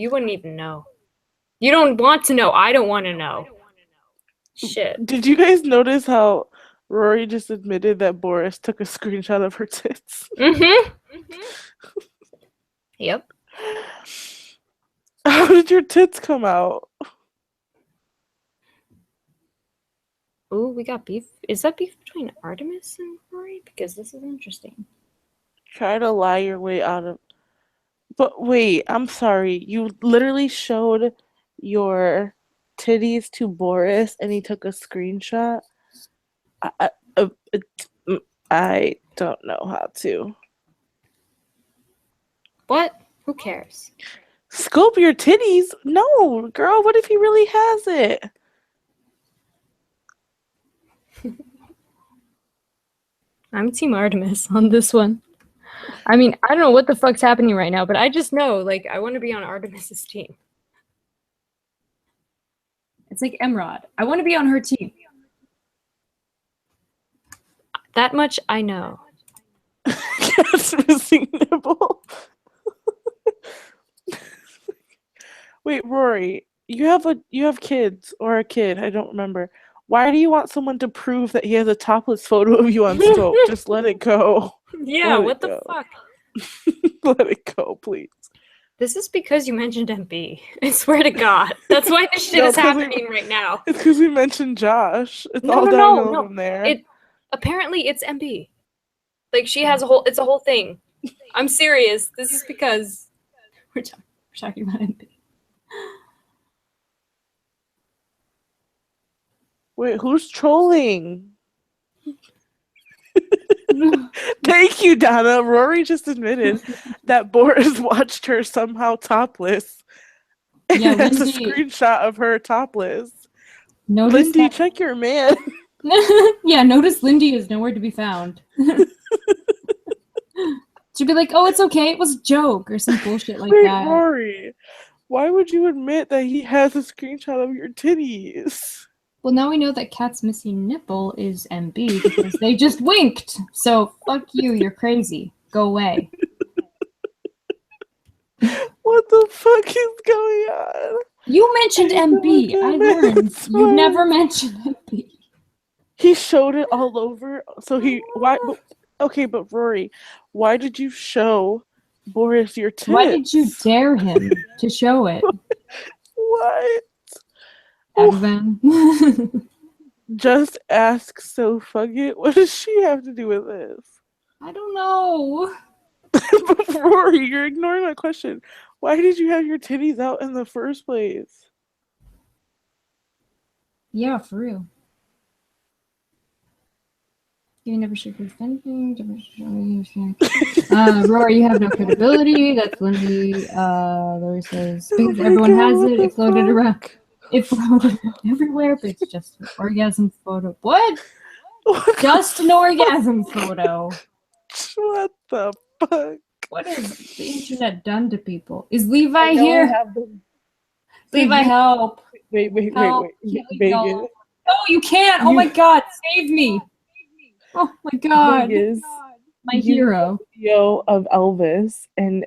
wouldn't even know. You don't want to know. I don't want to know. Shit. Did you guys notice how Rory just admitted that Boris took a screenshot of her tits? Mm-hmm. Yep. How did your tits come out? Ooh, we got beef. Is that beef between Artemis and Rory? Because this is interesting. Try to lie your way out of... But wait, I'm sorry. You literally showed your titties to Boris and he took a screenshot? I don't know how to. What? Who cares? Scope your titties? No, girl, what if he really has it? I'm Team Artemis on this one. I mean, I don't know what the fuck's happening right now, but I just know, like, I want to be on Artemis's team. It's like Emrod. I want to be on her team. That much I know. Cat's missing nipple. Wait, Rory, you have kids or a kid, I don't remember. Why do you want someone to prove that he has a topless photo of you on Scope? Just let it go. Yeah, Let what it the go. fuck? Let it go, please. This is because you mentioned MB. I swear to God. That's why this shit No, is 'cause we- happening right now. It's because we mentioned Josh. It's No, all no, downhill no. from there. Apparently it's MB. Like she has it's a whole thing. I'm serious. This is because we're talking about MB. Wait, who's trolling? Thank you, Donna. Rory just admitted that Boris watched her somehow topless. And Yeah, has a Lindy- screenshot of her topless. Notice Lindy, that- check your man. Yeah, notice Lindy is nowhere to be found. She'd be like, "Oh, it's okay. It was a joke," or some bullshit like Wait, that. Rory, why would you admit that he has a screenshot of your titties? Well, now we know that Cat's missing nipple is MB because they just winked. So fuck you. You're crazy. Go away. What the fuck is going on? You mentioned MB. I learned. It's You fine. never mentioned MB. He showed it all over. So why? Okay, but Rory, why did you show Boris your tits? Why did you dare him to show it? What? Advan. Just ask so fuck it. What does she have to do with this? I don't know. But Rory, you're ignoring my question. Why did you have your titties out in the first place? Yeah, for real. You never should prove anything. Rory, you have no credibility. That's Lindy. Rory says, because everyone has it. It floated around. It floated everywhere, but it's just an orgasm photo. What? Just an orgasm photo. What the fuck? What has the internet done to people? Is Levi here? Levi, help. Wait. Help. Vegas. No, you can't. Oh my God, save me. Oh my God. Vegas. My hero. Video of Elvis and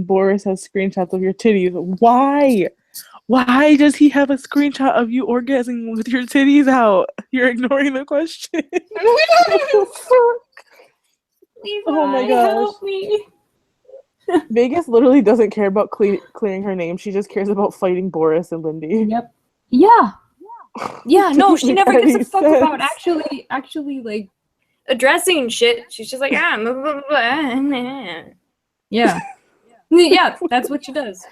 Boris has screenshots of your titties. Why? Why does he have a screenshot of you orgasming with your titties out? You're ignoring the question. What the fuck? Levi, Oh my gosh. help me. Vegas literally doesn't care about clearing her name. She just cares about fighting Boris and Lindy. Yep. Yeah. Yeah, no, she never gives a Any fuck about sense. actually like addressing shit. She's just like, blah, blah, blah. Yeah. Yeah, that's what she does.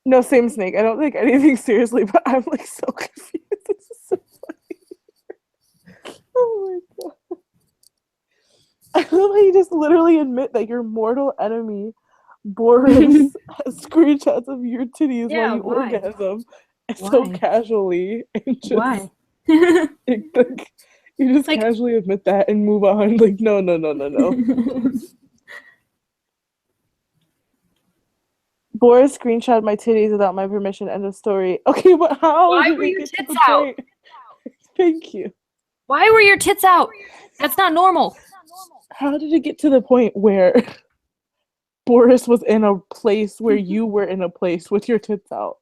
No, same Snake. I don't take anything seriously, but I'm like so confused. This is so funny. Oh my god. I love how you just literally admit that your mortal enemy, Boris, has screenshots of your titties Yeah, while you why? orgasm so Why? casually. And just, Why? like, you just Like- casually admit that and move on. Like, no. Boris screenshot my titties without my permission. End of story. Okay, but how Why did were it your get to tits the out? point? Thank you. Why were your tits out? That's not normal. How did it get to the point where Boris was in a place where you were in a place with your tits out?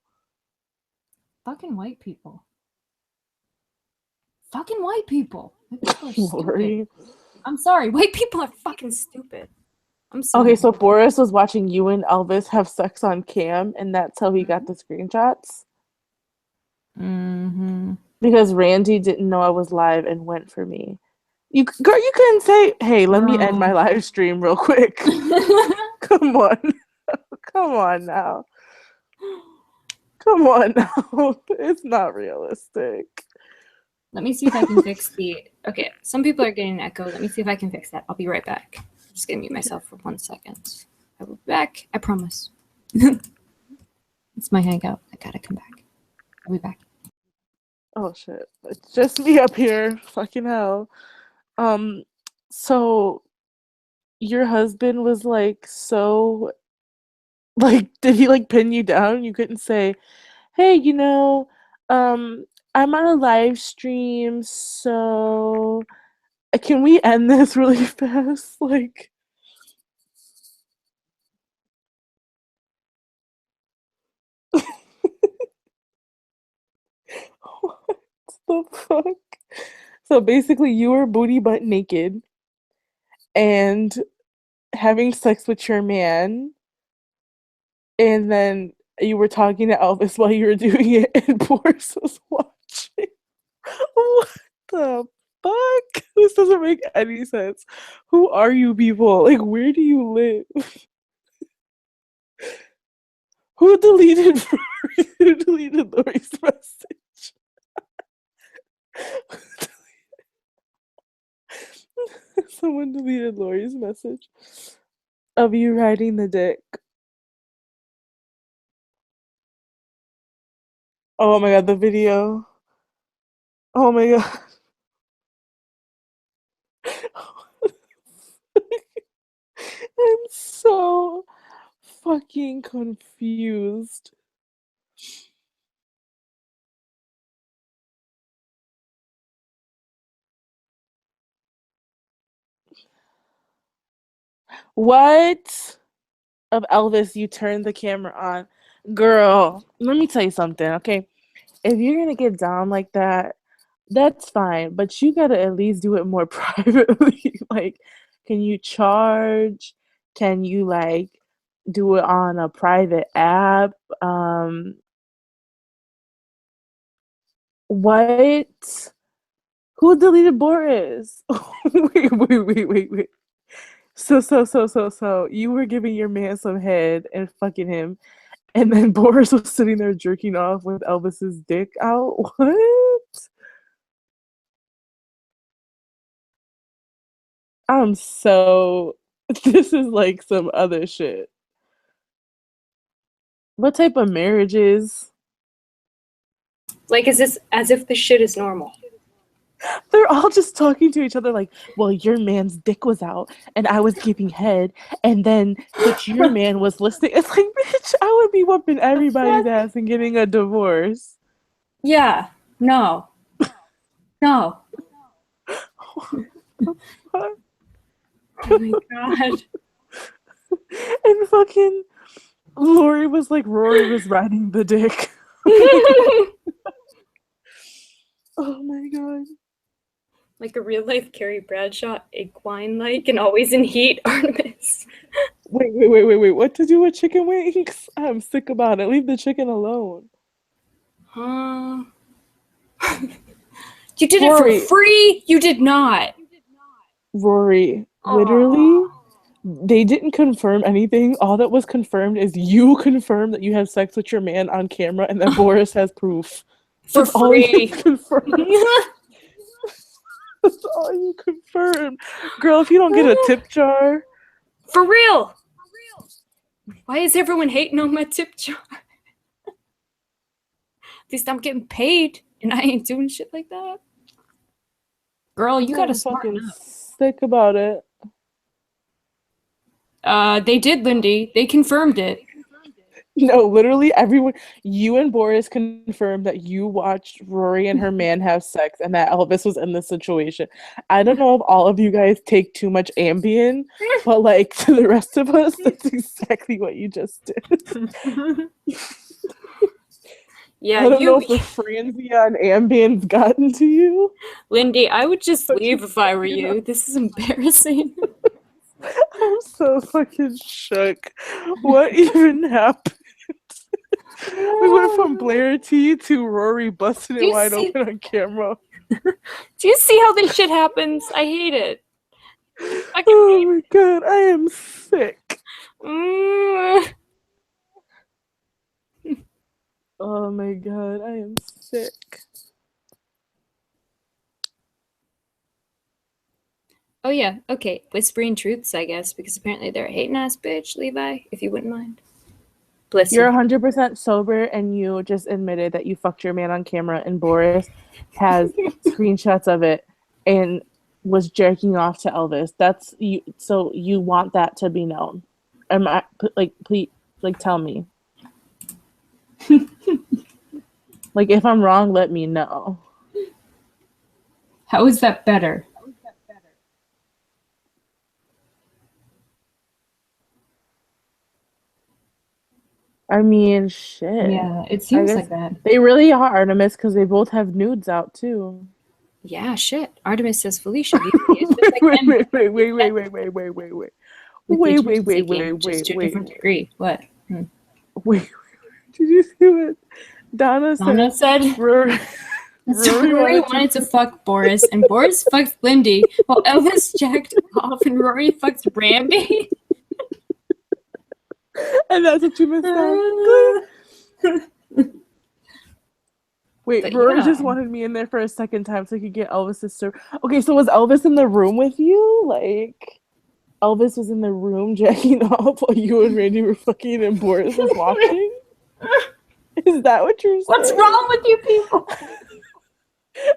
Fucking white people. Fucking white people. White people are stupid. Lori. I'm sorry. White people are fucking stupid. I'm sorry. Okay, so Boris was watching you and Elvis have sex on cam, and that's how he got the screenshots? Mm-hmm. Because Randy didn't know I was live and went for me. You couldn't say, hey, let me end my live stream real quick. Come on. Come on now. Come on now. It's not realistic. Let me see if I can fix the... Okay, some people are getting an echo. Let me see if I can fix that. I'll be right back. I'm just going to mute myself for 1 second. I will be back. I promise. It's my hangout. I gotta come back. I'll be back. Oh shit. It's just me up here. Fucking hell. So your husband was like so like did he like pin you down? You couldn't say, hey, I'm on a live stream, so can we end this really fast? Like what the fuck? So basically you were booty butt naked and having sex with your man, and then you were talking to Elvis while you were doing it, and Boris was watching. What the fuck? This doesn't make any sense. Who are you people? Like, where do you live? Who deleted who deleted Lori's message? Someone deleted Lori's message of you riding the dick. Oh my god, the video. Oh my god. I'm so fucking confused. What? Of Elvis, you turned the camera on. Girl, let me tell you something, okay? If you're gonna get down like that, that's fine, but you gotta at least do it more privately. Like, can you charge? Can you like do it on a private app? What? Who deleted Boris? Wait. So you were giving your man some head and fucking him, and then Boris was sitting there jerking off with Elvis's dick out? What? I'm so this is like some other shit. What type of marriages? Like, is this as if this shit is normal? They're all just talking to each other like, well, your man's dick was out and I was giving head, and then but your man was listening. It's like, bitch, I would be whooping everybody's ass and getting a divorce. Yeah. No. No. What? Oh my god. And fucking Rory was riding the dick. Oh my god. Like a real life Carrie Bradshaw, equine like and always in heat Artemis. Wait. What to do with chicken wings? I'm sick about it. Leave the chicken alone. Huh? You did Rory. it for free? You did not. Rory, literally, they didn't confirm anything. All that was confirmed is you confirmed that you had sex with your man on camera, and that Boris has proof. For That's all you free. confirmed. That's all you confirmed. Girl, if you don't get a tip jar. For real. Why is everyone hating on my tip jar? At least I'm getting paid and I ain't doing shit like that. Girl, you gotta I'm smarten fucking up. sick about it. They did, Lindy. They confirmed it. No, literally everyone. You and Boris confirmed that you watched Rory and her man have sex and that Elvis was in the situation. I don't know if all of you guys take too much Ambien, but like to the rest of us, that's exactly what you just did. Yeah, I don't know if the frenzy on Ambien's gotten to you. Lindy, I would just But leave if I were you know. you. This is embarrassing. I'm so fucking shook. What even happened? We went from Blair T to Rory busting Do it you wide see- open on camera. Do you see how this shit happens? I hate it. I Oh my god, I am sick. Mm. Oh my god, I am sick. Oh yeah, okay. Whispering truths, I guess, because apparently they're a hating ass bitch, Levi, if you wouldn't mind. Bless You're you. 100% sober and you just admitted that you fucked your man on camera and Boris has screenshots of it and was jerking off to Elvis. That's you, so you want that to be known. Am I like please like tell me. Like if I'm wrong, let me know. How is that better? I mean, shit. Yeah, it I seems guess like that. they really are Artemis because they both have nudes out too. Yeah, shit. Artemis says Felicia. It's just like wait, them. wait, wait, wait, wait, wait, wait, wait, wait, wait. Wait, wait, wait, wait, Just to a wait, different wait. degree. What? Wait, did you see what Donna said? Donna said Rory, so Rory wanted to fuck Boris, and Boris fucked Lindy, while Elvis jacked off and Rory fucked Randy. and that's what you missed out. Wait, But Rory yeah. just wanted me in there for a second time so he could get Elvis's story. Okay, so was Elvis in the room with you? Like, Elvis was in the room jacking off while you and Randy were fucking and Boris was watching? Is that what you're saying? What's wrong with you people?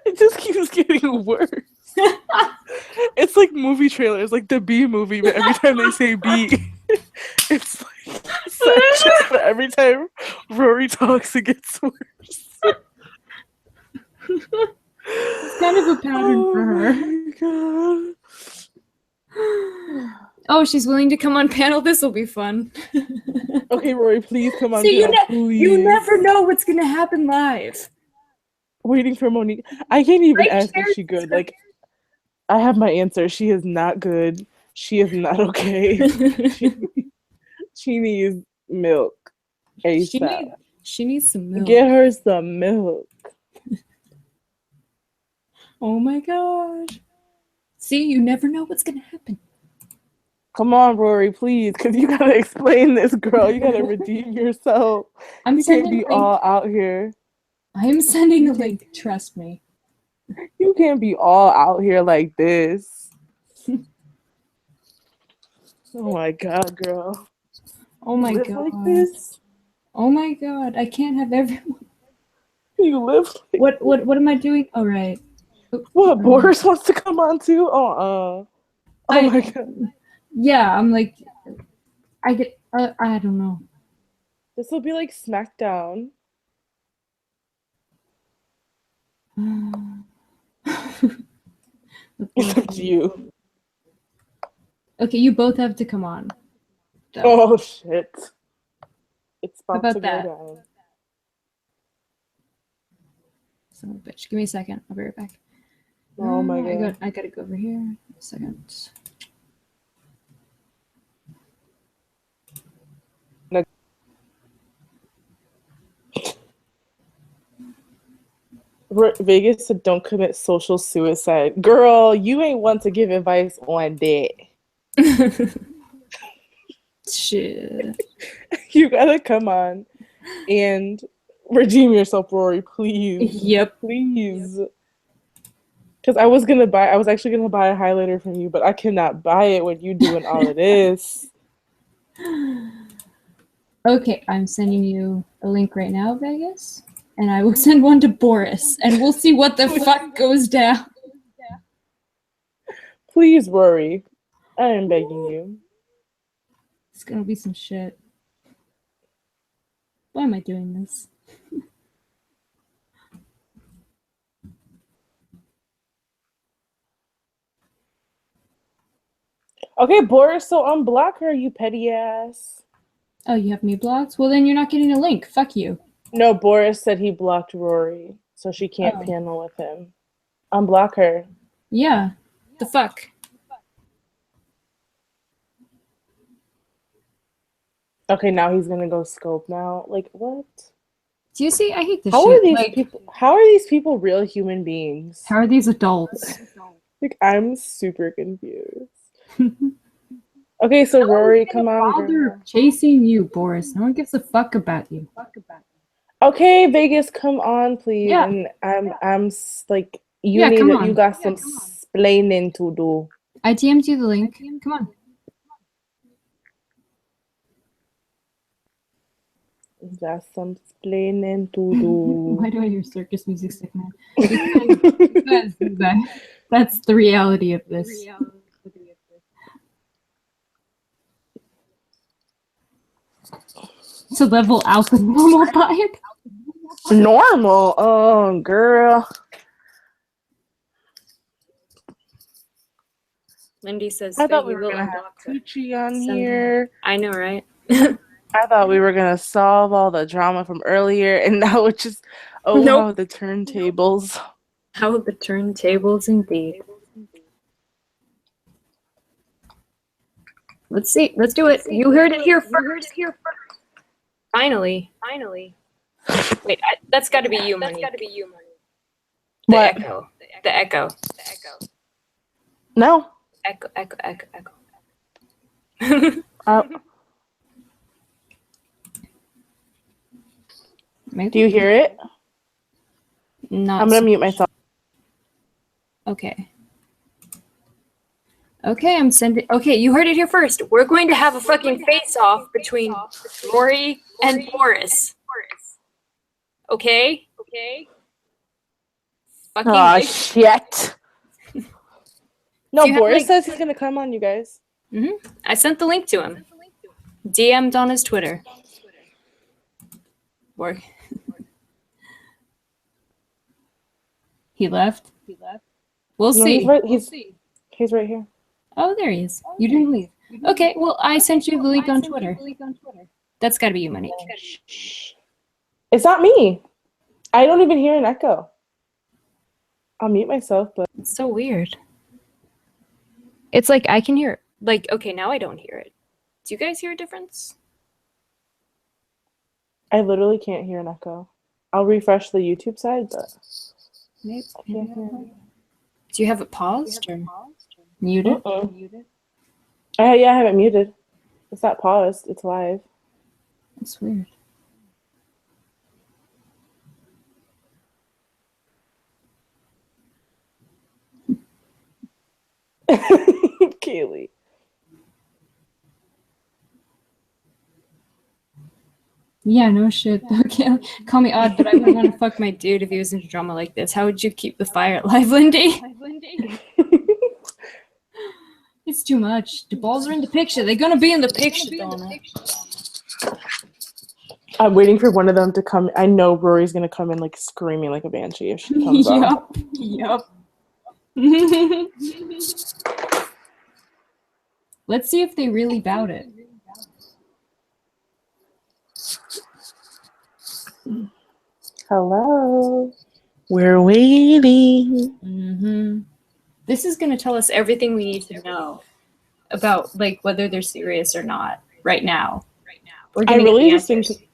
It just keeps getting worse. It's like movie trailers, like the B movie, but every time they say B, it's like section, but every time Rory talks, it gets worse. It's kind of a pattern for her. Oh my god. Oh, she's willing to come on panel. This will be fun. Okay, Rory, please come on See, panel, please. you never know what's gonna happen live. Waiting for Monique. I can't even Right, ask if she good. Like, I have my answer. She is not good. She is not okay. She needs milk. ASAP. She needs some milk. Get her some milk. Oh my gosh. See, you never know what's gonna happen. Come on, Rory, please, because you gotta explain this, girl. You gotta redeem yourself. I'm You can't sending be a link. all out here. I am sending a link, trust me. You can't be all out here like this. Oh my god, girl. Oh my live god. like this? Oh my god. I can't have everyone. You live like What am I doing? All right. What, Boris wants to come on too? Oh my god. Yeah, I'm like I don't know. This will be like SmackDown. It's up to you. Okay, you both have to come on. though. Oh shit. It's about about to that? go down. Son of a bitch. Give me a second. I'll be right back. Oh my god. I gotta go over here. A second. Vegas said don't commit social suicide. Girl, you ain't want to give advice on that. Shit. You gotta come on and redeem yourself, Rory, please. Yep. Please. Because I was actually gonna buy a highlighter from you, but I cannot buy it when you doing all of this. Okay, I'm sending you a link right now, Vegas. And I will send one to Boris, and we'll see what the fuck goes down. Please, Rory. I am begging you. It's gonna be some shit. Why am I doing this? Okay, Boris, so unblock her, you petty ass. Oh, you have me blocked? Well, then you're not getting a link. Fuck you. No, Boris said he blocked Rory, so she can't panel with him. Unblock her. Yeah. The fuck? Okay, now he's gonna go scope now. Like, what? Do you see? I hate this How shit. are these Like, people? How are these people real human beings? how are these adults? Like, I'm super confused. Okay, so Rory, come on, Bother girl. chasing you, Boris. No one gives a fuck about you. Okay, Vegas, come on, please. Yeah. And I'm like, you Yeah, come on. you got some splaining to do. I DM'd you the link. Come on. You got some splaining to do. Why do I hear circus music, sick man? Because that's the reality of this. It's a level alpha normal vibe. Normal, oh girl. Lindy says, I thought "Faye, we you were will gonna have unblock her." Coochie on Send here. I know, right? I thought we were gonna solve all the drama from earlier, and now it's just how the turntables. How the turntables, indeed. Let's see. Let's do it. You heard it here first. Finally. Wait, that's got to be you, Monique. The What? echo. The echo. No. Echo. Do you hear it? Not I'm gonna so mute much. myself. Okay. Okay, I'm sending. Okay, you heard it here first. We're going to have a fucking face-off between Rory and Boris. Okay? Fucking. Aw, shit. No, Do you have, Boris like- says he's gonna come on, you guys. I sent the link to him. DM'd on his Twitter. Work. He left? We'll No, see. he's right here. Oh, there he is. You didn't leave. Okay, well, I sent you the link on Twitter. That's got to be you, Monique. It's not me. I don't even hear an echo. I'll mute myself, but It's so weird. It's like I can hear. Like, okay, now I don't hear it. Do you guys hear a difference? I literally can't hear an echo. I'll refresh the YouTube side, but Maybe. I can't hear it. Do you have it paused or muted? Yeah, I have it muted. It's not paused. It's live. That's weird. Kaylee. Yeah, no shit. Okay, call me odd, but I wouldn't want to fuck my dude if he was into drama like this. How would you keep the fire alive, Lindy? It's too much. The balls are in the picture. They're gonna be in the picture, Donna. I'm waiting for one of them to come. I know Rory's gonna come in like screaming like a banshee if she comes on. Yup. Let's see if they really bout it. Hello. We're waiting. This is going to tell us everything we need to know about like whether they're serious or not right now. We're I gonna really get just the think answers.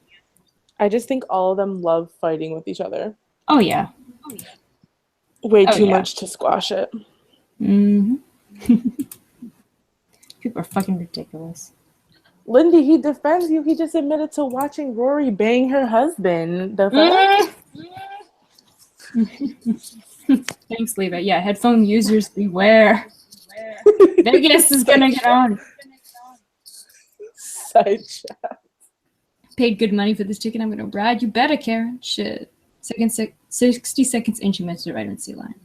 I just think all of them love fighting with each other. Oh yeah. Way Oh, too yeah. much to squash it. People are fucking ridiculous. Lindy, he defends you. He just admitted to watching Rory bang her husband. The fuck? Thanks, Leva. Yeah, headphone users beware. Vegas is gonna get on. Side chat. Paid good money for this ticket. I'm gonna ride. You better, Karen. Shit. 60 seconds into the vitamin C line.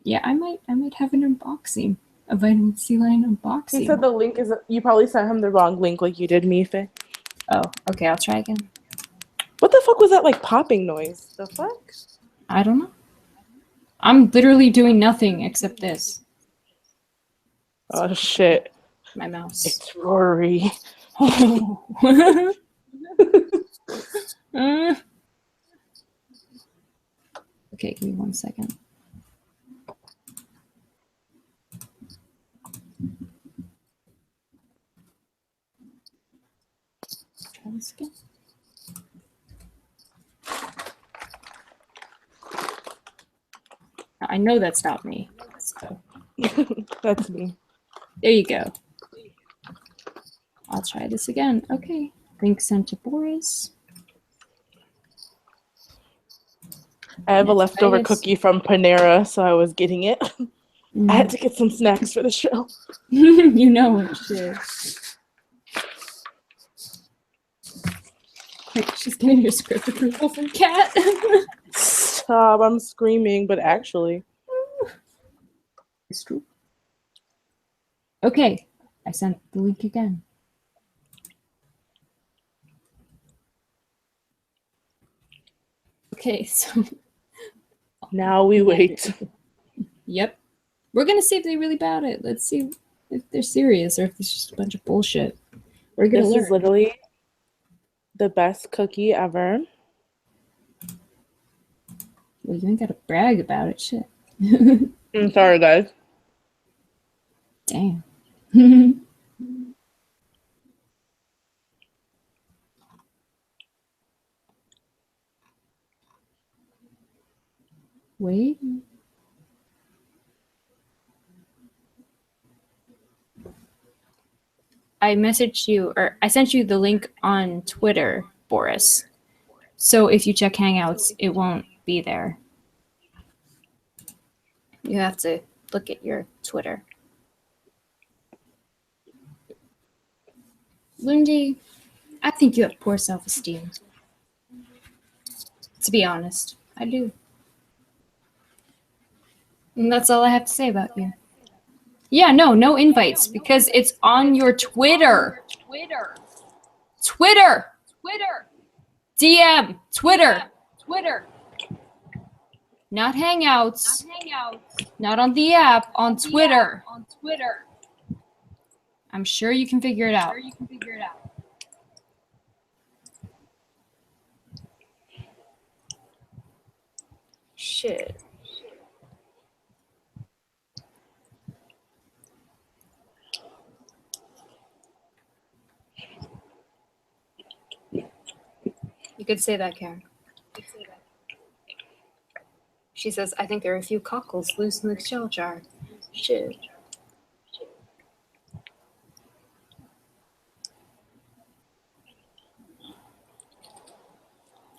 Yeah, I might have an unboxing. A vitamin C line unboxing. He said the link is. You probably sent him the wrong link, like you did me, Faye. Oh, okay. I'll try again. What the fuck was that like popping noise? The fuck? I don't know. I'm literally doing nothing except this. Oh shit. My mouse. It's Rory. Oh. Okay, give me 1 second. Try this again. I know that's not me. So. That's me. There you go. I'll try this again. Okay. Link sent to Boris. I have a leftover cookie from Panera, so I was getting it. I had to get some snacks for the show. You know it, shit. Quick, she's getting her script approval from Kat. Stop, I'm screaming, but actually. It's true. Okay, I sent the link again. Okay, so now we wait. Yep. We're gonna see if they really about it. Let's see if they're serious or if it's just a bunch of bullshit. We're gonna This learn. is literally the best cookie ever. Well, you ain't gotta brag about it, shit. I'm sorry, guys. Damn. Wait. I messaged you, or I sent you the link on Twitter, Boris. So if you check Hangouts, it won't be there. You have to look at your Twitter. Lundy, I think you have poor self-esteem. To be honest, I do. And that's all I have to say about you. Yeah, no invites because it's on your Twitter. Twitter. DM. Twitter. Not Hangouts. Not on the app. On Twitter. I'm sure you can figure it out. Shit. You could say that, Karen. She says, I think there are a few cockles loose in the shell jar. Shit.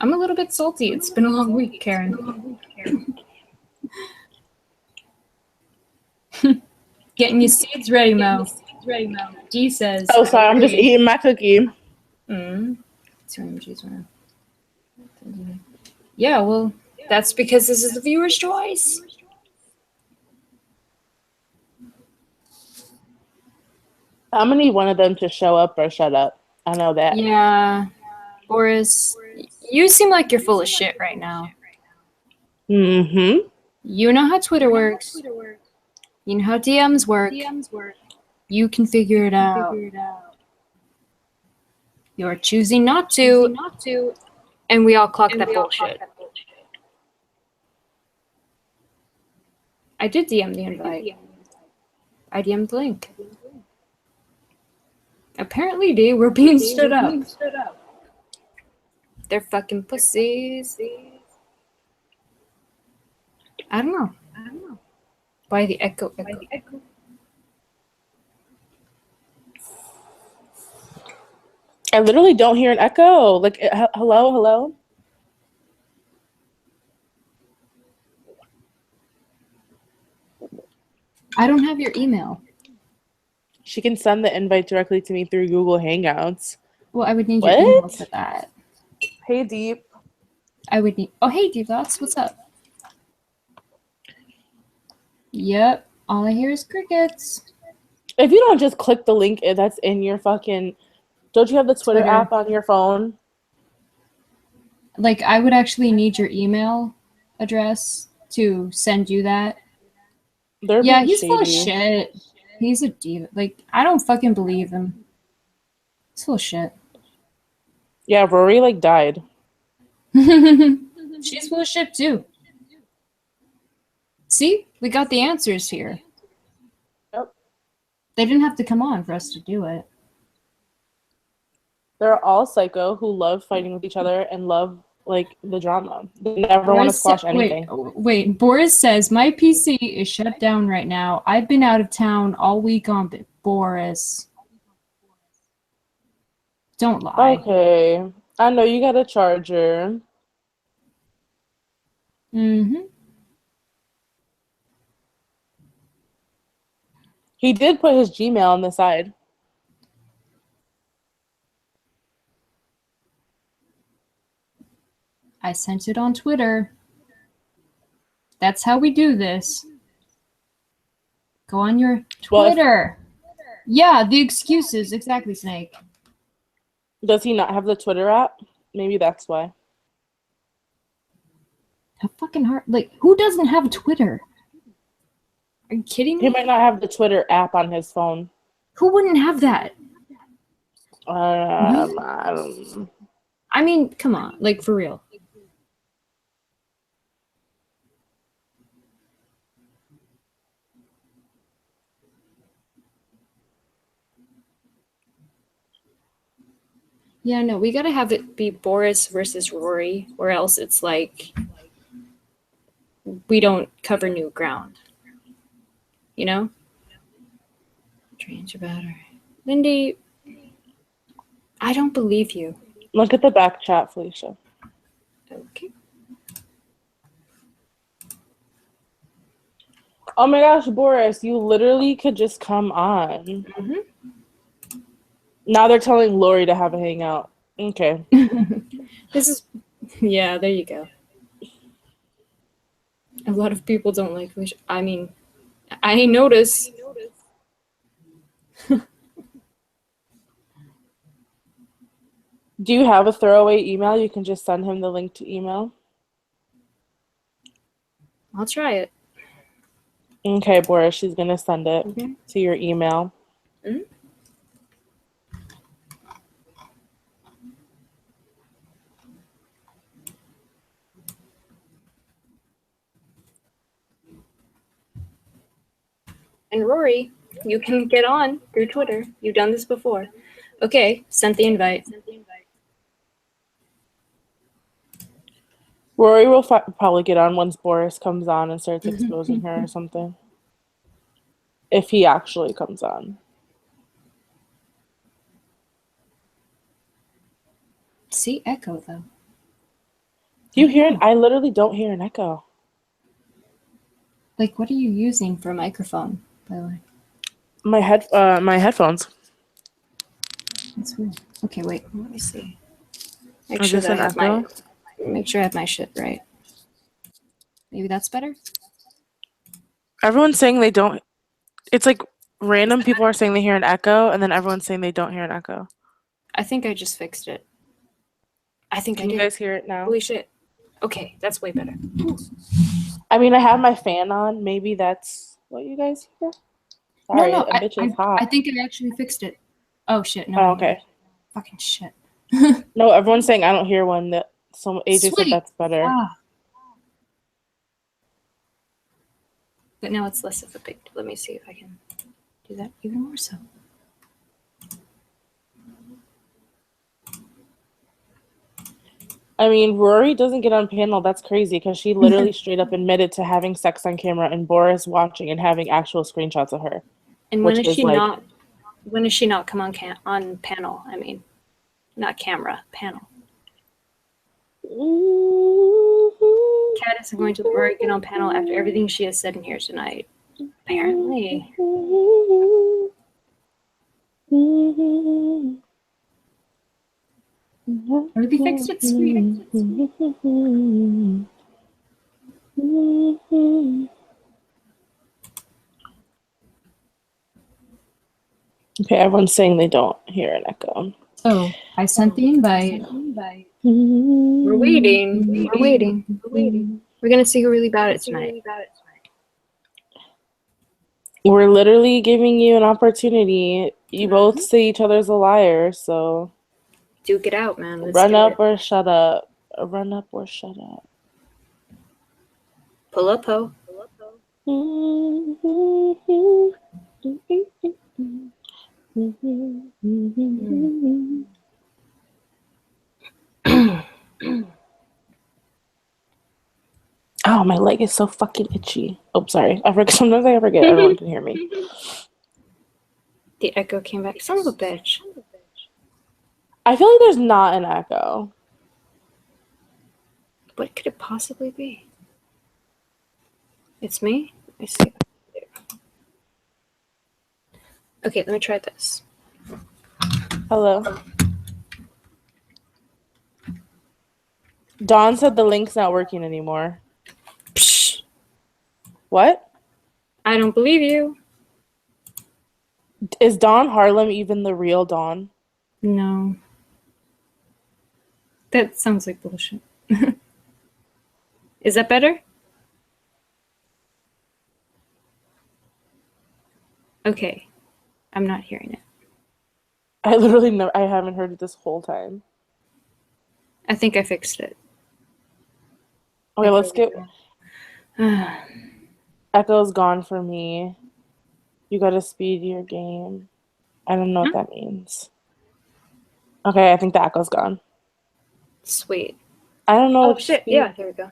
I'm a little bit salty. It's been a long week, Karen. Getting your seeds ready, Mo. Dee says. Oh, sorry, I'm just eating my cookie. Yeah, well, that's because this is the viewer's choice. I'm gonna need one of them to show up or shut up. I know that. Yeah. Boris, you seem like you're full of shit right now. Mm-hmm. You know how Twitter works. You know how DMs work. You can figure it out. You're choosing not to, and we all clock that bullshit. I did DM the invite. I DM'd the link. Apparently, D, we're being stood up. They're fucking pussies. I don't know. By the echo. I literally don't hear an echo. Like, hello? I don't have your email. She can send the invite directly to me through Google Hangouts. Well, I would need your email for that. Hey, Deep. I would need... Oh, hey, Deep Dots. What's up? Yep. All I hear is crickets. If you don't just click the link that's in your fucking... Don't you have the Twitter app on your phone? Like, I would actually need your email address to send you that. They're Yeah, being he's full of shady. shit. He's a diva. Like, I don't fucking believe him. He's full of shit. Yeah, Rory like died. She's full of shit too. See? We got the answers here. Yep. They didn't have to come on for us to do it. They're all psycho who love fighting with each other and love like the drama. They never want to squash anything. Wait. Boris says, my PC is shut down right now. I've been out of town all week on Boris. Don't lie. Okay. I know you got a charger. Mm-hmm. He did put his Gmail on the side. I sent it on Twitter. That's how we do this. Go on your Twitter. Yeah, the excuses. Exactly, Snake. Does he not have the Twitter app? Maybe that's why. How fucking hard. Like, who doesn't have Twitter? Are you kidding He me? might not have the Twitter app on his phone. Who wouldn't have that? I don't. I mean, come on. Like, for real. Yeah, no, we gotta have it be Boris versus Rory, or else it's like we don't cover new ground. You know? Change your battery. Lindy, I don't believe you. Look at the back chat, Felicia. Okay. Oh my gosh, Boris, you literally could just come on. Mm-hmm. Now they're telling Lori to have a hangout. Okay. This is, yeah, there you go. A lot of people don't like Felicia. I mean, I notice. Do you have a throwaway email? You can just send him the link to email. I'll try it. Okay, Boris, she's going to send it to your email. Mm-hmm. And Rory, you can get on through Twitter. You've done this before. Okay, sent the invite. Rory will probably get on once Boris comes on and starts exposing her or something. If he actually comes on. See, echo, though. Do you hear it? I literally don't hear an echo. Like, what are you using for a microphone, by the way? My headphones. That's weird. Okay, wait. Let me see. Make Is sure this that an echo? make sure I have my shit right. Maybe that's better? Everyone's saying they don't. It's like random people are saying they hear an echo, and then everyone's saying they don't hear an echo. I think I just fixed it. I think I Can did. you guys hear it now? Holy shit. Okay, that's way better. I mean, I have my fan on. Maybe that's what you guys hear. Sorry, No, a bitch is hot. I think I actually fixed it. Oh shit, no. Oh, okay. Fucking shit. No, everyone's saying I don't hear one. That some AJ said that's better. Ah. But now it's less of a big. Let me see if I can do that even more so. I mean, Rory doesn't get on panel. That's crazy because she literally straight up admitted to having sex on camera and Boris watching and having actual screenshots of her. And when is she not? When does she not come on on panel? I mean, not camera, panel. Kat isn't going to let Rory get on panel after everything she has said in here tonight. Apparently. Ruby fixed it, sweet. Okay, everyone's saying they don't hear an echo. Oh, I sent the invite. We're We're waiting. We're waiting. We're gonna see who really bad it tonight. We're literally giving you an opportunity. You both say each other's a liar, so Duke it out, man. Let's run do up it. or shut up. Run up or shut up. Pull up, ho. Oh, my leg is so fucking itchy. Oh, sorry. Sometimes I forget everyone can hear me. The echo came back. Son of a bitch. I feel like there's not an echo. What could it possibly be? It's me? I see. Okay, let me try this. Hello. Dawn said the link's not working anymore. Psh, What? I don't believe you. Is Dawn Harlem even the real Dawn? No. That sounds like bullshit. Is that better? Okay. I'm not hearing it. I literally never. I haven't heard it this whole time. I think I fixed it. Okay, let's get. Echo's gone for me. You gotta speed your game. I don't know what that means. Okay, I think the echo's gone. Sweet. I don't know. Oh, shit. Yeah, there we go.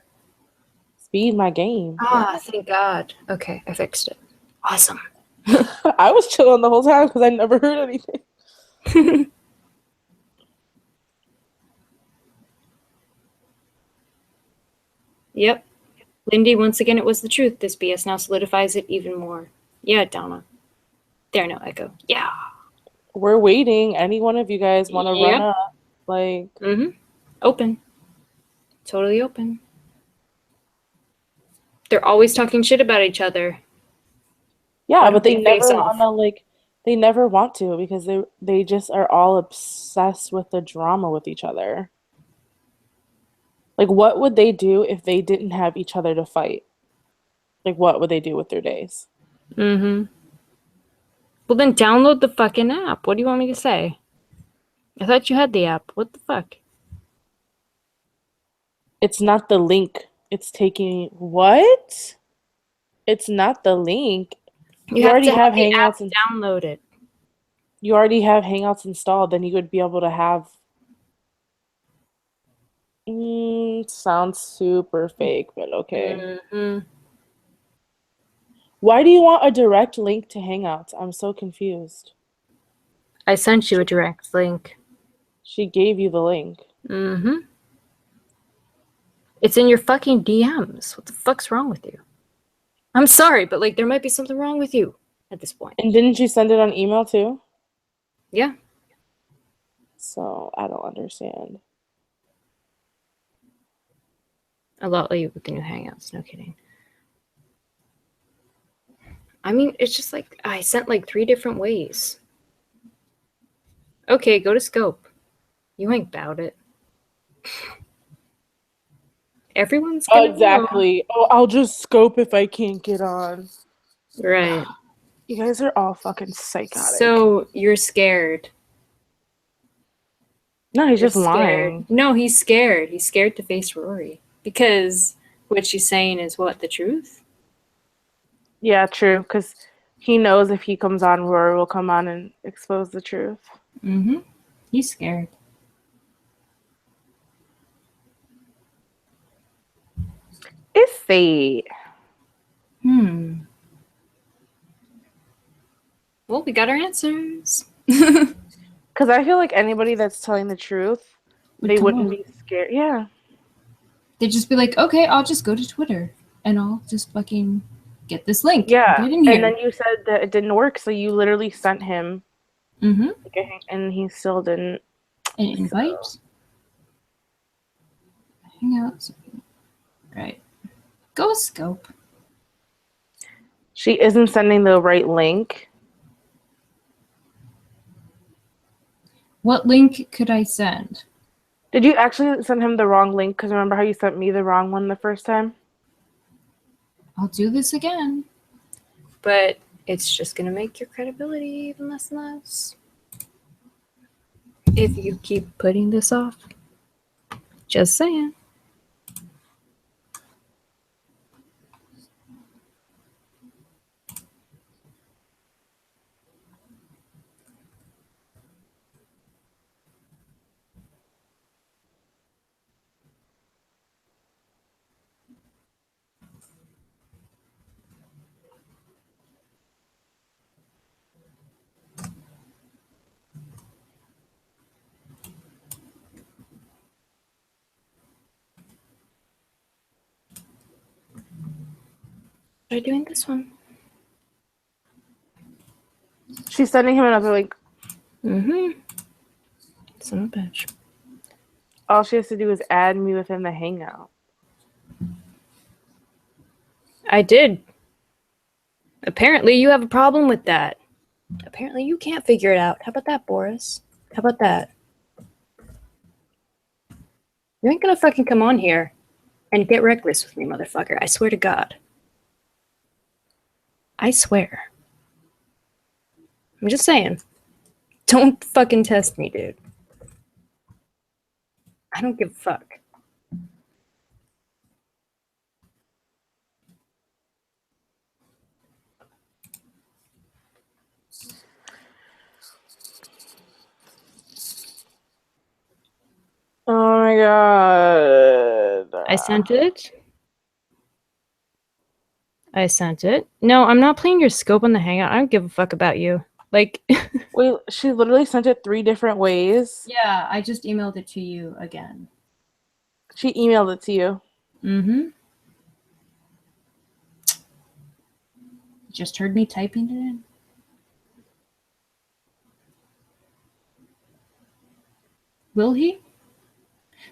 Speed my game. Ah, thank God. Okay, I fixed it. Awesome. I was chilling the whole time because I never heard anything. Yep. Lindy, once again, it was the truth. This BS now solidifies it even more. Yeah, Donna. There, no echo. Yeah. We're waiting. Any one of you guys want to run up? Like. Open. Totally open. They're always talking shit about each other. Yeah, but they never want to, like, they never want to because they just are all obsessed with the drama with each other. Like, what would they do if they didn't have each other to fight? Like, what would they do with their days? Well, then download the fucking app. What do you want me to say? I thought you had the app. What the fuck? It's not the link. It's taking... What? It's not the link. You already have Hangouts and download it. You already have Hangouts installed, then you would be able to have... sounds super fake, but okay. Why do you want a direct link to Hangouts? I'm so confused. I sent you a direct link. She gave you the link. It's in your fucking DMs. What the fuck's wrong with you? I'm sorry, but like there might be something wrong with you at this point. And didn't you send it on email too? Yeah. So I don't understand. A lot like with the new Hangouts, no kidding. I mean, it's just like I sent like 3 different ways. Okay, go to scope. You ain't bout it. Everyone's gonna exactly. Know. Oh, I'll just scope if I can't get on. Right. You guys are all fucking psychotic. So you're scared. No, he's just lying. No, he's scared. He's scared to face Rory. Because what she's saying is what? The truth? Yeah, true. Because he knows if he comes on, Rory will come on and expose the truth. He's scared. It's fate. Well, we got our answers. Because I feel like anybody that's telling the truth, they wouldn't be scared. Yeah. They'd just be like, okay, I'll just go to Twitter and I'll just fucking get this link. Yeah. Get in here. And then you said that it didn't work, so you literally sent him. And he still didn't. An invite? So. Hangouts. Right. Go scope. She isn't sending the right link. What link could I send? Did you actually send him the wrong link? Because remember how you sent me the wrong one the first time? I'll do this again. But it's just going to make your credibility even less and less. If you keep putting this off. Just saying. Try doing this one. She's sending him another link. Mm-hmm. Son of a bitch. All she has to do is add me within the Hangout. I did. Apparently you have a problem with that. Apparently you can't figure it out. How about that, Boris? How about that? You ain't gonna fucking come on here and get reckless with me, motherfucker. I swear to God. I swear. I'm just saying. Don't fucking test me, dude. I don't give a fuck. Oh my god. I sent it. I sent it. No, I'm not playing your scope on the Hangout. I don't give a fuck about you. Like, Wait, she literally sent it 3 different ways. yeah, I just emailed it to you again. She emailed it to you. Mm-hmm. Just heard me typing it in. Will he?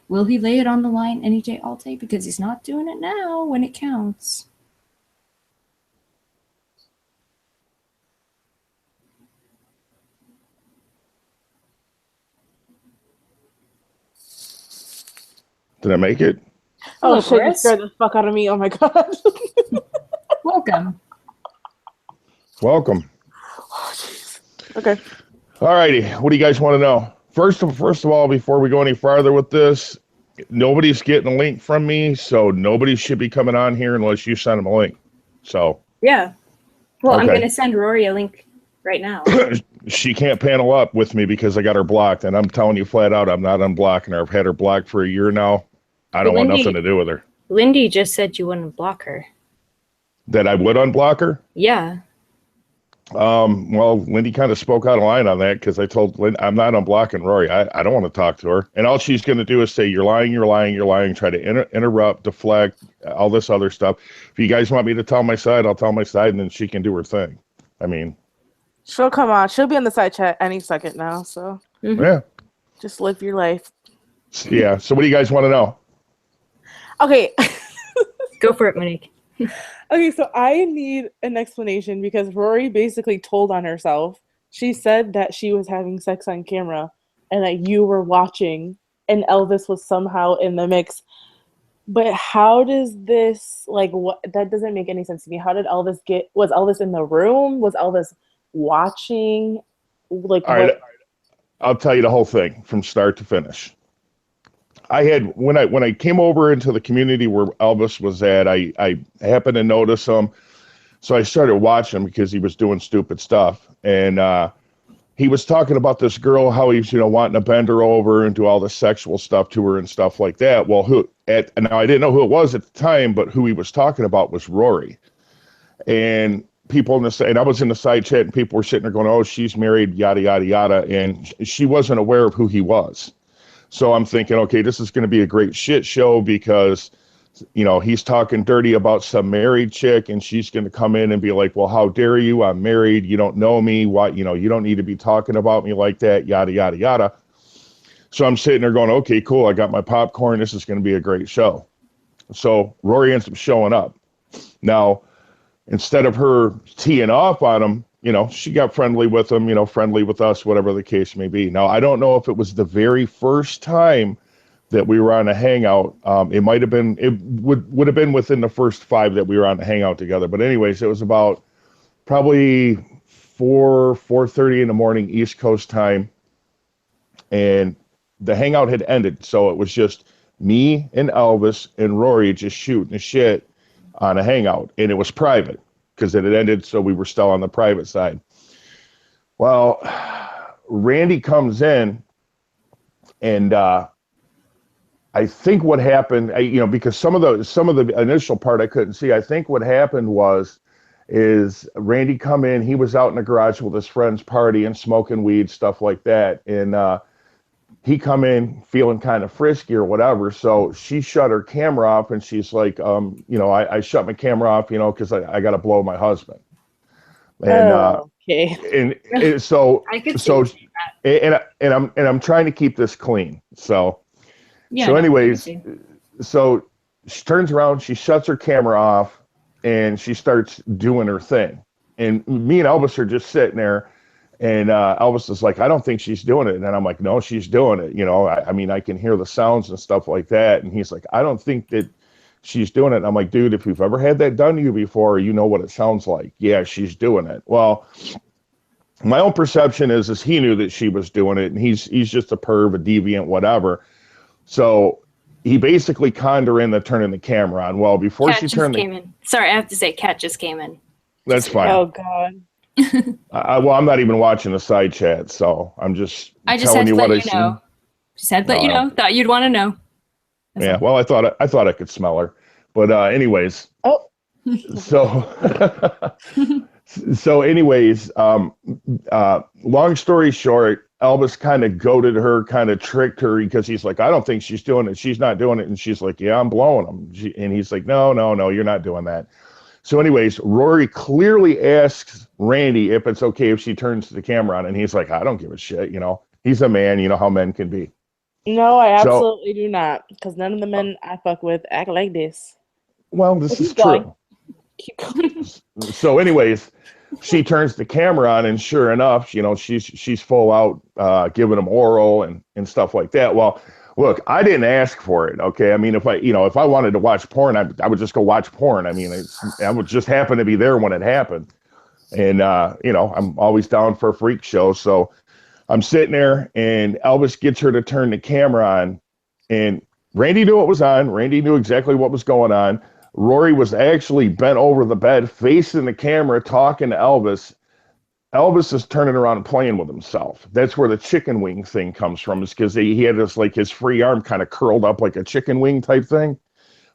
Will he lay it on the line any day, all day? Because he's not doing it now when it counts. Did I make it? Hello, Oh shit, you Boris. scared the fuck out of me. Oh my god. Welcome. Welcome. Oh jeez. Okay. All righty. What do you guys want to know? First of all, before we go any farther with this, nobody's getting a link from me, so nobody should be coming on here unless you send them a link. So Yeah. Well, I'm Okay. going to send Rory a link right now. she can't panel up with me because I got her blocked, and I'm telling you flat out, I'm not unblocking her. I've had her blocked for a year now. I don't want Lindy- nothing to do with her. Lindy just said you wouldn't block her. That I would unblock her? Yeah. Well, Lindy kind of spoke out of line on that because I told Lindy, I'm not unblocking Rory. I don't want to talk to her. And all she's going to do is say, you're lying, you're lying, you're lying, try to interrupt, deflect, all this other stuff. If you guys want me to tell my side, I'll tell my side, and then she can do her thing. I mean, She'll come on. She'll be in the side chat any second now, so yeah. just live your life. Yeah. So what do you guys want to know? Okay. Go for it, Monique. Okay, so I need an explanation because Rory basically told on herself. She said that she was having sex on camera and that you were watching and Elvis was somehow in the mix. But how does this, like, what? That doesn't make any sense to me. How did Elvis was Elvis in the room? Was Elvis watching? Like, All right. I'll tell you the whole thing from start to finish. I had when I came over into the community where Elvis was at, I happened to notice him, so I started watching him because he was doing stupid stuff, and he was talking about this girl, how he's wanting to bend her over and do all the sexual stuff to her and stuff like that. Well, now I didn't know who it was at the time, but who he was talking about was Rory, and people and I was in the side chat, and people were sitting there going, "Oh, she's married, yada yada yada," and she wasn't aware of who he was. So I'm thinking, okay, this is going to be a great shit show because, he's talking dirty about some married chick and she's going to come in and be like, well, how dare you? I'm married. You don't know me. Why, you don't need to be talking about me like that, yada, yada, yada. So I'm sitting there going, okay, cool. I got my popcorn. This is going to be a great show. So Rory ends up showing up. Now, instead of her teeing off on him, she got friendly with him, friendly with us, whatever the case may be. Now, I don't know if it was the very first time that we were on a hangout. It might have been, it would have been within the first 5 that we were on a hangout together. But anyways, it was about probably 4:30 in the morning, East Coast time. And the hangout had ended. So it was just me and Elvis and Rory just shooting the shit on a hangout. And it was private because it had ended. So we were still on the private side. Well, Randy comes in and, I think what happened, because some of the initial part I couldn't see. I think what happened is Randy come in. He was out in the garage with his friends partying, smoking weed, stuff like that, and he come in feeling kind of frisky or whatever. So she shut her camera off, and she's like, I shut my camera off, because I got to blow my husband. And okay. and so I could so see that. and I'm trying to keep this clean. So. Yeah, So no, anyways, so she turns around, she shuts her camera off, and she starts doing her thing. And me and Elvis are just sitting there, and Elvis is like, I don't think she's doing it. And I'm like, no, she's doing it. I mean, I can hear the sounds and stuff like that. And he's like, I don't think that she's doing it. And I'm like, dude, if you've ever had that done to you before, you know what it sounds like. Yeah, she's doing it. Well, my own perception is he knew that she was doing it, and he's just a perv, a deviant, whatever. So he basically conned her into turning the camera on. Well, before Cat she just turned came in. Sorry, I have to say, Cat just came in. That's fine. Oh God. Well, I'm not even watching the side chat, so I'm just I just telling had to you what I let you see. know. Just had to let you know. Thought you'd want to know. That's Yeah. all. Well, I thought I could smell her, but anyways. Oh. So anyways, long story short, Elvis kind of goaded her, kind of tricked her because he's like, I don't think she's doing it. She's not doing it. And she's like, yeah, I'm blowing him. And he's like, no, you're not doing that. So anyways, Rory clearly asks Randy if it's okay if she turns the camera on. And he's like, I don't give a shit. He's a man. You know how men can be. No, I absolutely do not. Because none of the men I fuck with act like this. Well, this is going. true. Keep going. So anyways, she turns the camera on, and sure enough, she's full out giving him oral and stuff like that. Well, look, I didn't ask for it. Okay. I mean, if I wanted to watch porn, I would just go watch porn. I mean, I would just happen to be there when it happened. And, I'm always down for a freak show. So I'm sitting there, and Elvis gets her to turn the camera on, and Randy knew what was on. Randy knew exactly what was going on. Rory was actually bent over the bed, facing the camera, talking to Elvis. Elvis is turning around and playing with himself. That's where the chicken wing thing comes from, is because he had this, like, his free arm kind of curled up like a chicken wing type thing,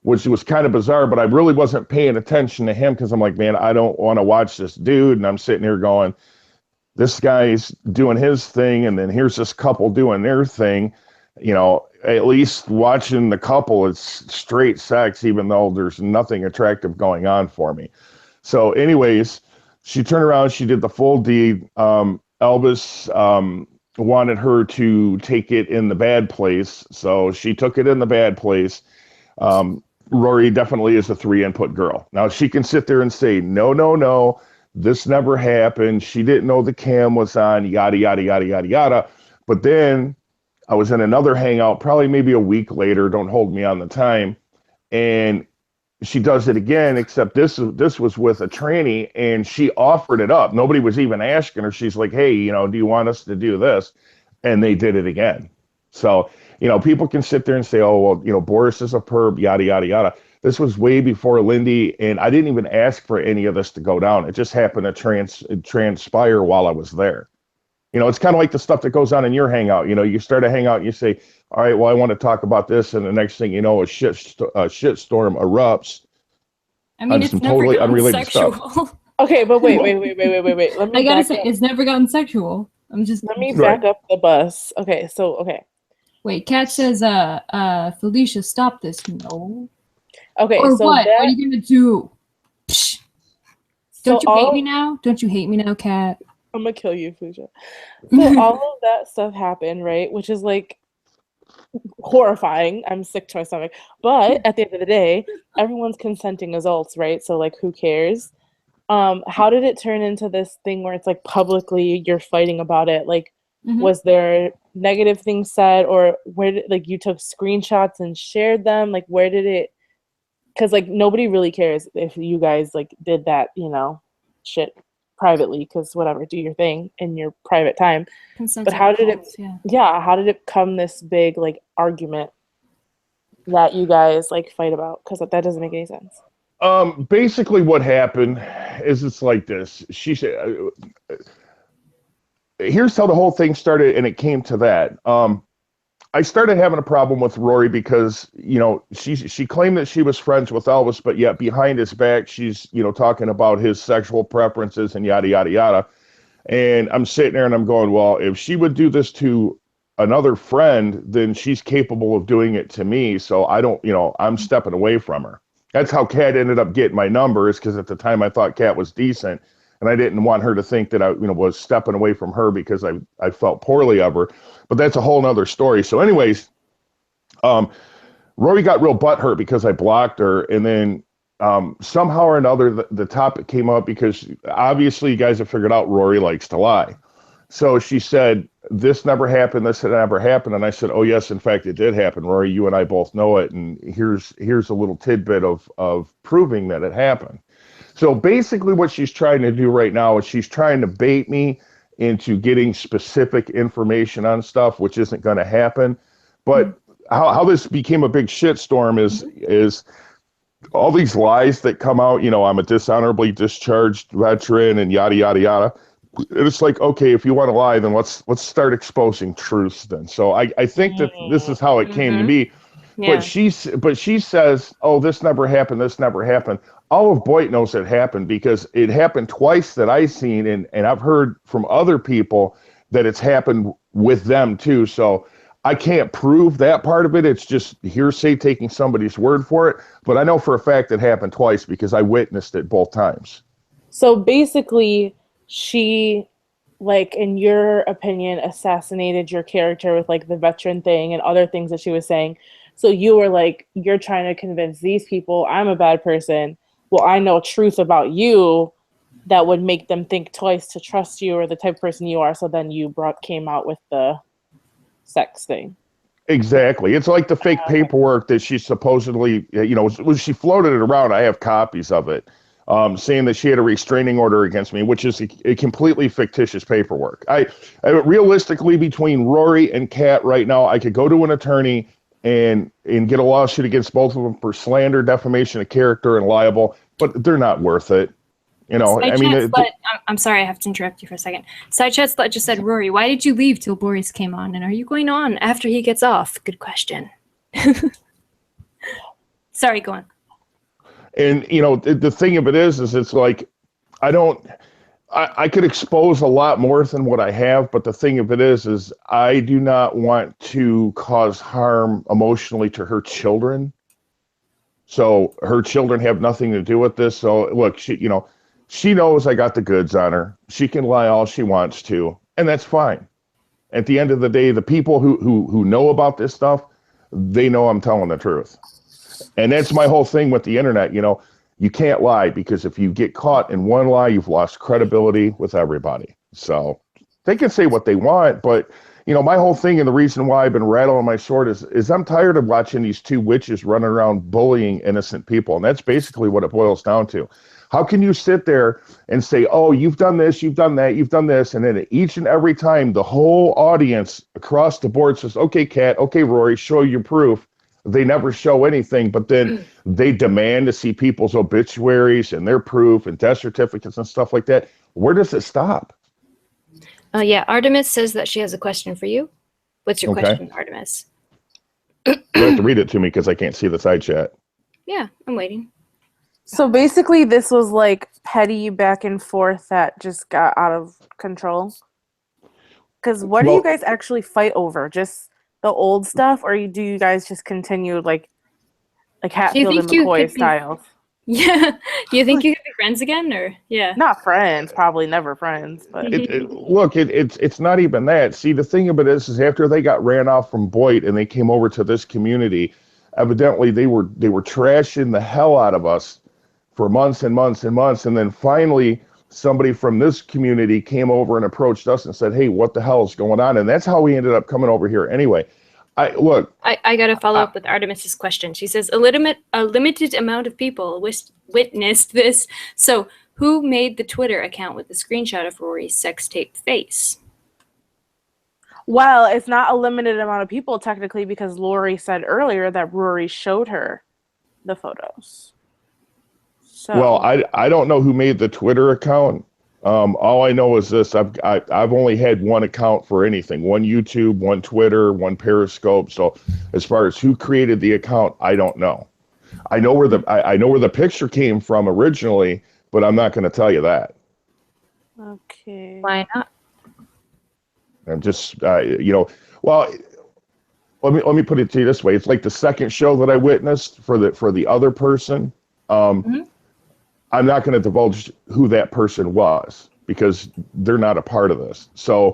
which was kind of bizarre, but I really wasn't paying attention to him because I'm like, man, I don't want to watch this dude. And I'm sitting here going, this guy's doing his thing, and then here's this couple doing their thing. At least watching the couple, it's straight sex, even though there's nothing attractive going on for me. So anyways, she turned around, she did the full deed. Elvis wanted her to take it in the bad place, so she took it in the bad place. Rory definitely is a 3-input girl. Now, she can sit there and say, no, this never happened. She didn't know the cam was on, yada, yada, yada, yada, yada. But then I was in another hangout, probably maybe a week later, don't hold me on the time, and she does it again, except this was with a tranny, and she offered it up. Nobody was even asking her. She's like, hey, do you want us to do this? And they did it again. So, people can sit there and say, oh, well, Boris is a perv, yada, yada, yada. This was way before Lindy, and I didn't even ask for any of this to go down. It just happened to transpire while I was there. It's kind of like the stuff that goes on in your hangout. You start a hangout and you say, all right, well, I want to talk about this. And the next thing you know, a shitstorm erupts. I mean, it's never totally gotten unrelated sexual. stuff. Okay, but wait. Let me I gotta back say, up. it's never gotten sexual. Let me back up the bus. Okay. Wait, Kat says, Felicia, stop this. No. Okay, Or so what? What are you gonna do? Psh. Don't So you hate me now? Don't you hate me now, Kat? I'm gonna kill you, Felicia. So all of that stuff happened, right? Which is like horrifying. I'm sick to my stomach. But at the end of the day, everyone's consenting adults, right? So like, who cares? How did it turn into this thing where it's like publicly you're fighting about it? Like, was there negative things said, or where did, like, you took screenshots and shared them? Like, where did it? Because like nobody really cares if you guys like did that, shit privately. Because whatever, do your thing in your private time. But how did it? Yeah, how did it come this big like argument that you guys like fight about? Because that doesn't make any sense. Basically what happened is it's like this. She said, here's how the whole thing started, and it came to that. I started having a problem with Rory because, she claimed that she was friends with Elvis, but yet behind his back, she's, talking about his sexual preferences and yada, yada, yada. And I'm sitting there and I'm going, well, if she would do this to another friend, then she's capable of doing it to me. So I don't, I'm stepping away from her. That's how Kat ended up getting my number, is because at the time I thought Kat was decent, and I didn't want her to think that I, was stepping away from her because I felt poorly of her. But that's a whole nother story. So anyways, Rory got real butthurt because I blocked her, and then somehow or another the topic came up because obviously you guys have figured out Rory likes to lie. So she said, this never happened, this had never happened. And I said, oh, yes, in fact, it did happen, Rory. You and I both know it. And here's a little tidbit of proving that it happened. So basically what she's trying to do right now is she's trying to bait me into getting specific information on stuff, which isn't going to happen. But how this became a big shitstorm is all these lies that come out, I'm a dishonorably discharged veteran and yada, yada, yada. It's like, okay, if you want to lie, then let's start exposing truths then. So I think that this is how it came to me. Yeah. But she says, oh, this never happened. This never happened. All of Boyd knows it happened because it happened twice that I've seen. And I've heard from other people that it's happened with them too. So I can't prove that part of it. It's just hearsay, taking somebody's word for it. But I know for a fact it happened twice because I witnessed it both times. So basically, she, like, in your opinion, assassinated your character with like the veteran thing and other things that she was saying. So you were like, you're trying to convince these people I'm a bad person. Well, I know truth about you that would make them think twice to trust you or the type of person you are. So then you came out with the sex thing. Exactly. It's like the fake paperwork that she supposedly, when she floated it around, I have copies of it. Saying that she had a restraining order against me, which is a completely fictitious paperwork. I realistically, between Rory and Kat right now, I could go to an attorney and get a lawsuit against both of them for slander, defamation of character, and libel, but they're not worth it. I'm sorry, I have to interrupt you for a second. Side Chat just said, Rory, why did you leave till Boris came on? And are you going on after he gets off? Good question. Sorry, go on. And, the thing of it is it's like, I could expose a lot more than what I have, but the thing of it is I do not want to cause harm emotionally to her children. So her children have nothing to do with this. So look, she knows I got the goods on her. She can lie all she wants to, and that's fine. At the end of the day, the people who know about this stuff, they know I'm telling the truth. And that's my whole thing with the internet. You can't lie, because if you get caught in one lie, you've lost credibility with everybody. So they can say what they want, but my whole thing, and the reason why I've been rattling my sword is I'm tired of watching these two witches running around bullying innocent people. And that's basically what it boils down to. How can you sit there and say, oh, you've done this, you've done that, you've done this, and then each and every time the whole audience across the board says, okay, Kat, okay, Rory, show your proof. They never show anything, but then they demand to see people's obituaries and their proof and death certificates and stuff like that. Where does it stop? Yeah, Artemis says that she has a question for you. What's your question, Artemis? You have to read it to me because I can't see the side chat. Yeah, I'm waiting. So basically this was like petty back and forth that just got out of control. Because what do you guys actually fight over? Just the old stuff, or do you guys just continue like Hatfield and McCoy styles? Yeah. Do you think you could be friends again, or yeah? Not friends, probably never friends. But it's not even that. See, the thing of it is after they got ran off from Boyd and they came over to this community, evidently they were trashing the hell out of us for months and months and months. And then finally, somebody from this community came over and approached us and said, hey, what the hell is going on? And that's how we ended up coming over here anyway. I got to follow up with Artemis's question. She says, a limited amount of people witnessed this. So who made the Twitter account with the screenshot of Rory's sex tape face? Well, it's not a limited amount of people technically, because Lori said earlier that Rory showed her the photos. So. Well, I don't know who made the Twitter account. All I know is this: I've only had one account for anything, one YouTube, one Twitter, one Periscope. So as far as who created the account, I don't know. I know where the picture came from originally, but I'm not going to tell you that. Okay. Why not? I'm just well, let me put it to you this way: it's like the second show that I witnessed for the other person. I'm not going to divulge who that person was because they're not a part of this. So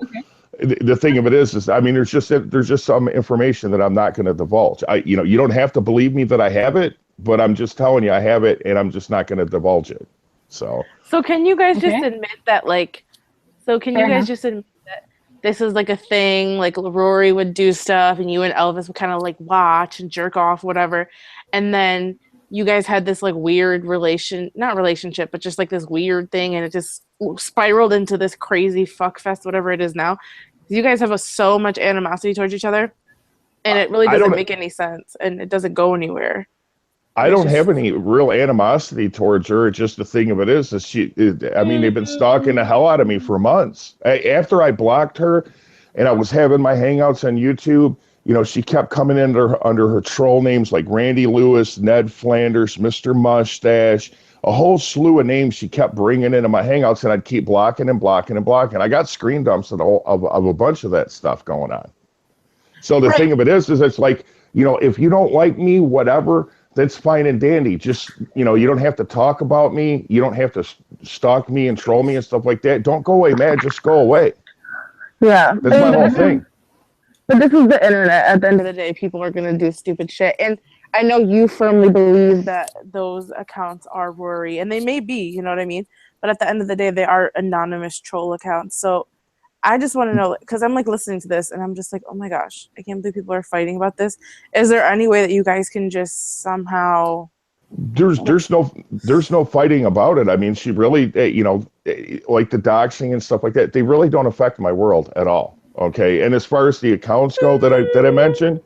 the thing of it is I mean, there's just some information that I'm not going to divulge. You don't have to believe me that I have it, but I'm just telling you I have it, and I'm just not going to divulge it. So can you guys just admit that, just admit that this is like a thing, like Rory would do stuff and you and Elvis would kind of like watch and jerk off, whatever, and then you guys had this like weird not relationship, but just like this weird thing, and it just spiraled into this crazy fuck fest, whatever it is now. You guys have so much animosity towards each other, and it really doesn't make any sense, and it doesn't go anywhere. I don't have any real animosity towards her. It's just the thing of it is they've been stalking the hell out of me for months. After I blocked her and I was having my hangouts on YouTube, she kept coming in under her troll names like Randy Lewis, Ned Flanders, Mr. Mustache, a whole slew of names she kept bringing into my hangouts, and I'd keep blocking and blocking and blocking. I got screen dumps of a bunch of that stuff going on. So the thing of it is it's like, if you don't like me, whatever, that's fine and dandy. Just, you don't have to talk about me. You don't have to stalk me and troll me and stuff like that. Don't go away, man. Just go away. Yeah. That's my whole thing. But this is the internet. At the end of the day, people are going to do stupid shit. And I know you firmly believe that those accounts are Rory, and they may be, you know what I mean? But at the end of the day, they are anonymous troll accounts. So I just want to know, because I'm like listening to this and I'm just like, oh my gosh, I can't believe people are fighting about this. Is there any way that you guys can just somehow... There's no fighting about it. I mean, she really, like the doxing and stuff like that, they really don't affect my world at all. Okay. And as far as the accounts go that I mentioned,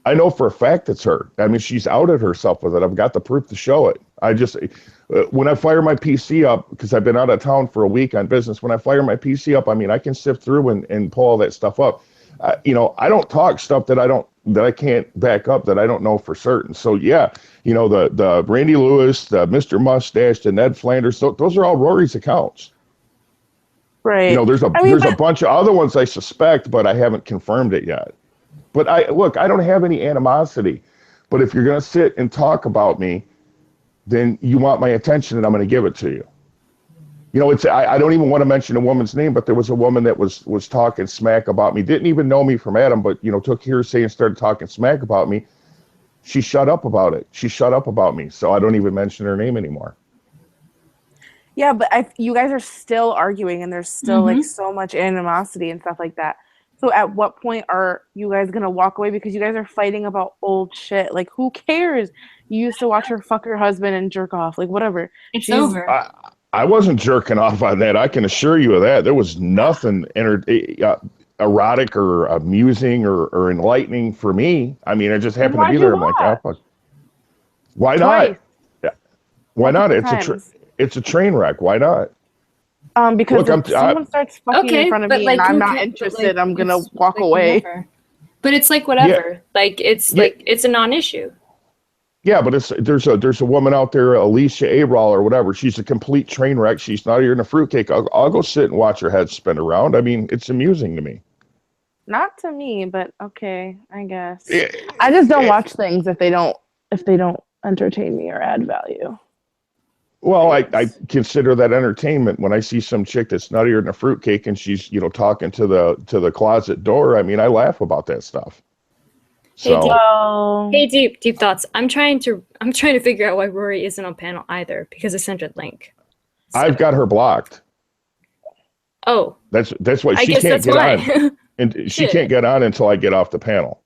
I know for a fact it's her. I mean, she's outed herself with it. I've got the proof to show it. I just, when I fire my PC up, because I've been out of town for a week on business, when I fire my PC up, I mean, I can sift through and pull all that stuff up. I don't talk stuff that I can't back up, that I don't know for certain. So yeah, the Randy Lewis, the Mr. Mustache, the Ned Flanders, those are all Rory's accounts. Right. There's a bunch of other ones I suspect, but I haven't confirmed it yet. But I don't have any animosity. But if you're going to sit and talk about me, then you want my attention, and I'm going to give it to you. I don't even want to mention a woman's name, but there was a woman that was talking smack about me, didn't even know me from Adam, but took hearsay and started talking smack about me. She shut up about it. She shut up about me, so I don't even mention her name anymore. Yeah, but you guys are still arguing, and there's still like so much animosity and stuff like that. So at what point are you guys going to walk away? Because you guys are fighting about old shit. Like, who cares? You used to watch her fuck her husband and jerk off. Like, whatever. It's over. I wasn't jerking off on that. I can assure you of that. There was nothing erotic or amusing or enlightening for me. I mean, I just happened to be there. I'm like, oh, fuck. Why not? Yeah. Why not? It's a train wreck. Why not? Because if someone starts fucking in front of me and I'm not interested, I'm gonna walk away. Whatever. But it's like whatever. Yeah. Like it's a non-issue. Yeah, but there's a woman out there, Alicia Abrall or whatever. She's a complete train wreck. She's not even a fruitcake. I'll go sit and watch her head spin around. I mean, it's amusing to me. Not to me, but okay, I guess. Yeah. I just don't watch things if they don't entertain me or add value. Well, I consider that entertainment when I see some chick that's nuttier than a fruitcake and she's talking to the closet door. I mean, I laugh about that stuff. Hey, So Deep. Well, Hey, deep thoughts. I'm trying to figure out why Rory isn't on panel either because I sent her a link. So, I've got her blocked. Oh, That's why I she guess can't that's get why. on, and she Shit. can't get on until I get off the panel.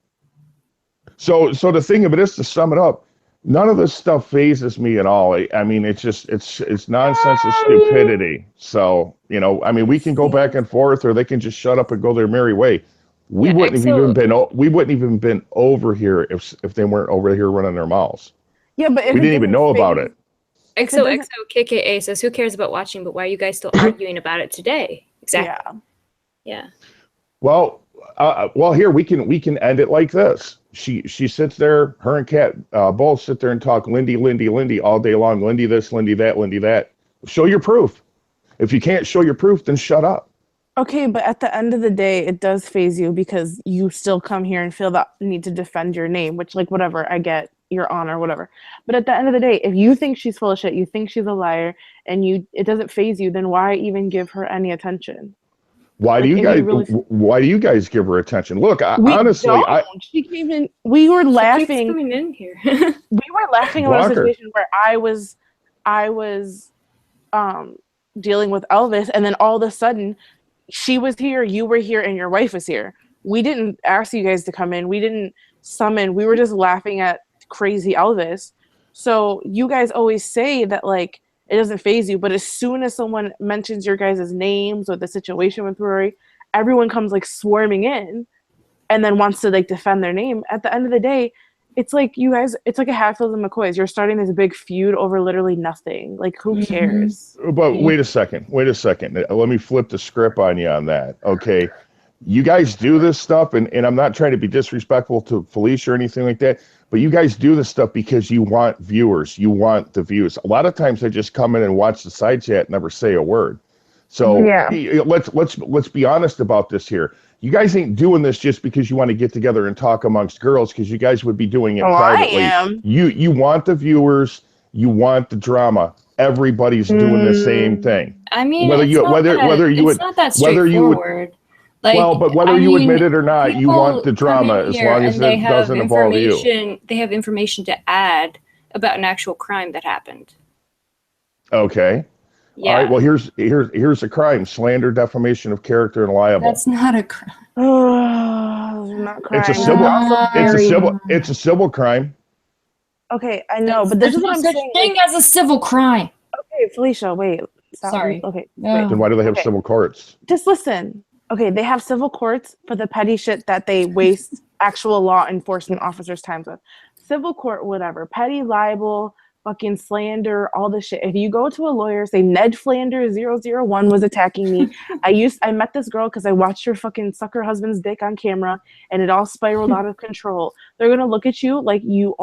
So the thing of it is, to sum it up, none of this stuff phases me at all. I mean, it's just it's nonsense and stupidity. So I mean, we can go back and forth, or they can just shut up and go their merry way. We Yeah, wouldn't have even been over here if they weren't over here running their mouths. yeah, but if We it didn't even doesn't know about phase- it. XOXO KKA says, "Who cares about watching? But why are you guys still arguing about it today?" Exactly. Yeah. Well, here we can end it like this. She sits there. Her and Kat both sit there and talk Lindy all day long. Lindy this, Lindy that, Lindy that. Show your proof. If you can't show your proof, then shut up. Okay, but at the end of the day, it does phase you because you still come here and feel the need to defend your name, which, like, whatever, I get your honor, whatever. But at the end of the day, if you think she's full of shit, you think she's a liar, and it doesn't phase you, then why even give her any attention? Why do Like, you if guys? you really, Why do you guys give her attention? Look, we honestly, don't. She came in. We were She keeps laughing. coming in here. We were laughing about a block her. situation where I was dealing with Elvis, and then all of a sudden she was here, you were here, and your wife was here. We didn't ask you guys to come in. We didn't summon. We were just laughing at crazy Elvis. So you guys always say that, like, it doesn't phase you, but as soon as someone mentions your guys' names or the situation with Rory, everyone comes like swarming in and then wants to like defend their name. At the end of the day, it's like you guys, it's like a Hatfields and McCoys. You're starting this big feud over literally nothing. Like, who cares? But wait a second. Let me flip the script on you on that. Okay. You guys do this stuff, and I'm not trying to be disrespectful to Felicia or anything like that, but you guys do this stuff because you want viewers. You want the views. A lot of times I just come in and watch the side chat and never say a word. So let's be honest about this here. You guys ain't doing this just because you want to get together and talk amongst girls, because you guys would be doing it privately. I am. You want the viewers, you want the drama. Everybody's doing the same thing. I mean, Whether it's you not whether that, whether you it's would not that whether you would straightforward. Like, well, but whether I you mean, admit it or not, you want the people come drama in as here long as and they it have doesn't involve you. information. They have information to add about an actual crime that happened. Okay. Yeah. All right. Well, here's a crime: slander, defamation of character, and libel. That's not a crime. Not crime. It's a civil. Also It's a civil crime. okay, I know, but this is what I'm saying. Thing as a civil crime. Okay, Felicia, wait. Stop. Sorry. Okay, No. Then why do they have Okay. civil courts? just listen. Okay, they have civil courts for the petty shit that they waste actual law enforcement officers' time with. Civil court, whatever. Petty libel, fucking slander, all this shit. If you go to a lawyer, say Ned Flanders 001 was attacking me. I met this girl because I watched her fucking suck her husband's dick on camera and it all spiraled out of control. They're gonna look at you like you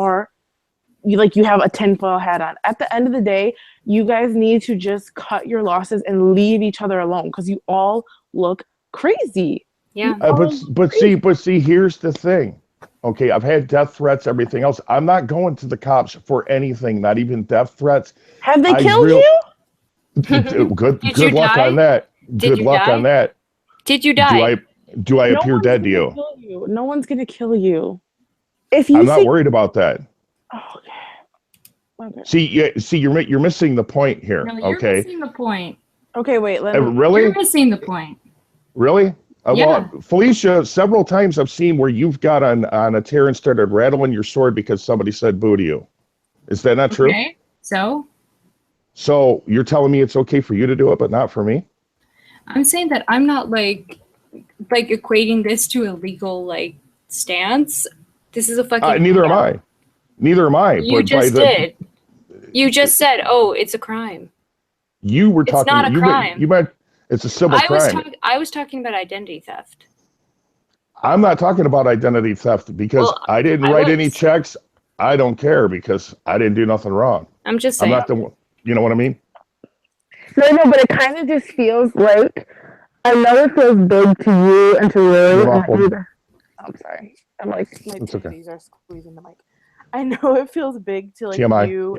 have a tinfoil hat on. At the end of the day, you guys need to just cut your losses and leave each other alone because you all look crazy. Yeah. But see, here's the thing. Okay, I've had death threats, everything else. I'm not going to the cops for anything, not even death threats. Have they killed you? Good Did you luck die? on that. Did Good you luck die? on that. Did you die? Do I No appear one's dead to gonna you? kill you. No one's gonna kill you. If you I'm not worried about that. Oh, okay. See, you're missing the point here. No, you're Okay. missing the point. Okay, wait. Let me. Really? You're missing the point. Really? Yeah. Well, Felicia, several times I've seen where you've got on a tear and started rattling your sword because somebody said boo to you. Is that not true? Okay. So you're telling me it's okay for you to do it, but not for me? I'm saying that I'm not like equating this to a legal stance. This is a fucking. Neither am I. Neither am I. You but just did. You just said, "Oh, it's a crime." You were talking. It's not a crime. You meant it's a civil crime. I was talking about identity theft. I'm not talking about identity theft because I didn't write any checks. I don't care because I didn't do nothing wrong. I'm just saying. I'm not the one. You know what I mean? No, but it kind of just feels like I know it feels big to you and to Lily. I'm sorry. I'm like my titties are squeezing the mic. I know it feels big to TMI. you.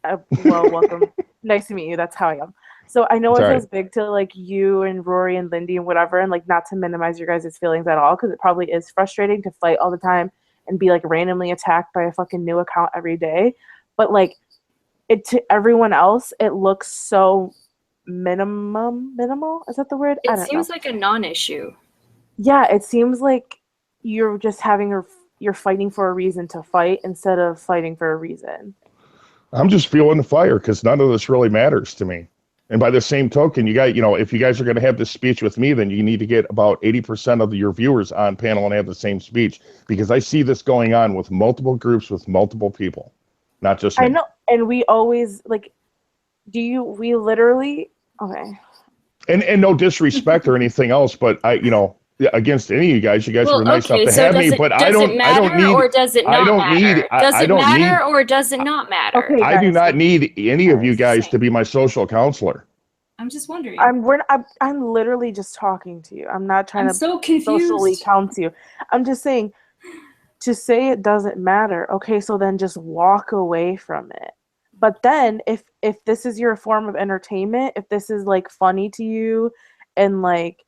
Well, welcome. Nice to meet you. That's how I am. So I know It's it all feels right. big to like you and Rory and Lindy and whatever, and like not to minimize your guys' feelings at all, because it probably is frustrating to fight all the time and be like randomly attacked by a fucking new account every day. But like it to everyone else, it looks so minimal. Is that the word? I It don't know. seems like a non-issue. Yeah, it seems like you're just you're fighting for a reason to fight instead of fighting for a reason. I'm just feeling the fire because none of this really matters to me. And by the same token, if you guys are going to have this speech with me, then you need to get about 80% of your viewers on panel and have the same speech, because I see this going on with multiple groups with multiple people, not just me. I know, and we always like. We literally okay. And no disrespect or anything else, but against any of you guys were Well, nice enough okay, to so have me, but does it matter or does it not matter? Does I it don't need, matter or does it not matter? Okay, I do guys, not need any of you guys Same. to be my social counselor. I'm just wondering. I'm literally just talking to you. I'm not trying I'm to so socially confused. count you. I'm just saying, to say it doesn't matter. Okay, so then just walk away from it. But then if this is your form of entertainment, if this is like funny to you, and like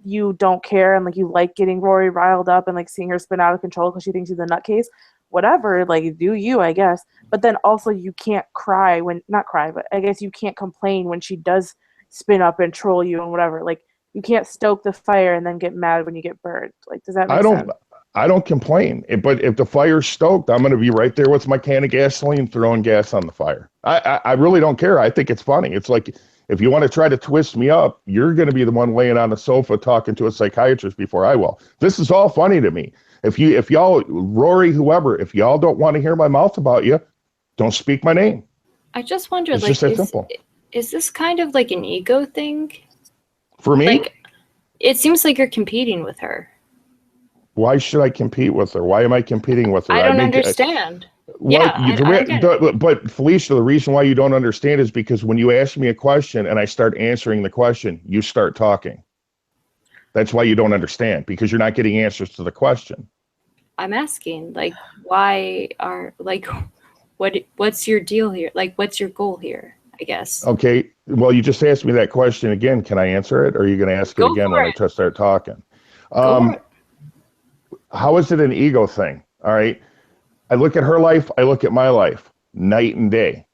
you don't care, and like you like getting Rory riled up and like seeing her spin out of control because she thinks she's a nutcase, whatever, like do you, I guess. But then also you can't cry when not cry, but I guess you can't complain when she does spin up and troll you and whatever. Like you can't stoke the fire and then get mad when you get burned. Like, does that I make don't sense? I don't complain. But if the fire's stoked, I'm going to be right there with my can of gasoline throwing gas on the fire. I really don't care. I think it's funny. It's like, if you want to try to twist me up, you're going to be the one laying on the sofa talking to a psychiatrist before I will. This is all funny to me. If y'all, Rory, whoever, if y'all don't want to hear my mouth about you, don't speak my name. I just wonder, It's like, just that simple. is this kind of like an ego thing? For me, Like, it seems like you're competing with her. why should I compete with her? Why am I competing with her? I don't understand. Well, Yeah, I get it. but Felicia, the reason why you don't understand is because when you ask me a question and I start answering the question, you start talking. That's why you don't understand, because you're not getting answers to the question. I'm asking, like, what's your deal here? Like, what's your goal here? I guess. Okay, well, you just asked me that question again. Can I answer it, or are you going to ask it Go again for when I it. just start talking? Go for it. How is it an ego thing? All right. I look at her life, I look at my life, night and day.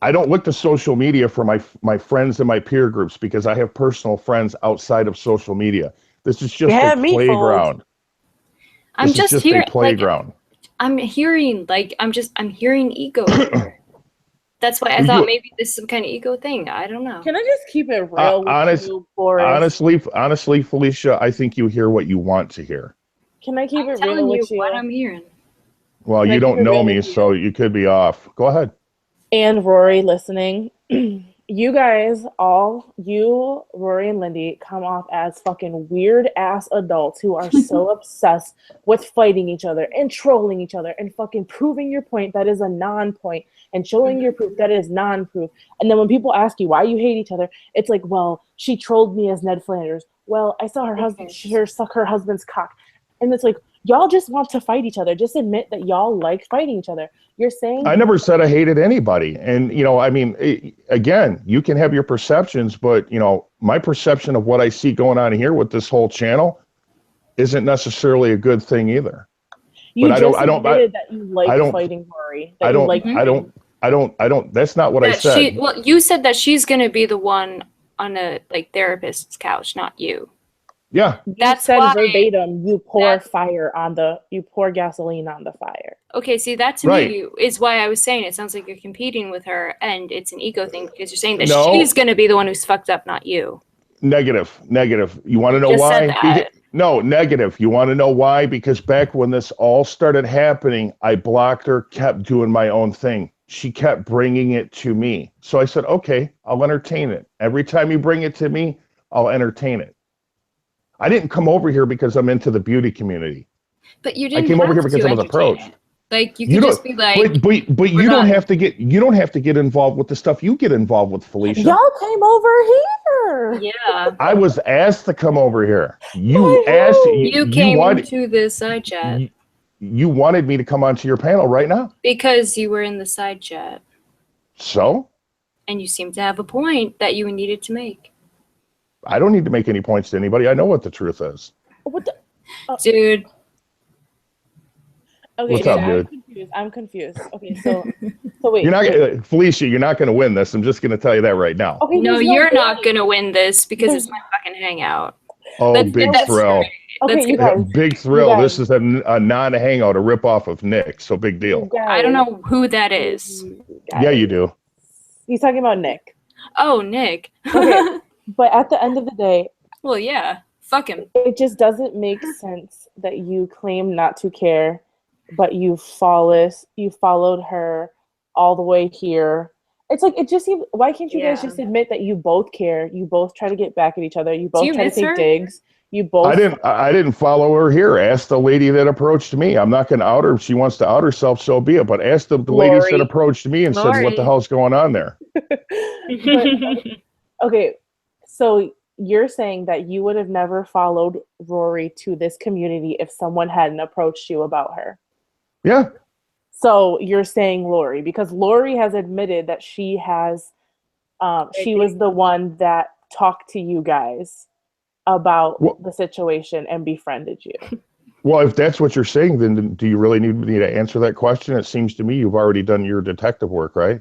I don't look to social media for my friends and my peer groups, because I have personal friends outside of social media. This is just a Me fooled. playground. I'm This is just just here, a playground. I'm hearing ego here. That's why I thought maybe this is some kind of ego thing. I don't know. Can I just keep it real with you, Boris? Honestly, Felicia, I think you hear what you want to hear. Can I keep I'm it telling real you with you? what I'm hearing. Well, Can I you keep don't it know real me, with you? so you could be off. Go ahead. And Rory listening. You guys, you, Rory and Lindy, come off as fucking weird ass adults who are so obsessed with fighting each other and trolling each other and fucking proving your point that is a non-point and showing your proof that is non-proof. And then when people ask you why you hate each other, it's like, well, she trolled me as Ned Flanders. Well, I saw her suck her husband's cock. And it's like, y'all just want to fight each other. Just admit that y'all like fighting each other. You're saying I never said I hated anybody. And, again, you can have your perceptions, but, my perception of what I see going on here with this whole channel isn't necessarily a good thing either. you But just admitted that you like I don't, fighting Rory. I don't, that's not what I said. You said that she's going to be the one on a therapist's couch, not you. Yeah. That's said why, verbatim, you pour gasoline on the fire. Okay, see, that to me is why I was saying it sounds like you're competing with her, and it's an ego thing, because you're saying that she's going to be the one who's fucked up, not you. Negative. You want to know why? No, negative. You want to know why? Because back when this all started happening, I blocked her, kept doing my own thing. She kept bringing it to me. So I said, okay, I'll entertain it. Every time you bring it to me, I'll entertain it. I didn't come over here because I'm into the beauty community. But you didn't. I came over here because I was approached. Like, you could just be like, but you don't have to get involved with the stuff you get involved with, Felicia. Y'all came over here. Yeah. I was asked to come over here. You came into the side chat. You wanted me to come onto your panel right now. Because you were in the side chat. So? And you seem to have a point that you needed to make. I don't need to make any points to anybody. I know what the truth is. What the? Dude, Okay, What's up, I'm dude? confused. I'm confused. Okay, so wait. You're not Felicia. You're not going to win this. I'm just going to tell you that right now. Okay, no, there's you're not way. going to win this because There's- it's my fucking hangout. Oh, Let's big get that thrill. straight. Okay, Let's you get- guys. Big thrill. guys. This is a non-hangout, a rip-off of Nick. So big deal. You guys. I don't know who that is. Yeah, you do. He's talking about Nick. Oh, Nick. Okay. But at the end of the day, Well, yeah. Fuck him. it just doesn't make sense that you claim not to care, but you followed her all the way here. It's like, it just seems, why can't you guys Yeah. just admit that you both care? You both try to get back at each other. You both you try to miss take her? digs. You both. I didn't follow her here. Ask the lady that approached me. I'm not going to out her. If she wants to out herself, so be it. But ask the ladies that Lori. approached me and said, "What Lori. the hell's going on there?" But, okay, so you're saying that you would have never followed Rory to this community if someone hadn't approached you about her. Yeah. So you're saying Lori, because Lori has admitted that she has, she was the one that talked to you guys about the situation and befriended you. Well, if that's what you're saying, then do you really need me to answer that question? It seems to me you've already done your detective work, right?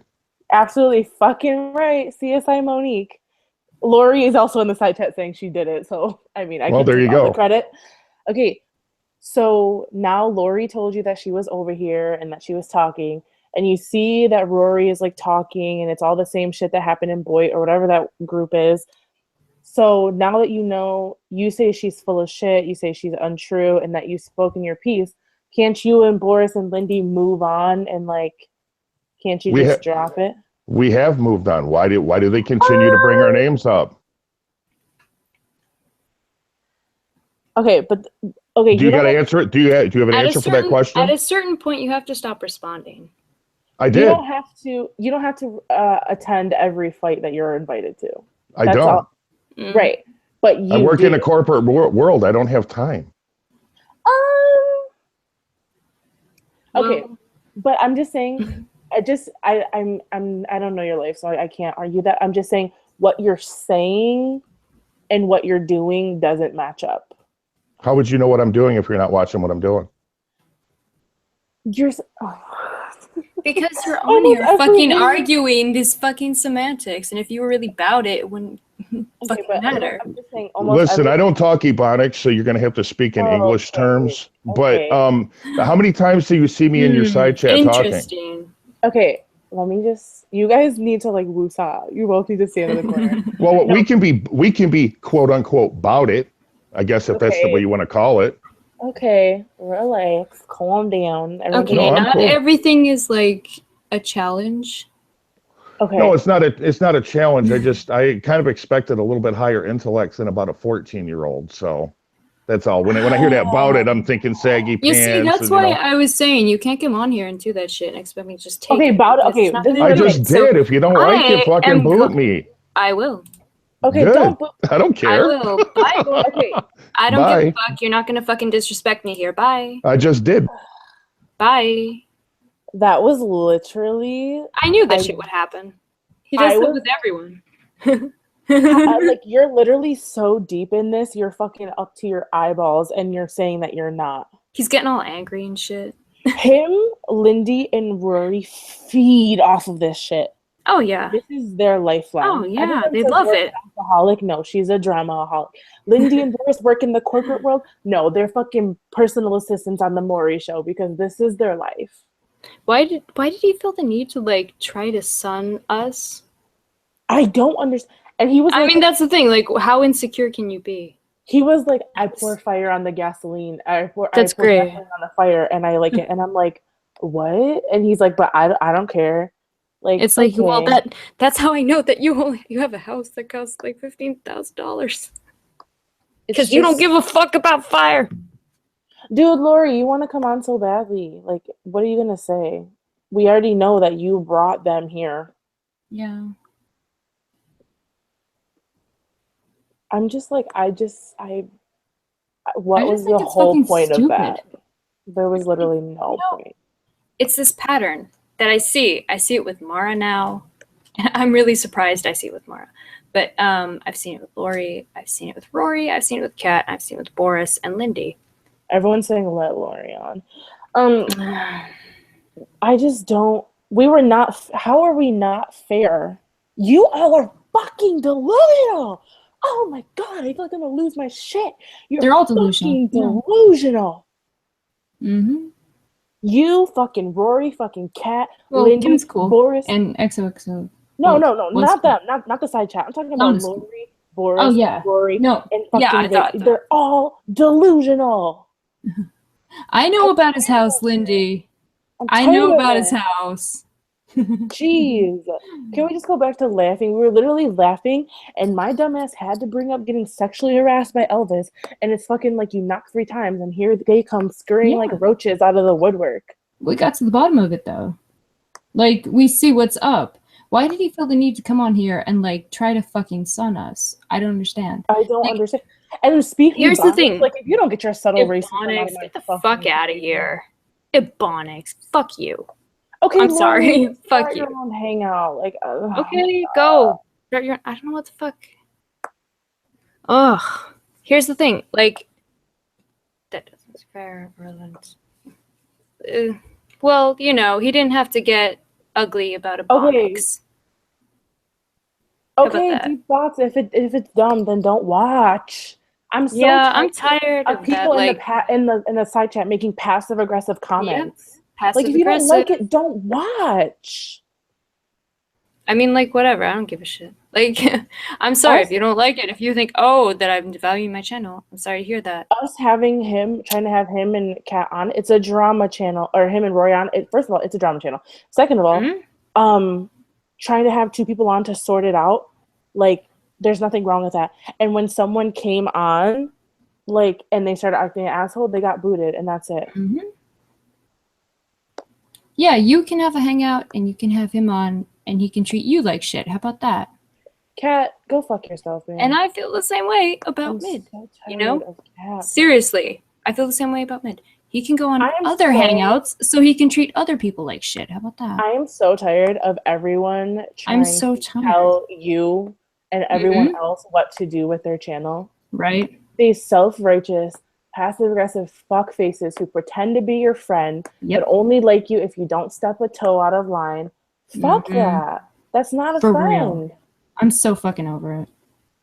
Absolutely fucking right, CSI Monique. Lori is also in the side chat saying she did it, so I mean, I Well, can there take you all go. the credit. Okay, so now Lori told you that she was over here and that she was talking, and you see that Rory is like talking, and it's all the same shit that happened in Boyd or whatever that group is. So now that you know, you say she's full of shit, you say she's untrue, and that you've spoken your piece, can't you and Boris and Lindy move on and like, can't you just drop it? We have moved on. Why do they continue to bring our names up? Okay, but okay, Do you got to answer it? Do you have an answer for that question? At a certain point, you have to stop responding. I did. You don't have to attend every fight that you're invited to. I don't. Right, but you. I work in a corporate world. I don't have time. Okay, Well, but I'm just saying. I don't know your life, so I can't argue that. I'm just saying what you're saying and what you're doing doesn't match up. How would you know what I'm doing if you're not watching what I'm doing? You're because you're on here fucking arguing these fucking semantics, and if you were really about it, it wouldn't fucking matter. I'm just saying Listen, I don't talk Ebonics, so you're going to have to speak in English terms. Okay. But how many times do you see me in your side chat talking? Interesting. Okay, let me just. You guys need to like woosah. You both need to stand in the corner. Well, we can be quote unquote about it. I guess if that's the way you want to call it. Okay, relax, calm down. Okay, No, I'm not cool. everything is like a challenge. Okay. No, it's not a challenge. I kind of expected a little bit higher intellect than about a 14-year-old. So that's all. When I hear that about it, I'm thinking saggy pants. You see, that's and, why I was saying you can't come on here and do that shit and expect me to just take it. about it. because Okay, it's not this is gonna I do just it. So did. If you don't like it, fucking boot me. I will. Okay, Good. don't. I don't I care. will. Bye. Okay, I don't give a Bye. fuck. You're not gonna fucking disrespect me here. Bye. I just did. Bye. that was literally. I knew that shit would happen. He does that with everyone. Like you're literally so deep in this, you're fucking up to your eyeballs, and you're saying that you're not. He's getting all angry and shit. Him, Lindy, and Rory feed off of this shit. Oh yeah. This is their lifeline. Oh yeah. Everyone They says love Laura's it. an alcoholic. No, she's a dramaaholic. Lindy and Boris work in the corporate world. No, they're fucking personal assistants on the Maury show because this is their life. Why did he feel the need to like try to sun us? I don't understand. And he was I like, mean, that's the thing. Like, how insecure can you be? he was like, I pour fire on the gasoline. I pour That's great. gasoline on the fire, and I like it. And I'm like, what? And he's like, but I don't care. Like, It's like, well, okay. that's how I know that you have a house that costs like $15,000 because you don't give a fuck about fire. Dude, Lori, you want to come on so badly. Like, what are you gonna say? We already know that you brought them here. Yeah. I'm just like, what I was just think the it's whole fucking point of stupid. that? There was literally no point. It's this pattern that I see. I see it with Mara now, I'm really surprised I see it with Mara. But I've seen it with Lori, I've seen it with Rory, I've seen it with Kat, I've seen it with Boris and Lindy. Everyone's saying let Lori on. I just don't. We were not. How are we not fair? You all are fucking delusional. Oh my god, I feel like I'm gonna lose my shit. They're all delusional. Fucking delusional. Mm-hmm. You fucking Rory, fucking Kat, Well, Lindy, Kim's cool. Boris. And XOXO. No, well, not them. Not the side chat. I'm talking about Thomas. Lori, Boris, Oh, yeah. Rory, No, and yeah, fucking I thought. They're all delusional. I know about his house, Lindy. I know about his house. Jeez. Can we just go back to laughing? We were literally laughing, and my dumbass had to bring up getting sexually harassed by Elvis, and it's fucking like you knock 3 times, and here they come scurrying like roaches out of the woodwork. We got to the bottom of it, though. Like, we see what's up. Why did he feel the need to come on here and, like, try to fucking sun us? I don't understand. I don't understand. And speaking here's the thing. like, if you don't get your subtle racism out of my get the fuck out of here. Ebonics, fuck you. Okay, I'm sorry. Fuck you. Your own hangout. Like, okay, go. I don't know what the fuck. Ugh. Here's the thing. Like, that doesn't fair, relevant. Well, you know, he didn't have to get ugly about Ebonics. Okay, deep thoughts. If it's dumb, then don't watch. I'm tired of people that, in the side chat making passive aggressive comments. Passive like if you don't aggressive. like it, don't watch. I mean, like, whatever. I don't give a shit. Like, I'm sorry if you don't like it. If you think, oh, that I'm devaluing my channel, I'm sorry to hear that. Us trying to have him and Kat on, it's a drama channel, or him and Roy on. First of all, it's a drama channel. Second of all, trying to have 2 people on to sort it out, like, there's nothing wrong with that. And when someone came on, like, and they started acting an asshole, they got booted, and that's it. Mm-hmm. Yeah, you can have a hangout, and you can have him on, and he can treat you like shit. How about that? Kat, go fuck yourself, man. And I feel the same way about Mid. So you know? of Kat. Seriously, I feel the same way about Mid. He can go on other hangouts, so he can treat other people like shit. How about that? I am so tired of everyone trying to tell you and everyone else what to do with their channel. Right. These self-righteous, passive-aggressive fuck faces who pretend to be your friend, but only like you if you don't step a toe out of line. Fuck that. That's not a friend. Real. I'm so fucking over it.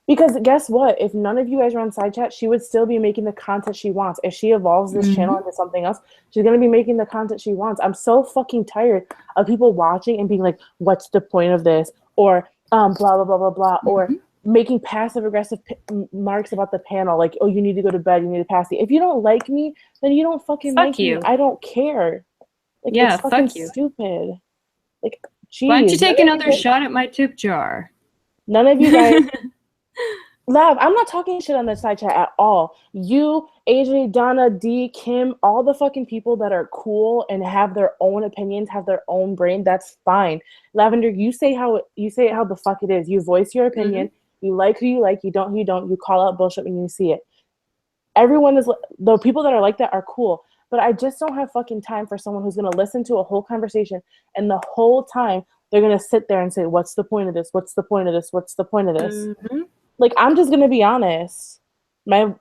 Because guess what? If none of you guys were on side chat, she would still be making the content she wants. If she evolves this channel into something else, she's going to be making the content she wants. I'm so fucking tired of people watching and being like, what's the point of this? Or blah, blah, blah, blah, blah. Or making passive-aggressive marks about the panel. Like, oh, you need to go to bed. You need to pass it. If you don't like me, then you don't fucking like me. I don't care. Like, it's fucking stupid. Like, geez. Why don't you take another shot at my tip jar? None of you guys... Lav, I'm not talking shit on the side chat at all. You, AJ, Donna, D, Kim, all the fucking people that are cool and have their own opinions, have their own brain, that's fine. Lavender, you say it how the fuck it is. You voice your opinion. You like who you like. You don't who you don't. You call out bullshit when you see it. Everyone is... The people that are like that are cool. But I just don't have fucking time for someone who's going to listen to a whole conversation and the whole time they're going to sit there and say, what's the point of this? What's the point of this? What's the point of this? Like, I'm just going to be honest. My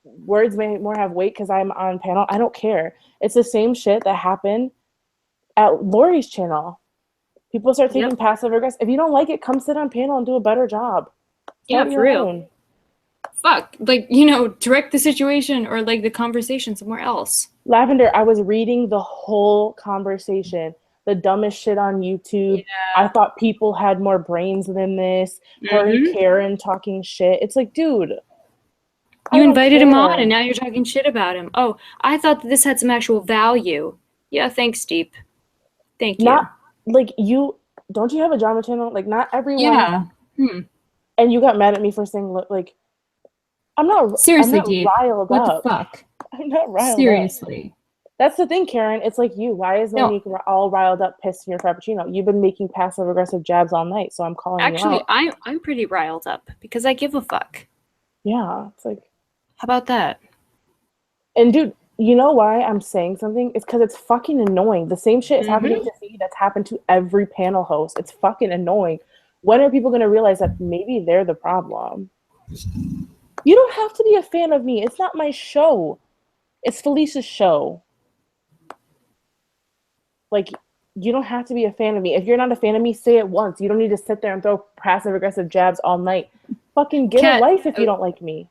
words may more have weight because I'm on panel. I don't care. It's the same shit that happened at Lori's channel. People start taking passive aggressive. If you don't like it, come sit on panel and do a better job. Yeah, for real. Fuck. Like, you know, direct the situation or, like, the conversation somewhere else. Lavender, I was reading the whole conversation. The dumbest shit on YouTube. Yeah. I thought people had more brains than this. Her and Karen talking shit. It's like, dude. You invited him on and now you're talking shit about him. Oh, I thought that this had some actual value. Yeah, thanks, Deep. Thank you. Not, like, you... Don't you have a drama channel? Like, not everyone... Yeah. And you got mad at me for saying, like... I'm not... Seriously, I'm not Deep. riled what up. The fuck? I'm not riled Seriously. Up. That's the thing, Karen. It's like you. Why is Monique all riled up, pissed in your frappuccino? You've been making passive-aggressive jabs all night, so I'm calling you out. Actually, I'm pretty riled up because I give a fuck. Yeah, it's like... How about that? And, dude, you know why I'm saying something? It's because it's fucking annoying. The same shit is happening to me that's happened to every panel host. It's fucking annoying. When are people going to realize that maybe they're the problem? You don't have to be a fan of me. It's not my show. It's Felicia's show. Like, you don't have to be a fan of me. If you're not a fan of me, say it once. You don't need to sit there and throw passive-aggressive jabs all night. Fucking get a life if you don't like me.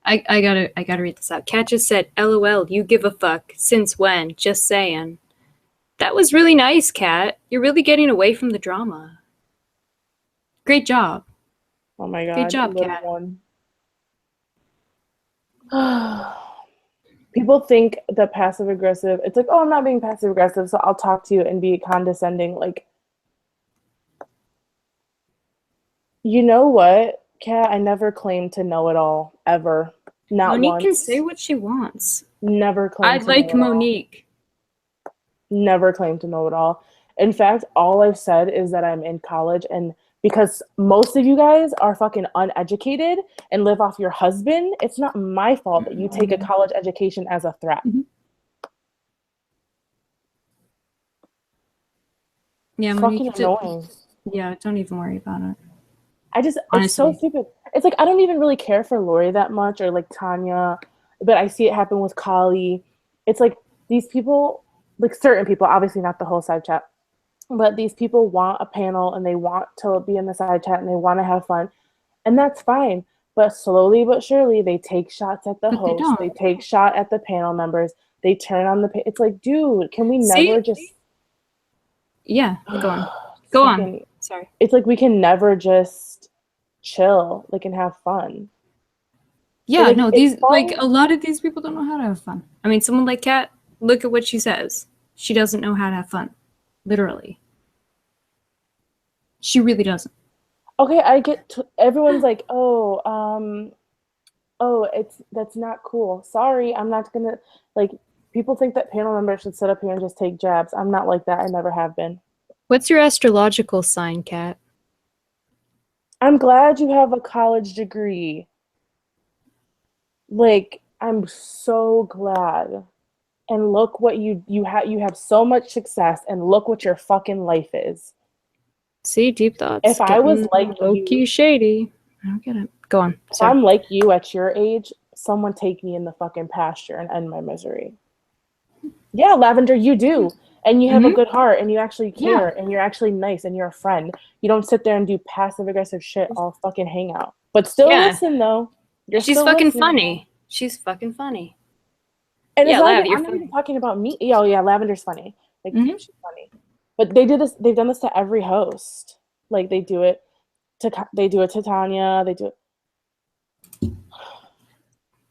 I gotta read this out. Kat just said, LOL, you give a fuck. Since when? Just saying. That was really nice, Kat. You're really getting away from the drama. Great job. Oh my god. Good job, Kat. People think that passive aggressive, it's like, oh, I'm not being passive aggressive, so I'll talk to you and be condescending. Like, you know what, Kat? I never claimed to know it all, ever. Not Monique once. can say what she wants. Never claimed I to like know it all. Monique. Never claimed to know it all. In fact, all I've said is that I'm in college, and because most of you guys are fucking uneducated and live off your husband, it's not my fault that you take a college education as a threat. Yeah, It's Monique. fucking annoying. Yeah, don't even worry about it. It's Honestly. so stupid. It's like, I don't even really care for Lori that much, or like Tanya, but I see it happen with Kali. It's like, these people, like certain people, obviously not the whole side chat, but these people want a panel and they want to be in the side chat and they want to have fun, and that's fine. But slowly but surely, they take shots at the host. They take shot at the panel members. They turn on the. It's like, dude, can we never just? Yeah, go on. Go on. Sorry. It's like, we can never just chill, like, and have fun. Yeah, like, no, these like a lot of these people don't know how to have fun. I mean, someone like Kat, look at what she says. She doesn't know how to have fun. Literally. She really doesn't. Okay, I get everyone's like, that's not cool. Sorry, I'm not gonna, like, people think that panel members should sit up here and just take jabs. I'm not like that. I never have been. What's your astrological sign, Kat? I'm glad you have a college degree. Like, I'm so glad. And look what you have so much success, and look what your fucking life is. See, deep thoughts. If I was like low-key shady. I don't get it. Go on. If I'm like you at your age, someone take me in the fucking pasture and end my misery. Yeah, Lavender, you do. And you have a good heart, and you actually care, and you're actually nice, and you're a friend. You don't sit there and do passive-aggressive shit all fucking hangout. But still listen, though. She's fucking funny. She's fucking funny. And it's not even, I'm not even talking about me. Oh, yeah, Lavender's funny. Like, she's funny. But they've done this to every host. Like, they do it to Tanya. They do it.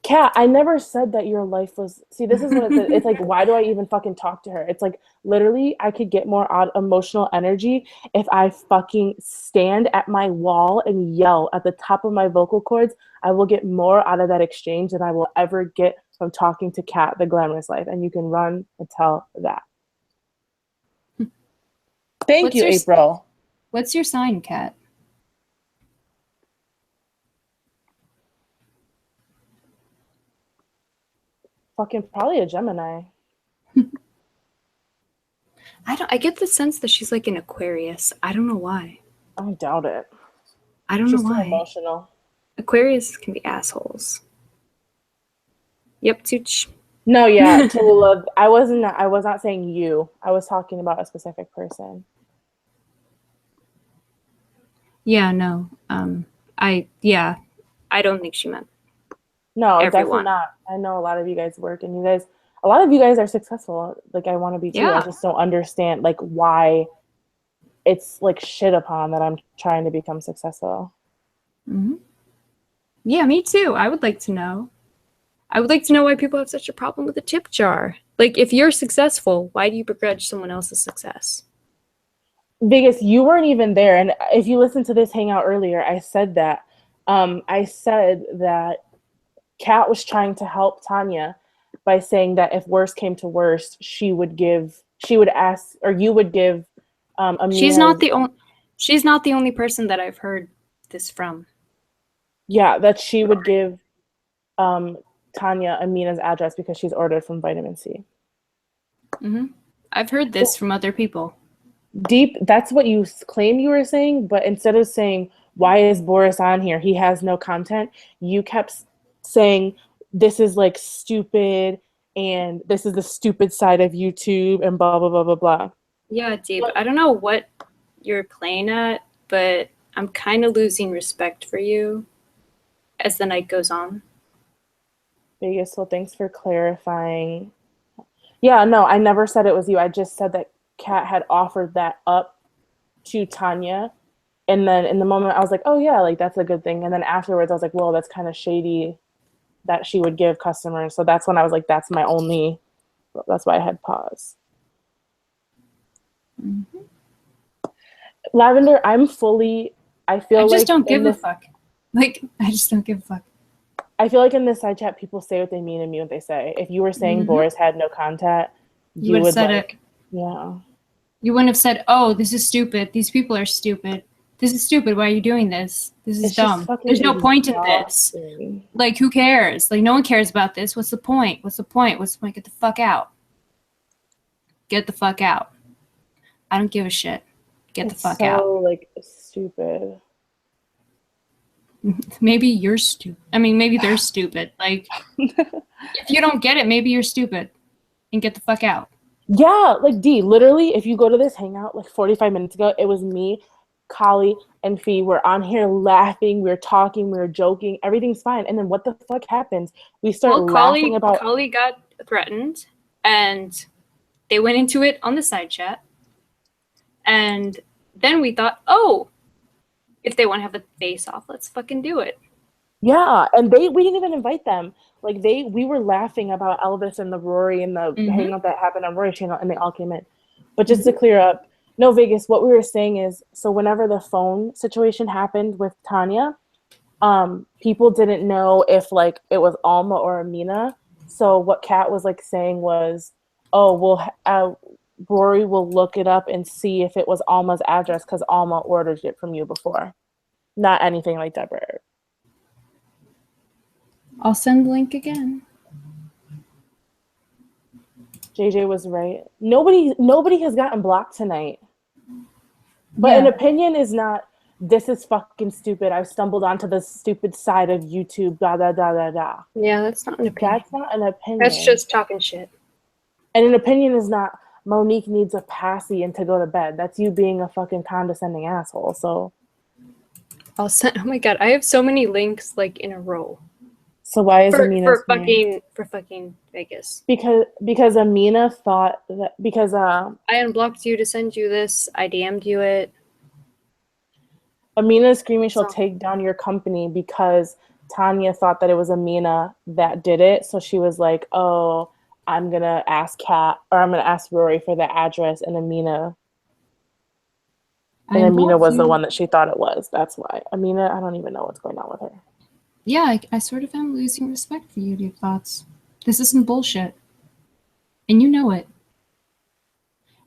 Kat, I never said that your life was. See, this is what it's like. Why do I even fucking talk to her? It's like, literally, I could get more emotional energy if I fucking stand at my wall and yell at the top of my vocal cords. I will get more out of that exchange than I will ever get from talking to Kat, the glamorous life. And you can run and tell that. Thank you, April. What's your sign, Kat? Fucking probably a Gemini. I get the sense that she's like an Aquarius. I don't know why. I doubt it. I don't know why. She's too emotional. Aquarius can be assholes. Yep, Tooch. No, yeah, Tallulah. I was not saying you. I was talking about a specific person. Yeah, no. I don't think she meant. No, everyone. Definitely not. I know a lot of you guys work, and a lot of you guys are successful. Like, I want to be too. Yeah. I just don't understand, like, why it's like shit upon that I'm trying to become successful. Mm-hmm. Yeah, me too. I would like to know. I would like to know why people have such a problem with a tip jar. Like, if you're successful, why do you begrudge someone else's success? Because you weren't even there. And if you listened to this hangout earlier, I said that. I said that Kat was trying to help Tanya by saying that if worst came to worst, you would give Amina's. She's not the only person that I've heard this from. Yeah, that she would give Tanya Amina's address because she's ordered from Vitamin C. Mm-hmm. I've heard this from other people. Deep, that's what you claim you were saying, but instead of saying, why is Boris on here? He has no content. You kept saying, this is like stupid, and this is the stupid side of YouTube, and blah, blah, blah, blah, blah. Yeah, Deep. I don't know what you're playing at, but I'm kind of losing respect for you as the night goes on. Vegas, well, thanks for clarifying. Yeah, no, I never said it was you. I just said that Kat had offered that up to Tanya. And then in the moment, I was like, oh, yeah, like that's a good thing. And then afterwards, I was like, well, that's kind of shady that she would give customers. So that's when I was like, that's why I had pause. Mm-hmm. Lavender, I just don't give a fuck. Like, I just don't give a fuck. I feel like in this side chat, people say what they mean and mean what they say. If you were saying Boris had no content, you would have said it. Yeah. You wouldn't have said, oh, this is stupid. These people are stupid. This is stupid. Why are you doing this? This is dumb. There's no point in this. Like, who cares? Like, no one cares about this. What's the point? What's the point? What's the point? Get the fuck out. Get the fuck out. I don't give a shit. Get the fuck out. So, like, stupid. Maybe you're stupid. I mean, maybe they're stupid. Like, if you don't get it, maybe you're stupid. And get the fuck out. Yeah, like, D, literally, if you go to this hangout, like, 45 minutes ago, it was me, Kali, and Fee. We're on here laughing, we're talking, we're joking, everything's fine. And then what the fuck happens? We start laughing about... Kali got threatened, and they went into it on the side chat. And then we thought, oh, if they want to have a face-off, let's fucking do it. Yeah, and we didn't even invite them. Like, we were laughing about Elvis and the Rory and the hangout that happened on Rory's channel, and they all came in. But just to clear up, no, Vegas, what we were saying is, so whenever the phone situation happened with Tanya, people didn't know if, like, it was Alma or Amina. So what Kat was, like, saying was, oh, well, Rory will look it up and see if it was Alma's address because Alma ordered it from you before. Not anything like that, Bert. I'll send the link again. JJ was right. Nobody has gotten blocked tonight. But an opinion is not, this is fucking stupid. I stumbled onto the stupid side of YouTube, da da da da da. Yeah, that's not an opinion. That's not an opinion. That's just talking shit. And an opinion is not, Monique needs a passy and to go to bed. That's you being a fucking condescending asshole. So I'll send. Oh my god, I have so many links like in a row. So why is Amina for fucking Vegas? Because Amina thought that I unblocked you to send you this. I DM'd you it. Amina is screaming she'll take down your company because Tanya thought that it was Amina that did it. So she was like, oh, I'm going to ask Kat, or I'm going to ask Rory for the address, and Amina was the one that she thought it was. That's why. Amina, I don't even know what's going on with her. Yeah, I sort of am losing respect for you, Deep Thoughts. This isn't bullshit. And you know it.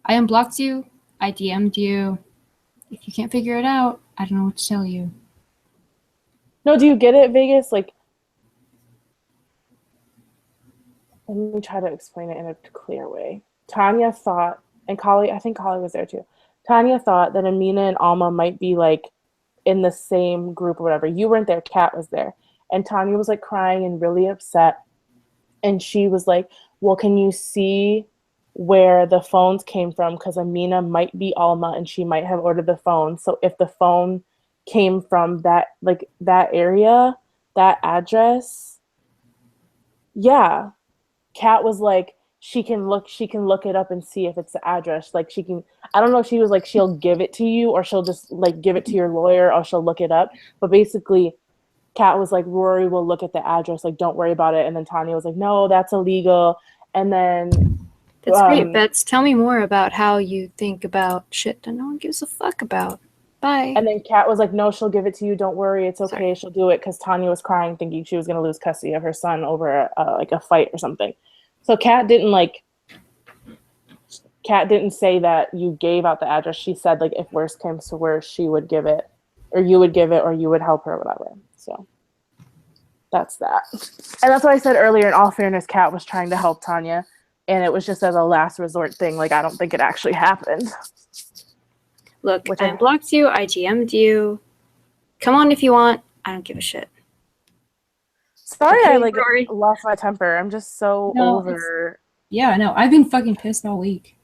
I unblocked you. I DM'd you. If you can't figure it out, I don't know what to tell you. No, do you get it, Vegas? Like, let me try to explain it in a clear way. Tanya thought, and Kali, I think Kali was there too. Tanya thought that Amina and Alma might be like in the same group or whatever. You weren't there, Kat was there. And Tanya was like crying and really upset. And she was like, well, can you see where the phones came from? Because Amina might be Alma and she might have ordered the phone. So if the phone came from that area, that address, yeah. Kat was like, she can look it up and see if it's the address. Like she can, I don't know if she was like, she'll give it to you or she'll just like give it to your lawyer or she'll look it up. But basically Kat was like, Rory will look at the address, like don't worry about it. And then Tanya was like, no, that's illegal. And then that's great, Bets. Tell me more about how you think about shit that no one gives a fuck about. Bye. And then Kat was like, no, she'll give it to you. Don't worry. It's okay. Sorry. She'll do it. Because Tanya was crying, thinking she was going to lose custody of her son over like a fight or something. So Kat didn't say that you gave out the address. She said like if worst comes to worst, she would give it, or you would give it, or you would help her, or whatever. So that's that. And that's what I said earlier. In all fairness, Kat was trying to help Tanya, and it was just as a last resort thing. Like, I don't think it actually happened. Look, I unblocked you. I GM'd you. Come on if you want. I don't give a shit. Sorry, Okay, I like Rory. lost my temper. I'm just so over. Yeah, I know. I've been fucking pissed all week.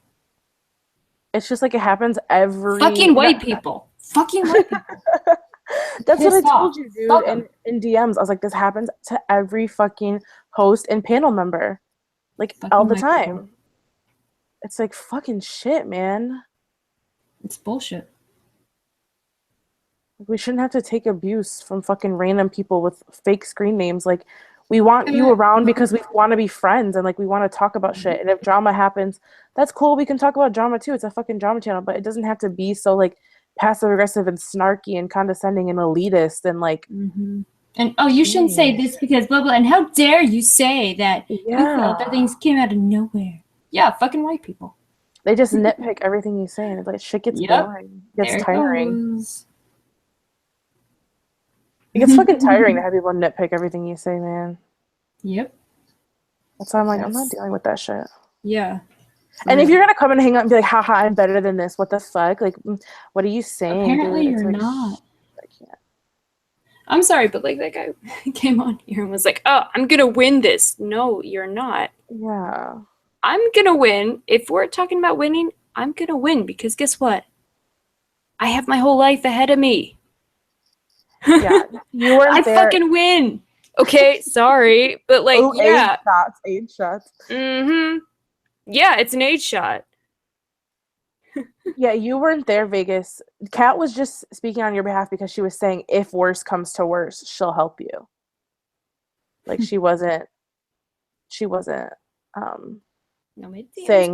It's just like it happens every fucking white people. Fucking white people. That's what I Pissed told off. you, dude. Fuck And 'em. in DMs, I was like, this happens to every fucking host and panel member, like Fucking all the white time. people. It's like fucking shit, man. It's bullshit. We shouldn't have to take abuse from fucking random people with fake screen names. Like, we want you around because we want to be friends and like we want to talk about shit. And if drama happens, that's cool. We can talk about drama too. It's a fucking drama channel, but it doesn't have to be so like passive aggressive and snarky and condescending and elitist and like. Mm-hmm. And you shouldn't say this because blah blah. And how dare you say that you felt that things came out of nowhere? Yeah, fucking white people. They just nitpick everything you say, and it's like shit gets boring, gets tiring. It gets fucking tiring to have people nitpick everything you say, man. Yep. That's why I'm like, I'm not dealing with that shit. Yeah. And if you're gonna come and hang out and be like, haha, I'm better than this, what the fuck? Like, what are you saying? Apparently dude? you're like, not. I can't. I'm sorry, but like that guy came on here and was like, oh, I'm gonna win this. No, you're not. Yeah. I'm gonna win. If we're talking about winning, I'm gonna win because guess what? I have my whole life ahead of me. Yeah. You weren't there. I fucking win. Okay, sorry, but like, yeah. 8 shots. Mm-hmm. Yeah, it's an 8 shot. Yeah, you weren't there, Vegas. Kat was just speaking on your behalf because she was saying if worse comes to worse, she'll help you. Like she wasn't saying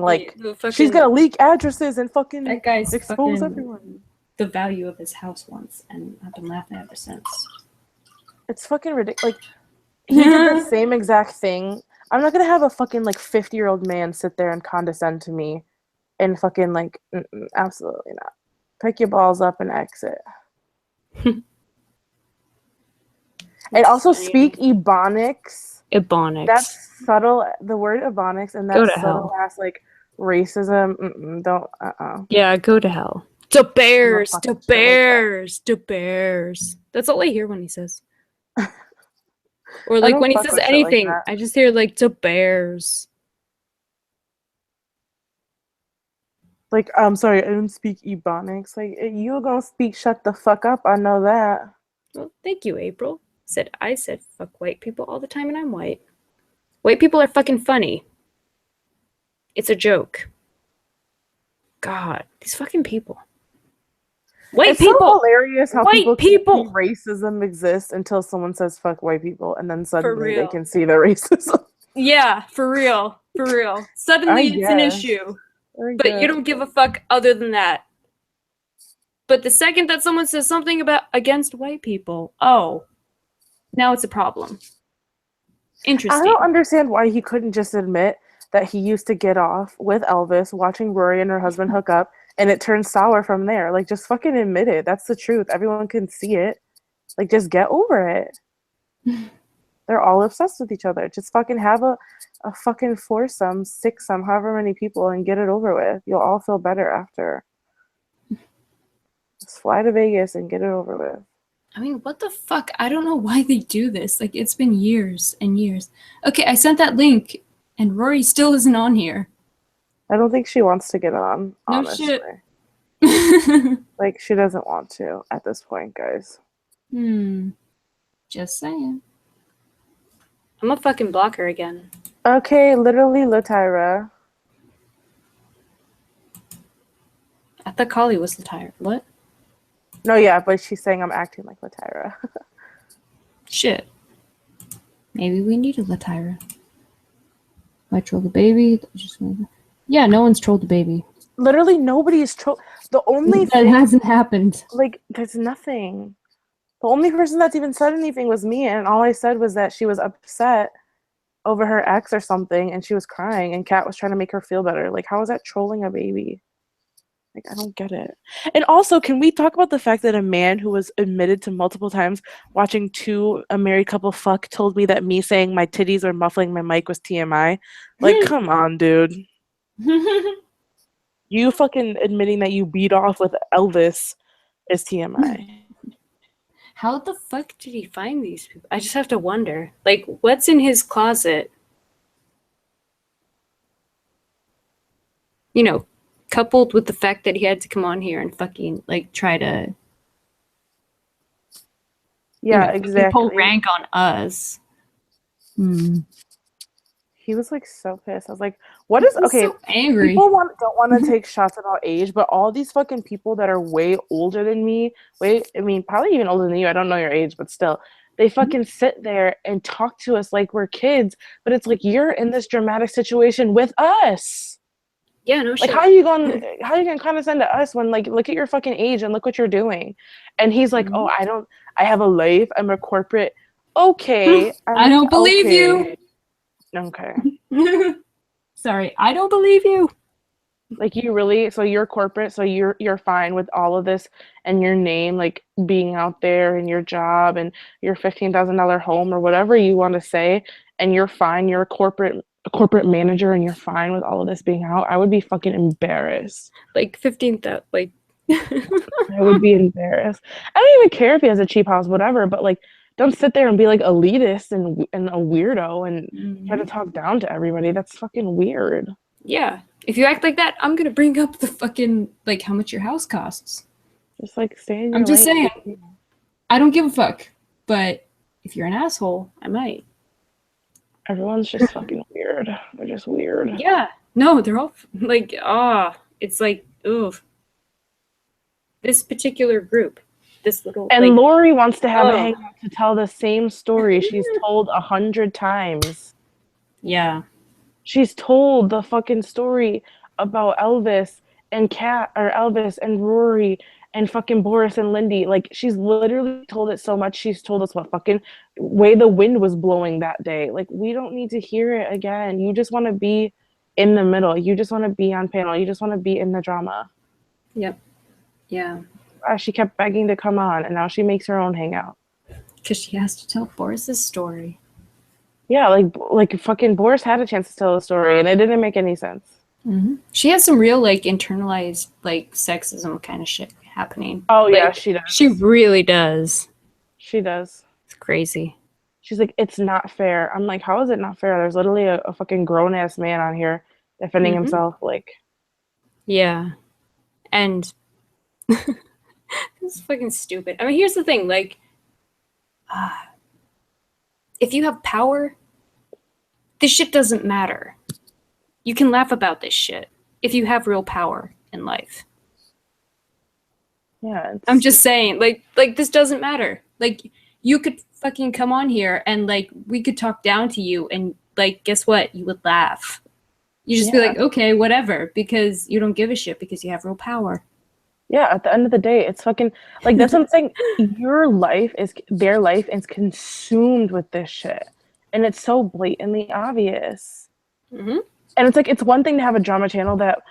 like she's gonna leak addresses and fucking that guy's expose fucking everyone. The value of his house once, and I've been laughing ever since. It's fucking ridiculous. Like he did the same exact thing. I'm not gonna have a fucking like 50-year-old man sit there and condescend to me and fucking like absolutely not. Pick your balls up and exit. And also speak Ebonics. Ebonics. That's subtle. The word Ebonics and that subtle ass like racism. Don't. Yeah, go to hell. The bears. The bears. The bears. That's all I hear when he says. Or like when he says anything, like I just hear like the bears. Like, I'm sorry, I don't speak Ebonics. Like, you gonna speak shut the fuck up, I know that. Well, thank you, April. I said fuck white people all the time and I'm white. White people are fucking funny. It's a joke. God, these fucking people. White people. So hilarious how white people think racism exists until someone says fuck white people and then suddenly they can see the racism. Yeah, for real. For real. Suddenly it's an issue. But you don't give a fuck other than that. But the second that someone says something against white people, now it's a problem. Interesting. I don't understand why he couldn't just admit that he used to get off with Elvis watching Rory and her husband hook up and it turned sour from there. Like, just fucking admit it. That's the truth. Everyone can see it. Like, just get over it. They're all obsessed with each other. Just fucking have a fucking foursome, sixsome, however many people, and get it over with. You'll all feel better after. Just fly to Vegas and get it over with. I mean, what the fuck? I don't know why they do this. Like, it's been years and years. Okay, I sent that link, and Rory still isn't on here. I don't think she wants to get on, honestly. No shit. Like, she doesn't want to at this point, guys. Just saying. I'm gonna fucking block her again. Okay, literally Latyra. I thought Kali was Latyra. What? No, yeah, but she's saying I'm acting like Latyra. Shit. Maybe we need a Latyra. I troll the baby. Yeah, no one's trolled the baby. Literally nobody is troll. The only that hasn't happened. Like, there's nothing. The only person that's even said anything was me, and all I said was that she was upset over her ex or something, and she was crying, and Kat was trying to make her feel better. Like, how is that trolling a baby? Like, I don't get it. And also, can we talk about the fact that a man who was admitted to multiple times watching a married couple fuck told me that me saying my titties or muffling my mic was TMI? Like, come on, dude. You fucking admitting that you beat off with Elvis is TMI. How the fuck did he find these people? I just have to wonder. Like, what's in his closet? You know, coupled with the fact that he had to come on here and fucking, like, try to... Yeah, fucking exactly. pull rank on us. He was like so pissed. I was like, what is okay? So angry. People don't want to take shots about age, but all these fucking people that are way older than me, probably even older than you. I don't know your age, but still, they fucking sit there and talk to us like we're kids. But it's like, you're in this dramatic situation with us. Yeah, no Like, shit. how are you gonna condescend to us when, like, look at your fucking age and look what you're doing? And he's like, oh, I have a life. I'm a corporate. Okay. I don't believe you. Okay. Sorry, I don't believe you. Like, you really, so you're corporate, so you're fine with all of this and your name, like, being out there and your job and your $15,000 home or whatever you want to say, and you're fine, you're a corporate manager and you're fine with all of this being out. I would be fucking embarrassed. Like 15,000, like... I would be embarrassed. I don't even care if he has a cheap house, whatever, but, like, don't sit there and be like elitist and a weirdo and try to talk down to everybody. That's fucking weird. Yeah. If you act like that, I'm gonna bring up the fucking, like, how much your house costs. Just, like, stay in your I'm just lane. saying. I don't give a fuck. But if you're an asshole, I might. Everyone's just fucking weird. They're just weird. Yeah. No, they're all, like, it's like, ugh. This particular group. This little, and like, Lori wants to have a hangout to tell the same story she's told 100 times. Yeah. She's told the fucking story about Elvis and Elvis and Rory and fucking Boris and Lindy. Like, she's literally told it so much. She's told us what fucking way the wind was blowing that day. Like, we don't need to hear it again. You just want to be in the middle. You just want to be on panel. You just want to be in the drama. Yep. Yeah. She kept begging to come on, and now she makes her own hangout. Because she has to tell Boris's story. Yeah, like fucking Boris had a chance to tell a story, and it didn't make any sense. Mm-hmm. She has some real, like, internalized, like, sexism kind of shit happening. Oh, like, yeah, she does. She really does. She does. It's crazy. She's like, it's not fair. I'm like, how is it not fair? There's literally a fucking grown-ass man on here defending himself. Like, yeah. And this is fucking stupid. I mean, here's the thing. Like, if you have power, this shit doesn't matter. You can laugh about this shit if you have real power in life. yeah. I'm just saying, like this doesn't matter. Like, you could fucking come on here and, like, we could talk down to you and, like, guess what? You would laugh. You just be like, okay, whatever, because you don't give a shit because you have real power. Yeah, at the end of the day, it's fucking, like, that's what I'm saying. Their life is consumed with this shit. And it's so blatantly obvious. Mm-hmm. And it's like, it's one thing to have a drama channel that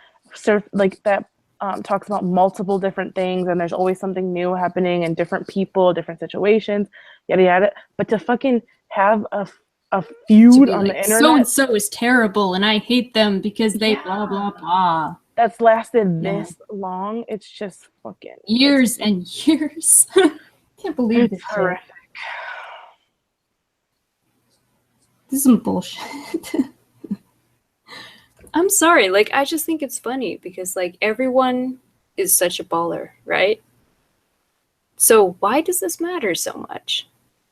talks about multiple different things, and there's always something new happening and different people, different situations, yada yada. But to fucking have a feud on the internet, so and so is terrible, and I hate them because they blah blah blah. That's lasted this long. It's just fucking years and years. Can't believe this shit. This is some bullshit. I'm sorry. Like, I just think it's funny because, like, everyone is such a baller, right? So why does this matter so much?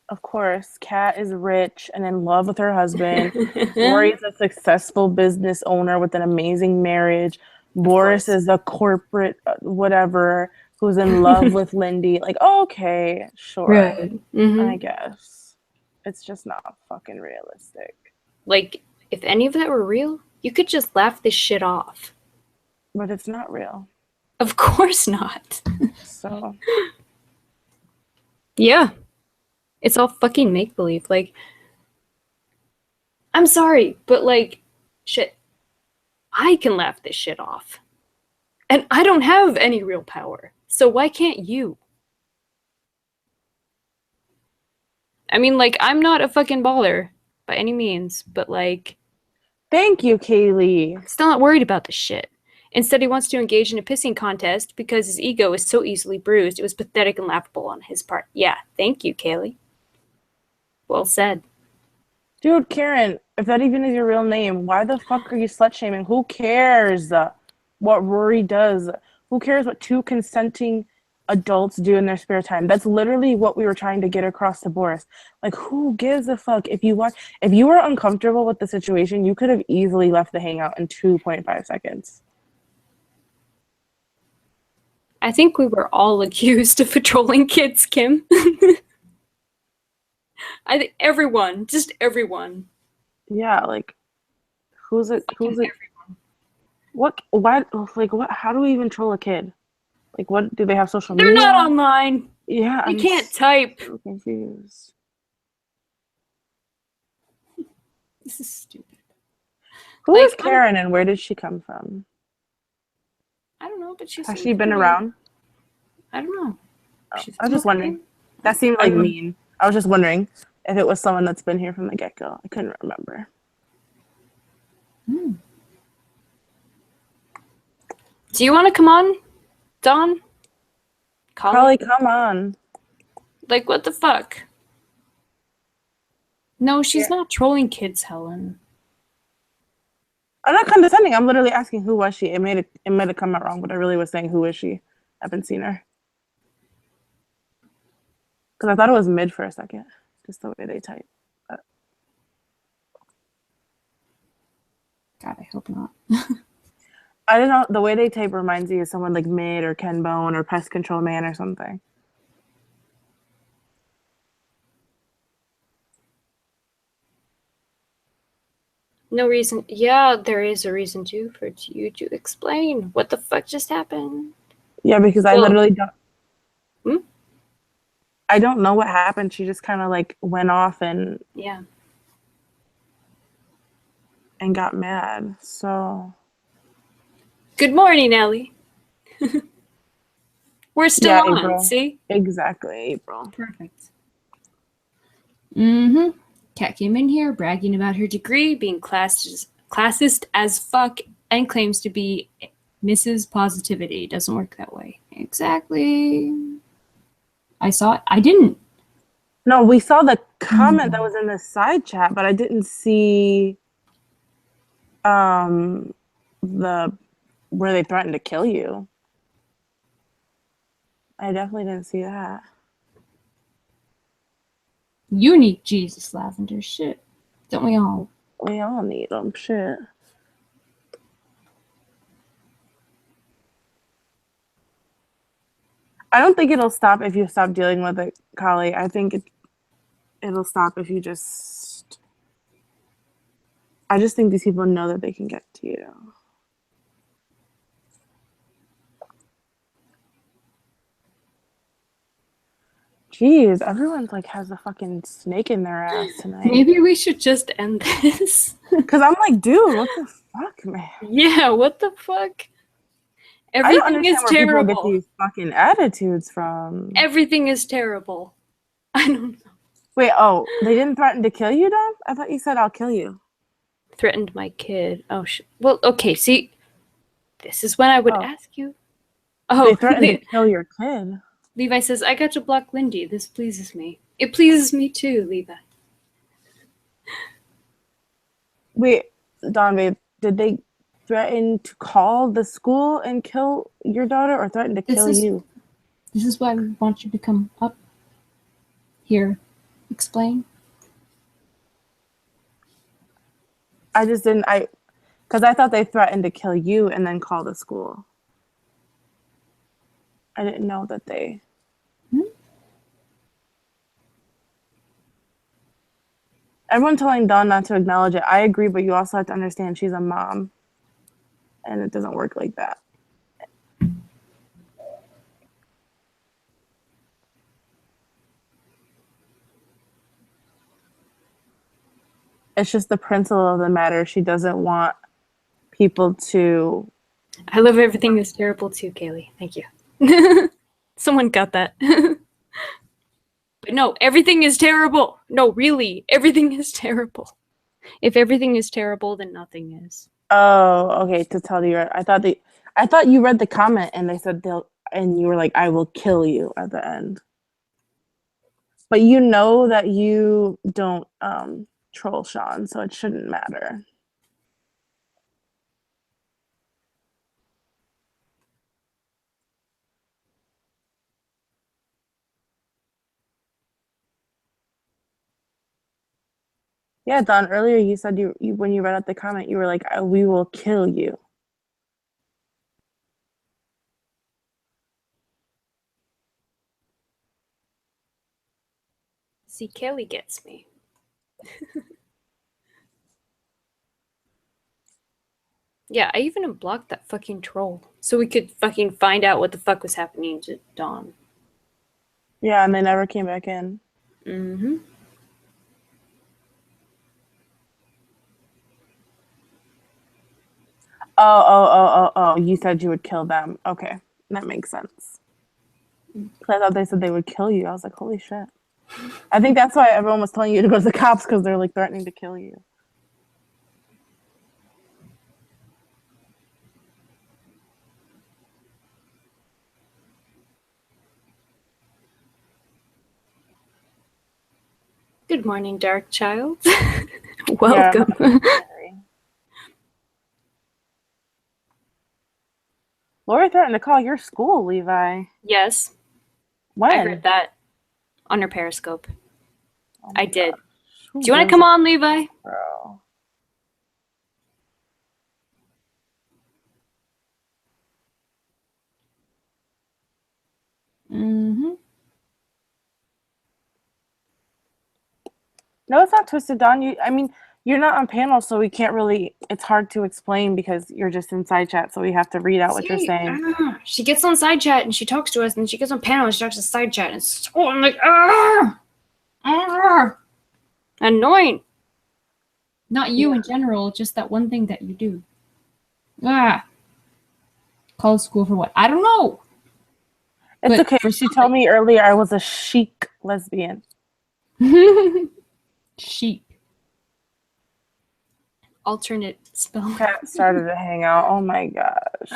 Of course, Kat is rich and in love with her husband. Lori's a successful business owner with an amazing marriage. Boris is a corporate whatever who's in love with Lindy. Like, okay, sure. Right. Mm-hmm. I guess. It's just not fucking realistic. Like, if any of that were real, you could just laugh this shit off. But it's not real. Of course not. So. Yeah. It's all fucking make-believe. Like, I'm sorry, but, like, shit. I can laugh this shit off. And I don't have any real power. So why can't you? I mean, like, I'm not a fucking baller by any means, but like, Thank you, Kaylee. still not worried about this shit. Instead, he wants to engage in a pissing contest because his ego is so easily bruised. It was pathetic and laughable on his part. Yeah, thank you, Kaylee. Well said. Dude, Karen, if that even is your real name, why the fuck are you slut shaming? Who cares what Rory does? Who cares what two consenting adults do in their spare time? That's literally what we were trying to get across to Boris. Like, who gives a fuck? If you were uncomfortable with the situation, you could have easily left the hangout in 2.5 seconds. I think we were all accused of patrolling kids, Kim. I think everyone, just everyone. Yeah, like, who's it? Everyone. What? Why? Like, what? How do we even troll a kid? Like, what? Do they have social They're media? not online. Yeah, They I'm can't type. so confused. This is stupid. Who Like, is Karen and where did she come from? I don't know, but she's. Has she been around? I don't know. Oh, She's I was just okay. wondering. That seemed like mean. I was just wondering if it was someone that's been here from the get-go. I couldn't remember. Do you want to come on, Dawn? Holly, come on. Like, what the fuck? No, she's not trolling kids, Helen. I'm not condescending. I'm literally asking who was she. It made it come out wrong, but I really was saying who is she. I haven't seen her. Because I thought it was mid for a second. Just the way they type. God, I hope not. I don't know. The way they type reminds me of someone like Mid or Ken Bone or Pest Control Man or something. No reason. Yeah, there is a reason too for you to explain what the fuck just happened. Yeah, because I literally don't. Hmm? I don't know what happened. She just kind of like went off and got mad. So. Good morning, Ellie. We're still on. April. See? Exactly, April. Perfect. Kat came in here bragging about her degree, being classist as fuck, and claims to be Mrs. Positivity. Doesn't work that way. Exactly. I saw it. I didn't. No, we saw the comment that was in the side chat, but I didn't see the where they threatened to kill you. I definitely didn't see that. You need Jesus, Lavender. Shit. Don't we all? We all need them. Shit. I don't think it'll stop if you stop dealing with it, Kali. I think it'll stop if you just... I just think these people know that they can get to you. Jeez, everyone's like has a fucking snake in their ass tonight. Maybe we should just end this. Because I'm like, dude, what the fuck, man? Yeah, what the fuck? I don't Everything understand is where terrible. people get these fucking attitudes from. Everything is terrible. I don't know. Wait, oh, they didn't threaten to kill you, Dom? I thought you said I'll kill you. Threatened my kid. Oh, well, okay, see, this is when I would ask you. Oh, they threatened to kill your kid. Levi says, I got to block Lindy. This pleases me. It pleases me too, Levi. Wait, Don, babe, did they threaten to call the school and kill your daughter or threaten to kill you? This is why we want you to come up here. Explain. I just didn't, because I thought they threatened to kill you and then call the school. I didn't know that they... Everyone telling Dawn not to acknowledge it. I agree, but you also have to understand she's a mom. And it doesn't work like that. It's just the principle of the matter. She doesn't want people to I love everything is terrible too, Kaylee. Thank you. Someone got that. But no, everything is terrible. No, really, everything is terrible. If everything is terrible, then nothing is. Oh, okay. To tell you, I thought you read the comment and they said and you were like, "I will kill you" at the end. But you know that you don't troll Sean, so it shouldn't matter. Yeah, Don, earlier you said you when you read out the comment, you were like, "We will kill you." See, Kaylee gets me. Yeah, I even unblocked that fucking troll so we could fucking find out what the fuck was happening to Dawn. Yeah, and they never came back in. Mm-hmm. Oh, you said you would kill them. Okay, that makes sense. 'Cause I thought they said they would kill you. I was like, holy shit. I think that's why everyone was telling you to go to the cops, because they're like threatening to kill you. Good morning, Dark Child. Welcome. Lori threatened to call your school, Levi. Yes, When? I heard that on her Periscope. Oh my I did. gosh. Who Do you want to gives come a on, Levi? Bro. Mm-hmm. No, it's not twisted, Don. You're not on panel, so we can't really. It's hard to explain because you're just in side chat, so we have to read out what you're saying. She gets on side chat and she talks to us, and she gets on panel and she talks to side chat, and it's so, I'm like, annoying. Not you in general, just that one thing that you do. Call school for what? I don't know. It's But okay. She told me earlier I was a chic lesbian. Sheep. Alternate spell. Cat started to hang out. Oh my gosh.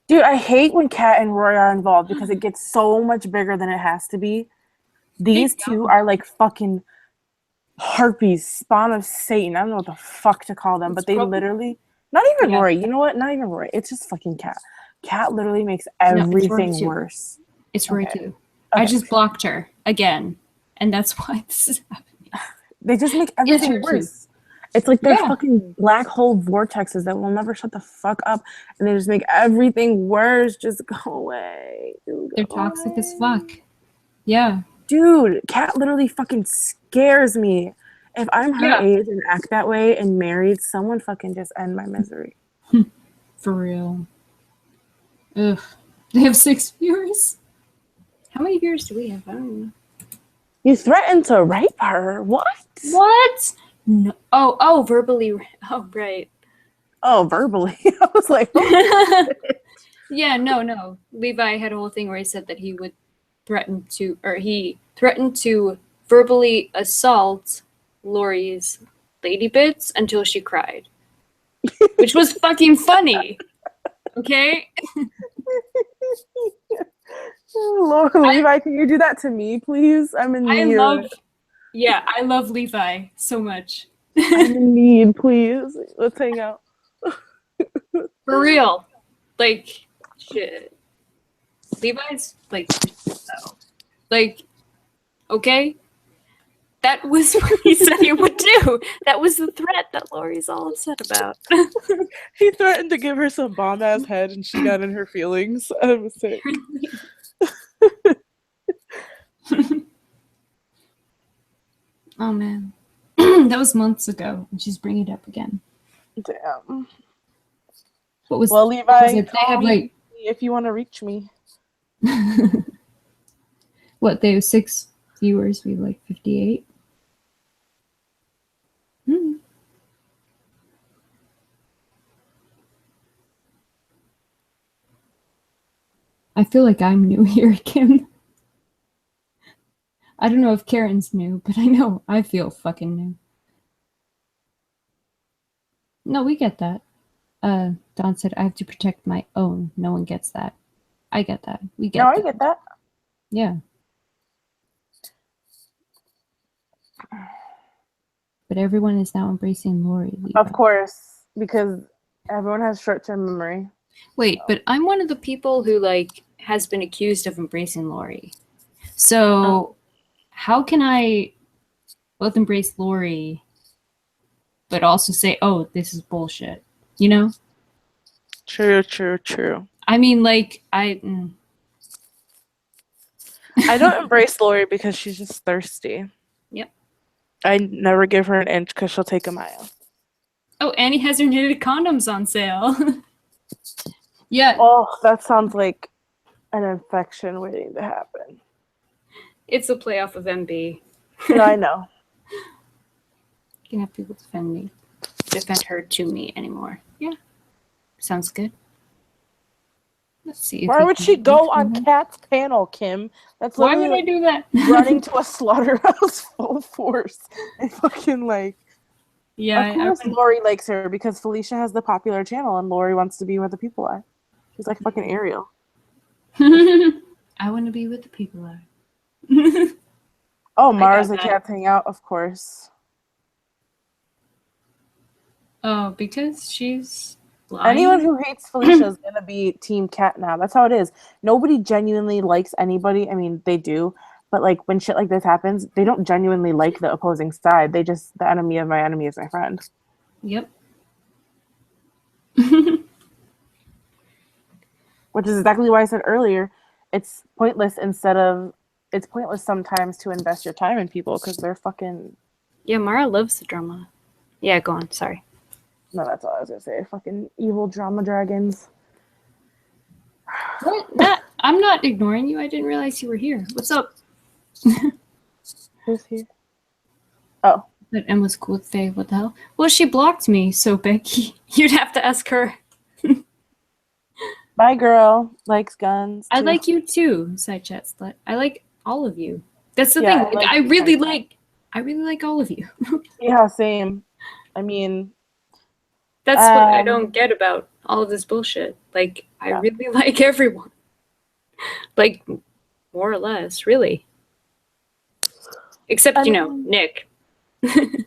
Dude, I hate when Kat and Roy are involved because it gets so much bigger than it has to be. These two are like fucking harpies, spawn of Satan. I don't know what the fuck to call them, but they literally, not even Roy, you know what? Not even Roy. It's just fucking Kat. Kat literally makes everything worse. It's Roy too. I just blocked her again, and that's why this is happening. They just make everything worse. It's like they're fucking black hole vortexes that will never shut the fuck up, and they just make everything worse. Just go away. They're toxic as fuck. Yeah. Dude, Kat literally fucking scares me. If I'm her age and act that way and married, someone fucking just end my misery. For real. Ugh. They have 6 viewers? How many viewers do we have? I don't know. You threatened to rape her. What? What? No. Oh, verbally. Oh, right. Oh, verbally. I was like, yeah, no. Levi had a whole thing where he said that he would threaten to verbally assault Lori's lady bits until she cried, which was fucking funny. Okay. Lord, Levi, can you do that to me, please? I'm in need. I love Levi so much. I'm in need, please. Let's hang out. For real. Like, shit. Levi's, like, so. Like, okay? That was what he said he would do. That was the threat that Lori's all upset about. He threatened to give her some bomb-ass head, and she got in her feelings. I was sick. Oh, man. That was months ago, and she's bringing it up again. Damn. Well, Levi, call me if you want to reach me. What, they have 6 viewers, we have like 58. I feel like I'm new here, Kim. I don't know if Karen's new, but I know I feel fucking new. No, we get that. Don said I have to protect my own. No one gets that. I get that. We get No, I that. get that. Yeah. But everyone is now embracing Lori. Of course, because everyone has short-term memory. Wait, but I'm one of the people who like has been accused of embracing Lori. So how can I both embrace Lori but also say, oh, this is bullshit? You know? True. I mean, like, I don't embrace Lori because she's just thirsty. Yep. I never give her an inch because she'll take a mile. Oh, Annie has her knitted condoms on sale. Yeah. Oh, that sounds like an infection waiting to happen. It's a play off of MB. No, I know. You can have people defend her to me anymore. Yeah. Sounds good. Let's see. If Why we would can she get go from on her. Kat's panel, Kim? That's Why literally would I do that? running to a slaughterhouse full force and fucking like. Yeah, Of course, Lori likes her because Felicia has the popular channel and Lori wants to be where the people are. She's like fucking Ariel. I want to be with the people are. Oh, Mars got and that. Cats hang out, of course. Oh, because she's blind? Anyone who hates Felicia is gonna be Team Cat now. That's how it is. Nobody genuinely likes anybody. I mean, they do, but like when shit like this happens, they don't genuinely like the opposing side. They just the enemy of my enemy is my friend. Yep. Which is exactly why I said earlier, it's pointless sometimes to invest your time in people because they're fucking. Yeah, Mara loves the drama. Yeah, go on. Sorry. No, that's all I was gonna say. Fucking evil drama dragons. What? I'm not ignoring you. I didn't realize you were here. What's up? Who's here? Oh. But Emma's cool with Faye. What the hell? Well, she blocked me, so Becky, you'd have to ask her. My girl likes guns. I too. like you too, side chat slut. I like all of you. That's the Yeah, thing. I like I you, really side like. I really like all of you. Yeah, same. I mean, That's what I don't get about all of this bullshit. Like, I Yeah. really like everyone. Like, more or less, really. Except, Nick. I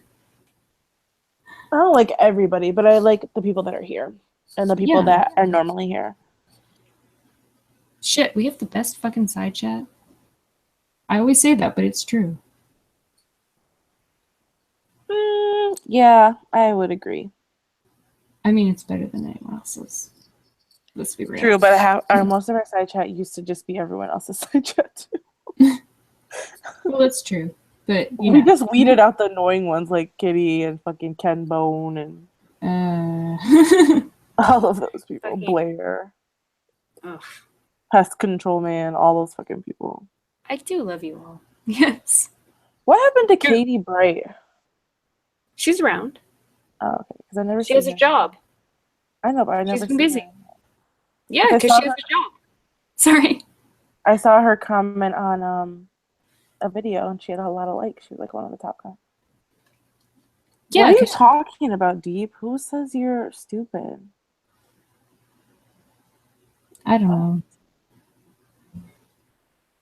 don't like everybody, but I like the people that are here and the people Yeah. that are normally here. Shit, we have the best fucking side chat. I always say that, but it's true. Yeah, I would agree. I mean, it's better than anyone else's. Let's be real. True, but most of our side chat used to just be everyone else's side chat too. Well, that's true. But, We just weeded out the annoying ones like Kitty and fucking Ken Bone and all of those people. Okay. Blair. Ugh. Pest Control Man, all those fucking people. I do love you all. Yes. What happened to Katie Bright? She's around. Oh, okay. Because I never. She has a job. I know, but I never. She's been busy. Her. Yeah, Like, because she has a job. Sorry. I saw her comment on a video, and she had a lot of likes. She was like one of the top guys. Yeah. What are you talking about, Deep? Who says you're stupid? I don't know.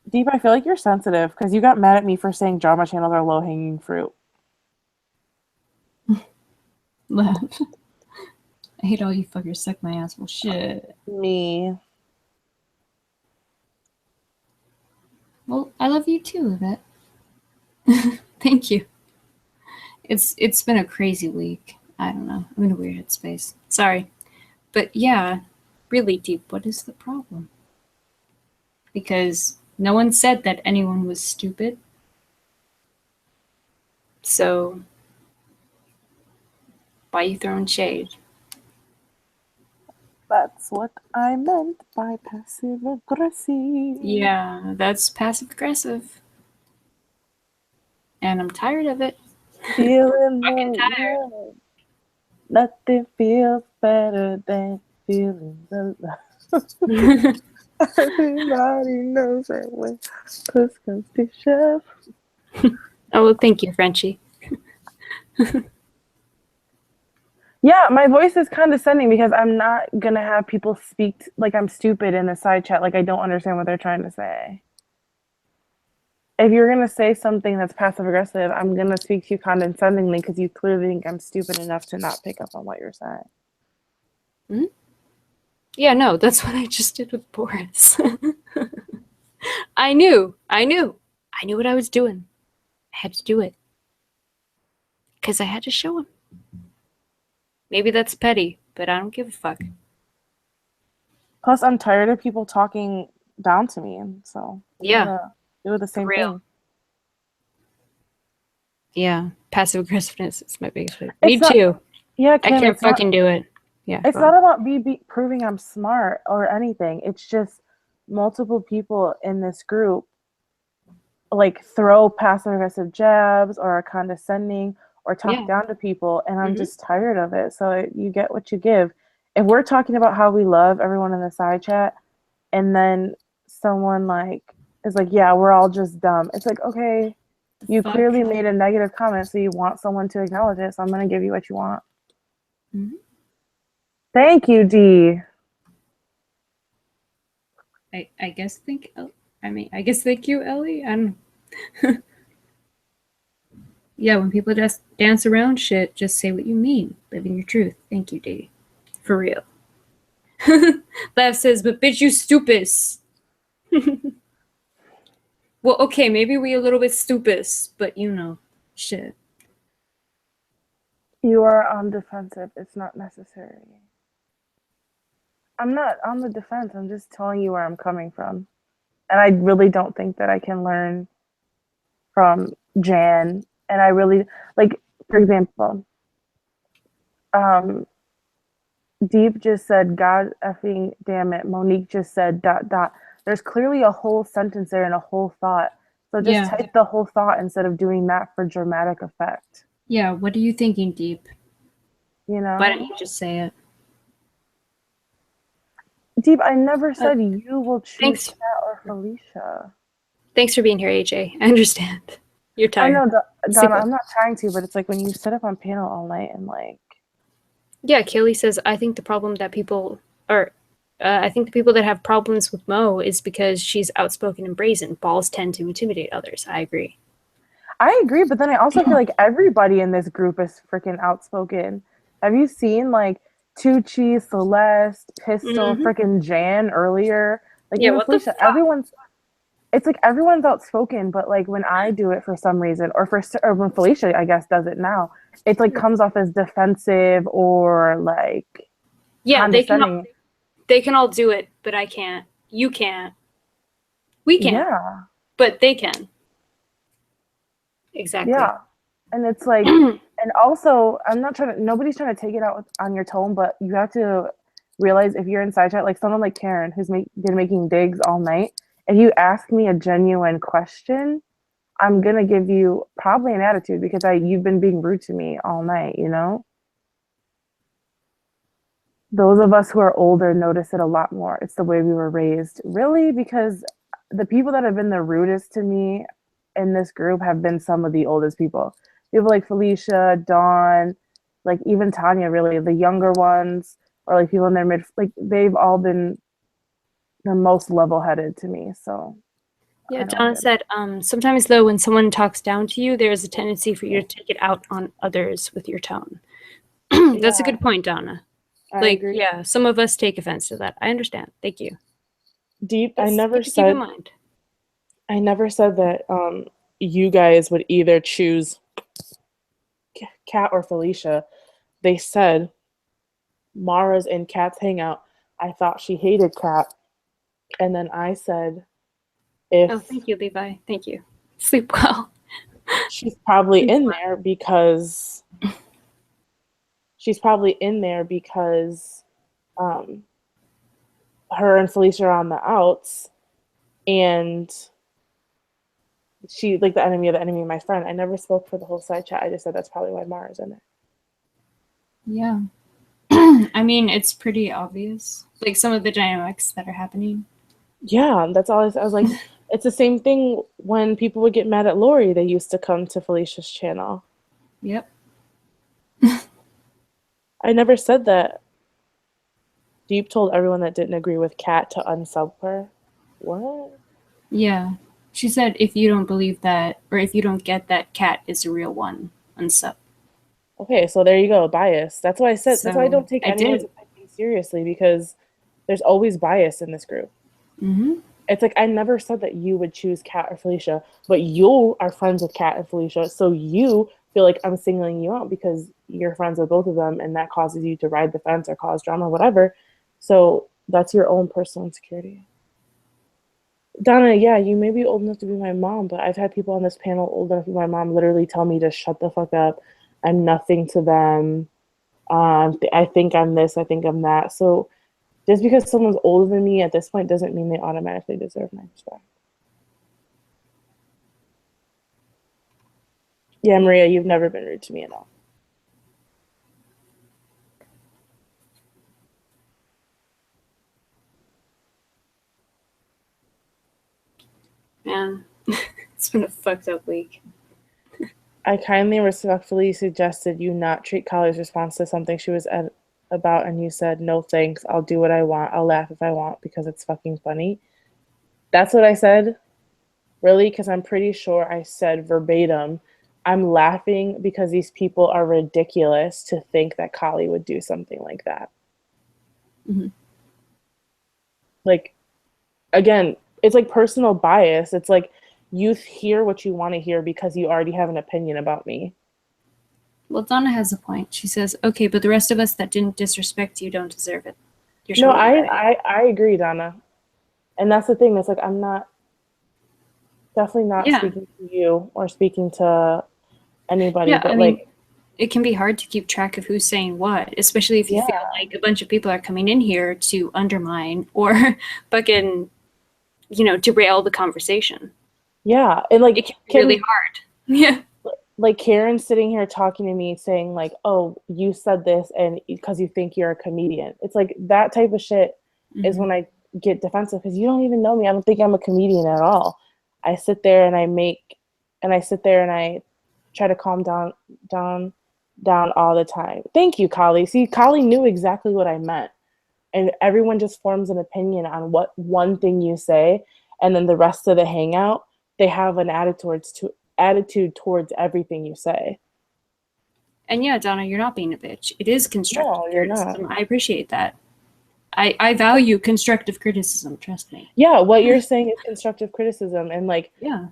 Deep, I feel like you're sensitive because you got mad at me for saying drama channels are low-hanging fruit. Laugh. I hate all you fuckers suck my ass. Well, shit. Me. Well, I love you too, Yvette. Thank you. It's been a crazy week. I don't know. I'm in a weird headspace. Sorry. But yeah, really Deep, what is the problem? Because no one said that anyone was stupid. So why are you throwing shade? That's what I meant by passive aggressive. Yeah, that's passive aggressive. And I'm tired of it. Feeling Fucking the tired. love. Nothing feels better than feeling the love. Everybody knows that when push comes to shove. Oh, well, thank you, Frenchie. Yeah, my voice is condescending because I'm not gonna have people speak like I'm stupid in the side chat, like I don't understand what they're trying to say. If you're gonna say something that's passive aggressive, I'm gonna speak to you condescendingly because you clearly think I'm stupid enough to not pick up on what you're saying. Yeah, no, that's what I just did with Boris. I knew what I was doing. I had to do it. Because I had to show him. Maybe that's petty, but I don't give a fuck. Plus, I'm tired of people talking down to me, and so I'm Yeah. gonna do the same real. thing. Yeah, passive aggressiveness is my biggest thing. It's Me not- too. Yeah, I Kim, can't fucking do it. Yeah. It's not about me proving I'm smart or anything. It's just multiple people in this group like throw passive aggressive jabs or are condescending or talk down to people, and I'm just tired of it. So you get what you give. If we're talking about how we love everyone in the side chat, and then someone like is like, yeah, we're all just dumb. It's like, okay, you clearly made a negative comment, so you want someone to acknowledge it. So I'm gonna give you what you want. Thank you, Dee. I guess thank you, Ellie. I don't know. Yeah, when people just dance around shit, just say what you mean. Live in your truth. Thank you, Dee. For real. Laugh says, but bitch, you stupid. Well, okay, maybe we a little bit stupid, but you know, shit. You are on defensive. It's not necessary. I'm not on the defense. I'm just telling you where I'm coming from. And I really don't think that I can learn from Jan. And I really, like, for example, Deep just said, God effing damn it. Monique just said ... There's clearly a whole sentence there and a whole thought. So just type the whole thought instead of doing that for dramatic effect. Yeah, what are you thinking, Deep? You know? Why don't you just say it? Deep, I never said you will choose Kat or Felicia. Thanks for being here, AJ. I understand. You're tired. I know, Donna, I'm not trying to, but it's like when you sit up on panel all night and like... Yeah, Kaylee says, I think the problem that people are... I think the people that have problems with Mo is because she's outspoken and brazen. Balls tend to intimidate others. I agree. I agree, but then I also feel like everybody in this group is freaking outspoken. Have you seen like Tucci, Celeste, Pistol, freaking Jan earlier? Like even Felicia, it's like everyone's outspoken, but like when I do it for some reason, or when Felicia, I guess, does it now, it's like comes off as defensive or like condescending. They can all do it, but I can't. You can't. We can't. Yeah. But they can. Exactly. Yeah. And it's like, and also, nobody's trying to take it out on your tone, but you have to realize if you're in side chat, like someone like Karen, who's been making digs all night, if you ask me a genuine question, I'm going to give you probably an attitude because you've been being rude to me all night, you know? Those of us who are older notice it a lot more. It's the way we were raised. Really? Because the people that have been the rudest to me in this group have been some of the oldest people. People like Felicia, Dawn, like even Tanya, really, the younger ones, or like people in their mid, like they've all been the most level-headed to me. So yeah, Donna said, sometimes though, when someone talks down to you, there is a tendency for you to take it out on others with your tone. That's a good point, Donna. I agree. Yeah, some of us take offense to that. I understand. Thank you. Deep, I never said that you guys would either choose Kat or Felicia. They said Mara's in Kat's hangout. I thought she hated Kat. And then I said, thank you, Levi. Thank you. Sleep well. She's probably in there because her and Felicia are on the outs, and she like the enemy of the enemy of my friend. I never spoke for the whole side chat. I just said that's probably why Mara's in it. Yeah. I mean, it's pretty obvious. Like some of the dynamics that are happening. Yeah, that's all I was like, it's the same thing when people would get mad at Lori. They used to come to Felicia's channel. Yep. I never said that. Deep told everyone that didn't agree with Kat to unsub her. What? Yeah. She said if you don't believe that, or if you don't get that Cat is a real one, unsub. Okay, so there you go, bias. That's why I said, that's why I So don't take I anyone's did. opinion seriously, because there's always bias in this group. Mm-hmm. It's like, I never said that you would choose Kat or Felicia, but you are friends with Kat and Felicia, so you feel like I'm singling you out because you're friends with both of them, and that causes you to ride the fence or cause drama, whatever. So that's your own personal insecurity. Donna, yeah, you may be old enough to be my mom, but I've had people on this panel old enough to be my mom literally tell me to shut the fuck up. I'm nothing to them. I think I'm this, I think I'm that. So just because someone's older than me at this point doesn't mean they automatically deserve my respect. Yeah, Maria, you've never been rude to me at all. Man, it's been a fucked up week. I kindly and respectfully suggested you not treat Kali's response to something she was about, and you said, no thanks, I'll do what I want. I'll laugh if I want because it's fucking funny. That's what I said? Really? Because I'm pretty sure I said verbatim, I'm laughing because these people are ridiculous to think that Kali would do something like that. Mm-hmm. Like, again, it's like personal bias. It's like you hear what you want to hear because you already have an opinion about me. Well, Donna has a point. She says, okay, but the rest of us that didn't disrespect you don't deserve it. You're No, totally right. I agree, Donna. And that's the thing. It's like I'm not definitely not Yeah. speaking to you or speaking to anybody, Yeah, but I mean, like, it can be hard to keep track of who's saying what, especially if you feel yeah, like a bunch of people are coming in here to undermine or fucking, derail the conversation. yeah. And like, It can be really hard. Yeah. like Karen sitting here talking to me saying like, oh, you said this and because you think you're a comedian. It's like that type of shit is when I get defensive because you don't even know me. I don't think I'm a comedian at all. I sit there and I sit there and I try to calm down all the time. Thank you, Kali. See, Kali knew exactly what I meant. And everyone just forms an opinion on what one thing you say, and then the rest of the hangout, they have an attitude towards everything you say. And yeah, Donna, you're not being a bitch. It is constructive No, you're not. criticism. I appreciate that. I value constructive criticism, trust me. Yeah, what you're saying is constructive criticism, and like Yeah.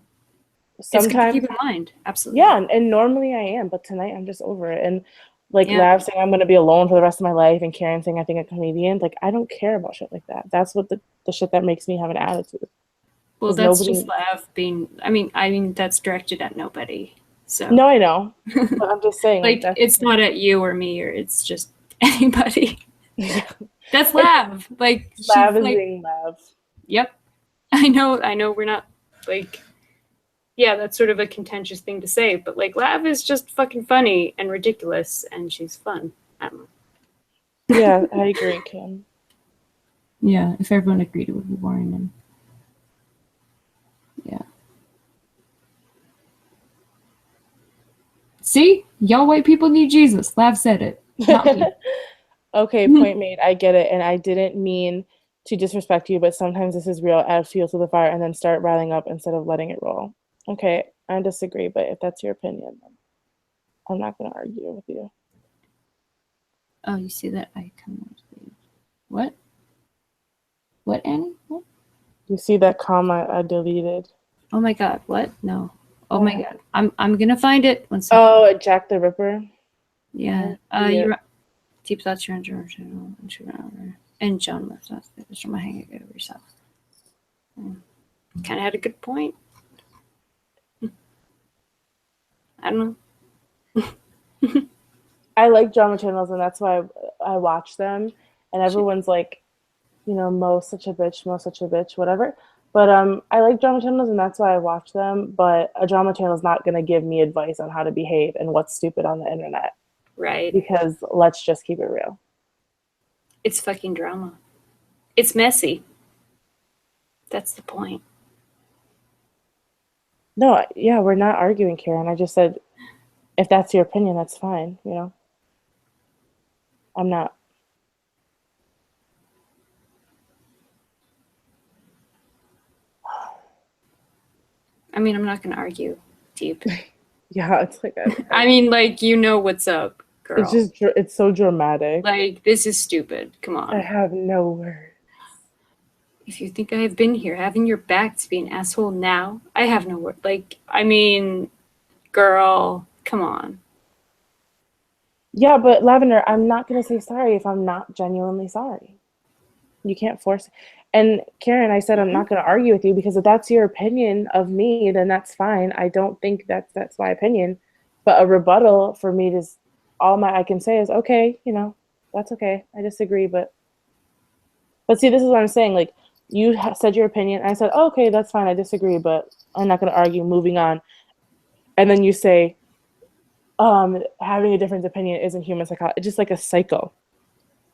It's good to sometimes, keep in mind. Absolutely. yeah, and normally I am, but tonight I'm just over it. And like Yeah. Lav saying I'm gonna be alone for the rest of my life, and Karen saying I think I'm a comedian, like I don't care about shit like that. That's what the shit that makes me have an attitude. Well, 'Cause that's nobody. just Lav being. I mean that's directed at nobody. So No, I know, but I'm just saying like like that's. it's not at you or me, or it's just anybody. That's Lav. Like she's Lav is like, being Lav. yep. I know. We're not like. Yeah, that's sort of a contentious thing to say, but like Lav is just fucking funny and ridiculous, and she's fun. I don't know. Yeah, I agree, Kim. Yeah, if everyone agreed, it would be boring. And yeah. See, y'all white people need Jesus. Lav said it, not me. Okay, point made. I get it, and I didn't mean to disrespect you, but sometimes this is real. Add fuel to the fire and then start riling up instead of letting it roll. Okay, I disagree, but if that's your opinion, then I'm not going to argue with you. Oh, you see that icon? What? What, Annie? What? You see that comment I deleted? Oh my God! What? No. Oh my God! I'm gonna find it. One second. Oh, Jack the Ripper. Yeah. I see it. You're deep thoughts. You're on George and John left us. Just from my hang it over yourself. Kind of had a good point. I don't know. I like drama channels, and that's why I watch them. And everyone's like, Mo's such a bitch, whatever. But I like drama channels, and that's why I watch them. But a drama channel is not going to give me advice on how to behave and what's stupid on the internet. Right. Because let's just keep it real. It's fucking drama. It's messy. That's the point. No, yeah, we're not arguing, Karen. I just said, if that's your opinion, that's fine, you know? I'm not. I mean, I'm not going to argue deep. Yeah, it's like, I mean, like, you know what's up, girl. it's just, it's so dramatic. Like, this is stupid. Come on. I have no words. If you think I have been here having your back to be an asshole now, I have no word. Like, I mean, girl, come on. Yeah, but Lavender, I'm not going to say sorry if I'm not genuinely sorry. You can't force. And Karen, I said I'm not going to argue with you because if that's your opinion of me, then that's fine. I don't think that's my opinion. But a rebuttal for me is I can say is, okay, you know, that's okay. I disagree, but see, this is what I'm saying. Like, you said your opinion. I said, oh, okay, that's fine. I disagree, but I'm not going to argue. Moving on. And then you say, having a different opinion isn't human psychology. It's just like a cycle.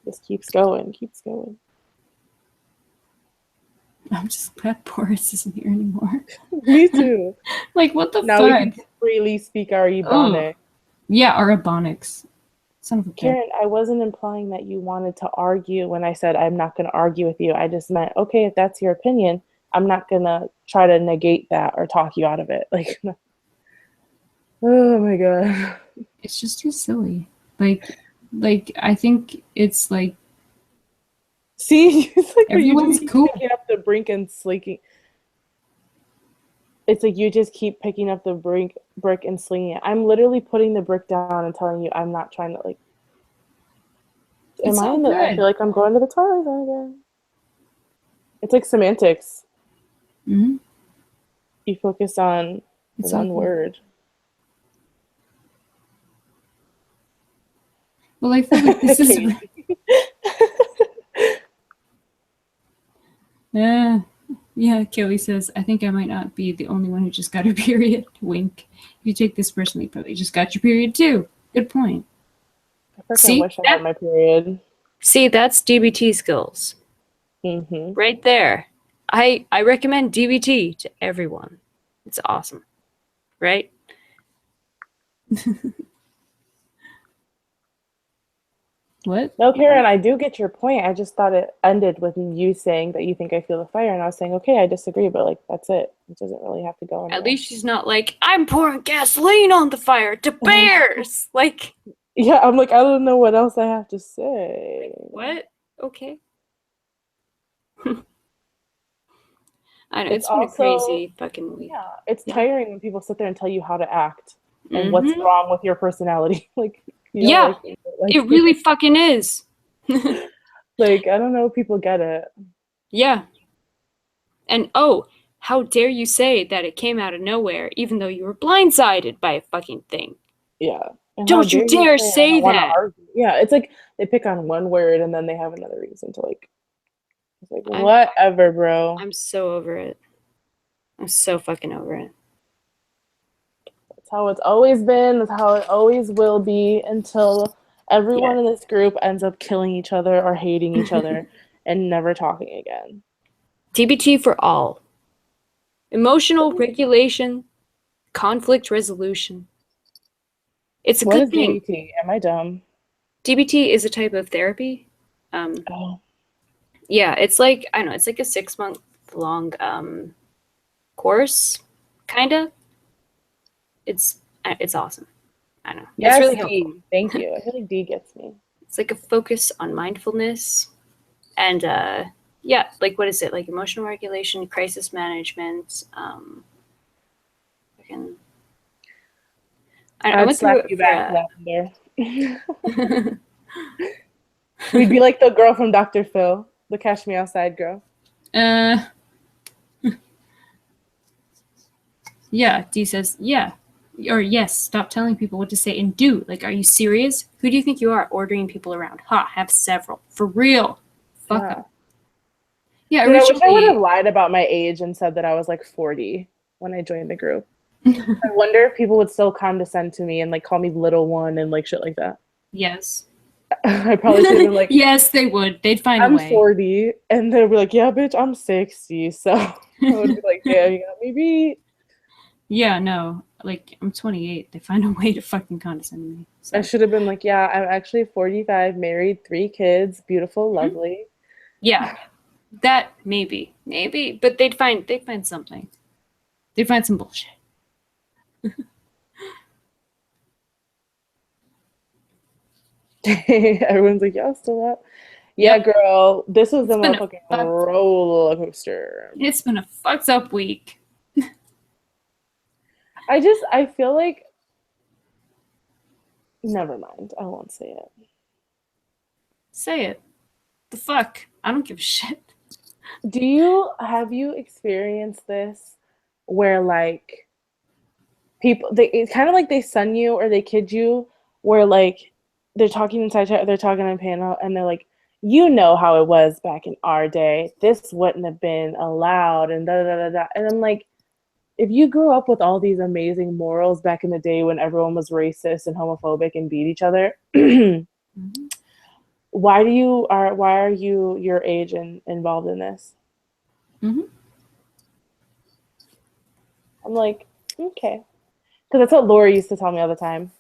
Just keeps going, keeps going. I'm just glad Boris isn't here anymore. Me too. Like, what the Now fuck? we can freely speak our Ebonics. Yeah, our Ebonics. Son of a bitch. Karen, I wasn't implying that you wanted to argue when I said I'm not going to argue with you. I just meant, okay, if that's your opinion, I'm not going to try to negate that or talk you out of it. Like, oh my God. It's just too silly. Like I think it's like, see, it's like everyone's you just cool. keep picking up the brink and slinging. It's like you just keep picking up the brick and slinging it. I'm literally putting the brick down and telling you I'm not trying to like. It's I all good. feel like I'm going to the Twilight Zone again. It's like semantics. Mm-hmm. You focus on It's one all word. Well, I feel like this is. Yeah, Kelly says, I think I might not be the only one who just got her period. Wink. If you take this personally, you probably just got your period too. Good point. I freaking wish I had my period. See, that's DBT skills. Mm-hmm. Right there. I recommend DBT to everyone. It's awesome. Right? What? No, Karen, I do get your point. I just thought it ended with you saying that you think I feel the fire, and I was saying, okay, I disagree, but like that's it. It doesn't really have to go anywhere. At least she's not like, I'm pouring gasoline on the fire to bears. Like, yeah, I'm like, I don't know what else I have to say. What? Okay. I know, It's been also, a crazy fucking week. Yeah, it's tiring when people sit there and tell you how to act and what's Mhm. wrong with your personality. Like, you Yeah, like me, but, like, it really fucking is. like, I don't know if people get it. Yeah. And oh, how dare you say that it came out of nowhere, even though you were blindsided by a fucking thing. Yeah. And Don't you dare say I don't wanna that. argue. Yeah, it's like they pick on one word and then they have another reason to like. It's like, whatever, bro. I'm so over it. I'm so fucking over it. That's how it's always been. That's how it always will be until everyone in this group ends up killing each other or hating each other and never talking again. DBT for all. Emotional regulation, conflict resolution. It's a What good is thing. DBT? Am I dumb? DBT is a type of therapy. Yeah, it's like, I don't know, it's like a 6-month long course, kind of. It's awesome. I don't know. Yes, it's really D. helpful. Thank you. I feel like D gets me. It's like a focus on mindfulness and yeah, like what is it? Like emotional regulation, crisis management. I went through it you back, for, Lavender. We'd be like the girl from Dr. Phil, the Catch Me Outside girl. Yeah, D says, yeah. Or yes, stop telling people what to say and do. Like, are you serious? Who do you think you are ordering people around? Have several. For real. Fuck them. Yeah, Dude, I wish I would have lied about my age and said that I was like 40 when I joined the group. I wonder if people would still condescend to me and like call me little one and like shit like that. Yes. I probably should have been like, yes, they would. They'd find a I'm way. 40. And they'd be like, yeah, bitch, I'm 60. So I would be like, yeah, you got me beat. Yeah, no. Like, I'm 28. They find a way to fucking condescend me. So. I should have been like, yeah, I'm actually 45, married, 3 kids, beautiful, lovely. Yeah. That maybe. But they'd find something. They'd find some bullshit. Everyone's like, y'all still up? Yeah, Yep. girl, this was the It's been a motherfucking fuck- roller coaster. It's been a fucked up week. I feel like, never mind. I won't say it. Say it. The fuck? I don't give a shit. Have you experienced this where like people, it's kind of like they sun you or they kid you, where like they're talking inside chat, they're talking on panel, and they're like, you know how it was back in our day. This wouldn't have been allowed, and da da da da. And I'm like, if you grew up with all these amazing morals back in the day when everyone was racist and homophobic and beat each other, why are you your age and involved in this? Mm-hmm. I'm like, okay. Because that's what Laura used to tell me all the time.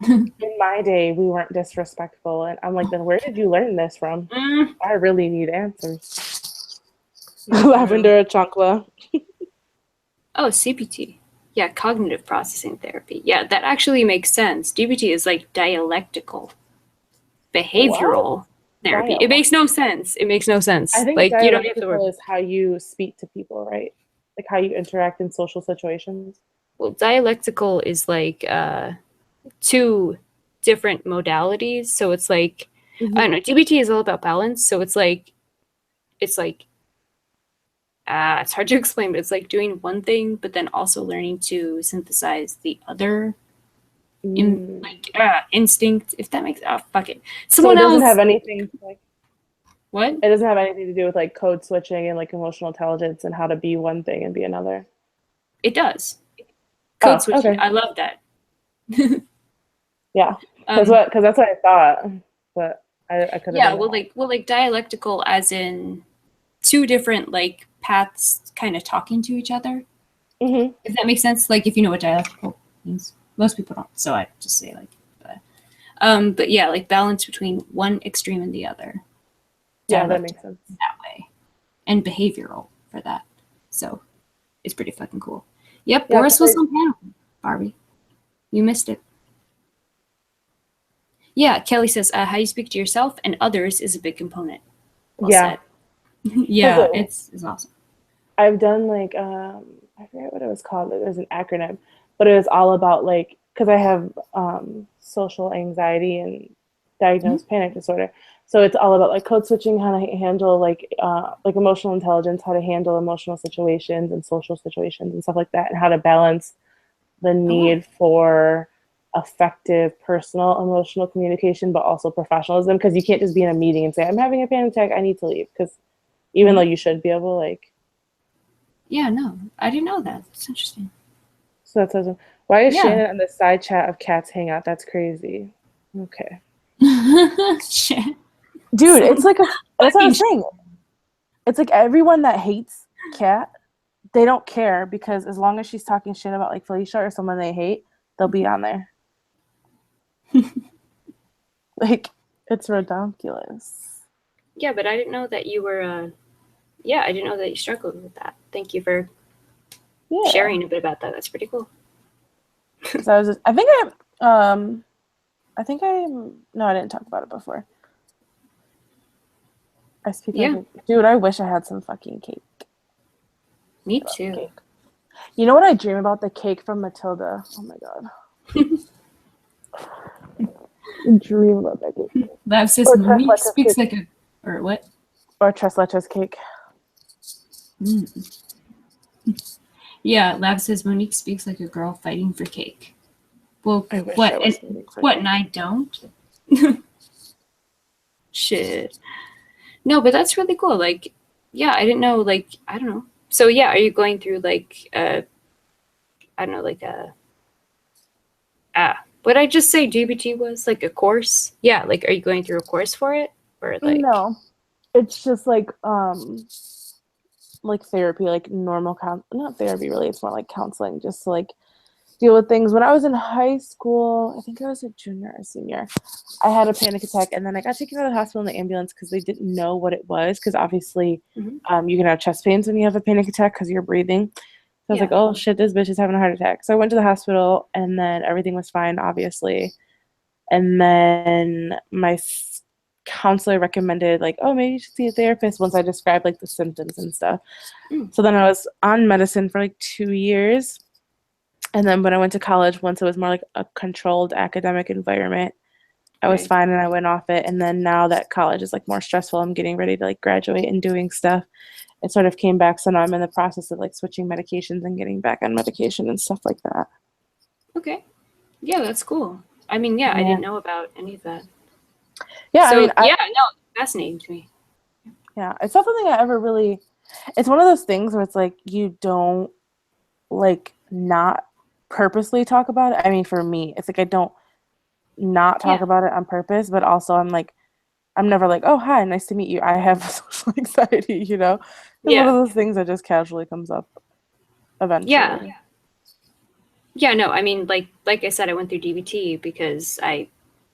In my day, we weren't disrespectful. And I'm like, then where did you learn this from? I really need answers. Lavender chancla. Oh, CPT. Yeah, cognitive processing therapy. Yeah, that actually makes sense. DBT is like dialectical behavioral therapy. It makes no sense. I think Like, you don't have to dialectical worry. is how you speak to people, right? Like how you interact in social situations. Well, dialectical is like two different modalities. So it's like, I don't know, DBT is all about balance. So it's hard to explain, but it's like doing one thing, but then also learning to synthesize the other instinct, if that makes fuck it. Someone so it else doesn't have anything like what? it doesn't have anything to do with like code switching and like emotional intelligence and how to be one thing and be another. It does. Code switching. Okay. I love that. Yeah. Because that's what I thought. But I could have Yeah, like dialectical as in two different like paths kind of talking to each other. Mm-hmm. If that makes sense. Like if you know what dialectical means. Most people don't, so I just say like but yeah, like balance between one extreme and the other. Yeah, that makes sense. That way. And behavioral for that. So it's pretty fucking cool. Yep, Yeah, Boris was on panel, Barbie. You missed it. Yeah, Kelly says, how you speak to yourself and others is a big component. Well said. Yeah, it's awesome. I've done like, I forget what it was called. It was an acronym, but it was all about like, because I have social anxiety and diagnosed panic disorder. So it's all about like code switching, how to handle like emotional intelligence, how to handle emotional situations and social situations and stuff like that, and how to balance the need for effective personal emotional communication, but also professionalism, because you can't just be in a meeting and say, I'm having a panic attack, I need to leave, because even though you should be able like. Yeah, no, I didn't know that. It's interesting. So that's awesome. Why is Shannon in the side chat of Cats Hangout? That's crazy. Okay. Shit. Dude, it's like that's what I'm saying. It's like everyone that hates Kat, they don't care, because as long as she's talking shit about like Felicia or someone they hate, they'll be on there. Like, it's ridiculous. Yeah, but I didn't know that you were I didn't know that you struggled with that. Thank you for sharing a bit about that. That's pretty cool. So I didn't talk about it before. I speak dude, I wish I had some fucking cake. Me too. Cake. You know what I dream about? The cake from Matilda. Oh my god. I dream about that cake. That says me speaks cake. Like a or what? Or tres leches cake. Yeah, Lab says Monique speaks like a girl fighting for cake. Well, what? And I don't? Shit. No, but that's really cool. Like, yeah, I didn't know. Like, I don't know. So yeah, are you going through like I don't know, like Would I just say DBT was like a course? Yeah, like are you going through a course for it? Or like No, it's just like therapy, like normal not therapy really, it's more like counseling, just to like deal with things. When I was in high school, I think I was a junior or senior, I had a panic attack, and then I got taken to the hospital in the ambulance because they didn't know what it was, because obviously you can have chest pains when you have a panic attack because you're breathing. So I was like, oh shit, this bitch is having a heart attack. So I went to the hospital, and then everything was fine, obviously. And then my counselor recommended, like, oh, maybe you should see a therapist once I described like the symptoms and stuff. So then I was on medicine for like 2 years. And then when I went to college, once it was more like a controlled academic environment, I was fine and I went off it. And then now that college is like more stressful, I'm getting ready to like graduate and doing stuff. It sort of came back. So now I'm in the process of like switching medications and getting back on medication and stuff like that. Okay. Yeah, that's cool. I mean, I didn't know about any of that. Yeah, So, I mean, fascinating to me. Yeah, it's not something I ever really. It's one of those things where it's like you don't like not purposely talk about it. I mean, for me, it's like I don't not talk about it on purpose, but also I'm never like, oh, hi, nice to meet you. I have social anxiety, you know? It's one of those things that just casually comes up eventually. Yeah, no, I mean, like I said, I went through DBT because I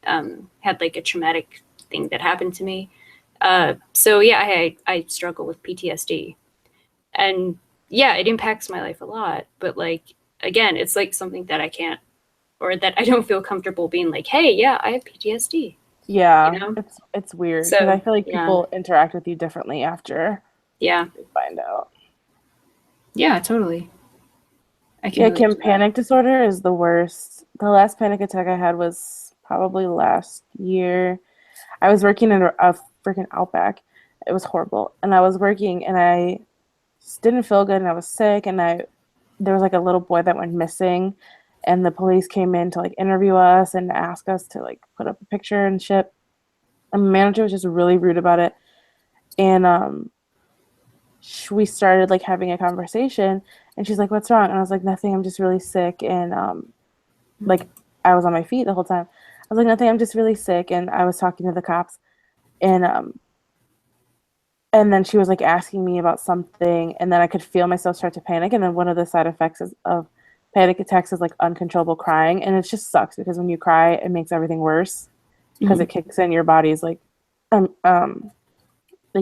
had like a traumatic thing that happened to me. So yeah, I struggle with PTSD, and yeah, it impacts my life a lot. But like, again, it's like something that I can't, or that I don't feel comfortable being like, hey, yeah, I have PTSD. Yeah, you know? it's weird because I feel like people interact with you differently after they find out. Yeah, totally. Panic disorder is the worst. The last panic attack I had was probably last year. I was working in a freaking Outback. It was horrible. And I was working and I didn't feel good and I was sick, and there was like a little boy that went missing, and the police came in to like interview us and ask us to like put up a picture and shit. And the manager was just really rude about it. And we started like having a conversation, and she's like, what's wrong? And I was like, nothing, I'm just really sick. And like I was on my feet the whole time. I was like, nothing, I'm just really sick. And I was talking to the cops, and then she was like asking me about something, and then I could feel myself start to panic. And then one of the side effects of panic attacks is like uncontrollable crying, and it just sucks because when you cry, it makes everything worse because it kicks in your body's like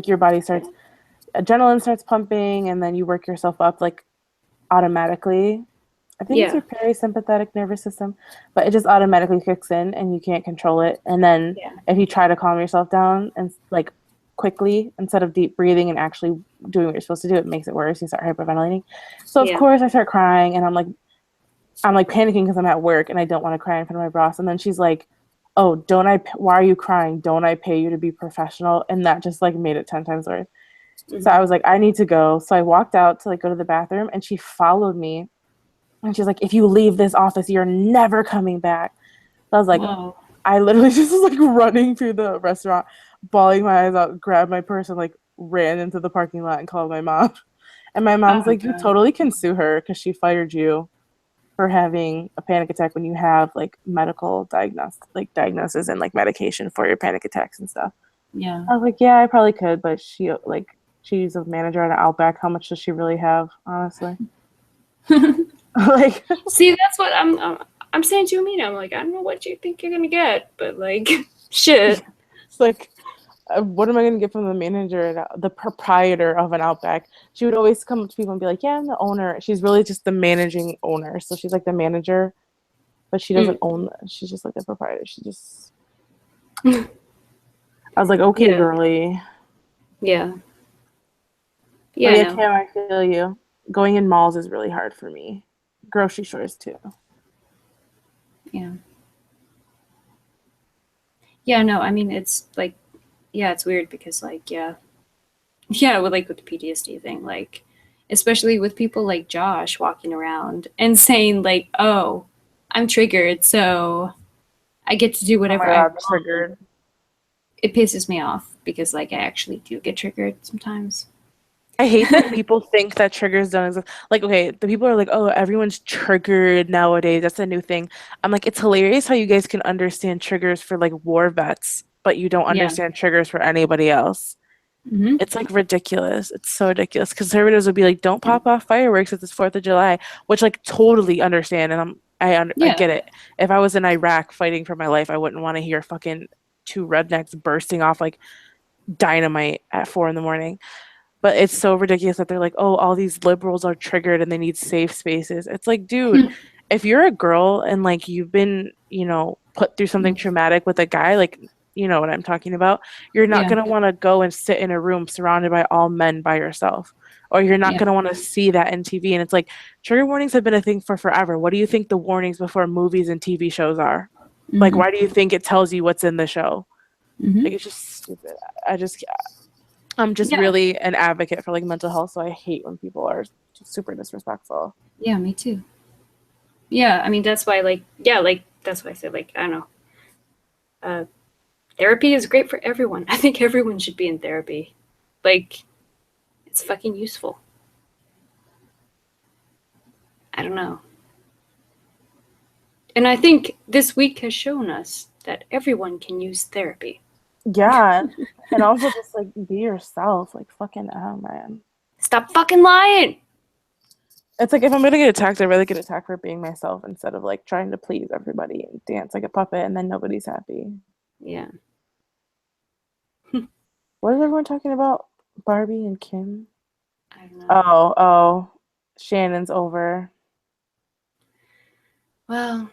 your body starts, adrenaline starts pumping, and then you work yourself up like automatically. I think it's your parasympathetic nervous system, but it just automatically kicks in and you can't control it. And then if you try to calm yourself down and like quickly instead of deep breathing and actually doing what you're supposed to do, it makes it worse. You start hyperventilating. So of course I start crying, and I'm like panicking because I'm at work and I don't want to cry in front of my boss. And then she's like, oh, why are you crying? Don't I pay you to be professional? And that just like made it 10 times worse. So I was like, I need to go. So I walked out to like go to the bathroom, and she followed me. And she's like, if you leave this office, you're never coming back. So I was like, I literally just was like running through the restaurant, bawling my eyes out, grabbed my purse, and like ran into the parking lot and called my mom. And my mom's like, you totally can sue her because she fired you for having a panic attack when you have like medical diagnosis and like medication for your panic attacks and stuff. Yeah. I was like, yeah, I probably could, but she's a manager at an Outback. How much does she really have, honestly? Like, see, that's what I'm saying to Amina. I'm like, I don't know what you think you're gonna get, but like, shit. It's like, what am I gonna get from the manager, the proprietor of an Outback? She would always come up to people and be like, yeah, I'm the owner. She's really just the managing owner, so she's like the manager, but she doesn't own. She's just like the proprietor. She just. I was like, okay, girly. Yeah. Yeah, Tam, I feel you. Going in malls is really hard for me. Grocery stores too. Yeah. Yeah, no, I mean, it's like, it's weird because like, with like with the PTSD thing, like, especially with people like Josh walking around and saying like, oh, I'm triggered, so I get to do whatever I want. Triggered. It pisses me off because like I actually do get triggered sometimes. I hate that people think that triggers don't exist. Like, okay, the people are like, oh, everyone's triggered nowadays. That's a new thing. I'm like, it's hilarious how you guys can understand triggers for like war vets, but you don't Yeah. understand triggers for anybody else. Mm-hmm. It's like ridiculous. It's so ridiculous. Conservatives would be like, don't pop off fireworks at this 4th of July, which like totally understand. And I Yeah. get it. If I was in Iraq fighting for my life, I wouldn't want to hear fucking two rednecks bursting off like dynamite at 4 in the morning. But it's so ridiculous that they're like, oh, all these liberals are triggered and they need safe spaces. It's like, dude, if you're a girl and like you've been, you know, put through something traumatic with a guy, like, you know what I'm talking about, you're not Yeah. going to want to go and sit in a room surrounded by all men by yourself. Or you're not Yeah. going to want to see that in TV. And it's like, trigger warnings have been a thing for forever. What do you think the warnings before movies and TV shows are? Like, why do you think it tells you what's in the show? Mm-hmm. Like, it's just stupid. I'm just Yeah. really an advocate for like mental health, so I hate when people are super disrespectful. Yeah, me too. Yeah, I mean that's why that's why I said I don't know. Therapy is great for everyone. I think everyone should be in therapy. Like, it's fucking useful. I don't know. And I think this week has shown us that everyone can use therapy. Yeah, and also just like be yourself, like fucking man. Stop fucking lying. It's like if I'm gonna get attacked, I'd rather get attacked for being myself instead of like trying to please everybody and dance like a puppet and then nobody's happy. Yeah. What is everyone talking about? Barbie and Kim? I don't know. Oh, Shannon's over. Well,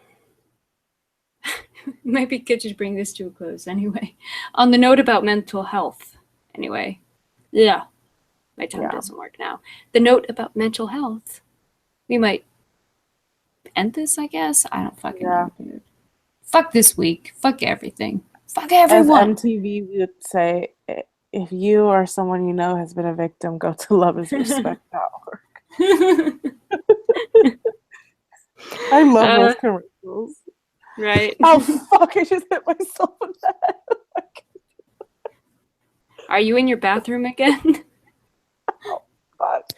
maybe could just bring this to a close anyway. On the note about mental health, anyway. Yeah, my tongue doesn't work now. The note about mental health. We might end this, I guess. I don't fucking know, dude. Fuck this week. Fuck everything. Fuck everyone. As MTV would say, if you or someone you know has been a victim, go to loveisrespect.org. I love those commercials. Right. Oh, fuck, I just hit myself in the head. Are you in your bathroom again? Oh, fuck.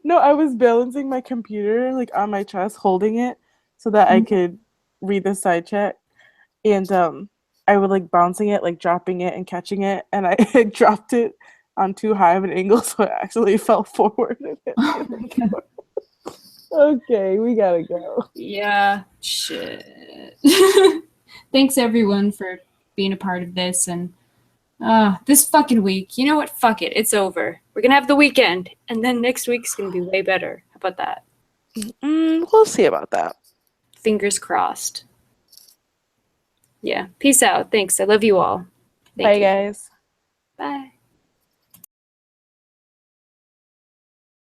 No, I was balancing my computer like on my chest, holding it so that I could read the side chat. And I would like bouncing it, like dropping it and catching it. And I dropped it on too high of an angle, so it actually fell forward. And hit me in the floor. Okay, we gotta go. Yeah, shit. Thanks everyone for being a part of this, and this fucking week, you know what? Fuck it, it's over. We're gonna have the weekend, and then next week's gonna be way better. How about that? We'll see about that. Fingers crossed. Yeah, peace out. Thanks. I love you all. Bye, guys. Bye.